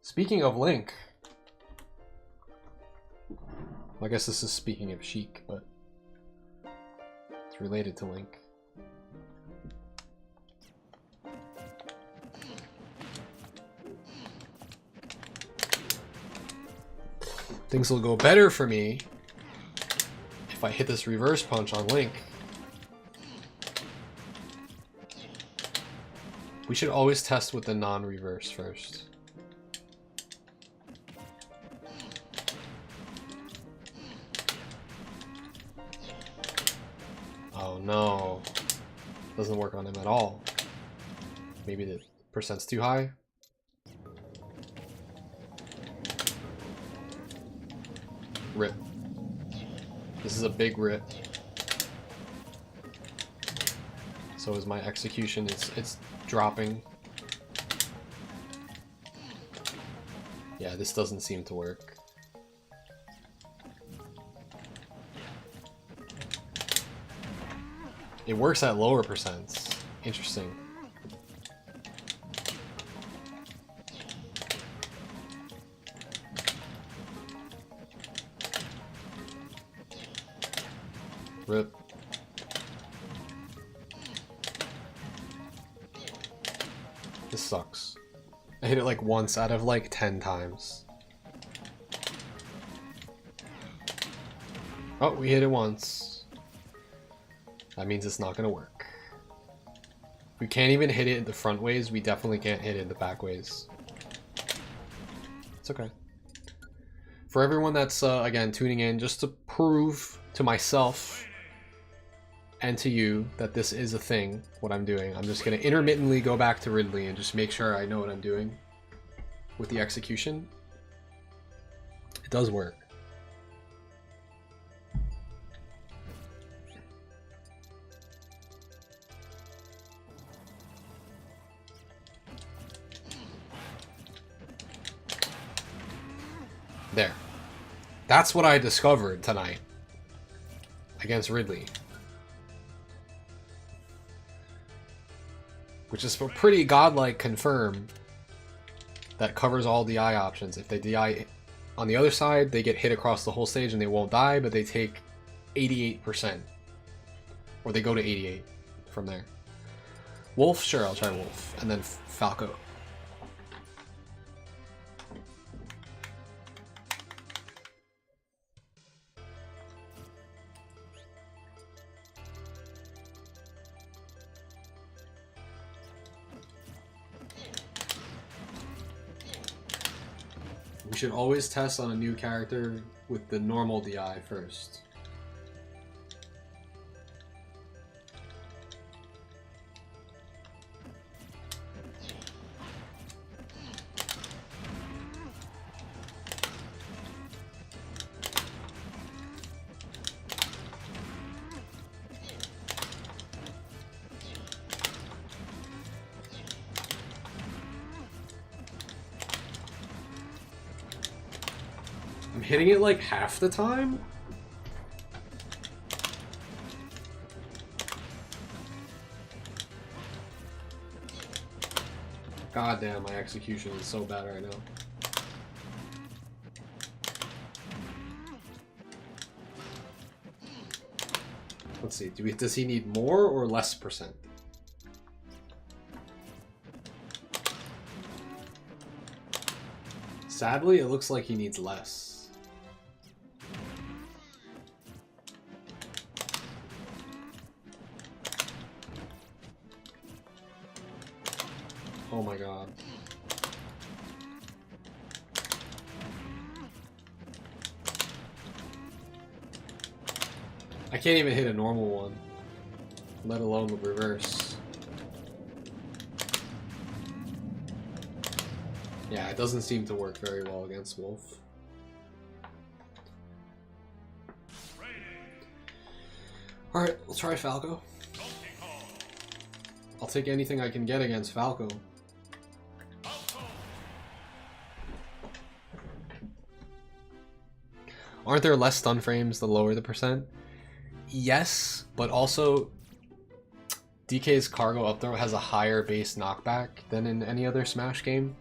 Speaking of Link. I guess this is speaking of Sheik, but it's related to Link. Things will go better for me if I hit this reverse punch on Link. We should always test with the non-reverse first. Oh no. Doesn't work on him at all. Maybe the percent's too high? Rip. This is a big rip. So is my execution. It's dropping. Yeah, this doesn't seem to work. It works at lower percents. Interesting. Rip. This sucks. I hit it like once out of like 10 times. Oh, we hit it once. That means it's not gonna work. If we can't even hit it in the front ways, we definitely can't hit it in the back ways. It's okay. For everyone that's, again, tuning in, just to prove to myself and to you that this is a thing, what I'm doing, I'm just going to intermittently go back to Ridley and just make sure I know what I'm doing with the execution. It does work. There. That's what I discovered tonight against Ridley. Which is a pretty godlike confirm that covers all DI options. If they DI on the other side, they get hit across the whole stage and they won't die, but they take 88%. Or they go to 88 from there. Wolf? Sure, I'll try Wolf. And then Falco. We should always test on a new character with the normal DI first. I'm hitting it like half the time? God damn, my execution is so bad right now. Let's see, does he need more or less percent? Sadly, it looks like he needs less. Oh my god. I can't even hit a normal one, let alone the reverse. Yeah, it doesn't seem to work very well against Wolf. Alright, we'll try Falco. I'll take anything I can get against Falco. Aren't there less stun frames the lower the percent? Yes, but also DK's cargo up throw has a higher base knockback than in any other Smash game.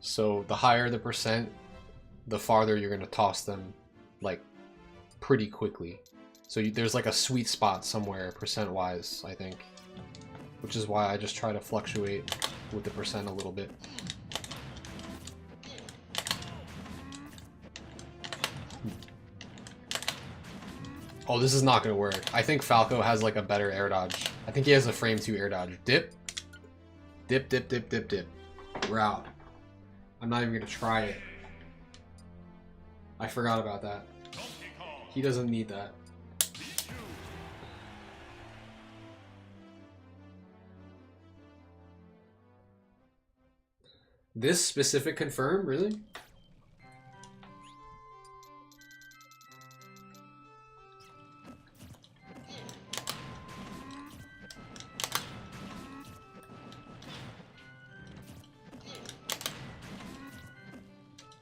So the higher the percent, the farther you're going to toss them, like, pretty quickly. So there's like a sweet spot somewhere percent-wise, I think. Which is why I just try to fluctuate with the percent a little bit. Oh, this is not going to work. I think Falco has like a better air dodge. I think he has a frame 2 air dodge. Dip. Dip, dip, dip, dip, dip. We're out. I'm not even going to try it. I forgot about that. He doesn't need that. This specific confirm? Really?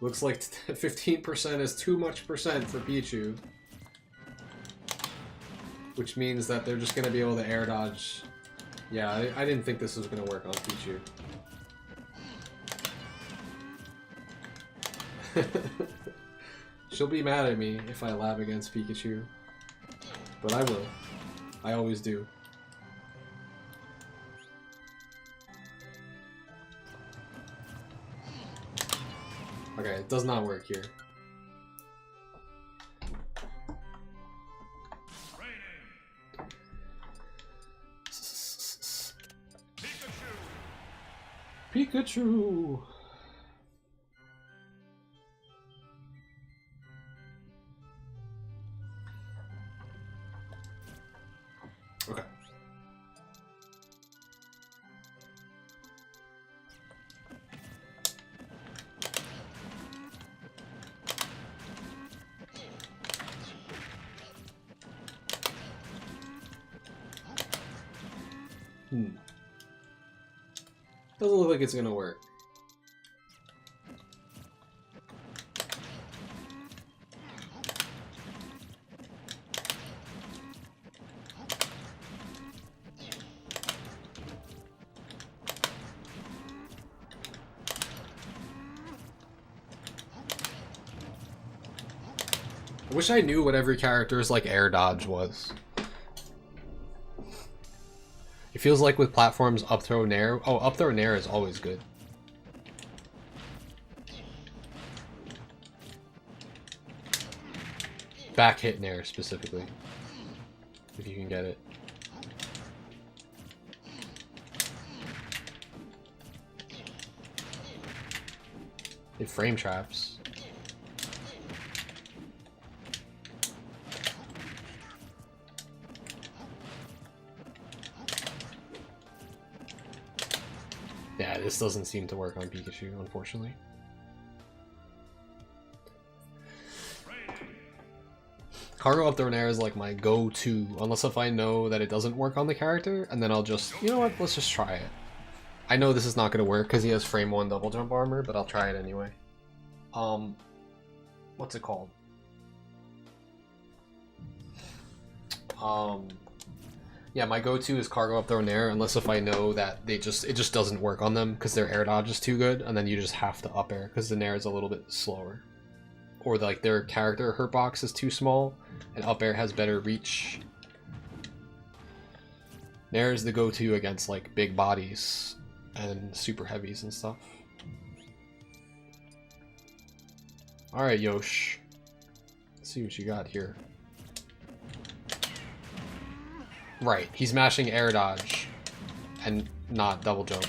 Looks like 15% is too much percent for Pichu. Which means that they're just going to be able to air dodge. Yeah, I didn't think this was going to work on Pichu. She'll be mad at me if I lab against Pikachu. But I will. I always do. Okay, it does not work here. Pikachu! Okay. Doesn't look like it's gonna work. I wish I knew what every character's like air dodge was. It feels like with platforms up throw nair. Oh, up throw nair is always good. Back hit nair specifically. If you can get it. It frame traps. Yeah, this doesn't seem to work on Pikachu, unfortunately. Cargo up throw nair is like my go-to, unless if I know that it doesn't work on the character, and then I'll just, you know what, let's just try it. I know this is not going to work because he has frame 1 double jump armor, but I'll try it anyway. What's it called? Yeah, my go-to is cargo up throw nair, unless if I know that it just doesn't work on them because their air dodge is too good, and then you just have to up air because the nair is a little bit slower. Or like their character hurt box is too small, and up air has better reach. Nair is the go-to against like big bodies and super heavies and stuff. Alright, Yosh. Let's see what you got here. Right, he's mashing air dodge and not double jump.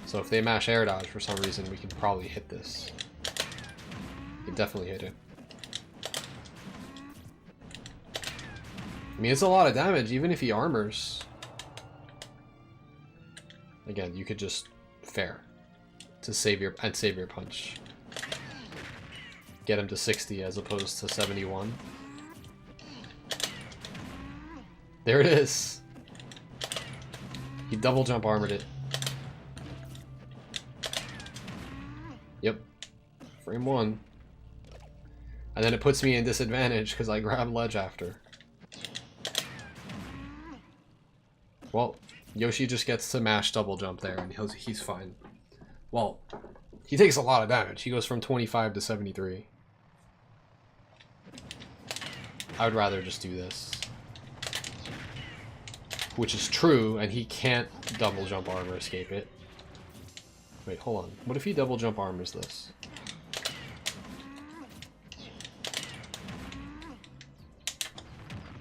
So if they mash air dodge for some reason, we can probably hit this. You definitely hit it. I mean, it's a lot of damage, even if he armors. Again, you could just fair to save your punch. Get him to 60 as opposed to 71. There it is. He double jump armored it. Yep. Frame 1. And then it puts me in disadvantage because I grab ledge after. Well, Yoshi just gets to mash double jump there, and he's fine. Well, he takes a lot of damage. He goes from 25 to 73. I would rather just do this. Which is true, and he can't double jump armor escape it. Wait, hold on. What if he double jump armors this?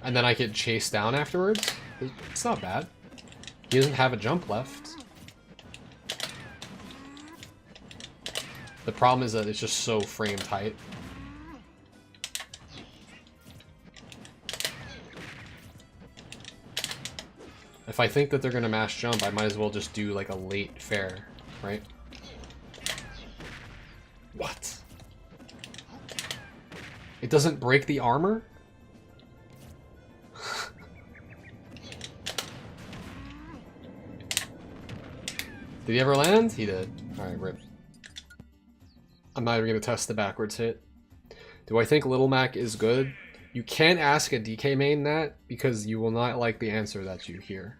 And then I could chase down afterwards? It's not bad. He doesn't have a jump left. The problem is that it's just so frame tight. If I think that they're gonna mash jump, I might as well just do like a late fair, right? What? It doesn't break the armor? Did he ever land? He did. Alright, rip. I'm not even gonna test the backwards hit. Do I think Little Mac is good? You can't ask a DK main that, because you will not like the answer that you hear.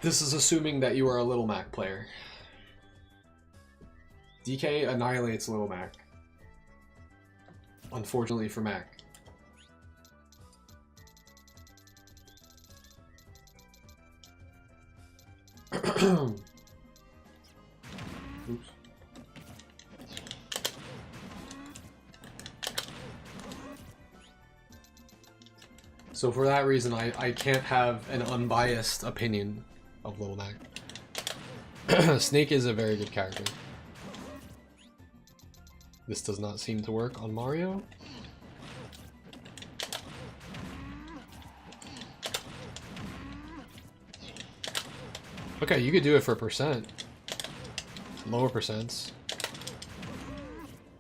This is assuming that you are a Little Mac player. DK annihilates Little Mac. Unfortunately for Mac. Oops. So for that reason, I can't have an unbiased opinion of Little Mac. Snake is a very good character. This does not seem to work on Mario. Okay, you could do it for percent. Lower percents.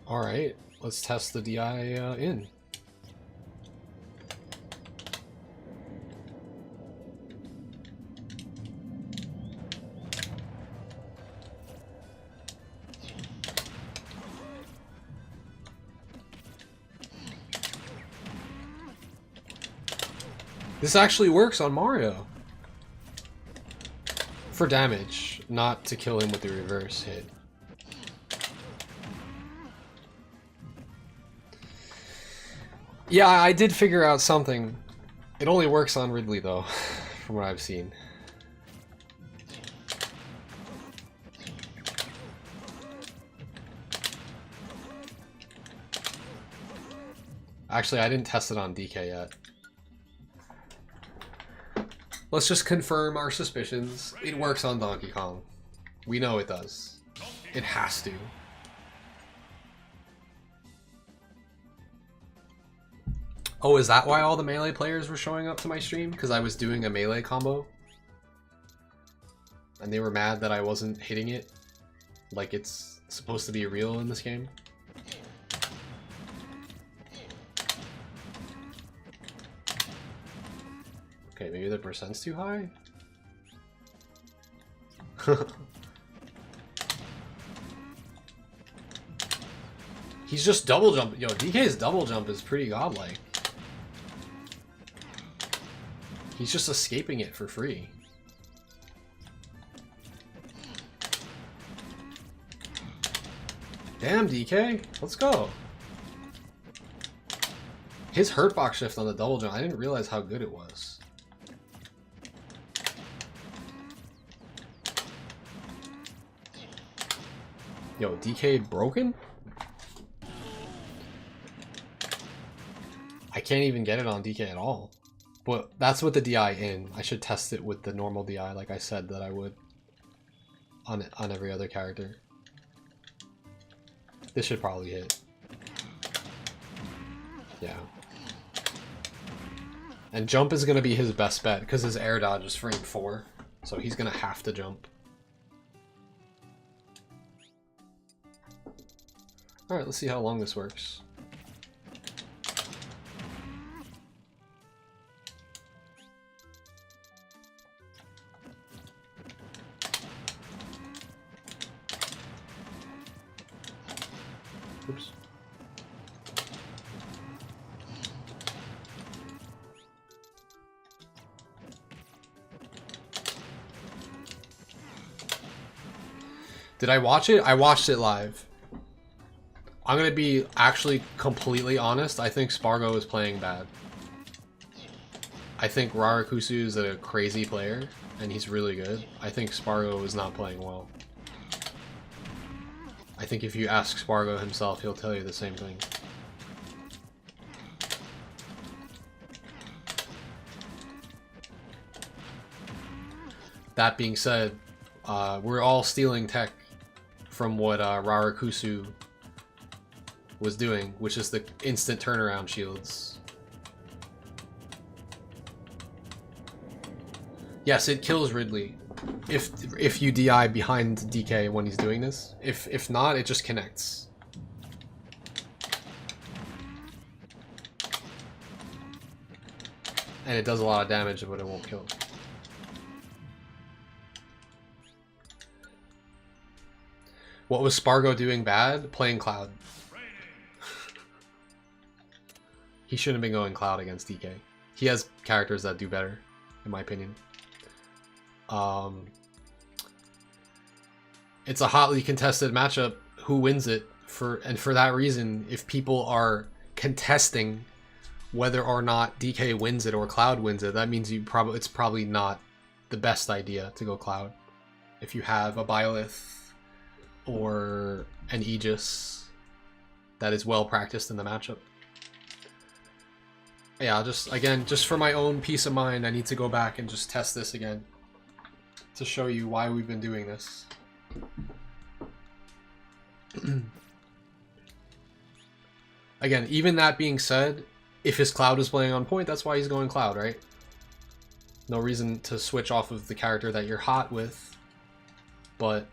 Alright, let's test the DI in. This actually works on Mario. For damage, not to kill him with the reverse hit. Yeah, I did figure out something. It only works on Ridley though, from what I've seen. Actually, I didn't test it on DK yet. Let's just confirm our suspicions. It works on Donkey Kong. We know it does. It has to. Oh, is that why all the Melee players were showing up to my stream? Because I was doing a Melee combo? And they were mad that I wasn't hitting it like it's supposed to be real in this game? Okay, maybe the percent's too high? He's just double jumping. Yo, DK's double jump is pretty godlike. He's just escaping it for free. Damn, DK. Let's go. His hurtbox shift on the double jump, I didn't realize how good it was. Yo, DK broken? I can't even get it on DK at all. But that's with the DI in. I should test it with the normal DI like I said that I would on every other character. This should probably hit. Yeah. And jump is going to be his best bet because his air dodge is frame 4. So he's going to have to jump. Alright, let's see how long this works. Oops. Did I watch it? I watched it live. I'm gonna be actually completely honest. I think Spargo is playing bad. I think Rarakusu is a crazy player, and he's really good. I think Spargo is not playing well. I think if you ask Spargo himself, he'll tell you the same thing. That being said, we're all stealing tech from what Rarakusu was doing, which is the instant turnaround shields. Yes, it kills Ridley if you DI behind DK when he's doing this. If not, it just connects. And it does a lot of damage, but it won't kill. What was Spargo doing bad? Playing Cloud. He shouldn't have been going Cloud against DK. He has characters that do better, in my opinion. It's a hotly contested matchup. Who wins it? For that reason, if people are contesting whether or not DK wins it or Cloud wins it, that means it's probably not the best idea to go Cloud. If you have a Byleth or an Aegis that is well practiced in the matchup. Yeah, just for my own peace of mind, I need to go back and just test this again to show you why we've been doing this. Again, even that being said, if his Cloud is playing on point, that's why he's going Cloud, right? No reason to switch off of the character that you're hot with, but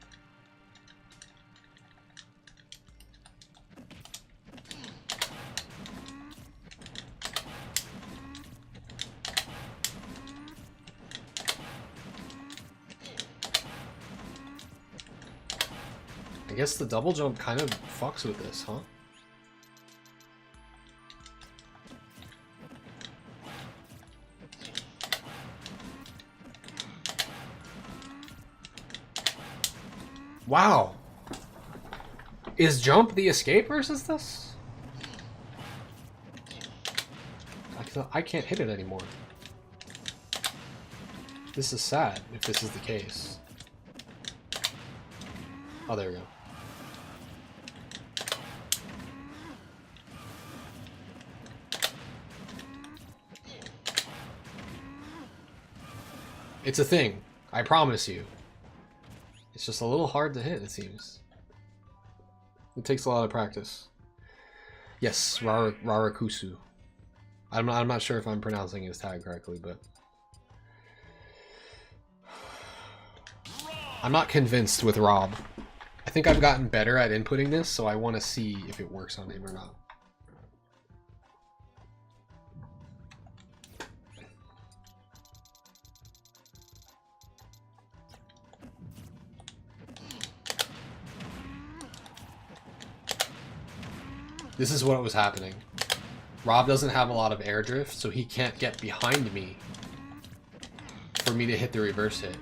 I guess the double jump kind of fucks with this, huh? Wow. Is jump the escape versus this? I can't hit it anymore. This is sad if this is the case. Oh, there we go. It's a thing. I promise you. It's just a little hard to hit, it seems. It takes a lot of practice. Yes, Rarakusu. I'm not sure if I'm pronouncing his tag correctly, but I'm not convinced with Rob. I think I've gotten better at inputting this, so I want to see if it works on him or not. This is what was happening. Rob doesn't have a lot of air drift, so he can't get behind me for me to hit the reverse hit.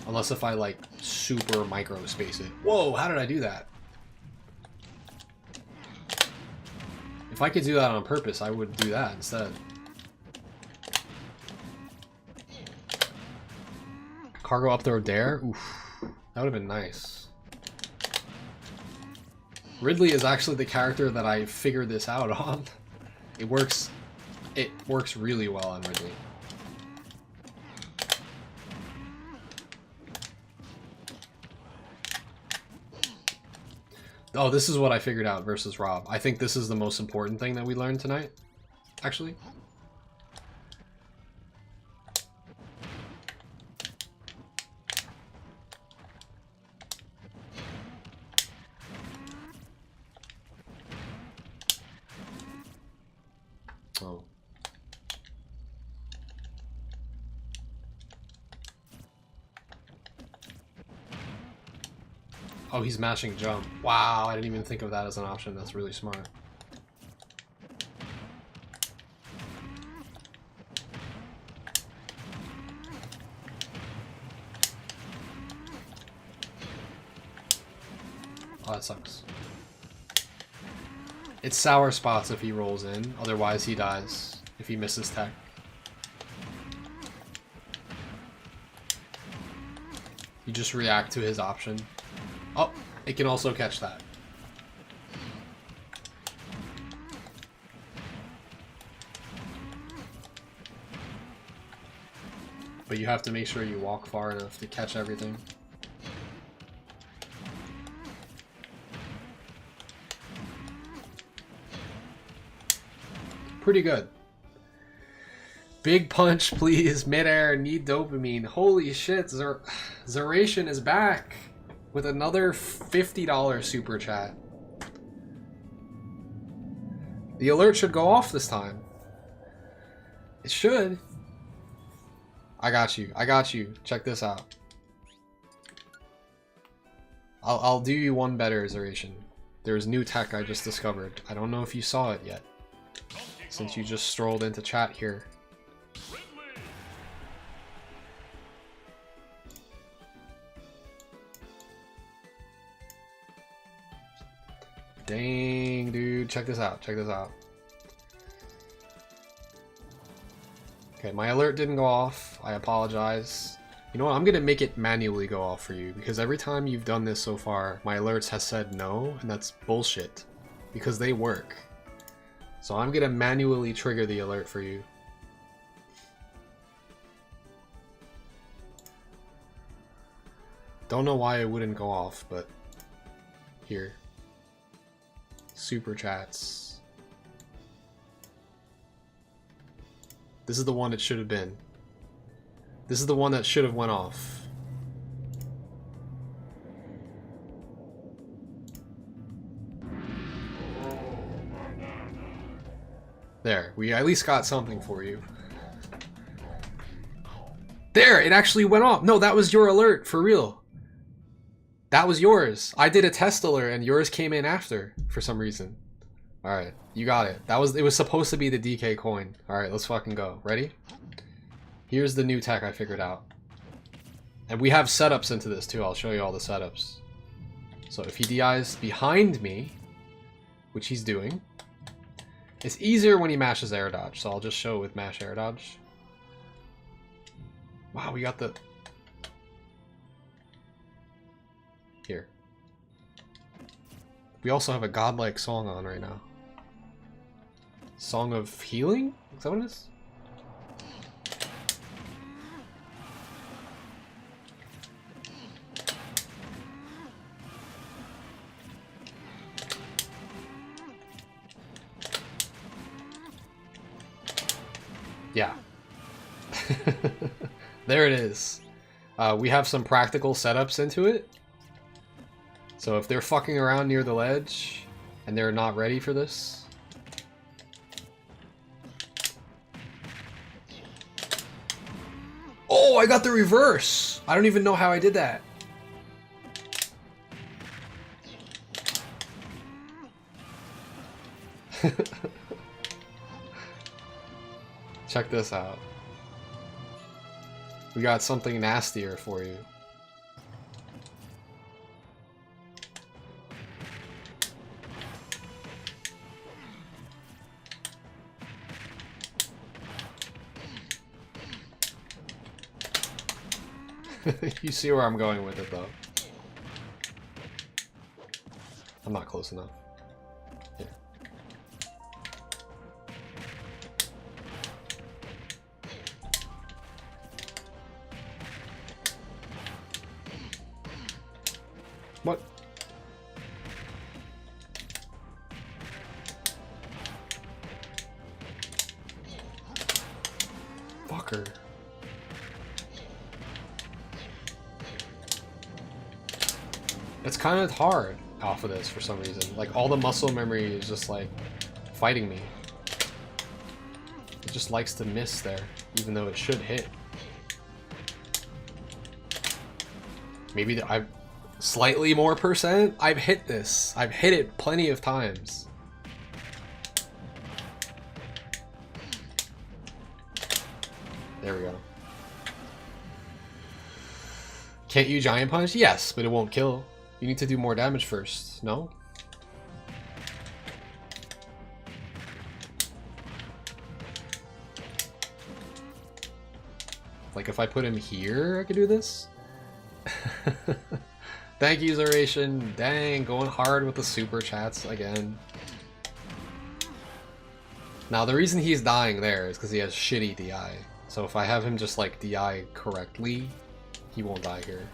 Unless if I like super micro space it. Whoa, how did I do that? If I could do that on purpose, I would do that instead. Cargo up throw dare? Oof. That would have been nice. Ridley is actually the character that I figured this out on. It works really well on Ridley. Oh, this is what I figured out versus Rob. I think this is the most important thing that we learned tonight, actually. Oh. Oh, he's mashing jump. Wow, I didn't even think of that as an option. That's really smart. Oh, that sucks. It's sour spots if he rolls in, otherwise he dies if he misses tech. You just react to his option. Oh, it can also catch that. But you have to make sure you walk far enough to catch everything. Pretty good. Big punch, please. Midair, need dopamine. Holy shit, Zeration is back with another $50 super chat. The alert should go off this time. It should. I got you. I got you. Check this out. I'll do you one better, Zeration. There's new tech I just discovered. I don't know if you saw it yet, since you just strolled into chat here. Dang, dude. Check this out. Check this out. Okay, my alert didn't go off. I apologize. You know what? I'm going to make it manually go off for you, because every time you've done this so far, my alerts has said no, and that's bullshit, because they work. So I'm going to manually trigger the alert for you. Don't know why it wouldn't go off, but here. Super chats. This is the one it should have been. This is the one that should have went off. There, we at least got something for you. There, it actually went off. No, that was your alert, for real. That was yours. I did a test alert and yours came in after for some reason. Alright, you got it. It was supposed to be the DK coin. Alright, let's fucking go. Ready? Here's the new tech I figured out. And we have setups into this too. I'll show you all the setups. So if he DIs behind me, which he's doing, it's easier when he mashes air dodge. So I'll just show it with mash air dodge. Wow, we got the... Here. We also have a godlike song on right now. Song of Healing? Is that what it is? Yeah. There it is. We have some practical setups into it. So if they're fucking around near the ledge and they're not ready for this. Oh, I got the reverse. I don't even know how I did that. Check this out. We got something nastier for you. You see where I'm going with it, though. I'm not close enough. Here. What? Fucker. It's kind of hard off of this for some reason. Like, all the muscle memory is just, like, fighting me. It just likes to miss there, even though it should hit. Maybe Slightly more percent? I've hit this. I've hit it plenty of times. There we go. Can't you giant punch? Yes, but it won't kill. You need to do more damage first, no? Like if I put him here, I could do this? Thank you, Zeration. Dang, going hard with the super chats again. Now, the reason he's dying there is because he has shitty DI. So if I have him just like DI correctly, he won't die here.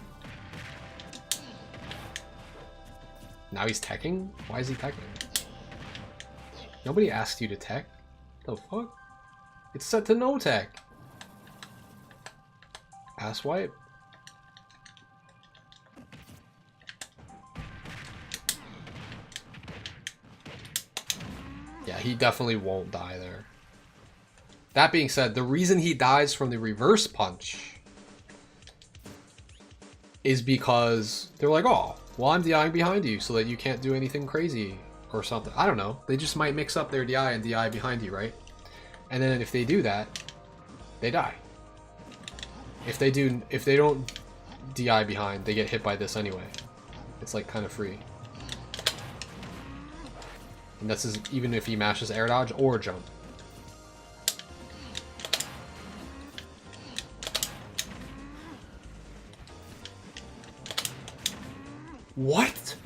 Now he's teching? Why is he teching? Nobody asked you to tech. The fuck? It's set to no tech. Ass wipe. Yeah, he definitely won't die there. That being said, the reason he dies from the reverse punch is because they're like, oh, well, I'm DIing behind you so that you can't do anything crazy or something. I don't know. They just might mix up their DI and DI behind you, right? And then if they do that, they die. If they don't DI behind, they get hit by this anyway. It's like kind of free. And that's even if he mashes air dodge or jump. What?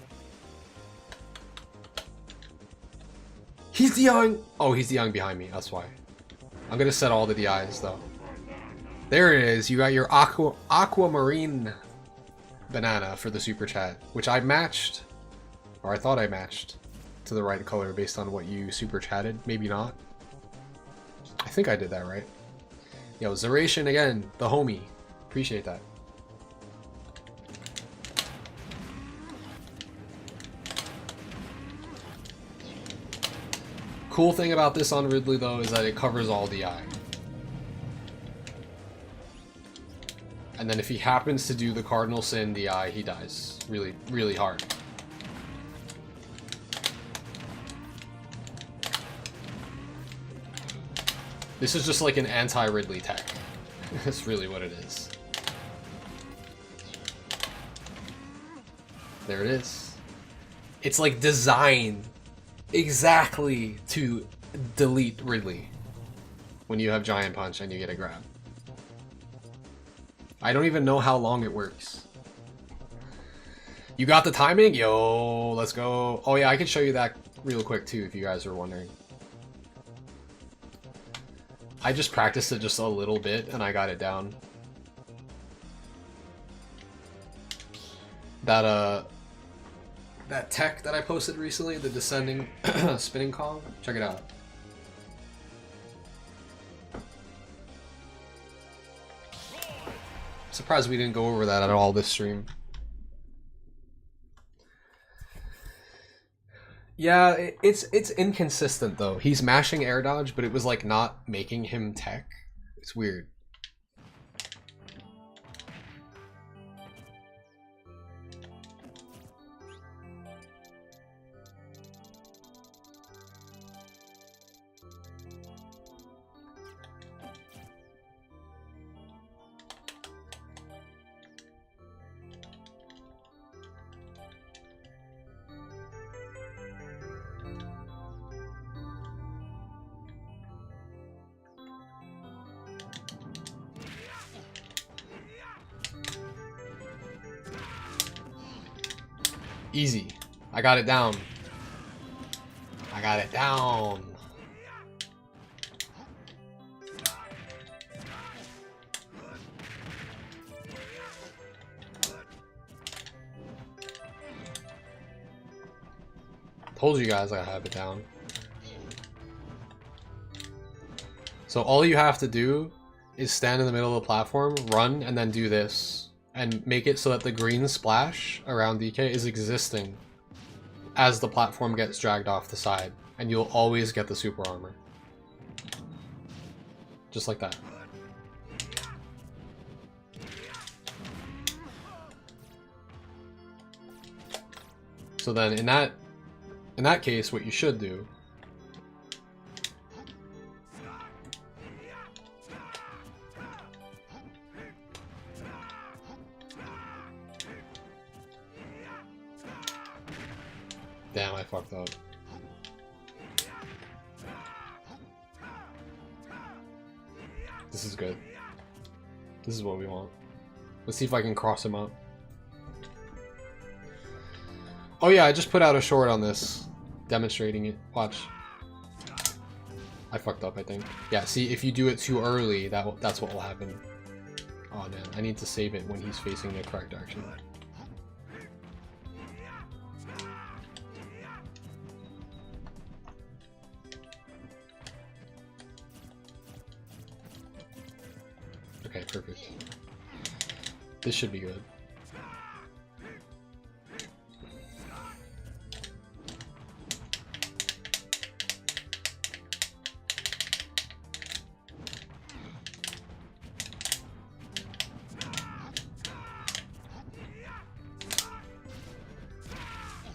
He's DIing. Oh, he's DIing behind me. That's why. I'm gonna set all the DIs though. There it is. You got your aquamarine banana for the super chat, which I matched, or I thought I matched to the right color based on what you super chatted. Maybe not. I think I did that right. Yo, Zeration again, the homie. Appreciate that. Cool thing about this on Ridley though is that it covers all DI. And then if he happens to do the Cardinal Sin DI, he dies really, really hard. This is just like an anti-Ridley tech. That's really what it is. There it is. It's like designed exactly to delete Ridley when you have Giant Punch and you get a grab. I don't even know how long it works. You got the timing? Yo, let's go. Oh yeah, I can show you that real quick too if you guys are wondering. I just practiced it just a little bit and I got it down. That tech that I posted recently, the descending spinning Kong, check it out. Surprised we didn't go over that at all this stream. Yeah, it's inconsistent though. He's mashing air dodge, but it was like not making him tech. It's weird. Easy. I got it down. I got it down. Told you guys I have it down. So all you have to do is stand in the middle of the platform, run, and then do this. And make it so that the green splash around DK is existing as the platform gets dragged off the side. And you'll always get the super armor. Just like that. So then in that case, what you should do damn, I fucked up. This is good. This is what we want. Let's see if I can cross him up. Oh yeah, I just put out a short on this, demonstrating it. Watch. I fucked up, I think. Yeah, see, if you do it too early, that's what will happen. Oh man, I need to save it when he's facing the correct direction. Okay, perfect. This should be good.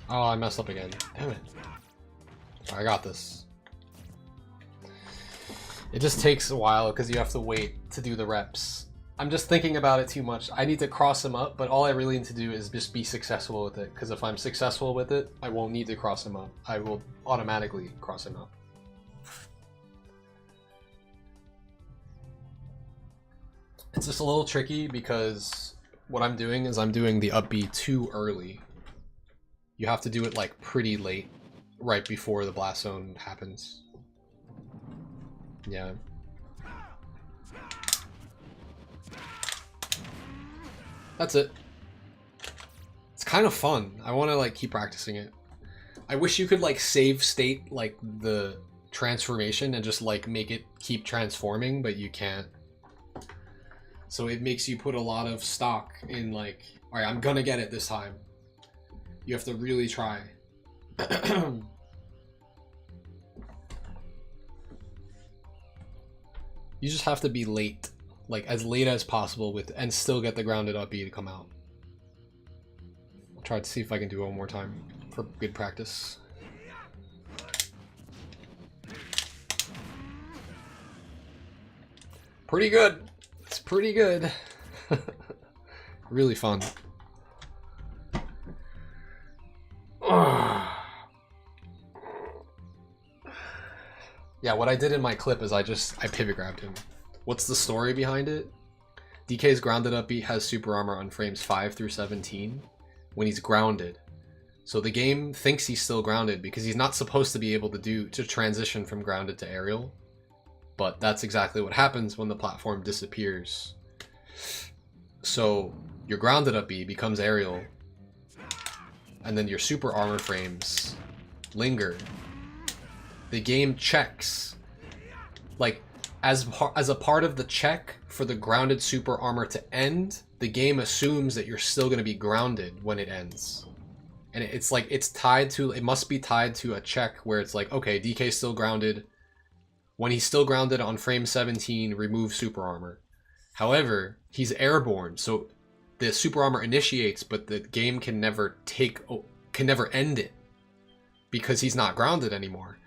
Oh, I messed up again. Damn it. I got this. It just takes a while because you have to wait to do the reps. I'm just thinking about it too much. I need to cross him up, but all I really need to do is just be successful with it. Because if I'm successful with it, I won't need to cross him up. I will automatically cross him up. It's just a little tricky because what I'm doing is I'm doing the up B too early. You have to do it like pretty late, right before the blast zone happens. Yeah. That's it. It's kind of fun. I want to like keep practicing it. I wish you could like save state like the transformation and just like make it keep transforming, but you can't. So it makes you put a lot of stock in like, all right, I'm gonna get it this time. You have to really try. You just have to be late, like as late as possible with, and still get the grounded up B to come out. I'll try to see if I can do it one more time for good practice. Pretty good. It's pretty good. Really fun. Yeah, what I did in my clip is I pivot grabbed him. What's the story behind it? DK's grounded up B has super armor on frames 5 through 17 when he's grounded. So the game thinks he's still grounded because he's not supposed to be able to transition from grounded to aerial. But that's exactly what happens when the platform disappears. So your grounded up B becomes aerial, and then your super armor frames linger. The game checks, like as a part of the check for the grounded super armor to end, the game assumes that you're still going to be grounded when it ends. And it's like it must be tied to a check where it's like, okay, DK's still grounded. When he's still grounded on frame 17, remove super armor. However, he's airborne, so the super armor initiates, but the game can never end it because he's not grounded anymore.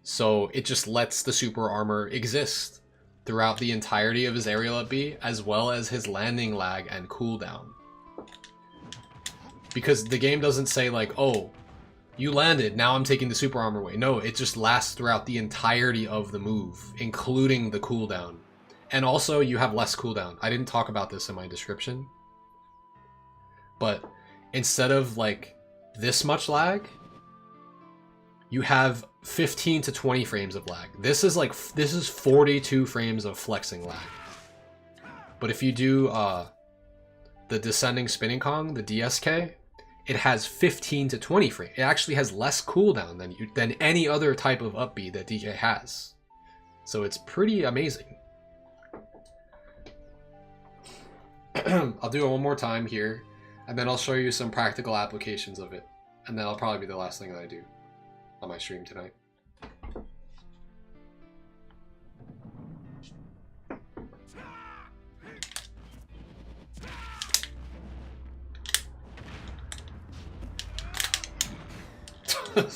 So it just lets the super armor exist throughout the entirety of his aerial up B, as well as his landing lag and cooldown. Because the game doesn't say like, oh, you landed, now I'm taking the super armor away. No, it just lasts throughout the entirety of the move, including the cooldown. And also, you have less cooldown. I didn't talk about this in my description. But instead of like this much lag, you have 15 to 20 frames of lag. This is 42 frames of flexing lag. But if you do the descending spinning Kong, the DSK, it has 15 to 20 frames. It actually has less cooldown than any other type of up B that DK has. So it's pretty amazing. I'll do it one more time here, and then I'll show you some practical applications of it. And then I'll probably be the last thing that I do on my stream tonight.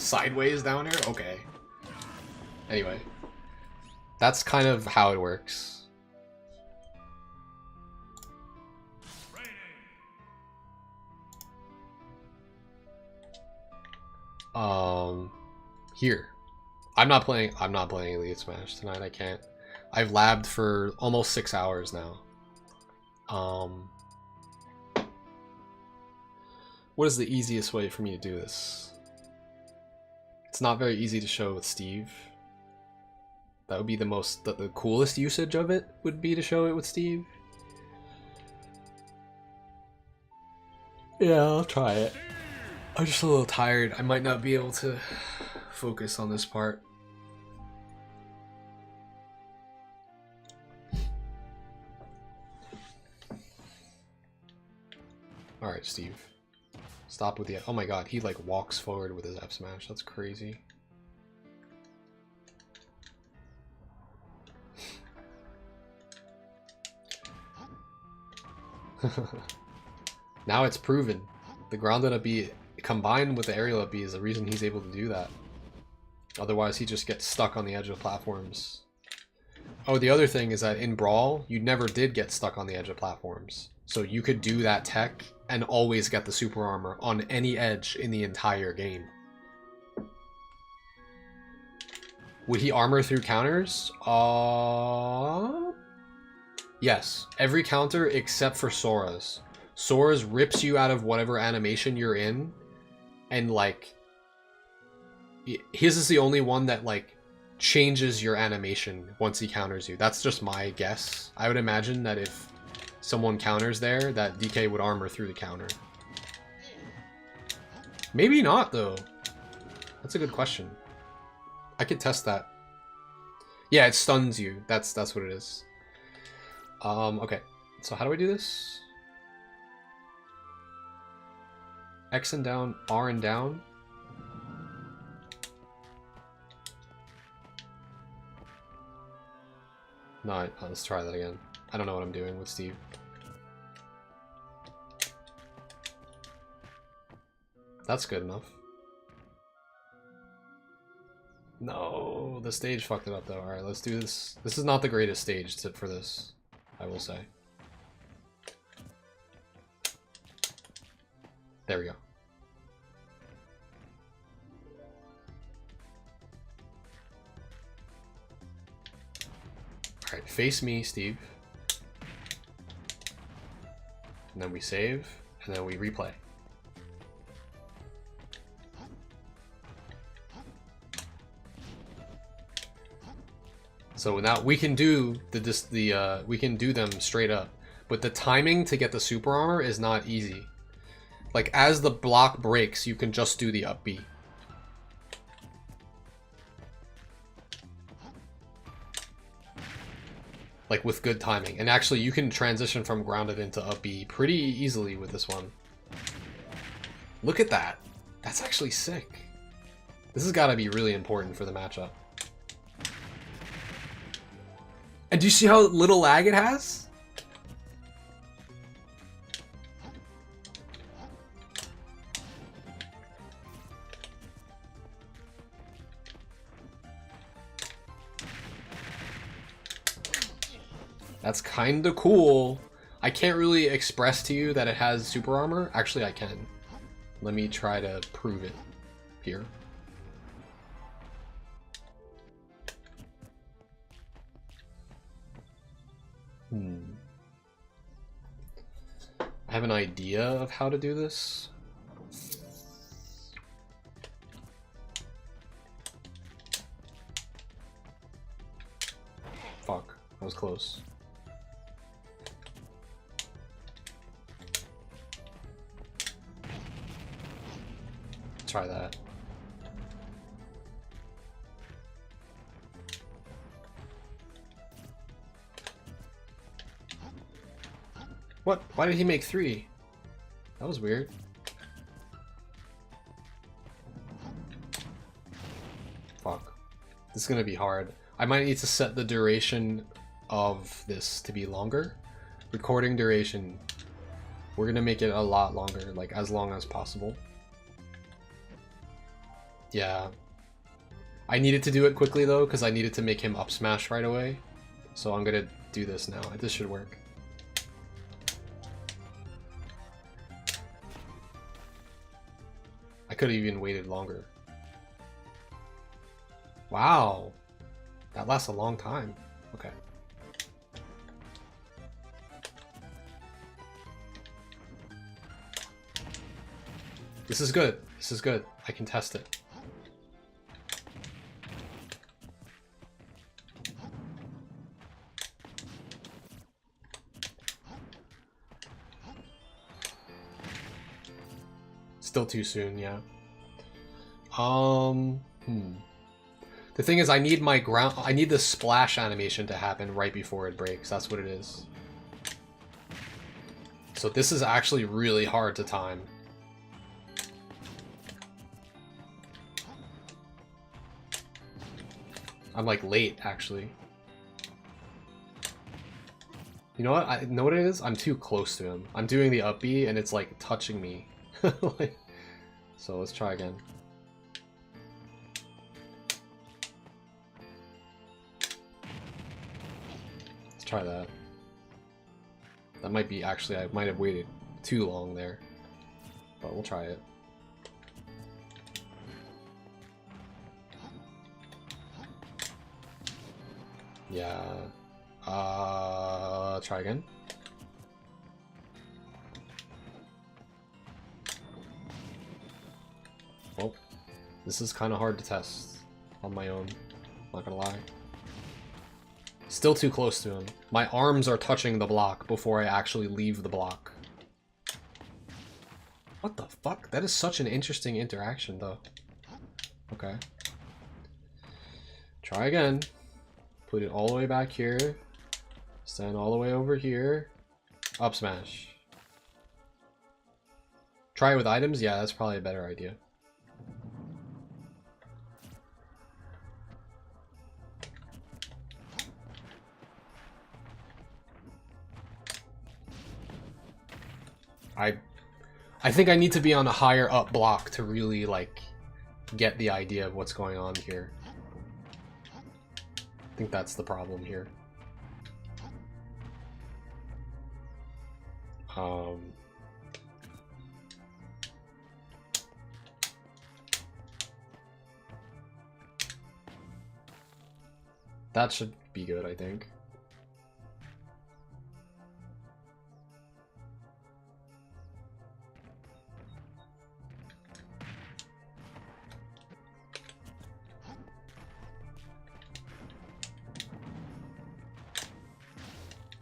sideways down here? Okay. Anyway. That's kind of how it works. Here. I'm not playing Elite Smash tonight, I can't. I've labbed for almost 6 hours now. What is the easiest way for me to do this? It's not very easy to show with Steve. That would be the coolest usage of it would be to show it with Steve. Yeah, I'll try it. I'm just a little tired. I might not be able to focus on this part. Alright, Steve. Stop with the... Oh my god, he like walks forward with his F smash. That's crazy. Now it's proven. The grounded up B combined with the aerial up B is the reason he's able to do that. Otherwise, he just gets stuck on the edge of platforms. Oh, the other thing is that in Brawl, you never did get stuck on the edge of platforms. So you could do that tech and always get the super armor on any edge in the entire game. Would he armor through counters? Yes. Every counter except for Sora's. Sora's rips you out of whatever animation you're in, and like... his is the only one that like changes your animation once he counters you. That's just my guess. I would imagine that if someone counters there, that DK would armor through the counter. Maybe not, though. That's a good question. I could test that. Yeah, it stuns you. That's what it is. Okay. So how do I do this? X and down, R and down. No, let's try that again. I don't know what I'm doing with Steve. That's good enough. No, the stage fucked it up though. Alright, let's do this. This is not the greatest stage for this, I will say. There we go. Alright, face me, Steve. And then we save, and then we replay. So now we can do we can do them straight up, but the timing to get the super armor is not easy. Like as the block breaks, you can just do the up B. Like with good timing, and actually you can transition from grounded into up B pretty easily with this one. Look at that. That's actually sick. This has got to be really important for the matchup. And do you see how little lag it has? That's kinda cool. I can't really express to you that it has super armor. Actually, I can. Let me try to prove it here. I have an idea of how to do this. Fuck, that was close. Try that. What? Why did he make 3? That was weird. Fuck. This is gonna be hard. I might need to set the duration of this to be longer. Recording duration. We're gonna make it a lot longer, like as long as possible. Yeah. I needed to do it quickly though, because I needed to make him up smash right away. So I'm gonna do this now. This should work. I could have even waited longer. Wow. That lasts a long time. Okay. This is good. This is good. I can test it. Still too soon, yeah. The thing is, I need I need the splash animation to happen right before it breaks. That's what it is. So this is actually really hard to time. I'm like late, actually. You know what? I know what it is? I'm too close to him. I'm doing the up B and it's like touching me. Like, so let's try again. Let's try that. That might be actually, I might have waited too long there. But we'll try it. Yeah. Try again. Well, this is kind of hard to test on my own, not gonna lie. Still too close to him. My arms are touching the block before I actually leave the block. What the fuck? That is such an interesting interaction, though. Okay. Try again. Put it all the way back here. Stand all the way over here. Up smash. Try it with items? Yeah, that's probably a better idea. I think I need to be on a higher up block to really, like, get the idea of what's going on here. I think that's the problem here. That should be good, I think.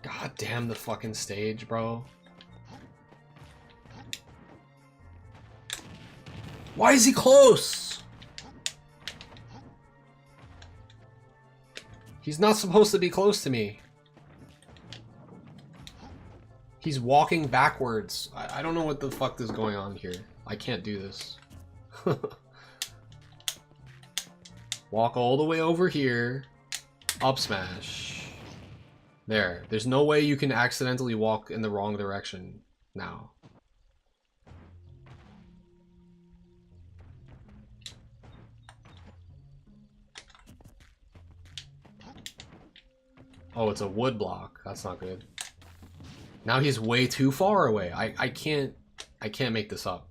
God damn the fucking stage, bro. Why is he close? He's not supposed to be close to me. He's walking backwards. I don't know what the fuck is going on here. I can't do this. Walk all the way over here. Up smash. There. There's no way you can accidentally walk in the wrong direction now. Oh, it's a wood block. That's not good. Now he's way too far away. I can't make this up.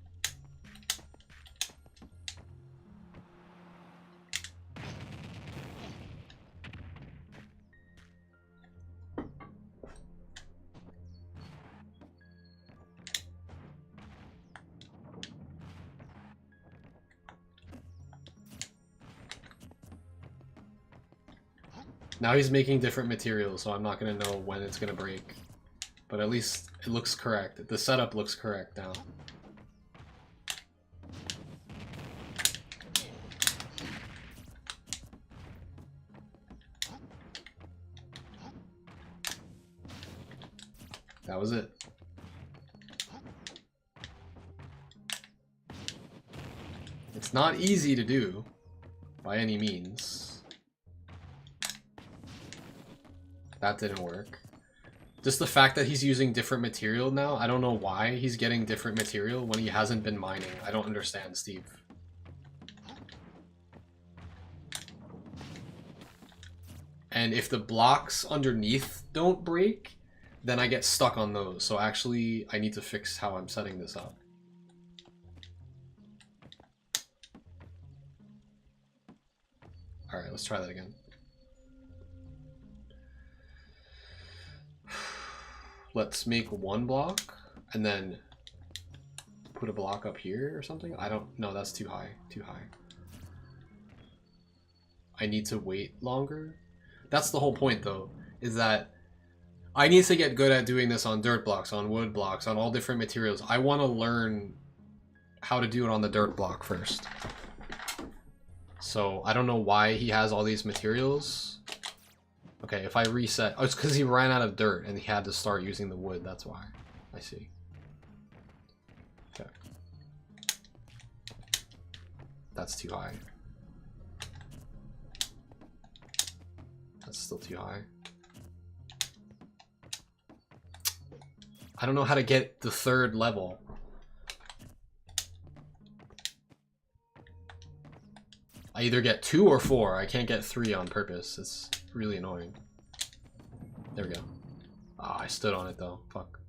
Now he's making different materials, so I'm not gonna know when it's gonna break. But at least it looks correct. The setup looks correct now. That was it. It's not easy to do, by any means. That didn't work. Just the fact that he's using different material now, I don't know why he's getting different material when he hasn't been mining. I don't understand, Steve. And if the blocks underneath don't break, then I get stuck on those. So actually, I need to fix how I'm setting this up. All right, let's try that again. Let's make one block and then put a block up here or something. I don't know. That's too high. Too high. I need to wait longer. That's the whole point, though, is that I need to get good at doing this on dirt blocks, on wood blocks, on all different materials. I want to learn how to do it on the dirt block first. So I don't know why he has all these materials. Okay, if I reset... Oh, it's because he ran out of dirt and he had to start using the wood. That's why. I see. Okay. That's too high. That's still too high. I don't know how to get the third level. I either get 2 or 4. I can't get 3 on purpose. It's really annoying. There we go. Ah, I stood on it though. Fuck.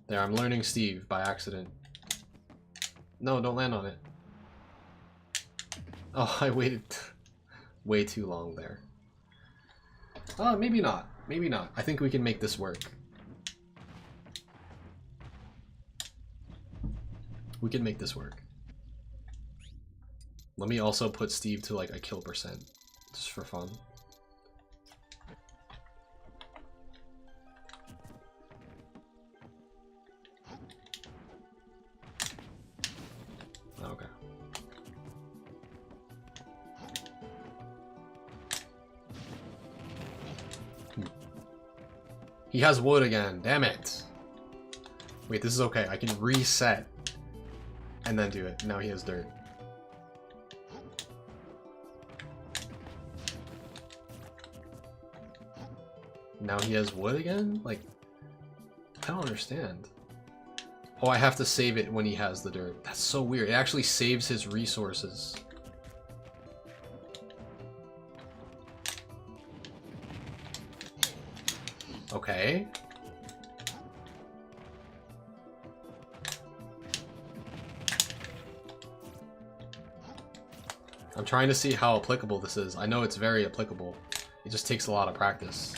There, I'm learning Steve by accident. No, don't land on it. Oh, I waited way too long there. Maybe not. Maybe not. I think we can make this work. We can make this work. Let me also put Steve to like a kill percent, just for fun. Okay. He has wood again, damn it. Wait, this is okay. I can reset and then do it. Now he has dirt. Now he has wood again? Like, I don't understand. Oh, I have to save it when he has the dirt. That's so weird. It actually saves his resources. Okay. I'm trying to see how applicable this is. I know it's very applicable. It just takes a lot of practice.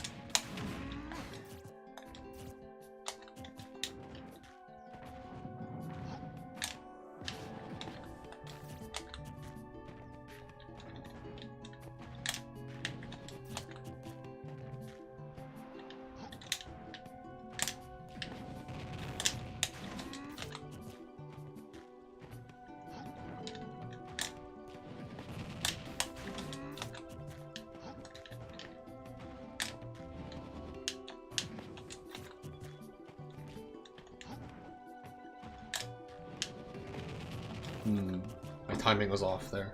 My timing was off there.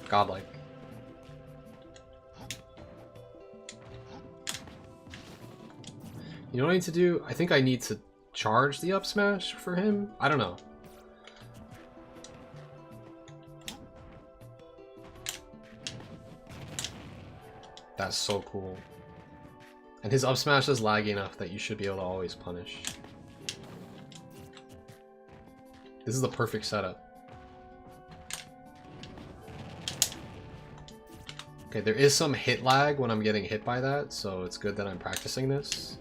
Godlike. You know what I need to do? I think I need to charge the up smash for him? I don't know. That's so cool. And his up smash is laggy enough that you should be able to always punish. This is the perfect setup. Okay, there is some hit lag when I'm getting hit by that, so it's good that I'm practicing this.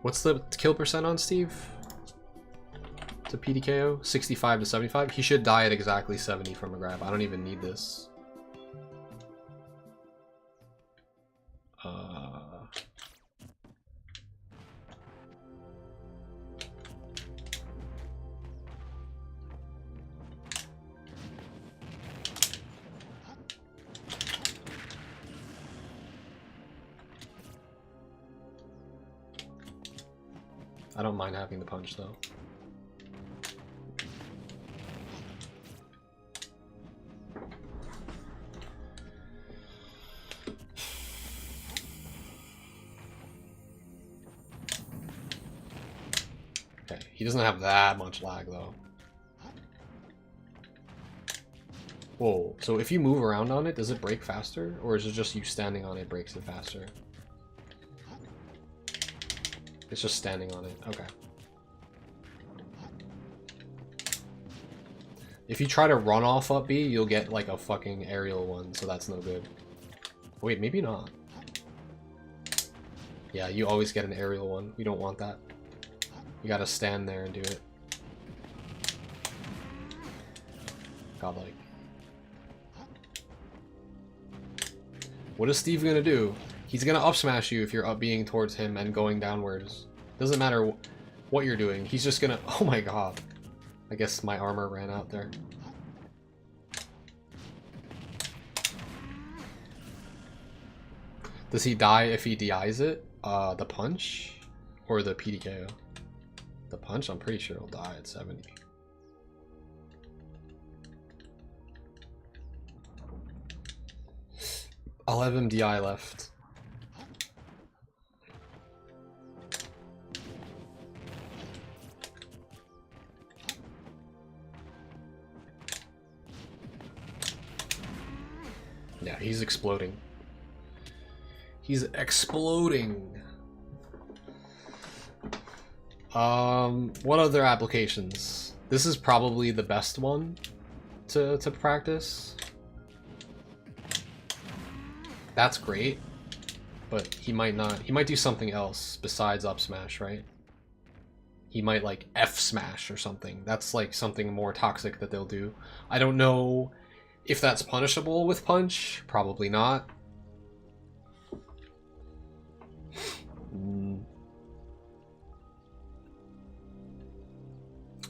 What's the kill percent on Steve? To PDKO? 65 to 75? He should die at exactly 70 from a grab. I don't even need this. I don't mind having the punch though. Okay, he doesn't have that much lag though. Whoa, so if you move around on it, does it break faster? Or is it just you standing on it breaks it faster? It's just standing on it, okay. If you try to run off up B, you'll get like a fucking aerial one, so that's no good. Wait, maybe not. Yeah, you always get an aerial one. You don't want that. You gotta stand there and do it. Godlike. What is Steve gonna do? He's gonna up smash you if you're up being towards him and going downwards. Doesn't matter what you're doing. He's just gonna... Oh my god. I guess my armor ran out there. Does he die if he DIs it? The punch? Or the PDKO? The punch? I'm pretty sure he'll die at 70. I'll have him DI left. Yeah, he's exploding. He's exploding. What other applications? This is probably the best one to practice. That's great, but he might not. He might do something else besides up smash, right? He might like F smash or something. That's like something more toxic that they'll do. I don't know if that's punishable with punch. Probably not.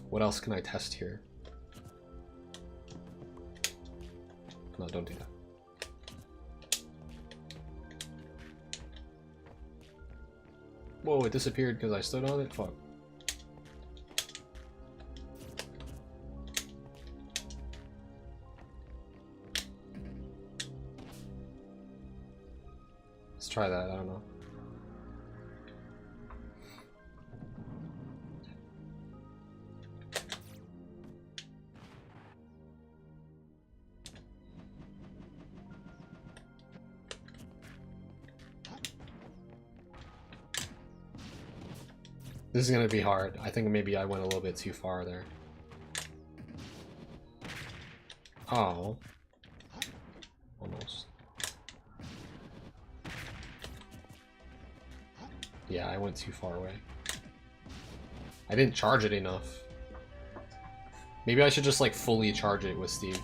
What else can I test here? No, don't do that. Whoa, it disappeared because I stood on it? Fuck. Let's try that, I don't know. This is gonna be hard. I think maybe I went a little bit too far there. Oh. Almost. Yeah, I went too far away. I didn't charge it enough. Maybe I should just like fully charge it with Steve.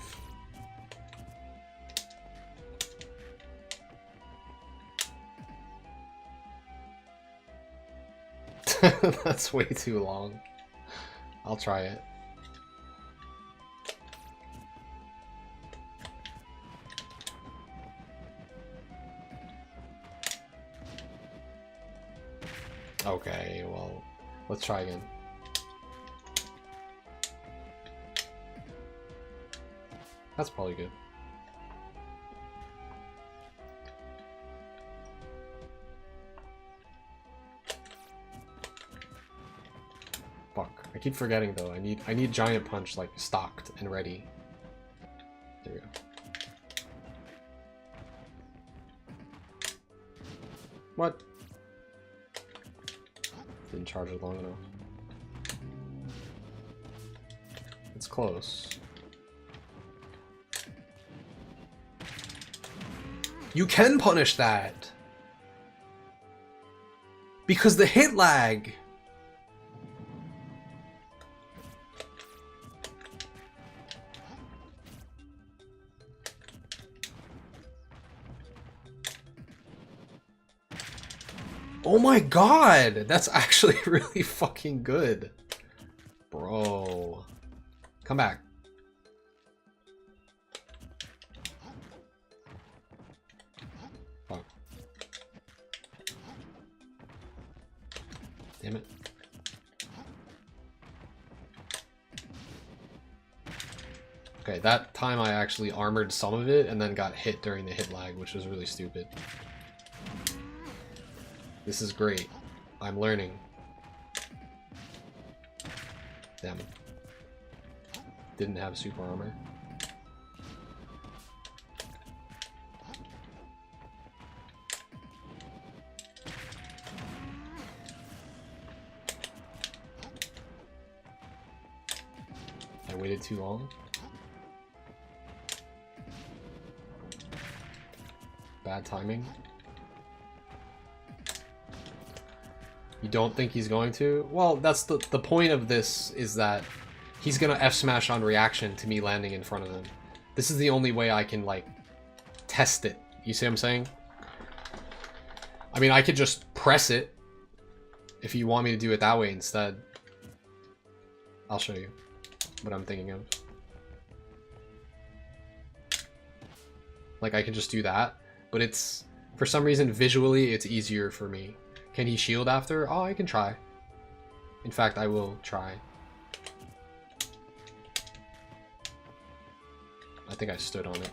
That's way too long. I'll try it. Okay, well, let's try again. That's probably good. Fuck. I keep forgetting though. I need giant punch like stocked and ready. There we go. What? Didn't charge it long enough. It's close. You can punish that! Because the hit lag! Oh my god! That's actually really fucking good. Bro. Come back. Fuck. Damn it. Okay, that time I actually armored some of it and then got hit during the hit lag, which was really stupid. This is great. I'm learning. Damn. Didn't have super armor. I waited too long. Bad timing. You don't think he's going to? Well, that's the point of this, is that he's gonna F-smash on reaction to me landing in front of him. This is the only way I can, like, test it. You see what I'm saying? I mean, I could just press it if you want me to do it that way instead. I'll show you what I'm thinking of. Like, I can just do that, but it's, for some reason, visually, it's easier for me. Can he shield after? Oh, I can try. In fact, I will try. I think I stood on it.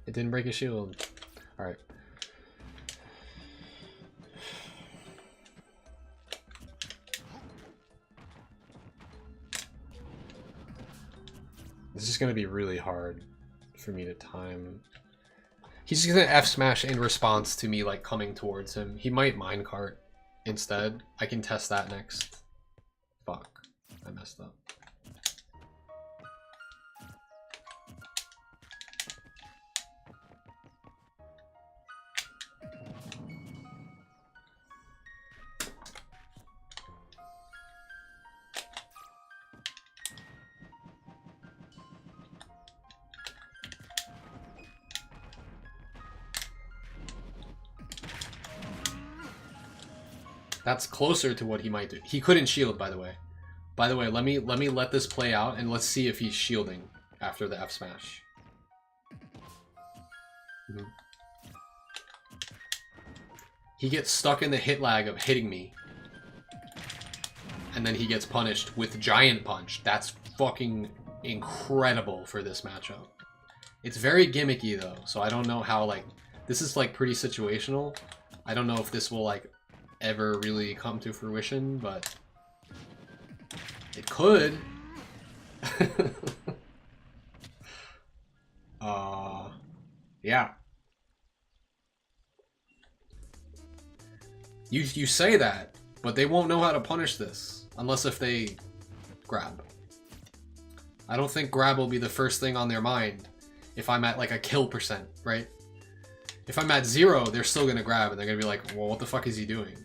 It didn't break his shield. Alright. This is going to be really hard for me to time. He's just going to F-smash in response to me, like, coming towards him. He might minecart instead. I can test that next. Fuck. I messed up. That's closer to what he might do. He couldn't shield, by the way. By the way, let me let this play out, and let's see if he's shielding after the F smash. He gets stuck in the hit lag of hitting me, and then he gets punished with Giant Punch. That's fucking incredible for this matchup. It's very gimmicky though, so I don't know how, like, this is like pretty situational. I don't know if this will, like, ever really come to fruition, but it could. Yeah. You say that, but they won't know how to punish this unless if they grab. I don't think grab will be the first thing on their mind if I'm at, like, a kill percent, right? If I'm at 0, they're still gonna grab, and they're gonna be like, well, what the fuck is he doing?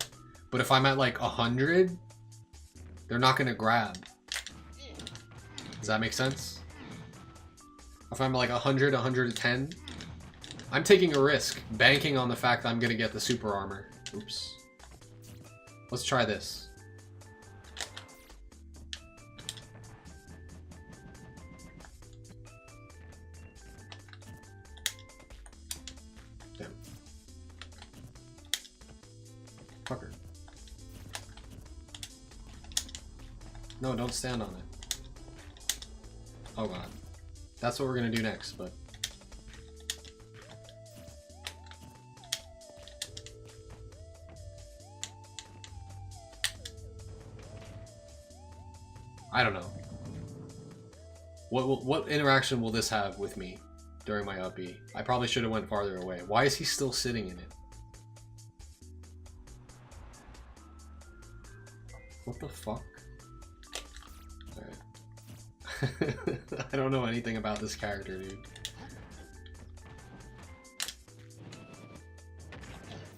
But if I'm at, like, 100, they're not gonna grab. Does that make sense? If I'm like 100, 110, I'm taking a risk, banking on the fact that I'm gonna get the super armor. Oops. Let's try this. Damn. Fucker. No, don't stand on it. Oh god. That's what we're gonna do next, but... I don't know. What interaction will this have with me during my up B? I probably should have went farther away. Why is he still sitting in it? What the fuck? Alright. I don't know anything about this character, dude.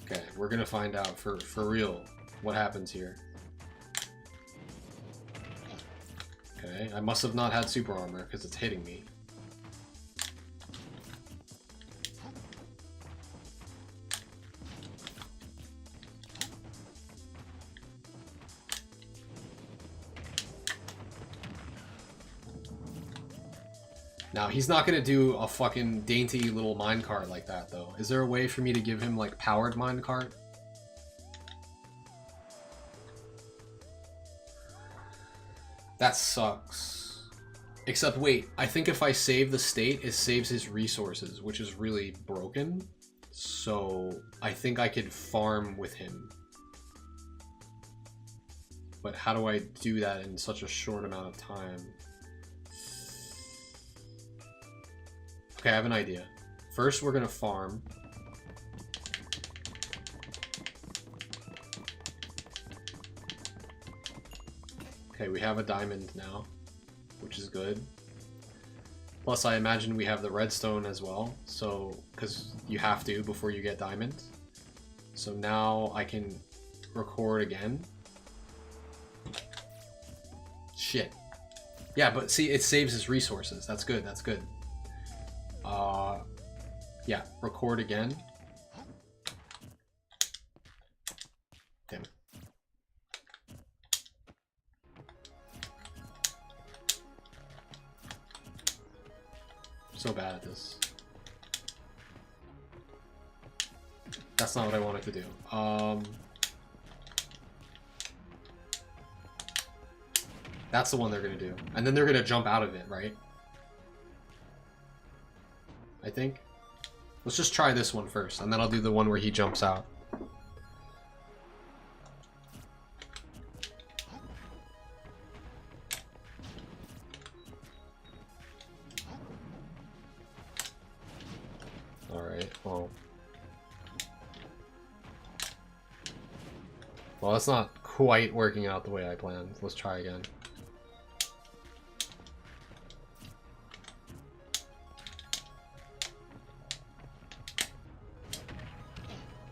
Okay, we're gonna find out for real what happens here. Okay, I must have not had super armor because it's hitting me. Now, he's not gonna do a fucking dainty little minecart like that, though. Is there a way for me to give him, like, powered minecart? That sucks. Except wait, I think if I save the state, it saves his resources, which is really broken. So I think I could farm with him. But how do I do that in such a short amount of time? Okay, I have an idea. First, we're gonna farm. Okay, we have a diamond now, which is good. Plus, I imagine we have the redstone as well, so, because you have to before you get diamond. So now I can record again. Shit. Yeah, but see, it saves his resources. That's good, that's good. Yeah, record again. Damn. So bad at this. That's not what I wanted to do. That's the one they're gonna do. And then they're gonna jump out of it, right? I think. Let's just try this one first, and then I'll do the one where he jumps out. Alright, well, that's not quite working out the way I planned. Let's try again.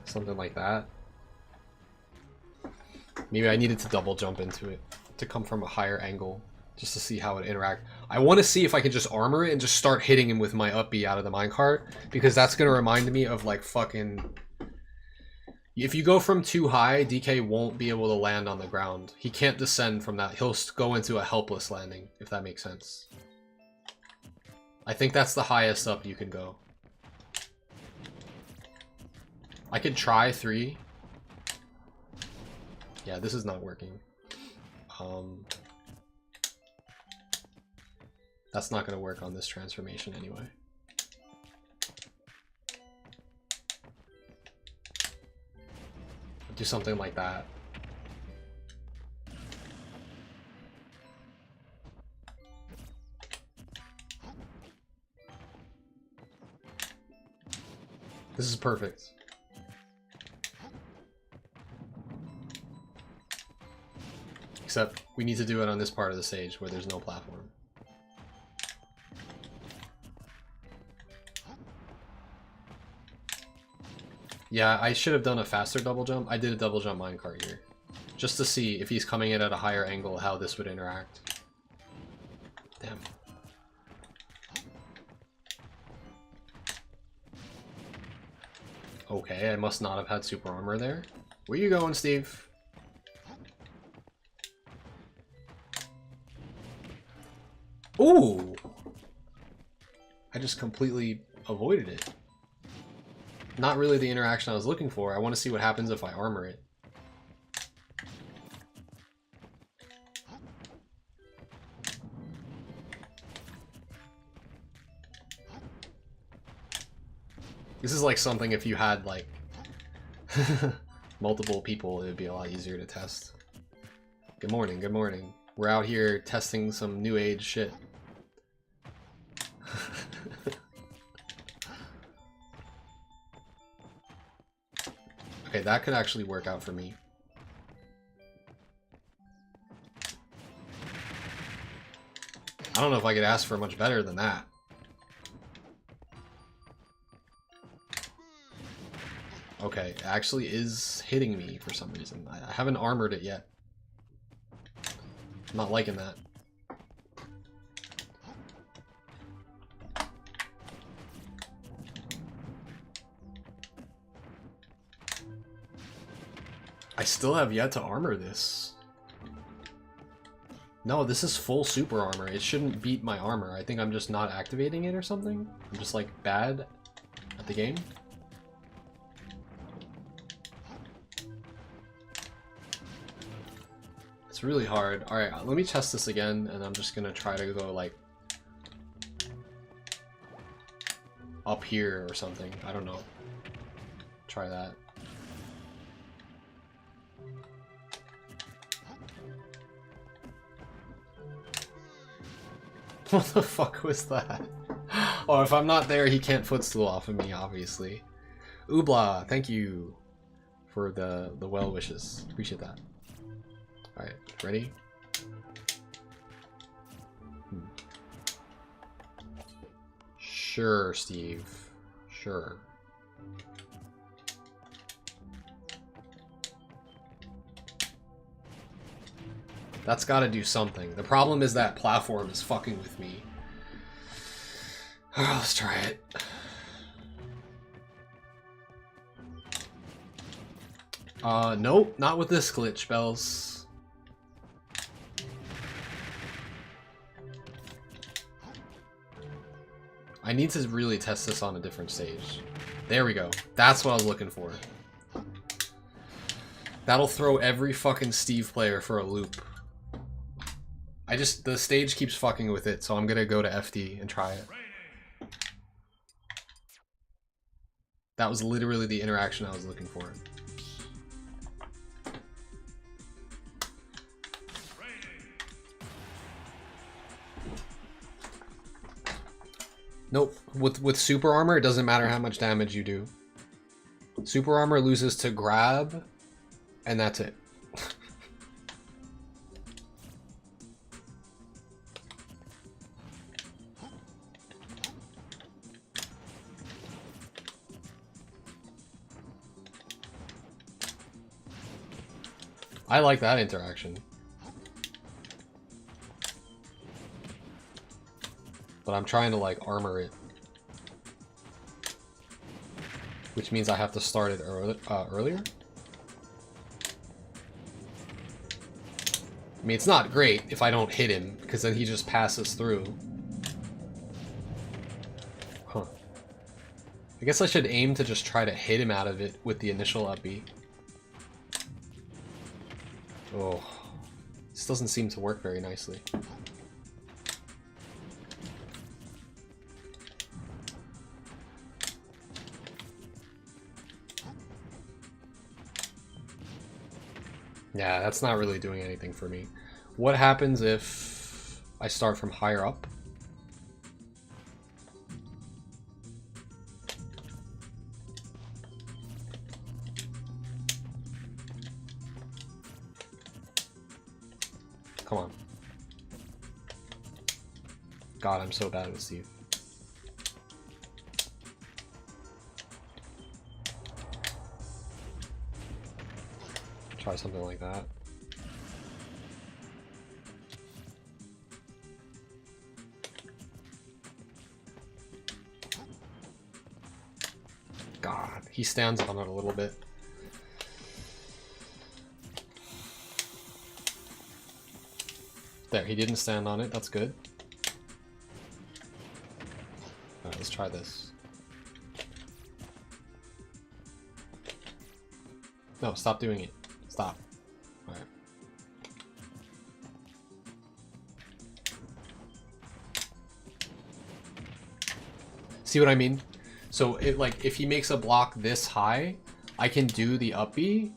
Something like that. Maybe I needed to double jump into it to come from a higher angle just to see how it interacts. I want to see if I can just armor it and just start hitting him with my up B out of the minecart, because that's going to remind me of like fucking... If you go from too high, DK won't be able to land on the ground. He can't descend from that. He'll go into a helpless landing, if that makes sense. I think that's the highest up you can go. I could try 3. Yeah, this is not working. That's not going to work on this transformation anyway. Do something like that. This is perfect. Except we need to do it on this part of the stage where there's no platform. Yeah, I should have done a faster double jump. I did a double jump minecart here. Just to see if he's coming in at a higher angle, how this would interact. Damn. Okay, I must not have had super armor there. Where you going, Steve? Ooh! I just completely avoided it. Not really the interaction I was looking for. I want to see what happens if I armor it. This is like something if you had like multiple people, it would be a lot easier to test. Good morning, good morning. We're out here testing some new age shit. Okay, that could actually work out for me. I don't know if I could ask for much better than that. Okay, it actually is hitting me for some reason. I haven't armored it yet. I'm not liking that. I still have yet to armor this. No, this is full super armor. It shouldn't beat my armor. I think I'm just not activating it or something. I'm just like bad at the game. It's really hard. Alright, let me test this again, and I'm just gonna try to go like up here or something. I don't know. Try that. What the fuck was that? Oh, if I'm not there, he can't footstool off of me, obviously. Oobla, thank you for the well wishes. Appreciate that. Alright, ready? Sure, Steve. Sure. That's gotta do something. The problem is that platform is fucking with me. Oh, let's try it. Nope, not with this glitch, Bells. I need to really test this on a different stage. There we go. That's what I was looking for. That'll throw every fucking Steve player for a loop. The stage keeps fucking with it, so I'm gonna go to FD and try it. That was literally the interaction I was looking for. Nope. With super armor, it doesn't matter how much damage you do. Super armor loses to grab, and that's it. I like that interaction. But I'm trying to, like, armor it. Which means I have to start it earlier? I mean, it's not great if I don't hit him, because then he just passes through. Huh. I guess I should aim to just try to hit him out of it with the initial up B. Oh. This doesn't seem to work very nicely. Yeah, that's not really doing anything for me. What happens if I start from higher up? Come on. God, I'm so bad with Steve. Try something like that. God, he stands on it a little bit. There, he didn't stand on it. That's good. Alright, let's try this. No, stop doing it. Stop. Alright. See what I mean? So, if he makes a block this high, I can do the up B,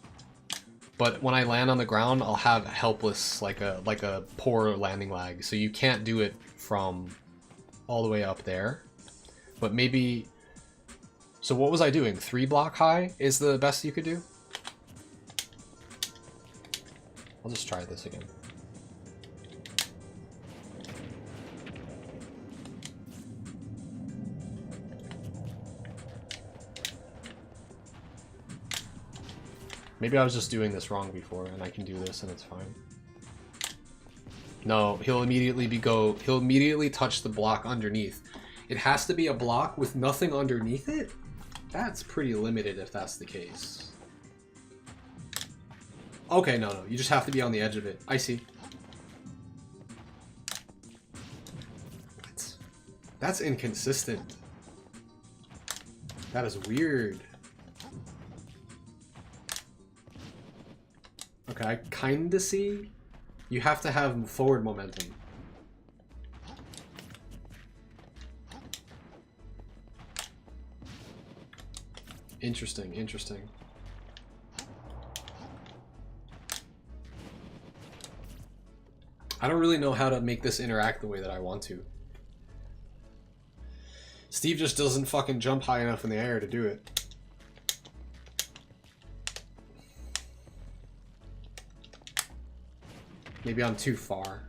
but when I land on the ground, I'll have helpless, like a poor landing lag. So you can't do it from all the way up there. But maybe... So what was I doing? 3 block high is the best you could do? I'll just try this again. Maybe I was just doing this wrong before, and I can do this and it's fine. No, he'll immediately touch the block underneath. It has to be a block with nothing underneath it? That's pretty limited if that's the case. Okay, no, you just have to be on the edge of it. I see. What? That's inconsistent. That is weird. Okay, I kinda see. You have to have forward momentum. Interesting, interesting. I don't really know how to make this interact the way that I want to. Steve just doesn't fucking jump high enough in the air to do it. Maybe I'm too far.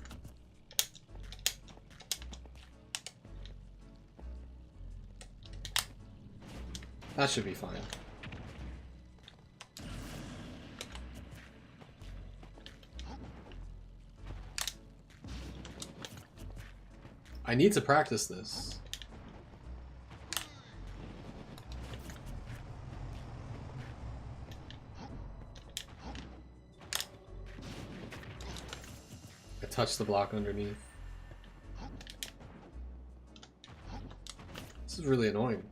That should be fine. I need to practice this. I touched the block underneath. This is really annoying.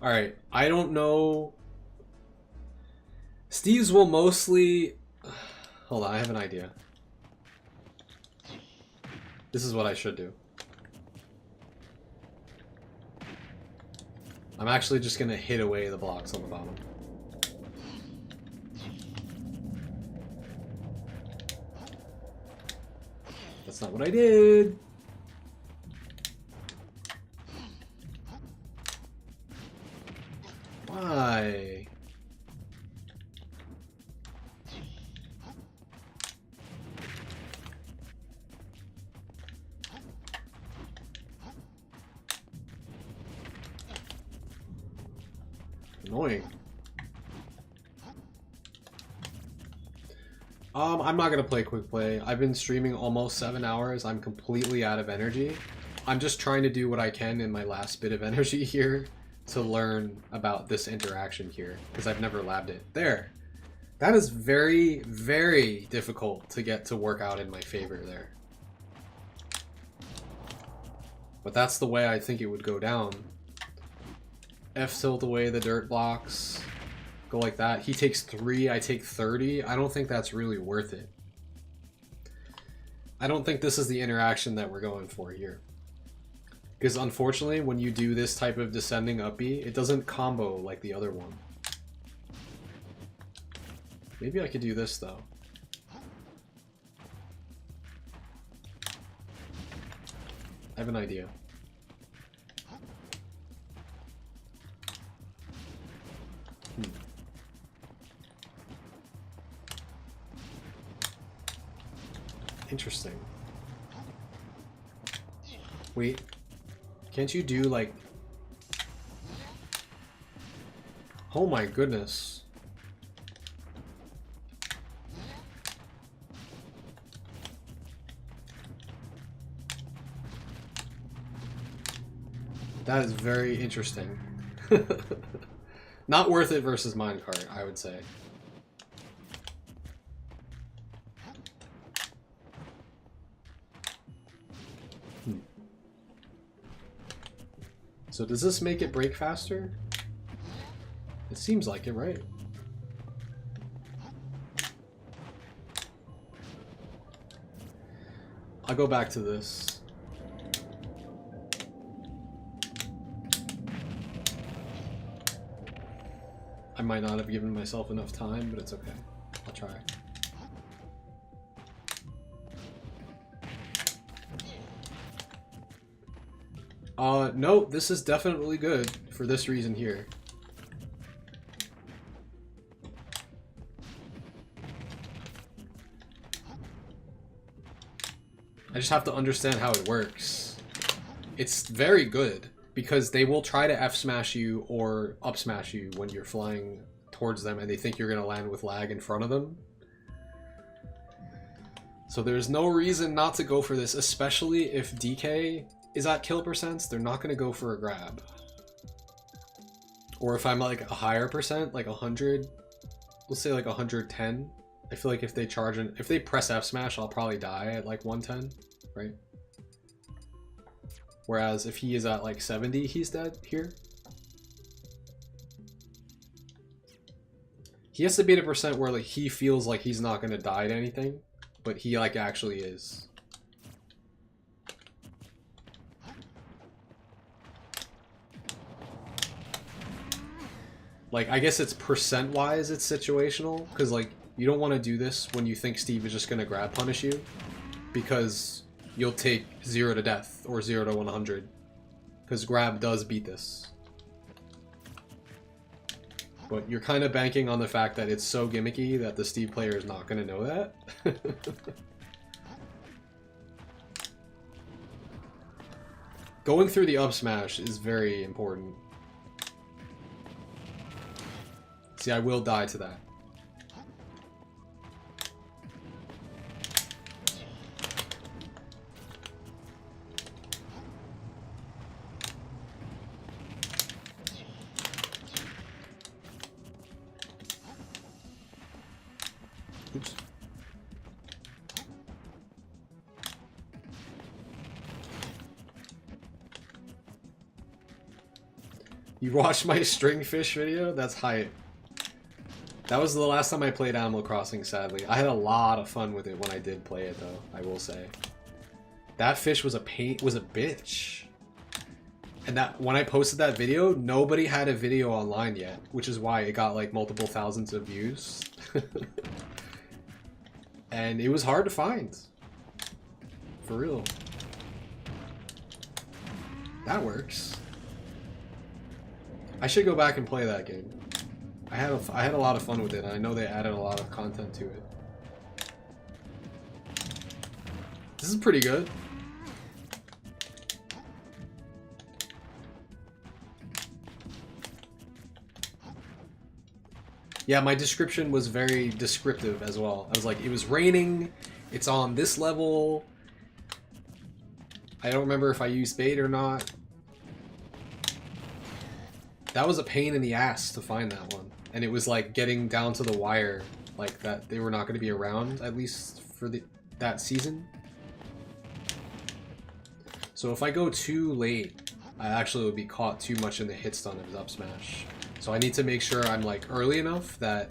Alright, I don't know. Steve's will mostly... Hold on, I have an idea. This is what I should do. I'm actually just gonna hit away the blocks on the bottom. That's not what I did. Why? Annoying. I'm not gonna play quick play. I've been streaming almost 7 hours. I'm completely out of energy. I'm just trying to do what I can in my last bit of energy here to learn about this interaction here, because I've never labbed it. There. That is very, very difficult to get to work out in my favor there. But that's the way I think it would go down. F tilt away the dirt blocks. Go like that. He takes 3, I take 30. I don't think that's really worth it. I don't think this is the interaction that we're going for here. Because unfortunately, when you do this type of descending up B, it doesn't combo like the other one. Maybe I could do this though. I have an idea. Interesting. Wait, can't you do like... Oh my goodness. That is very interesting. Not worth it versus minecart, I would say. So does this make it break faster? It seems like it, right? I'll go back to this. I might not have given myself enough time, but it's okay. I'll try. No, this is definitely good for this reason here. I just have to understand how it works. It's very good, because they will try to F-smash you or up-smash you when you're flying towards them and they think you're going to land with lag in front of them. So there's no reason not to go for this, especially if DK is at kill percents. They're not going to go for a grab. Or if I'm like a higher percent, like 100, let's say like 110. I feel like if they charge and if they press F smash, I'll probably die at like 110, right? Whereas if he is at like 70, he's dead here. He has to be at a percent where like he feels like he's not gonna die to anything, but he like actually is. Like, I guess it's percent-wise, it's situational, because, like, you don't want to do this when you think Steve is just going to grab punish you, because you'll take 0 to death, or 0 to 100, because grab does beat this. But you're kind of banking on the fact that it's so gimmicky that the Steve player is not going to know that. Going through the up smash is very important. See, I will die to that. Oops. You watched my stringfish video? That's hype. That was the last time I played Animal Crossing, sadly. I had a lot of fun with it when I did play it, though, I will say. That fish was a bitch. And that when I posted that video, nobody had a video online yet, which is why it got like multiple thousands of views. And it was hard to find. For real. That works. I should go back and play that game. I had a lot of fun with it, and I know they added a lot of content to it. This is pretty good. Yeah, my description was very descriptive as well. I was like, it was raining, it's on this level. I don't remember if I used bait or not. That was a pain in the ass to find that one. And it was like getting down to the wire, like that they were not going to be around, at least for that season. So if I go too late, I actually would be caught too much in the hit stun of his up smash. So I need to make sure I'm like early enough that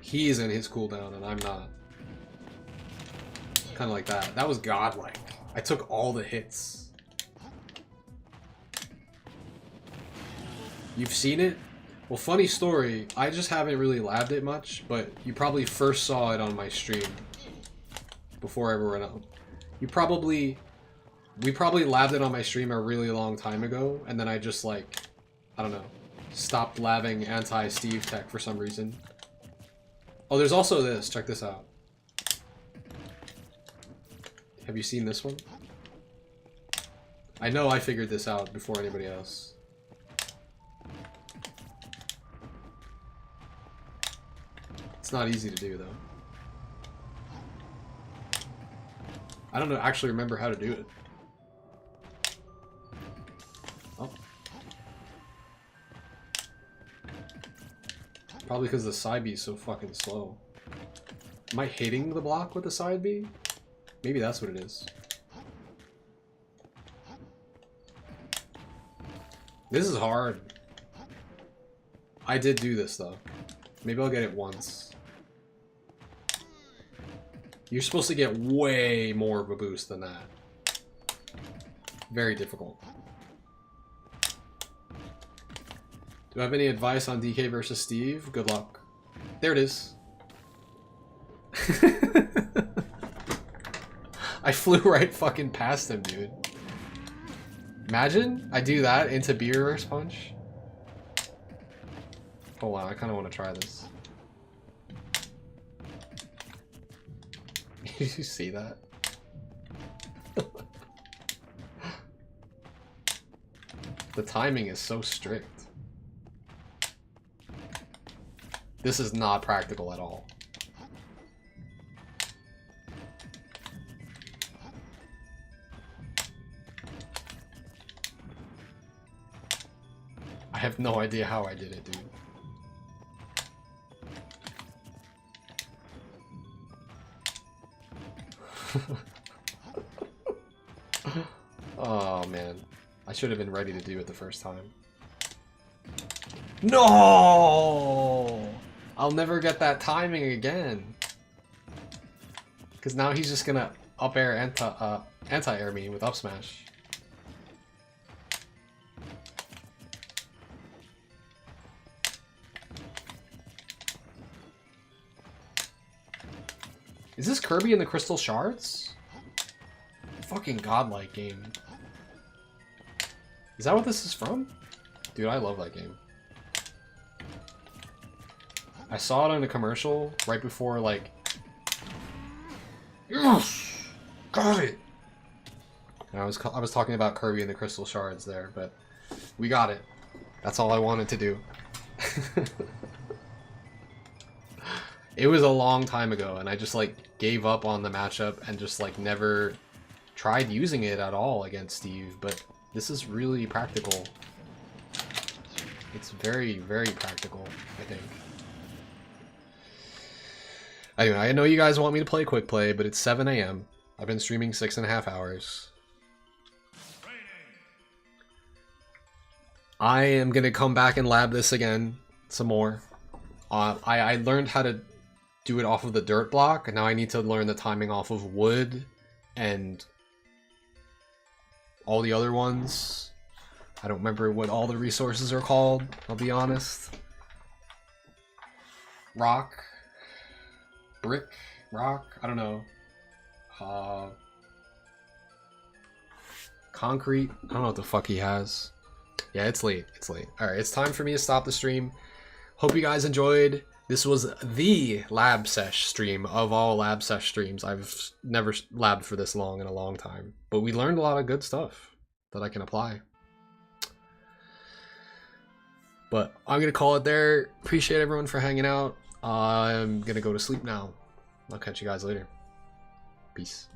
he's in his cooldown and I'm not. Kind of like that. That was godlike. I took all the hits. You've seen it? Well, funny story, I just haven't really labbed it much, but you probably first saw it on my stream before I ever went out. We probably labbed it on my stream a really long time ago, and then I just like, I don't know, stopped labbing anti-Steve tech for some reason. Oh, there's also this, check this out. Have you seen this one? I know I figured this out before anybody else. It's not easy to do, though. I don't know, actually remember how to do it. Oh. Probably because the side B is so fucking slow. Am I hitting the block with the side B? Maybe that's what it is. This is hard. I did do this, though. Maybe I'll get it once. You're supposed to get way more of a boost than that. Very difficult. Do I have any advice on DK versus Steve? Good luck. There it is. I flew right fucking past him, dude. Imagine I do that into B reverse punch. Oh wow, I kind of want to try this. Did you see that? The timing is so strict. This is not practical at all. I have no idea how I did it, dude. Oh man, I should have been ready to do it the first time. No! I'll never get that timing again. Because now he's just gonna up air anti-air me with up smash. Is this Kirby and the Crystal Shards? Fucking godlike game. Is that what this is from? Dude, I love that game. I saw it in a commercial right before, like... Yes! Got it! And I was talking about Kirby and the Crystal Shards there, but we got it. That's all I wanted to do. It was a long time ago, and I just, like, gave up on the matchup and just, like, never tried using it at all against Steve, but this is really practical. It's very, very practical, I think. Anyway, I know you guys want me to play quick play, but it's 7 AM. I've been streaming 6.5 hours. I am gonna come back and lab this again some more. I learned how to do it off of the dirt block, and now I need to learn the timing off of wood and all the other ones. I don't remember what all the resources are called, I'll be honest. Rock. Brick? Rock? I don't know. Concrete? I don't know what the fuck he has. Yeah, it's late. It's late. Alright, it's time for me to stop the stream. Hope you guys enjoyed. This was the lab sesh stream of all lab sesh streams. I've never labbed for this long in a long time. But we learned a lot of good stuff that I can apply. But I'm going to call it there. Appreciate everyone for hanging out. I'm going to go to sleep now. I'll catch you guys later. Peace.